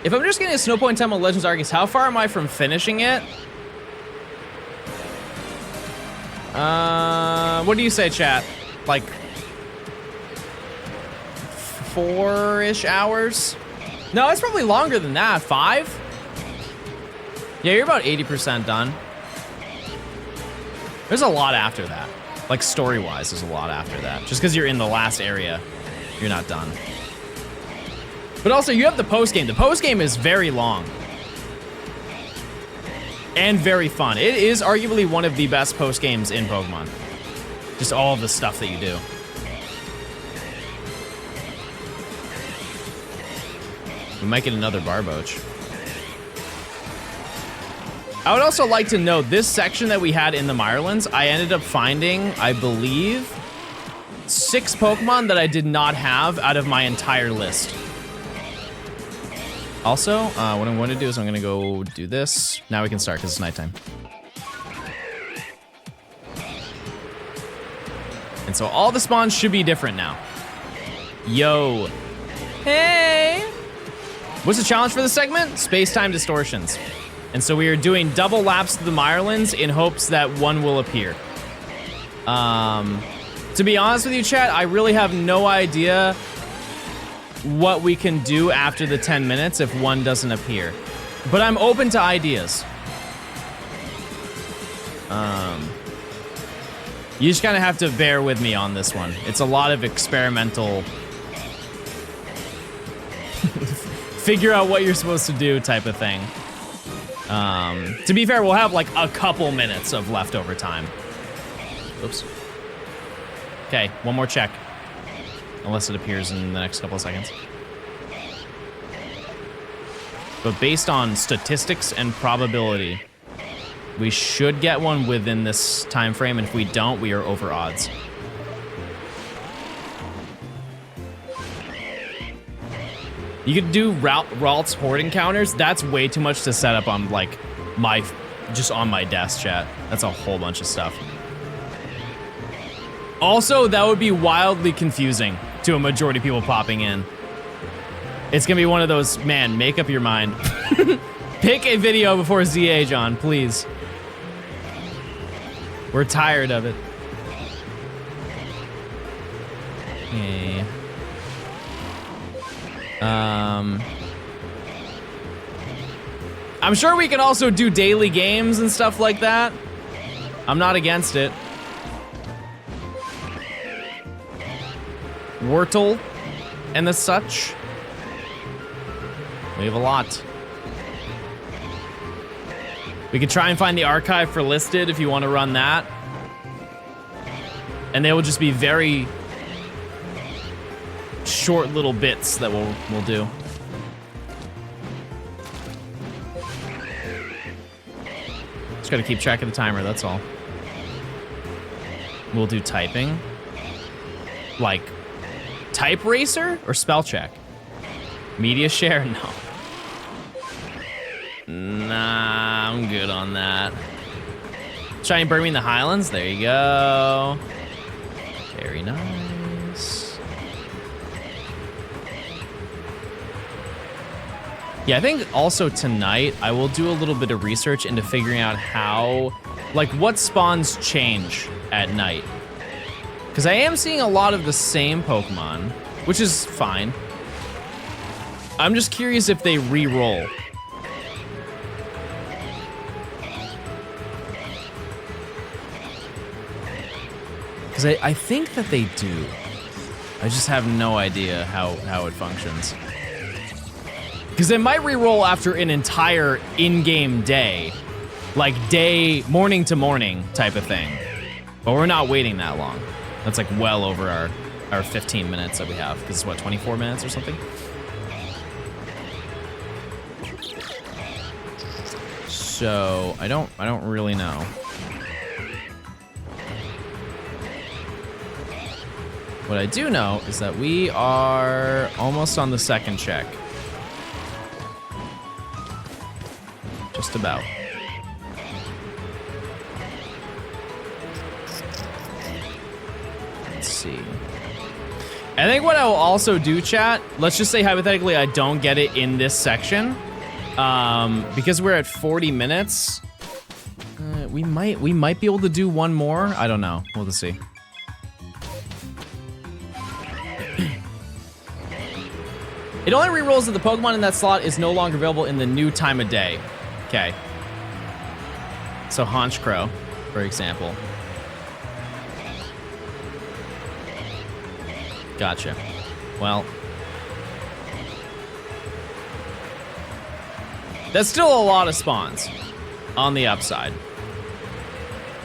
If I'm just getting a Snow Point Temple Legends Arceus, how far am I from finishing it? What do you say, chat? Like 4-ish hours? No, it's probably longer than that. 5? Yeah, you're about 80% done. There's a lot after that. Like story-wise, there's a lot after that. Just because you're in the last area, you're not done. But also, you have the post-game. The post-game is very long. And very fun. It is arguably one of the best post-games in Pokemon. Just all of the stuff that you do. We might get another Barboach. I would also like to note, this section that we had in the Mirelands, I ended up finding, I believe, 6 Pokemon that I did not have out of my entire list. Also, what I'm going to do is I'm going to go do this. Now we can start because it's nighttime. And so all the spawns should be different now. Yo. Hey. What's the challenge for this segment? Spacetime distortions. And so we are doing double laps to the Mirelands in hopes that one will appear. To be honest with you, chat, I really have no idea what we can do after the 10 minutes if one doesn't appear. But I'm open to ideas. You just kind of have to bear with me on this one. It's a lot of experimental figure out what you're supposed to do type of thing. To be fair, we'll have like a couple minutes of leftover time. Oops. Okay, one more check. Unless it appears in the next couple of seconds. But based on statistics and probability, we should get one within this time frame, and if we don't, we are over odds. You could do Ralt's Horde encounters. That's way too much to set up on like just on my desk, chat. That's a whole bunch of stuff. Also, that would be wildly confusing to a majority of people popping in. It's gonna be one of those, man, make up your mind. Pick a video before ZA, John, please. We're tired of it. Okay. I'm sure we can also do daily games and stuff like that. I'm not against it. Wurtle and the such. We have a lot. We could try and find the archive for listed if you want to run that. And they will just be very short little bits that we'll do. Just gotta keep track of the timer, that's all. We'll do typing. Like, type racer or spell check? Media share? No. Nah, I'm good on that. Try and burn me in the Highlands. There you go. Very nice. Yeah, I think also tonight I will do a little bit of research into figuring out how, like, what spawns change at night. Because I am seeing a lot of the same Pokemon, which is fine. I'm just curious if they re-roll. Because I think that they do. I just have no idea how it functions. Because they might re-roll after an entire in-game day. Like morning to morning type of thing. But we're not waiting that long. That's like well over our 15 minutes that we have. Because it's what, 24 minutes or something? So I don't really know. What I do know is that we are almost on the second check. Just about. Let's see. I think what I will also do, chat, let's just say hypothetically I don't get it in this section. Because we're at 40 minutes, we might be able to do one more. I don't know. We'll just see. It only rerolls if the Pokemon in that slot is no longer available in the new time of day. Okay. So Honchkrow, for example. Gotcha. Well, that's still a lot of spawns on the upside.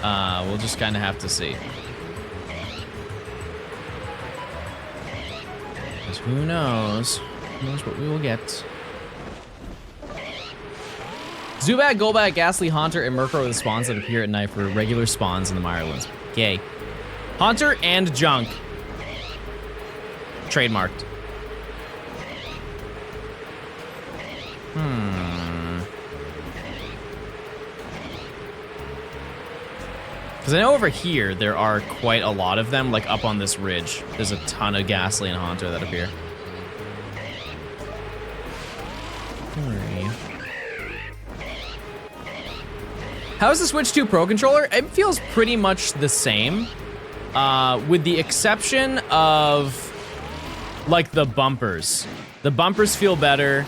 We'll just kind of have to see. Because who knows? Who knows what we will get? Zubat, Golbat, Ghastly, Haunter, and Murkrow are the spawns that appear at night for regular spawns in the Mirelands. Okay. Haunter and Junk. Trademarked. Because I know over here there are quite a lot of them, like up on this ridge. There's a ton of Ghastly and Haunter that appear. How's the Switch 2 Pro Controller? It feels pretty much the same, with the exception of, like, the bumpers. The bumpers feel better.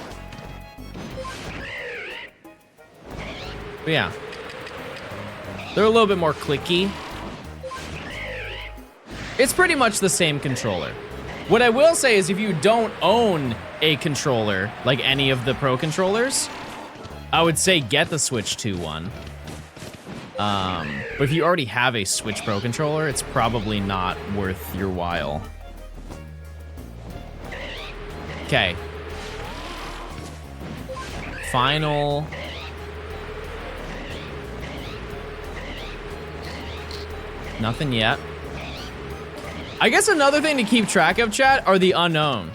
But yeah. They're a little bit more clicky. It's pretty much the same controller. What I will say is if you don't own a controller, like any of the Pro controllers, I would say get the Switch 2 one. But if you already have a Switch Pro controller, it's probably not worth your while. Okay. Final. Nothing yet. I guess another thing to keep track of, chat, are the unknown.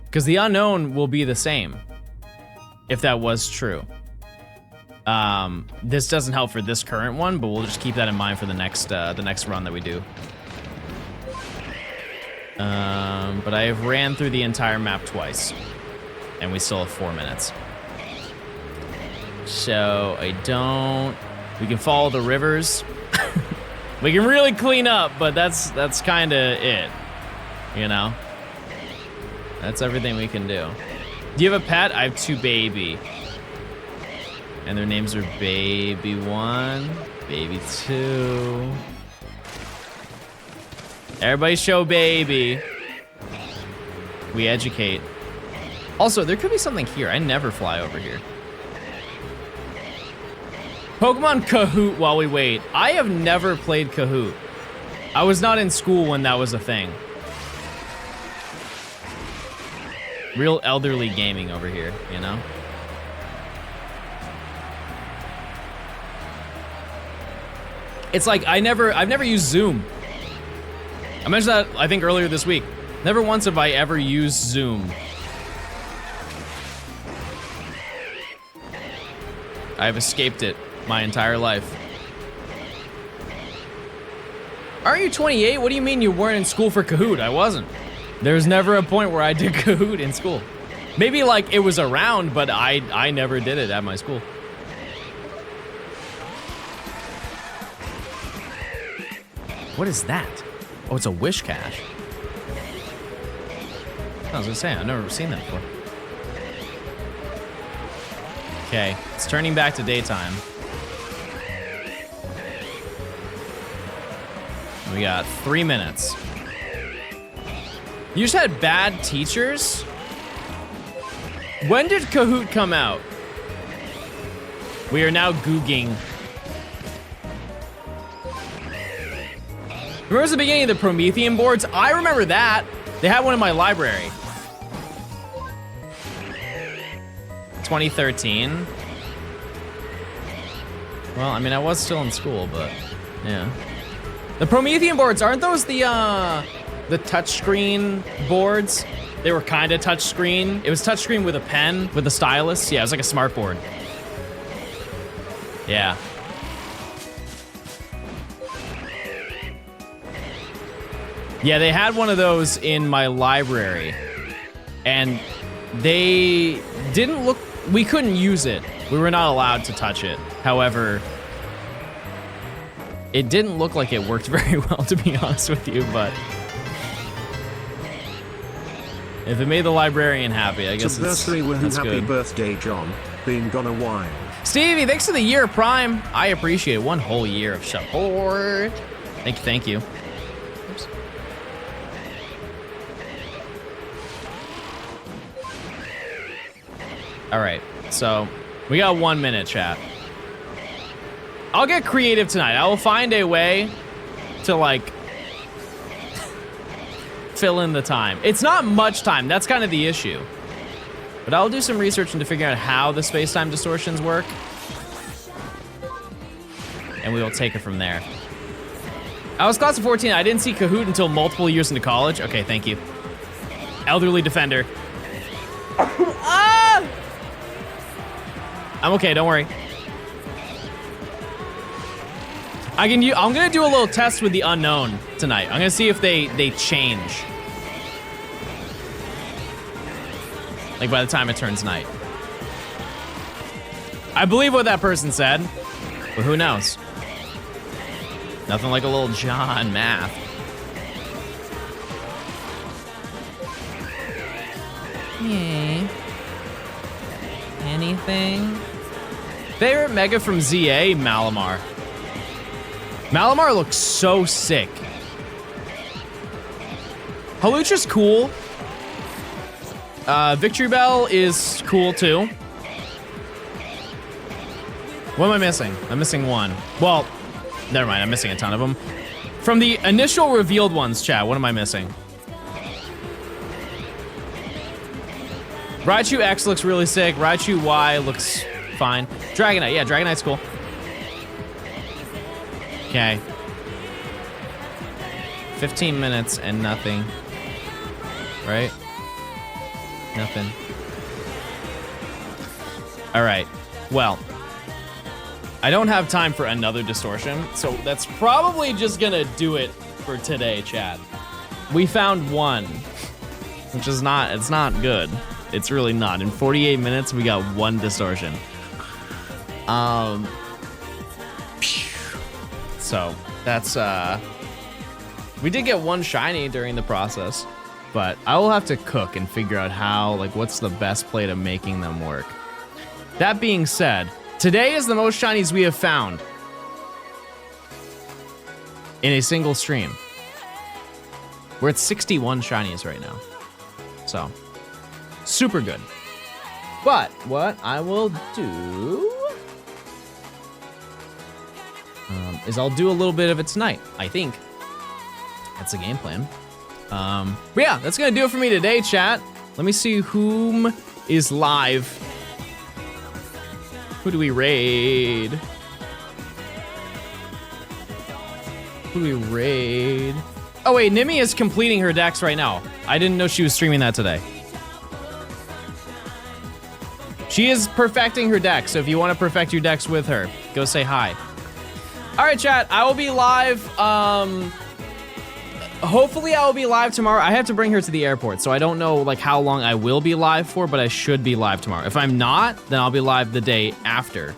Because the unknown will be the same, if that was true. This doesn't help for this current one, but we'll just keep that in mind for the next run that we do. But I have ran through the entire map twice, and we still have 4 minutes. So we can follow the rivers. We can really clean up, but that's kind of it, you know? That's everything we can do. Do you have a pet? I have 2 baby. And their names are Baby 1, Baby 2. Everybody show Baby. We educate. Also, there could be something here. I never fly over here. Pokemon Kahoot while we wait. I have never played Kahoot. I was not in school when that was a thing. Real elderly gaming over here, you know? It's like I've never used Zoom. I mentioned that I think earlier this week. Never once have I ever used Zoom. I've escaped it my entire life. Aren't you 28? What do you mean you weren't in school for Kahoot? I wasn't. There's never a point where I did Kahoot in school. Maybe like it was around, but I never did it at my school. What is that? Oh, it's a wish cache. I was gonna say, I've never seen that before. Okay, it's turning back to daytime. We got 3 minutes. You just had bad teachers? When did Kahoot come out? We are now googing. Remember the beginning of the Promethean boards? I remember that. They had one in my library. 2013. Well, I mean, I was still in school, but yeah. The Promethean boards, aren't those the touchscreen boards? They were kind of touchscreen. It was touchscreen with a pen, with a stylus. Yeah, it was like a smart board. Yeah. Yeah, they had one of those in my library, and they didn't look, we couldn't use it. We were not allowed to touch it. However, it didn't look like it worked very well, to be honest with you, but if it made the librarian happy, I guess that's Happy good. birthday, John. Been gone a while. Stevie, thanks for the year of Prime. I appreciate it. 1 whole year of support. Thank you. Oops. All right, so we got 1 minute, chat. I'll get creative tonight. I will find a way to like fill in the time. It's not much time. That's kind of the issue. But I'll do some research into figuring out how the space-time distortions work. And we will take it from there. I was class of 14. I didn't see Kahoot until multiple years into college. Okay, thank you. Elderly defender. Ah! I'm okay, don't worry. I'm gonna do a little test with the unknown tonight. I'm gonna see if they change. Like by the time it turns night. I believe what that person said, but who knows? Nothing like a little John math. Yeah. Anything? Favorite mega from ZA? Malamar. Malamar looks so sick. Halucha's cool. Victory Bell is cool too. What am I missing? I'm missing one. Well, never mind, I'm missing a ton of them. From the initial revealed ones, chat, what am I missing? Raichu X looks really sick. Raichu Y looks fine. Dragonite, yeah, Dragonite's cool. Okay. 15 minutes and nothing. Right? Nothing. All right. Well, I don't have time for another distortion, so that's probably just gonna do it for today, chat. We found one, which is not, it's not good. It's really not. In 48 minutes, we got one distortion. So that's, we did get one shiny during the process, but I will have to cook and figure out how, like, what's the best play to making them work. That being said, today is the most shinies we have found in a single stream. We're at 61 shinies right now. So, super good. But what I will do is I'll do a little bit of it tonight, I think. That's the game plan. But yeah, that's gonna do it for me today, chat. Let me see whom is live. Who do we raid? Who do we raid? Oh wait, Nimi is completing her decks right now. I didn't know she was streaming that today. She is perfecting her deck, so if you want to perfect your decks with her, go say hi. All right, chat, I will be live. Hopefully I will be live tomorrow. I have to bring her to the airport, so I don't know like how long I will be live for, but I should be live tomorrow. If I'm not, then I'll be live the day after.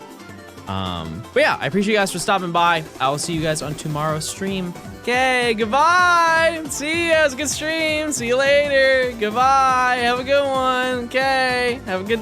But yeah, I appreciate you guys for stopping by. I will see you guys on tomorrow's stream. Okay, goodbye. See you. It was a good stream. See you later. Goodbye. Have a good one. Okay, have a good day.